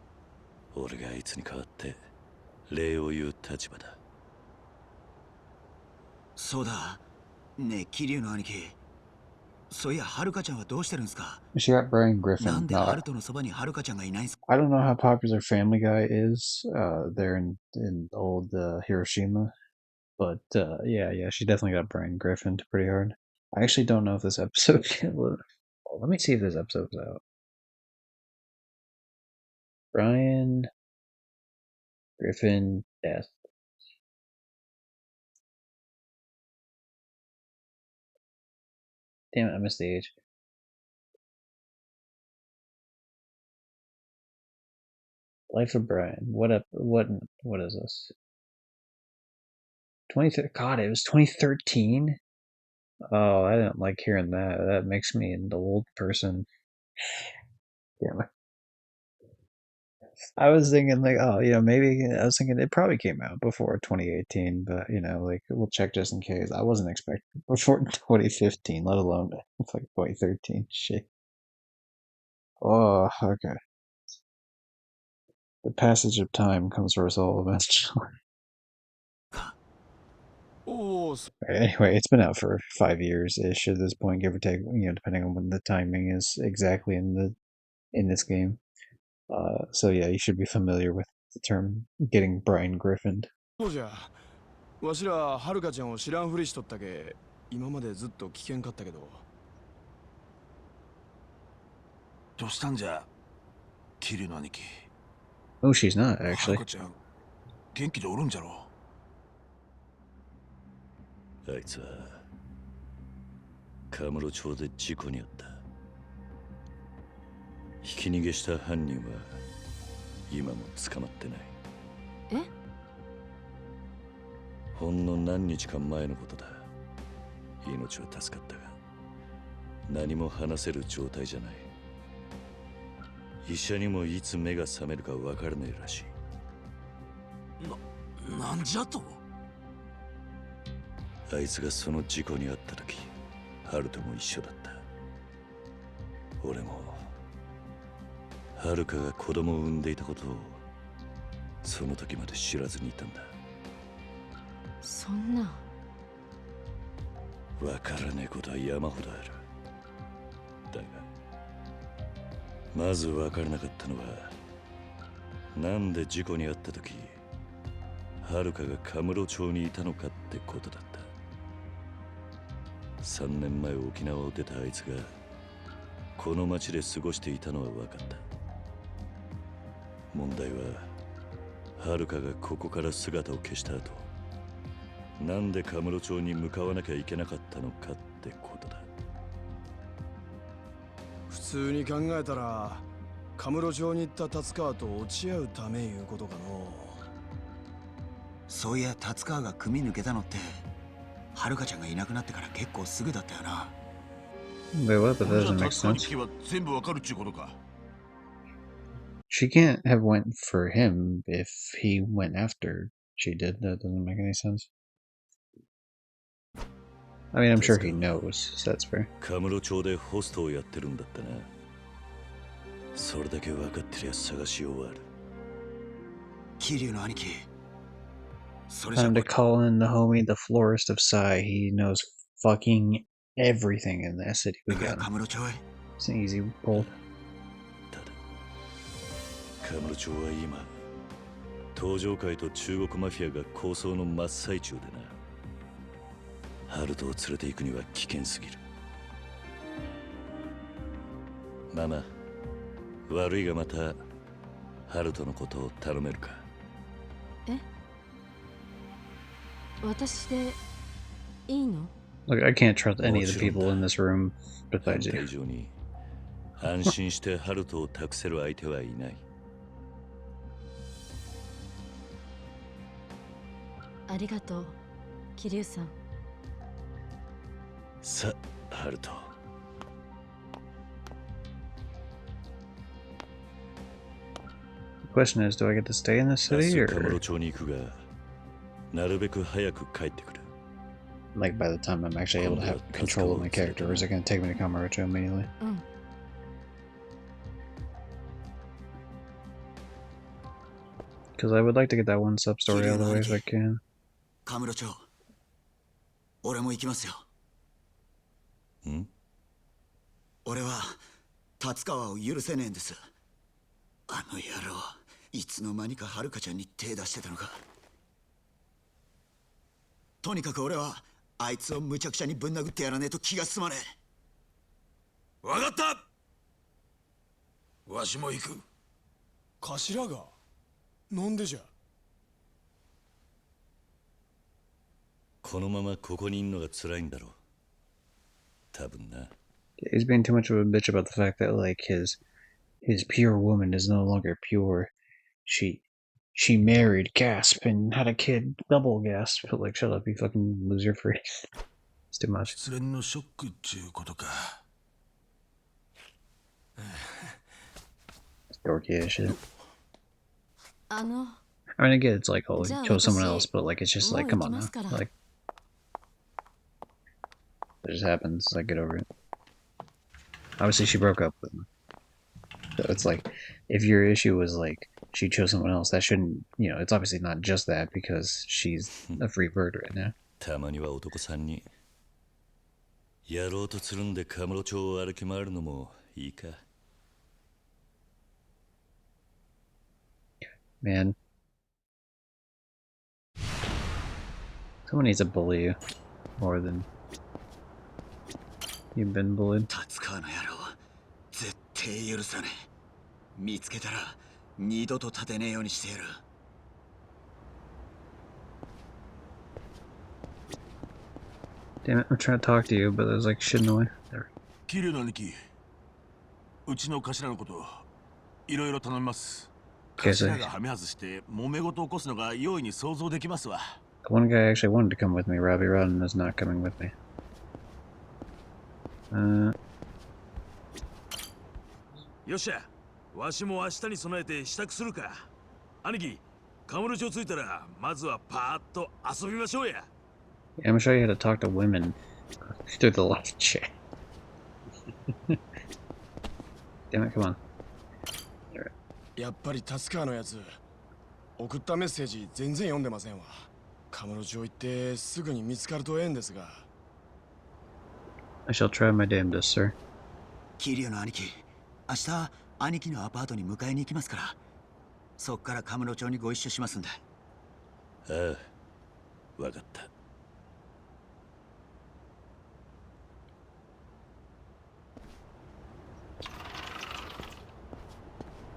俺があいつに代わって礼を言う立場だ。そうだ。ねえ、桐生の兄貴。そういや、はるかちゃんはどうしてるんすか。 She got Brian な Griffin. んで No, ハルトのそばにはるかちゃんがいないんすか。 I don't know how popular Family Guy is there in old Hiroshima, but yeah, she definitely got Brian Griffin pretty hard. I actually don't know if this episode. Let me see if this episode's out. Brian Griffin death. Damn it, I missed the age. Life of Brian. What is this? 20. God, it was 2013. Oh, I didn't like hearing that. That makes me an old person. Damn it. I was thinking like, oh, maybe I was thinking it probably came out before 2018, but like we'll check just in case. I wasn't expecting before 2015, let alone it's like 2013. Shit. Oh, okay. The passage of time comes for us all eventually. Anyway, it's been out for 5 years ish at this point, give or take. Depending on when the timing is exactly in this game. So yeah, you should be familiar with the term getting Brian Griffined. そうじゃ。わしらはるかちゃんを知らんふりしとったけ、今までずっと危険かったけど。どうしたんじゃ、キリの兄貴。Oh, she's not actually. はるかちゃん、元気でおるんじゃろ。あいつはカムロ町で事故に遭った。ひき逃げした犯人は今も捕まってない。え？ほんの何日か前のことだ。命は助かったが何も話せる状態じゃない。医者にもいつ目が覚めるか分からねえらしい。なんじゃと。あいつがその事故に遭った時、ハルトも一緒だった。俺もはるかが子供を産んでいたことをその時まで知らずにいたんだ。そんな。わからねえことは山ほどある。だまず分からなかったのは、なんで事故に遭った時、遥がカムロ町にいたのかってことだった。3年前沖縄を出たあいつがこの町で過ごしていたのは分かった。問題は遥がここから姿を消した後、なんでカムロ町に向かわなきゃいけなかったのかってことだ。普通に考えたらカムロ町に行った達川と落ち合うためいうことかの。そういや達川が組抜けたのって遥ちゃんがいなくなってから結構すぐだったよな。Wait, what? That じゃあ doesn't make 達川に sense. 聞けば全部わかるっちゅうことか。She can't have went for him if he went after she did. That doesn't make any sense. I mean, I'm sure he knows, so that's fair. カムロ町でホストをやってるんだったな。それだけ分かってりゃ探し終わる。桐生の兄貴。それじゃ Time to call in the homie, the florist of Psy. He knows fucking everything in that city. We got him. It's an easy pull. カムロ町は今、東上界と中国マフィアが抗争の真っ最中でな。ハルトを連れて行くには危険すぎる。ママ、悪いがまたハルトのことを頼めるか。え？私でいいの？ Look, I can't trust any of the people in this room besides 反対 you. 上に安心してハルトを託せる相手はいない。ありがとう、桐生さん。さあ、ハルト。The question is, do I get to stay in this 明 city 日カムロ or 町に行くが、なるべく早く帰ってくる。 like by the time I'm actually able to have control of my character, or is it going to take me to Kamurocho immediately? うん。Because I would like to get that one sub story out of the way if I can. カムロ町。俺も行きますよ。ん？俺は達川を許せねえんです。あの野郎、いつの間にか遥ちゃんに手出してたのか。とにかく俺はあいつをむちゃくちゃにぶん殴ってやらねえと気が済まねえ。わかった。わしも行く。頭がなんでじゃ。このままここにいんのが辛いんだろう。多分な。 He's being too much of a bitch about the fact that like his pure woman is no longer pure. She married Gasp and had a kid, double Gasp. But like, shut up, you fucking loser freak. It's too much. 失恋のショックっちゅうことか。Dorky ass shit. あの。 I mean, I get it's like, oh, Yeah, kill someone私 else, but like, it's just like, come on now. Like, it just happens. Like, get over it. Obviously, she broke up with him. So it's like, if your issue was like, she chose someone else, that shouldn't, you know, it's obviously not just that because she's a free bird right now. たまには男さんにやろうとつるんでカムロ町を歩き回るのもいいか。 Man. Someone needs to bully you more than you've been bullied. 達川の野郎、絶対許さねえ。見つけたら二度と立てねえようにしてやる。Damn it, I'm trying to talk to you, but there's like shit in the way. There. 桐生の兄貴、うちの頭のこといろいろ頼みます。頭がはめ外して揉め事を起こすのが容易に想像できますわ。 The one guy actually wanted to come with me, Robbie Rodden, is not coming with me. よっしゃ、わしも明日に備えて支度するか。兄貴、カムロ町着いたらまずはパーッと遊びましょうや。 Yeah, I'm gonna show you how to talk to women through the live chat. Damn it, come on. やっぱり達川のやつ送ったメッセージ全然読んでませんわ。カムロ町行ってすぐに見つかるとええんですが。 I shall try my damnedest, sir. 桐生の兄貴、明日兄貴のアパートに迎えに行きますから、そっからカムロ町にご一緒しますんで。ああ、わかった。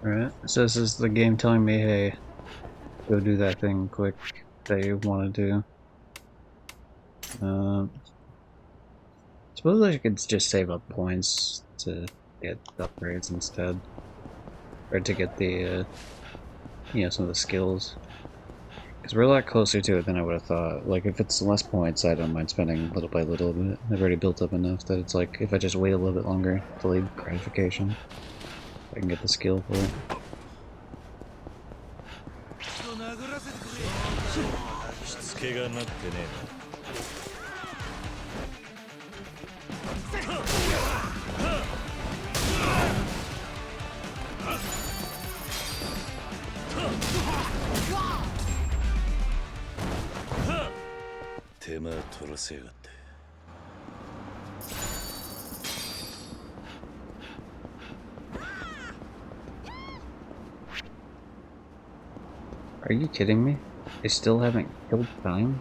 Alright, so this is the game telling me, hey, go do that thing quick that you want to do. Suppose I could just save up points to get upgrades instead. Or to get the, you know, some of the skills. Because we're a lot closer to it than I would have thought. Like, if it's less points, I don't mind spending little by little bit. I've already built up enough that it's like, if I just wait a little bit longer, delayed gratification, I can get the skill for it. しつけがなってね手間取らせやがって。Are you kidding me? They still haven't killed time?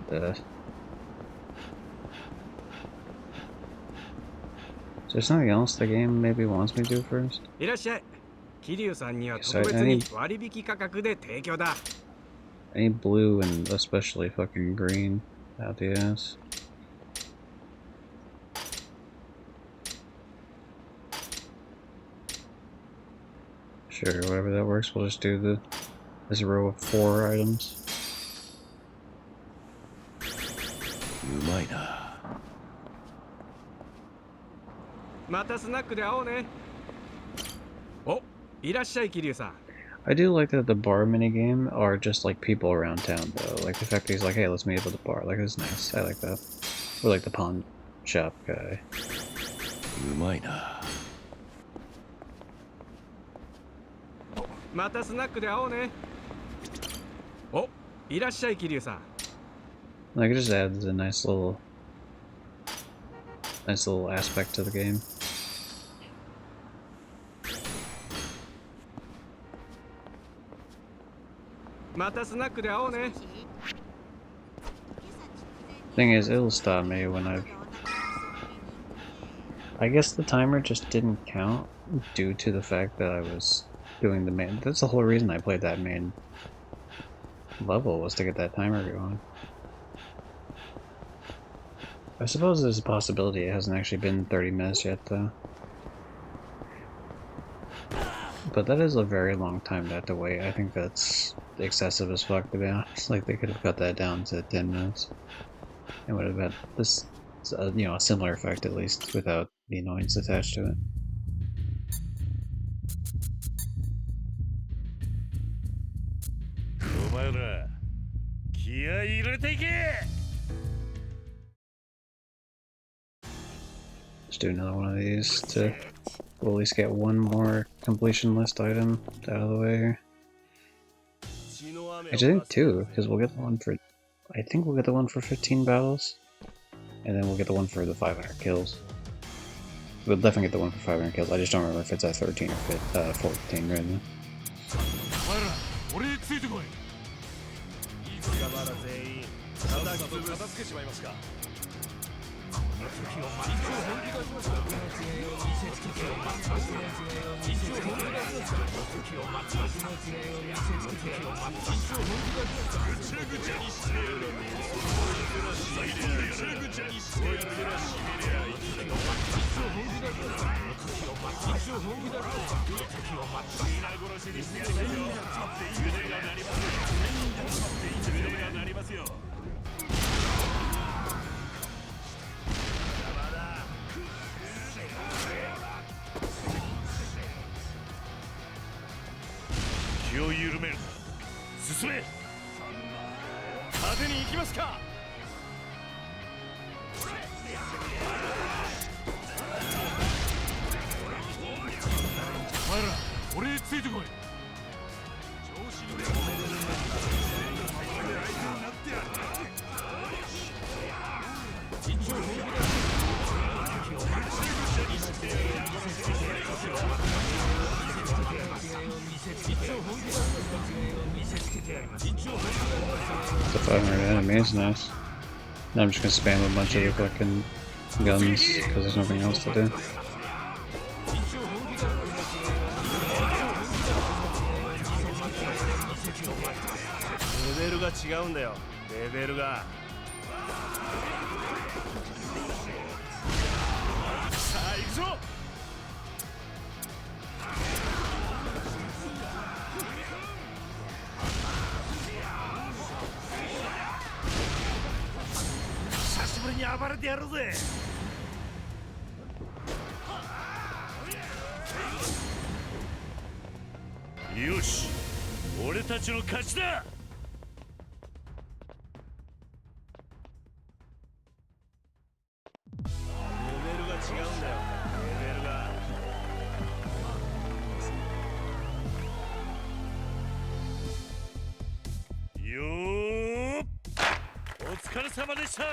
Is there something else the game maybe wants me to do first? いらっしゃい。桐生さんには Sorry, 特別に割引価格で提供だ。I need blue and especially fucking green out the ass. Sure, whatever that works, we'll just do this row of 4 items. うまいな。またスナックで会おうね。お、いらっしゃい桐生さん。I do like that the bar minigame are just like people around town though. Like the fact that he's like, hey, let's meet up at the bar. Like, that's nice. I like that. Or like the pawn shop guy. うまいな。またスナックで会おうね。お、いらっしゃい桐生さん。Like, it just adds a nice little aspect to the game. またスナックで会おうね。Thing is, it'll stop me when I guess the timer just didn't count due to the fact that I was doing the main. That's the whole reason I played that main level, was to get that timer going. I suppose there's a possibility it hasn't actually been 30 minutes yet, though. But that is a very long time to have to wait. I think that's excessive as fuck, to be honest. Like, they could have cut that down to 10 minutes. It would have had this, you know, a similar effect at least, without the annoyance attached to it. Let's do another one of these to we'll at least get one more completion list item out of the way here. Actually, I think 2, because we'll get the one for, I think we'll get the one for 15 battles, and then we'll get the one for the 500 kills. We'll definitely get the one for 500 kills. I just don't remember if it's at 13 or 14 right now. 気を緩めるな。進め。派手に行きますか。お前ら、俺へついてこい。調子に乗る。一応 The 500 enemies, nice. Now I'm just gonna spam a bunch of the fucking guns because there's nothing else to do.よし、俺たちの勝ちだ。レベルが違うんだよ。レベルが。よーっ、お疲れ様でした。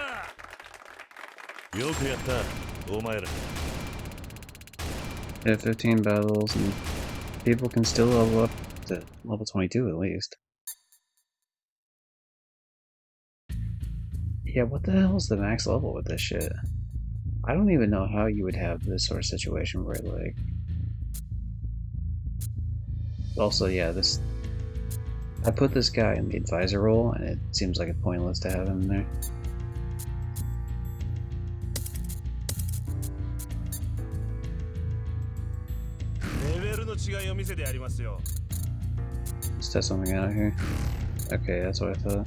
よくやった、お前ら。Yeah, 15 battles, and people can still level up to level 22 at least. Yeah, what the hell is the max level with this shit? I don't even know how you would have this sort of situation where, like... Also, yeah, this... I put this guy in the advisor role, and it seems like it's pointless to have him there. Let's test something out here. Okay, that's what I thought.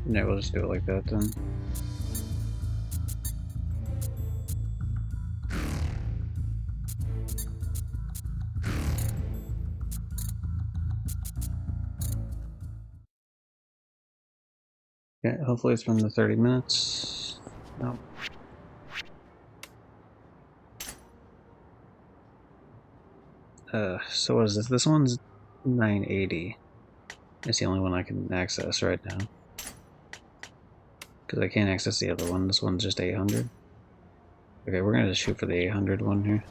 Yeah, we'll just do it like that then. Yeah, hopefully it's from the 30 minutes. No. So what is this? This one's 980. It's the only one I can access right now. Because I can't access the other one. This one's just 800. Okay, we're gonna just shoot for the 800 one here.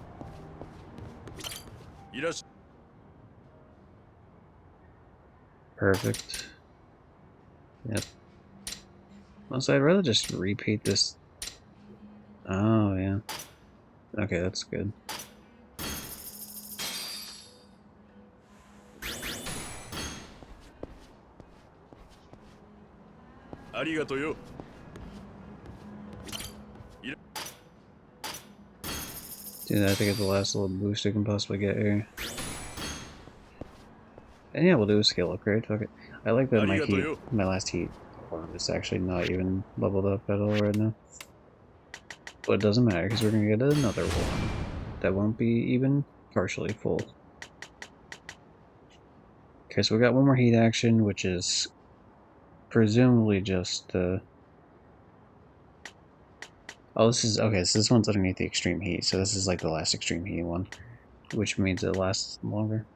Perfect. Yep. Also, I'd rather just repeat this. Oh, yeah. Okay, that's good. Dude, I think it's the last little boost we can possibly get here. And yeah, we'll do a skill upgrade. Fuck it. I like that my last heat is actually not even leveled up at all right now. But it doesn't matter because we're gonna get another one that won't be even partially full. Okay, so we got one more heat action, which is presumably just oh, this is okay. So this one's underneath the extreme heat, so this is like the last extreme heat one, which means it lasts longer.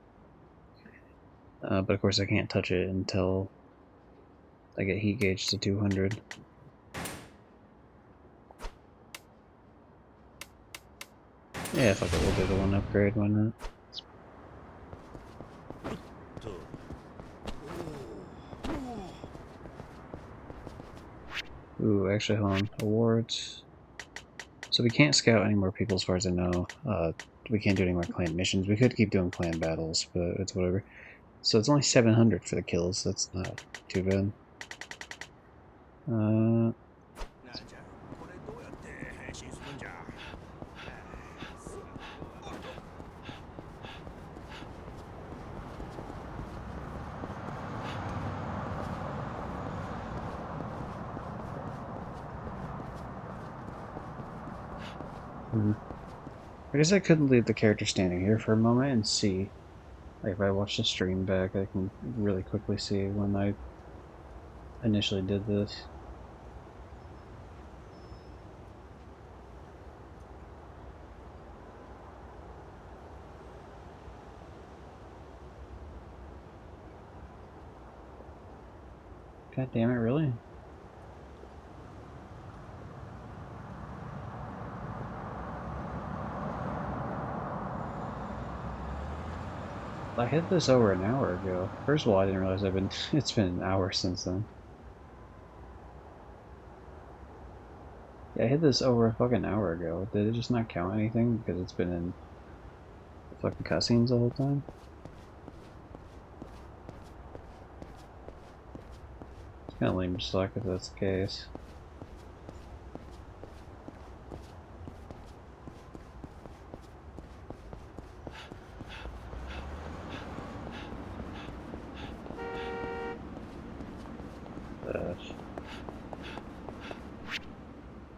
But of course, I can't touch it until I get heat gauge to 200. Yeah, fuck it, we'll do the one upgrade, why not? Ooh, actually, hold on. Awards. So we can't scout any more people as far as I know. We can't do any more clan missions. We could keep doing clan battles, but it's whatever. So it's only 700 for the kills. That's not too bad. I guess I could leave the character standing here for a moment and see. Like if I watch the stream back, I can really quickly see when I initially did this. God damn it, really? I hit this over an hour ago. First of all, I didn't realize it's been an hour since then. Yeah, I hit this over a fucking hour ago. Did it just not count anything because it's been in the fucking cutscenes the whole time? It's kinda lame to suck if that's the case.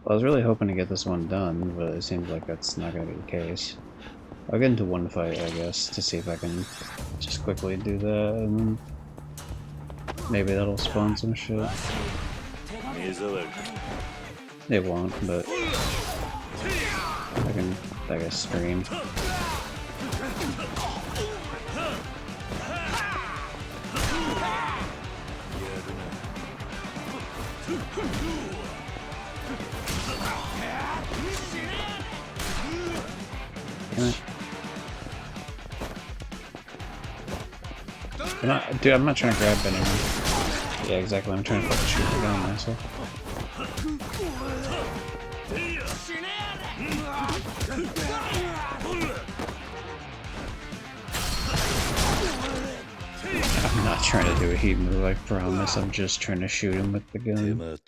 I was really hoping to get this one done, but it seems like that's not going to be the case. I'll get into one fight, I guess, to see if I can just quickly do that, and then maybe that'll spawn some shit. It won't, but I can, I guess, stream. Damn it. Dude, I'm not trying to grab anyone. Yeah, exactly. I'm trying to fucking shoot the gun myself. I'm not trying to do a heat move, I promise. I'm just trying to shoot him with the gun.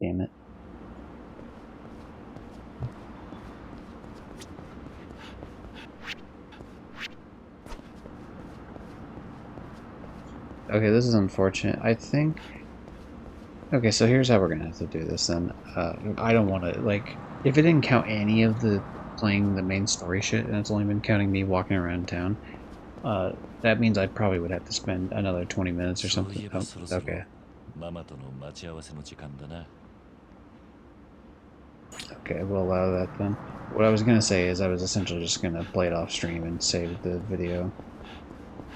Damn it. Okay, this is unfortunate. I think... Okay, so here's how we're gonna have to do this then. I don't want to, like... If it didn't count any of the playing the main story shit, and it's only been counting me walking around town, that means I probably would have to spend another 20 minutes or something. Oh, okay. Okay, we'll allow that then. What I was gonna say is I was essentially just gonna play it off stream and save the video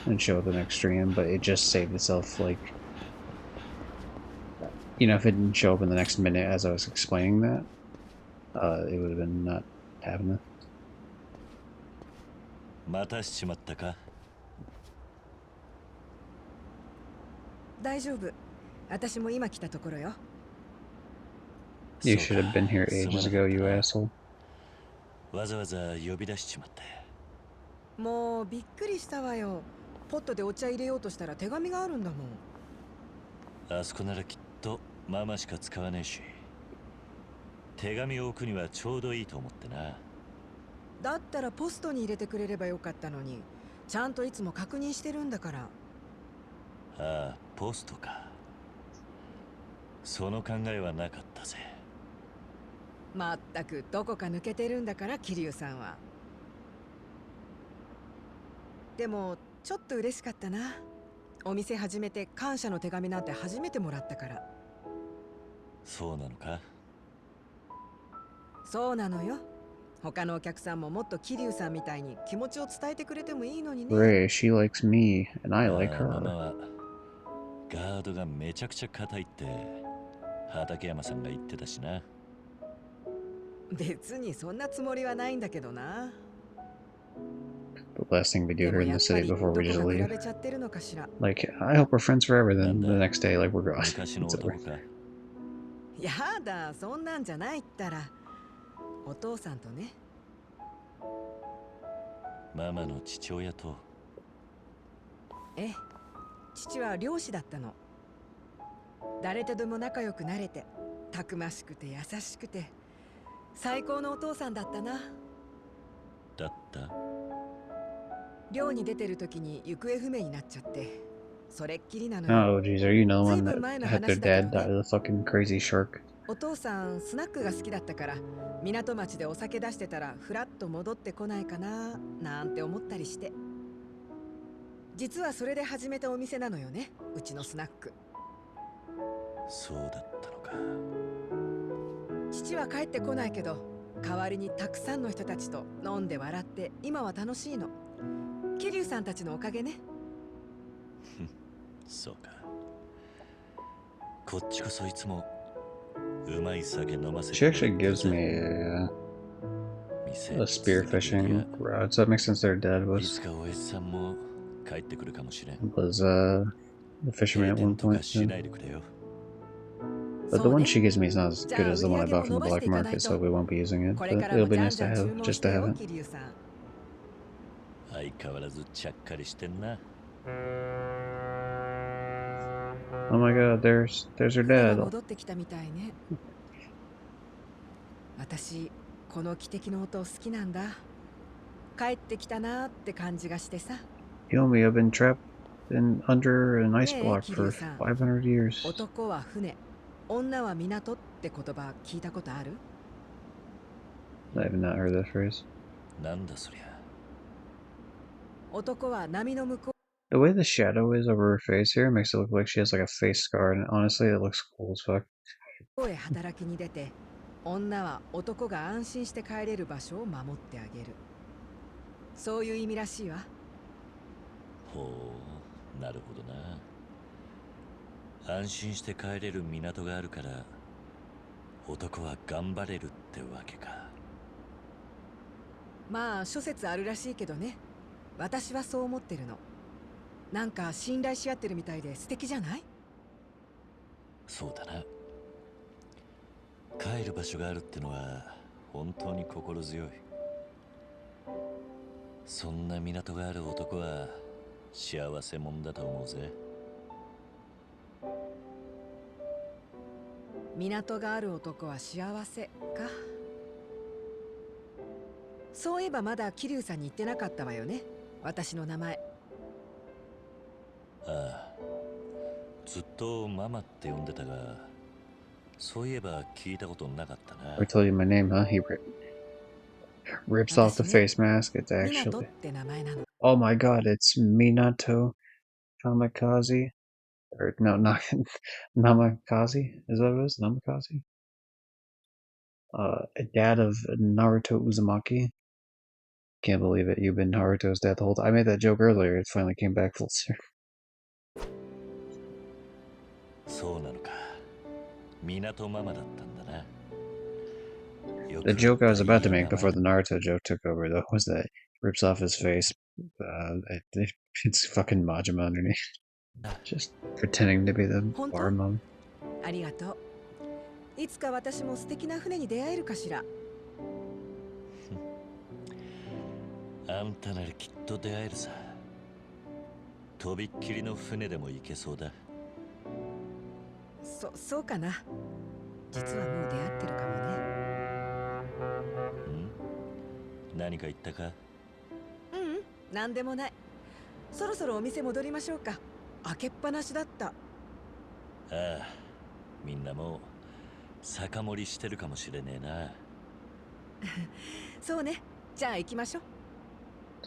and show the next stream, but it just saved itself, like, you know, if it didn't show up in the next minute as I was explaining that, it would have been not happening. またしちまったか。大丈夫。私も今来たところよ。You should have been here ages ago, you asshole. わざわざ呼び出しちまって。もうびっくりしたわよ。ポットでお茶入れようとしたら手紙があるんだもん。あそこならきっとママしか使わねえし、手紙を置くにはちょうどいいと思ってな。だったらポストに入れてくれればよかったのに、ちゃんといつも確認してるんだから。ああ、ポストか。その考えはなかったぜ。まったくどこか抜けてるんだから桐生さんは。でもちょっと嬉しかったな。お店始めて感謝の手紙なんて初めてもらったから。そうなのか。そうなのよ。他のお客さんももっと桐生さんみたいに気持ちを伝えてくれてもいいのにね。Ray, she likes me, and I like ママ her. はガードがめちゃくちゃ硬いって畠山さんが言ってたしな。別にそんなつもりはないんだけどな。The last thing we do here in the city before we just leave. Like, I hope we're friends forever, then the next day, like, we're gone. It's over. やだ、そんなんじゃないったら。お父さんとね。ママの父親と。ええ、父は漁師だったの。誰とでも仲良くなれて、たくましくて優しくて、最高のお父さんだったな。だった？漁に出てる時に行方不明になっちゃって、それっきりなのよ。Oh, geez, are you the one that had their dad die of the fucking crazy shark? お父さんスナックが好きだったから港町でお酒出してたらフラッと戻ってこないかななんて思ったりして。実はそれで始めたお店なのよね、うちのスナック。そうだったのか。父は帰ってこないけど代わりにたくさんの人たちと飲んで笑って今は楽しいの。桐生さんたちのおかげね。そうか。こっちこそいつもうまい酒飲ませ She て actually gives me a spearfishing rod, so that makes sense their dad い was つかおやじさんも帰ってくるかもしれん。 was the fisherman 閉 at 店 one とか point. しないでくれよ。 But the one she gives me is not as good as the one I じゃあ bought from the 売り上げも伸ばして black いかない market, と。 so we won't be using it. これ But から it'll も be じゃん nice じゃ to ん注 have, 文 just して to have よ it. 桐生さん。相変わらずちゃっかりしてんな。 Oh my god, there's her 船が dad. 戻ってきたみたいね。私この汽笛の音好きなんだ。帰ってきたなーって感じがしてさ。 Yomi, I've been trapped under an ice ねえ block 桐 for 生さん。 500 years. 男は船、女は港って言葉聞いたことある？ I have not heard that phrase. なんだそりゃ。男は波の向こ The way the shadow is over her face here makes it look like she has like a face scar, and honestly, it looks cool as fuck. うへ働きに出て、女は男が安心して帰れる場所を守ってあげる。そういう意味らしいわ。ほう、なるほどな。安心して帰れる港があるから男は頑張れるってわけか。まあ諸説あるらしいけどね。私はそう思ってるの。なんか信頼し合ってるみたいで素敵じゃない？そうだな。帰る場所があるってのは本当に心強い。そんな港がある男は幸せ者だと思うぜ。港がある男は幸せか。そういえばまだ桐生さんに言ってなかったわよね。私の名前。ああ、ずっとママって呼んでたが、そういえば聞いたことなかったな。 I told you my name, huh? He rips off the face mask. It's 港っ actually. て名前なの。 Oh my god, it's Minato Kamikaze. Or no, not Namikaze. Is that what it is? Namikaze? Dad of Naruto Uzumaki. Can't believe it. You've been Naruto's dad the whole time. I made that joke earlier. It finally came back full circle. そうなのか。港ママだったんだな。 The joke I was about to make before the Naruto joke took over, though, was that he rips off his face. It's fucking Majima underneath. Just pretending to be the bar mom. ありがとう。いつか私も素敵な船に出会えるかしら。あんたならきっと出会えるさ。とびっきりの船でも行けそうだ。そうかな。実はもう出会ってるかもね。何か言ったか？なんでもない。そろそろお店戻りましょうか。開けっぱなしだった。ああ、みんなもう酒盛りしてるかもしれねえな。そうね。じゃあ行きましょう。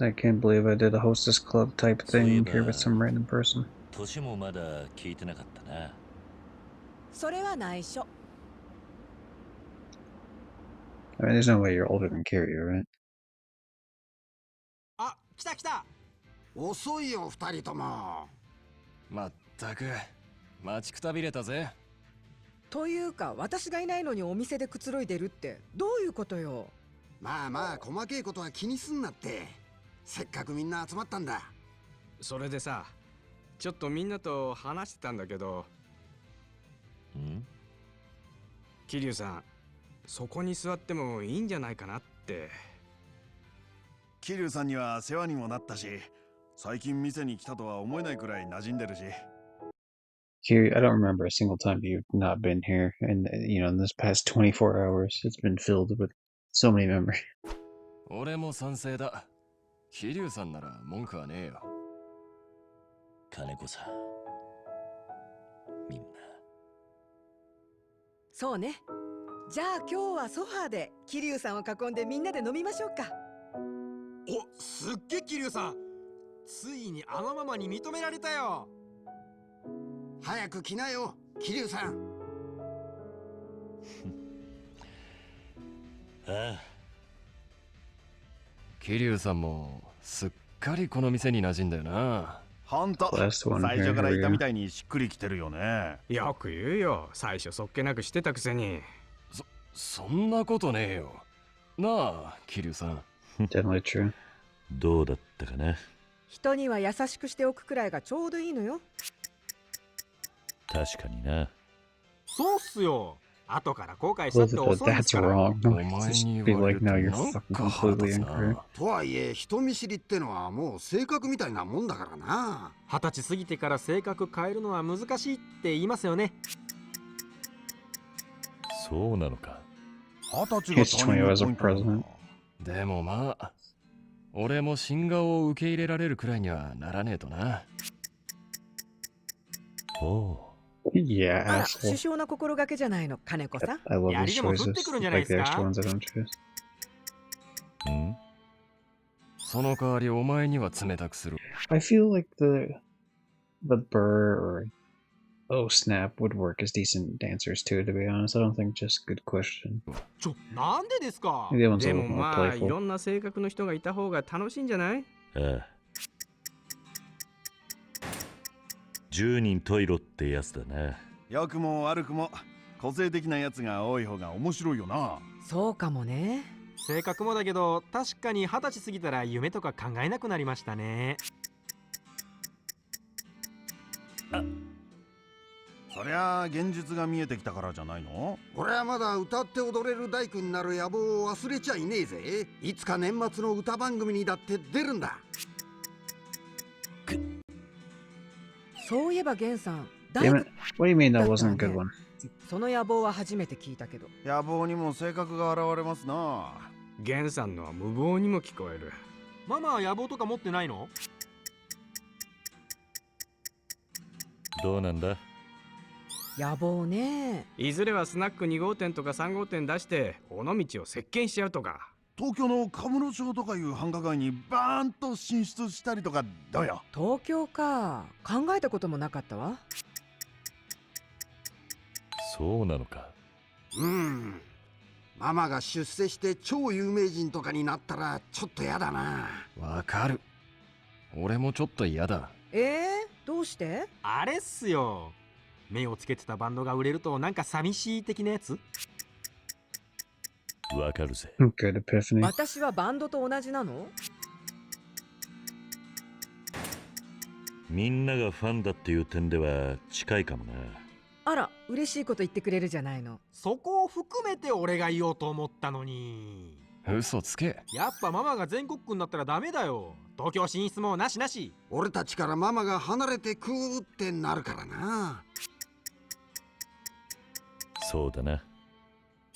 I can't believe I did a hostess club type thing here with some random person. 年もまだ聞いてなかったな。それは内緒。 I mean, there's no way you're older than Kiryu, right? あ、来た来た。遅いよ二人とも。まったく待ちくたびれたぜ。というか私がいないのにお店でくつろいでるってどういうことよ。まあまあ細けいことは気にすんなって。せっかくみんな集まったんだ。それでさ、ちょっとみんなと話してたんだけど。桐生さん、そこに座ってもいいんじゃないかなって。桐生さんには世話にもなったし、最近店に来たとは思えないくらい馴染んでるし。 Kiryu, I don't remember a single time you've not been here, and in this past 24 hours, it's been filled with so many memories. 俺も賛成だ。桐生さんなら文句はねえよ。金子さん、みんな。そうね。じゃあ今日はソファーで桐生さんを囲んでみんなで飲みましょうか。お、すっげえ桐生さん。ついにあのママに認められたよ。早く来なよ、桐生さん。ああ。桐生さんもすっかりこの店に馴染んだよな。ほんと Last one 最 here. 初から Here いた we み go. たいにしっくりきてるよね。よく言うよ。最初そっけなくしてたくせに。そんなことねえよ。なあ、桐生さん。Definitely true. どうだったかな。人には優しくしておくくらいがちょうどいいのよ。確かにな。そうっすよ。後から後悔したっ Was て it that 遅いです that's から。wrong? Just be like, no, you're fucking completely incorrect. とはいえ人見知りってのはもう性格みたいなもんだからな。20歳過ぎてから性格変えるのは難しいって言いますよね。そうなのか。20 He's 歳が他人 20 の as ポ a イントなんだ。 president. でもまあ、俺も新顔を受け入れられるくらいにはならねえとな。おう。Yeah, あら、 asshole. 首相な心がけじゃないの、金子さん。 I love や these りでも降って choices. くるんじゃない Like で the す extra か。 ones I don't choose. ん？その代わりお前には冷たくする。I feel like the Burr or Oh Snap would work as decent dancers too, to be honest. I don't think just good question. なんでですか。 The other one's で a も little more まあ、い playful. ろんな性格の人がいた方が楽しいんじゃない？ああ。10人トイロってやつだな。良くも悪くも個性的なやつが多い方が面白いよな。そうかもね。性格もだけど、確かに20歳過ぎたら夢とか考えなくなりましたね。そりゃあ現実が見えてきたからじゃないの？俺はまだ歌って踊れる大工になる野望を忘れちゃいねえぜ。いつか年末の歌番組にだって出るんだ。そういえばゲンさん、 Damn it. What do you mean that wasn't a good one? その野望は初めて聞いたけど。野望にも性格が現れますな。ゲンさんのは無謀にも聞こえる。ママは野望とか持ってないの？どうなんだ？野望ね。いずれはスナック2号店とか3号店出して尾道を席巻しちゃうとか。東京のカムロ町とかいう繁華街にバーンと進出したりとかどうよ？東京か。考えたこともなかったわ。そうなのか。ママが出世して超有名人とかになったらちょっとやだな。わかる。俺もちょっと嫌だ。どうして？あれっすよ。目をつけてたバンドが売れるとなんか寂しい的なやつ。わかるぜ。Good epiphany. 私はバンドと同じなの？みんながファンだっていう点では近いかもな。あら、嬉しいこと言ってくれるじゃないの。そこを含めて俺が言おうと思ったのに。嘘つけ。やっぱママが全国区になったらダメだよ。東京進出もなしなし。俺たちからママが離れてくーってなるからな。そうだな。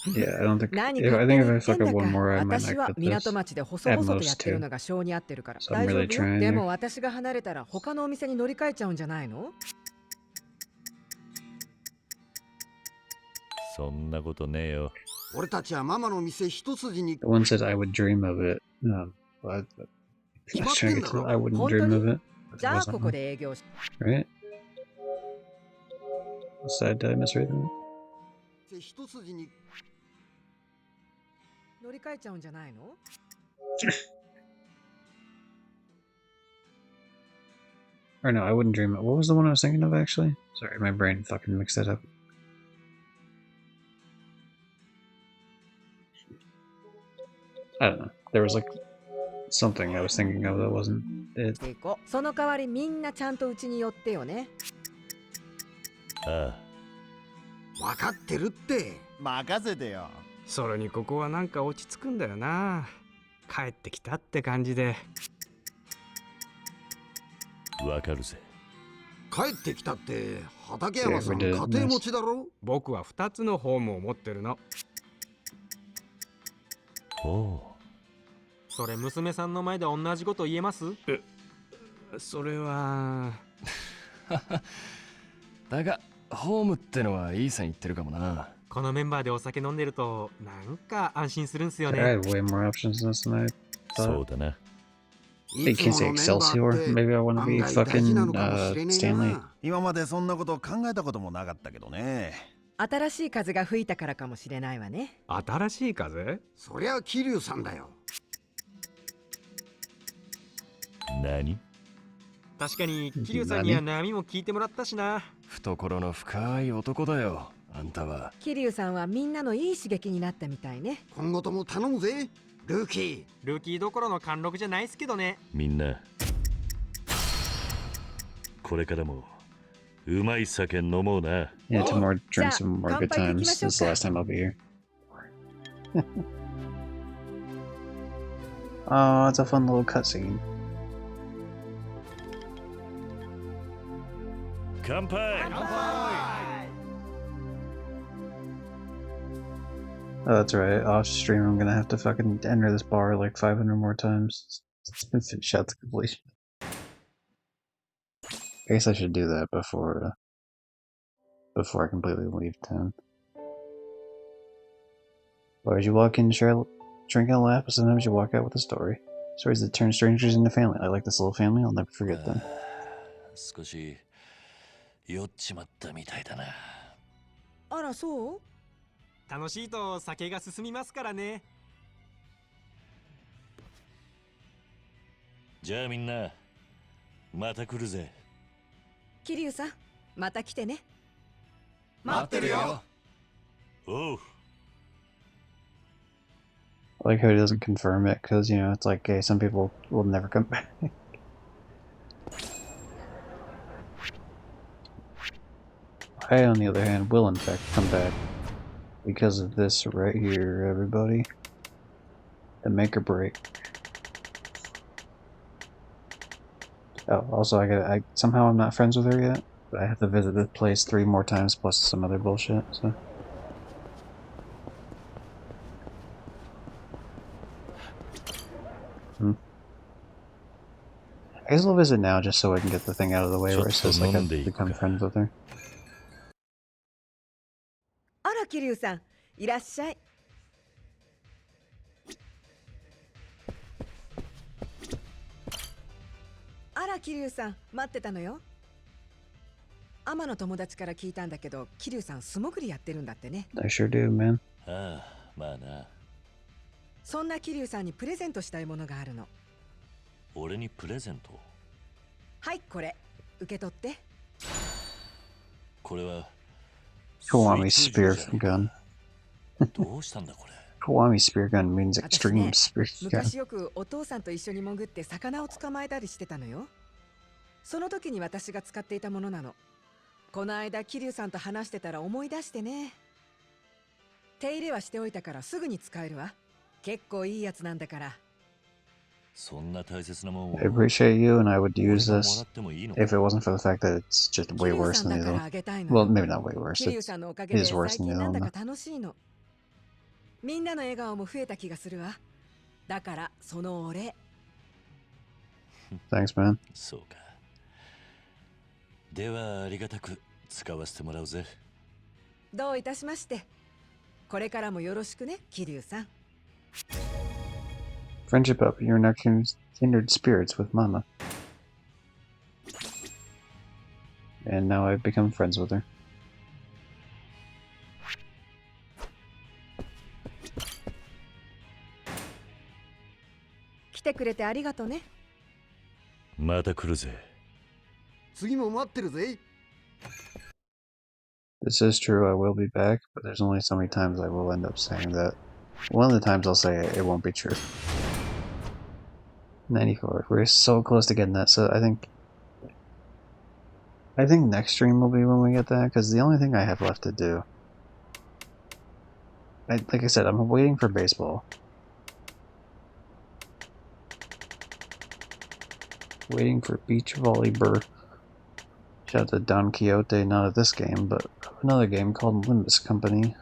Yeah, I don't think. 何 If 勝 I 手 think に if 言 I ってん fuck だ up one か。 more, I might 私 not は get 港 this. 町で細 At 々と most やってる two. のが性に合ってるから So 大 I'm 丈 really 夫よ。 trying で here. も私が離れたら他のお店に乗り換えちゃうんじゃないの？そんなことねえよ。俺たちはママの店一筋に。 The one said I would dream of it. Well, I was trying to get to I wouldn't 本当 dream に？ of it. But it じゃあ wasn't こ one. こで営業し。 Right? Did I misread that? 一筋に乗り換えちゃうんじゃないの？ Or no, I wouldn't dream it. What was the one I was thinking of actually? Sorry, my brain fucking mixed that up. I don't know. There was like something I was thinking of that wasn't it. していこう。その代わりみんなちゃんとうちに寄ってよね。ああ。分かってるって。任せてよ。それにここはなんか落ち着くんだよな。帰ってきたって感じで。わかるぜ。帰ってきたって畠山さん家庭持ちだろ？僕は2つのホームを持ってるの。おお。それ娘さんの前で同じこと言えます？それはだがホームってのはいい線いってるかもな。このメンバーでお酒飲んでるとなんか安心するんすよ I ね。 had way more options than this than I そう thought. だな。 You can't say Excelsior. Maybe I want to be fucking Stanley. 今までそんなこと考えたこともなかったけどね。新しい風が吹いたからかもしれないわね。新しい風？そりゃ桐生さんだよ。何？確かに桐生さんには波も聞いてもらったしな。懐の深い男だよ、あんたは。桐生さんはみんなのいい刺激になったみたいね。今後とも頼むぜ、ルーキー。ルーキーどころの貫禄じゃないっすけどね。みんなこれからもうまい酒飲もうな。Yeah, to more drinks and more good times. This is the last time I'll be here. Oh, it's a fun little cutscene. 乾杯。 Oh, that's right. Off stream, I'm gonna have to fucking enter this bar like 500 more times. It's been finished out to completion. I guess I should do that before I completely leave town. Or as you walk in, share, drink and laugh, but sometimes you walk out with a story. Stories that turn strangers into family. I like this little family. I'll never forget them. 少し酔っちまったみたいだな。あら、そう？楽しいと酒が進みますからね。じゃあみんなまた来るぜ。桐生さん、また来てね。待ってるよ。おう。 I like how he doesn't confirm it, because, you know, it's like, hey, some people will never come back. I, on the other hand, will in fact come back. Because of this right here, everybody. The make or break. Oh, also somehow I'm not friends with her yet, but I have to visit this place 3 more times plus some other bullshit, so. I guess I'll visit now just so I can get the thing out of the way where it says like I've become friends with her. あら、桐生さん、いらっしゃい。あら、桐生さん、待ってたのよ。アマの友達から聞いたんだけど、桐生さん素潜りやってるんだってね。I sure do, man. ああ、まあな。そんな桐生さんにプレゼントしたいものがあるの。俺にプレゼント？はい、これ受け取って。これは Kiwami spear gun. どうしたんだこれ。Kiwami spear gun means 私 extreme ね、 spear gun. 昔よくお父さんと一緒に潜って魚を捕まえたりしてたのよ。その時に私が使っていたものなの。この間桐生さんと話してたら思い出してね。手入れはしておいたからすぐに使えるわ。結構いいやつなんだから。そんな大切なもんを I appreciate you, and I would use this if it wasn't for the fact that it's just way worse than the other one. Well, maybe not way worse. 桐生 It さんのおか it げで is worse 最 than the 近な other んだ one. か楽しいの。みんなの笑顔も増えた気がするわ。だからそのお礼。Thanks, man. そうか。ではありがたく使わせてもらうぜ。どういたしまして。これからもよろしくね、桐生さん。Friendship up. You're now kindred spirits with Mama. And now I've become friends with her. 来てくれてありがとね。また来るぜ。次も待ってるぜ。 This is true, I will be back, but there's only so many times I will end up saying that. One of the times I'll say it won't be true. 94. We're so close to getting that, so I think next stream will be when we get that, because the only thing I have left to do... like I said, I'm waiting for baseball. Waiting for beach volleyball. Shout out to Don Quixote, not of this game, but another game called Limbus Company.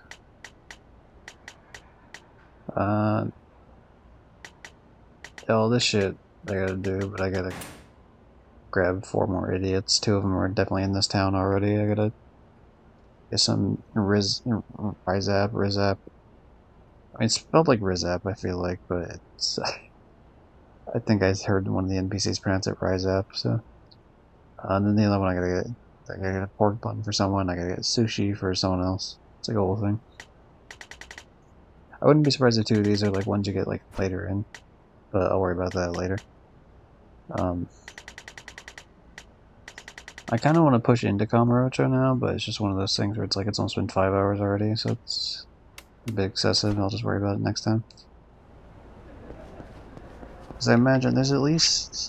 All this shit I gotta do, but I gotta grab 4 more idiots. 2 of them are definitely in this town already. I gotta get some Rizap. I mean, it's spelled like Rizap, I feel like, but it's... I think I heard one of the NPCs pronounce it Rizap, so... and then the other one I gotta get a pork bun for someone, I gotta get sushi for someone else. It's like a whole thing. I wouldn't be surprised if 2 of these are like ones you get like later in, but I'll worry about that later. I kind of want to push into Kamurocho now, but it's just one of those things where it's like it's almost been 5 hours already, so it's a bit excessive. I'll just worry about it next time. Because I imagine there's at least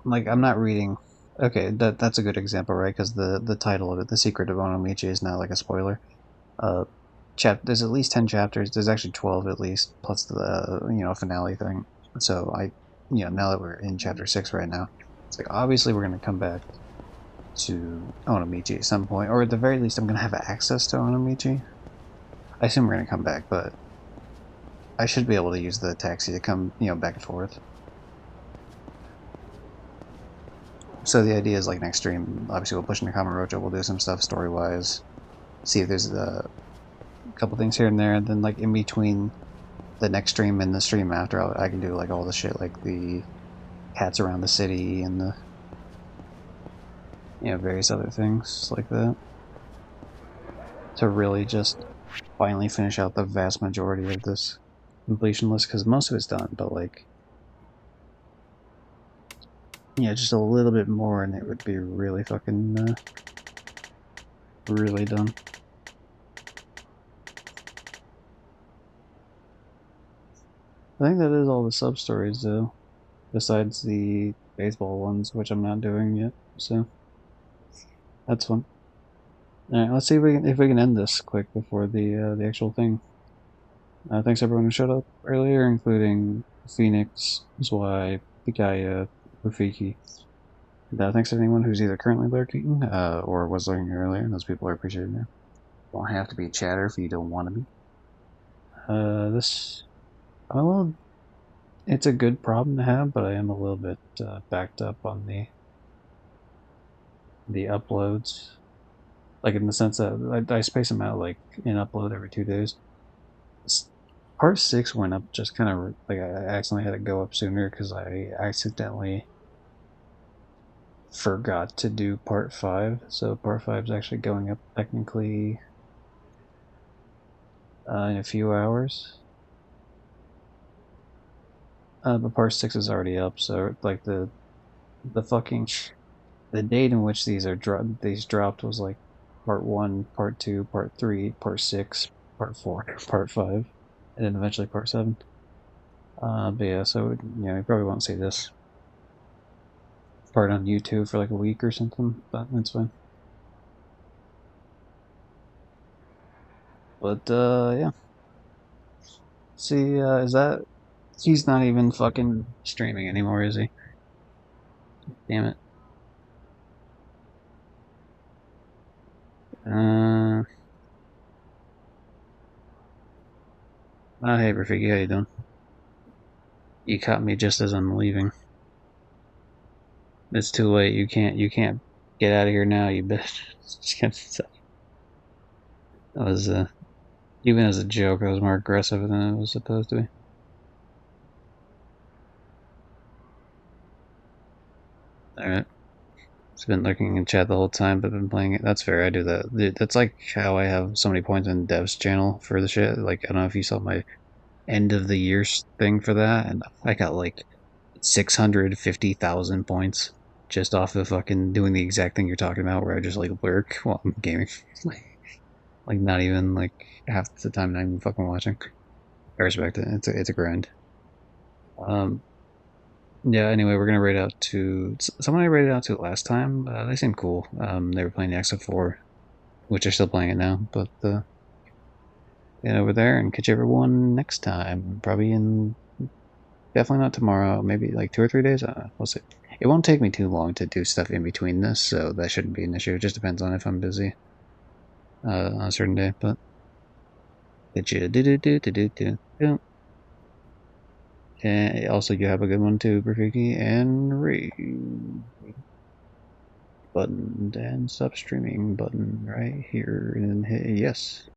like I'm not reading. Okay, that's a good example, right? Because the title of it, "The Secret of Onomichi," is now like a spoiler. There's at least 10 chapters. There's actually 12 at least, plus the finale thing. So now that we're in chapter 6 right now, it's like obviously we're gonna come back to Onomichi at some point, or at the very least, I'm gonna have access to Onomichi. I assume we're gonna come back, but I should be able to use the taxi to come, back and forth. So the idea is like next stream, obviously we'll push into Kamurocho, we'll do some stuff story-wise, see if there's a couple things here and there, and then like in between the next stream and the stream after, I can do like all the shit like the cats around the city and the various other things like that, to really just finally finish out the vast majority of this completion list, because most of it's done, but like just a little bit more and it would be really fucking really done. I think that is all the sub stories though, besides the baseball ones, which I'm not doing yet, so that's fun. Alright, let's see if we can end this quick before the actual thing. Thanks everyone who showed up earlier, including Phoenix, Zwei, Pikaya, Rafiki. Thanks to anyone who's either currently lurking or was lurking earlier. Those people are appreciated now. Don't have to be chatter if you don't want to be. It's a good problem to have, but I am a little bit backed up on the uploads. Like in the sense that I space them out like in upload every 2 days. Part 6 went up just kind of like I accidentally had it go up sooner because I accidentally forgot to do part 5. So part 5 is actually going up technically in a few hours. But part 6 is already up, so like the fucking the date in which these dropped was like part 1, part 2, part 3, part 6, part 4, part 5, and then eventually part 7. But yeah, so you probably won't see this part on YouTube for like a week or something, but that's fine. But yeah. See, he's not even fucking streaming anymore, is he? Damn it. Hey Rafiki, how you doing? You caught me just as I'm leaving. It's too late. You can't get out of here now. You bitch. That was even as a joke, I was more aggressive than I was supposed to be. All right. It's been lurking in chat the whole time, but been playing it. That's fair. I do that. That's like how I have so many points in Dev's channel for the shit. Like I don't know if you saw my end of the year thing for that, and I got like 650,000 points just off of fucking doing the exact thing you're talking about, where I just like lurk while I'm gaming. Like not even like half the time, not even fucking watching. I respect it. It's a grind. Yeah. Anyway, we're gonna rate out to someone I rated out to last time. They seemed cool. They were playing the X4, which are still playing it now. But get over there and catch everyone next time. Probably definitely not tomorrow. Maybe like 2 or 3 days. We'll see. It won't take me too long to do stuff in between this, so that shouldn't be an issue. It just depends on if I'm busy on a certain day. But and also, you have a good one too, Rafiki, and button and stop streaming button right here, and hit yes.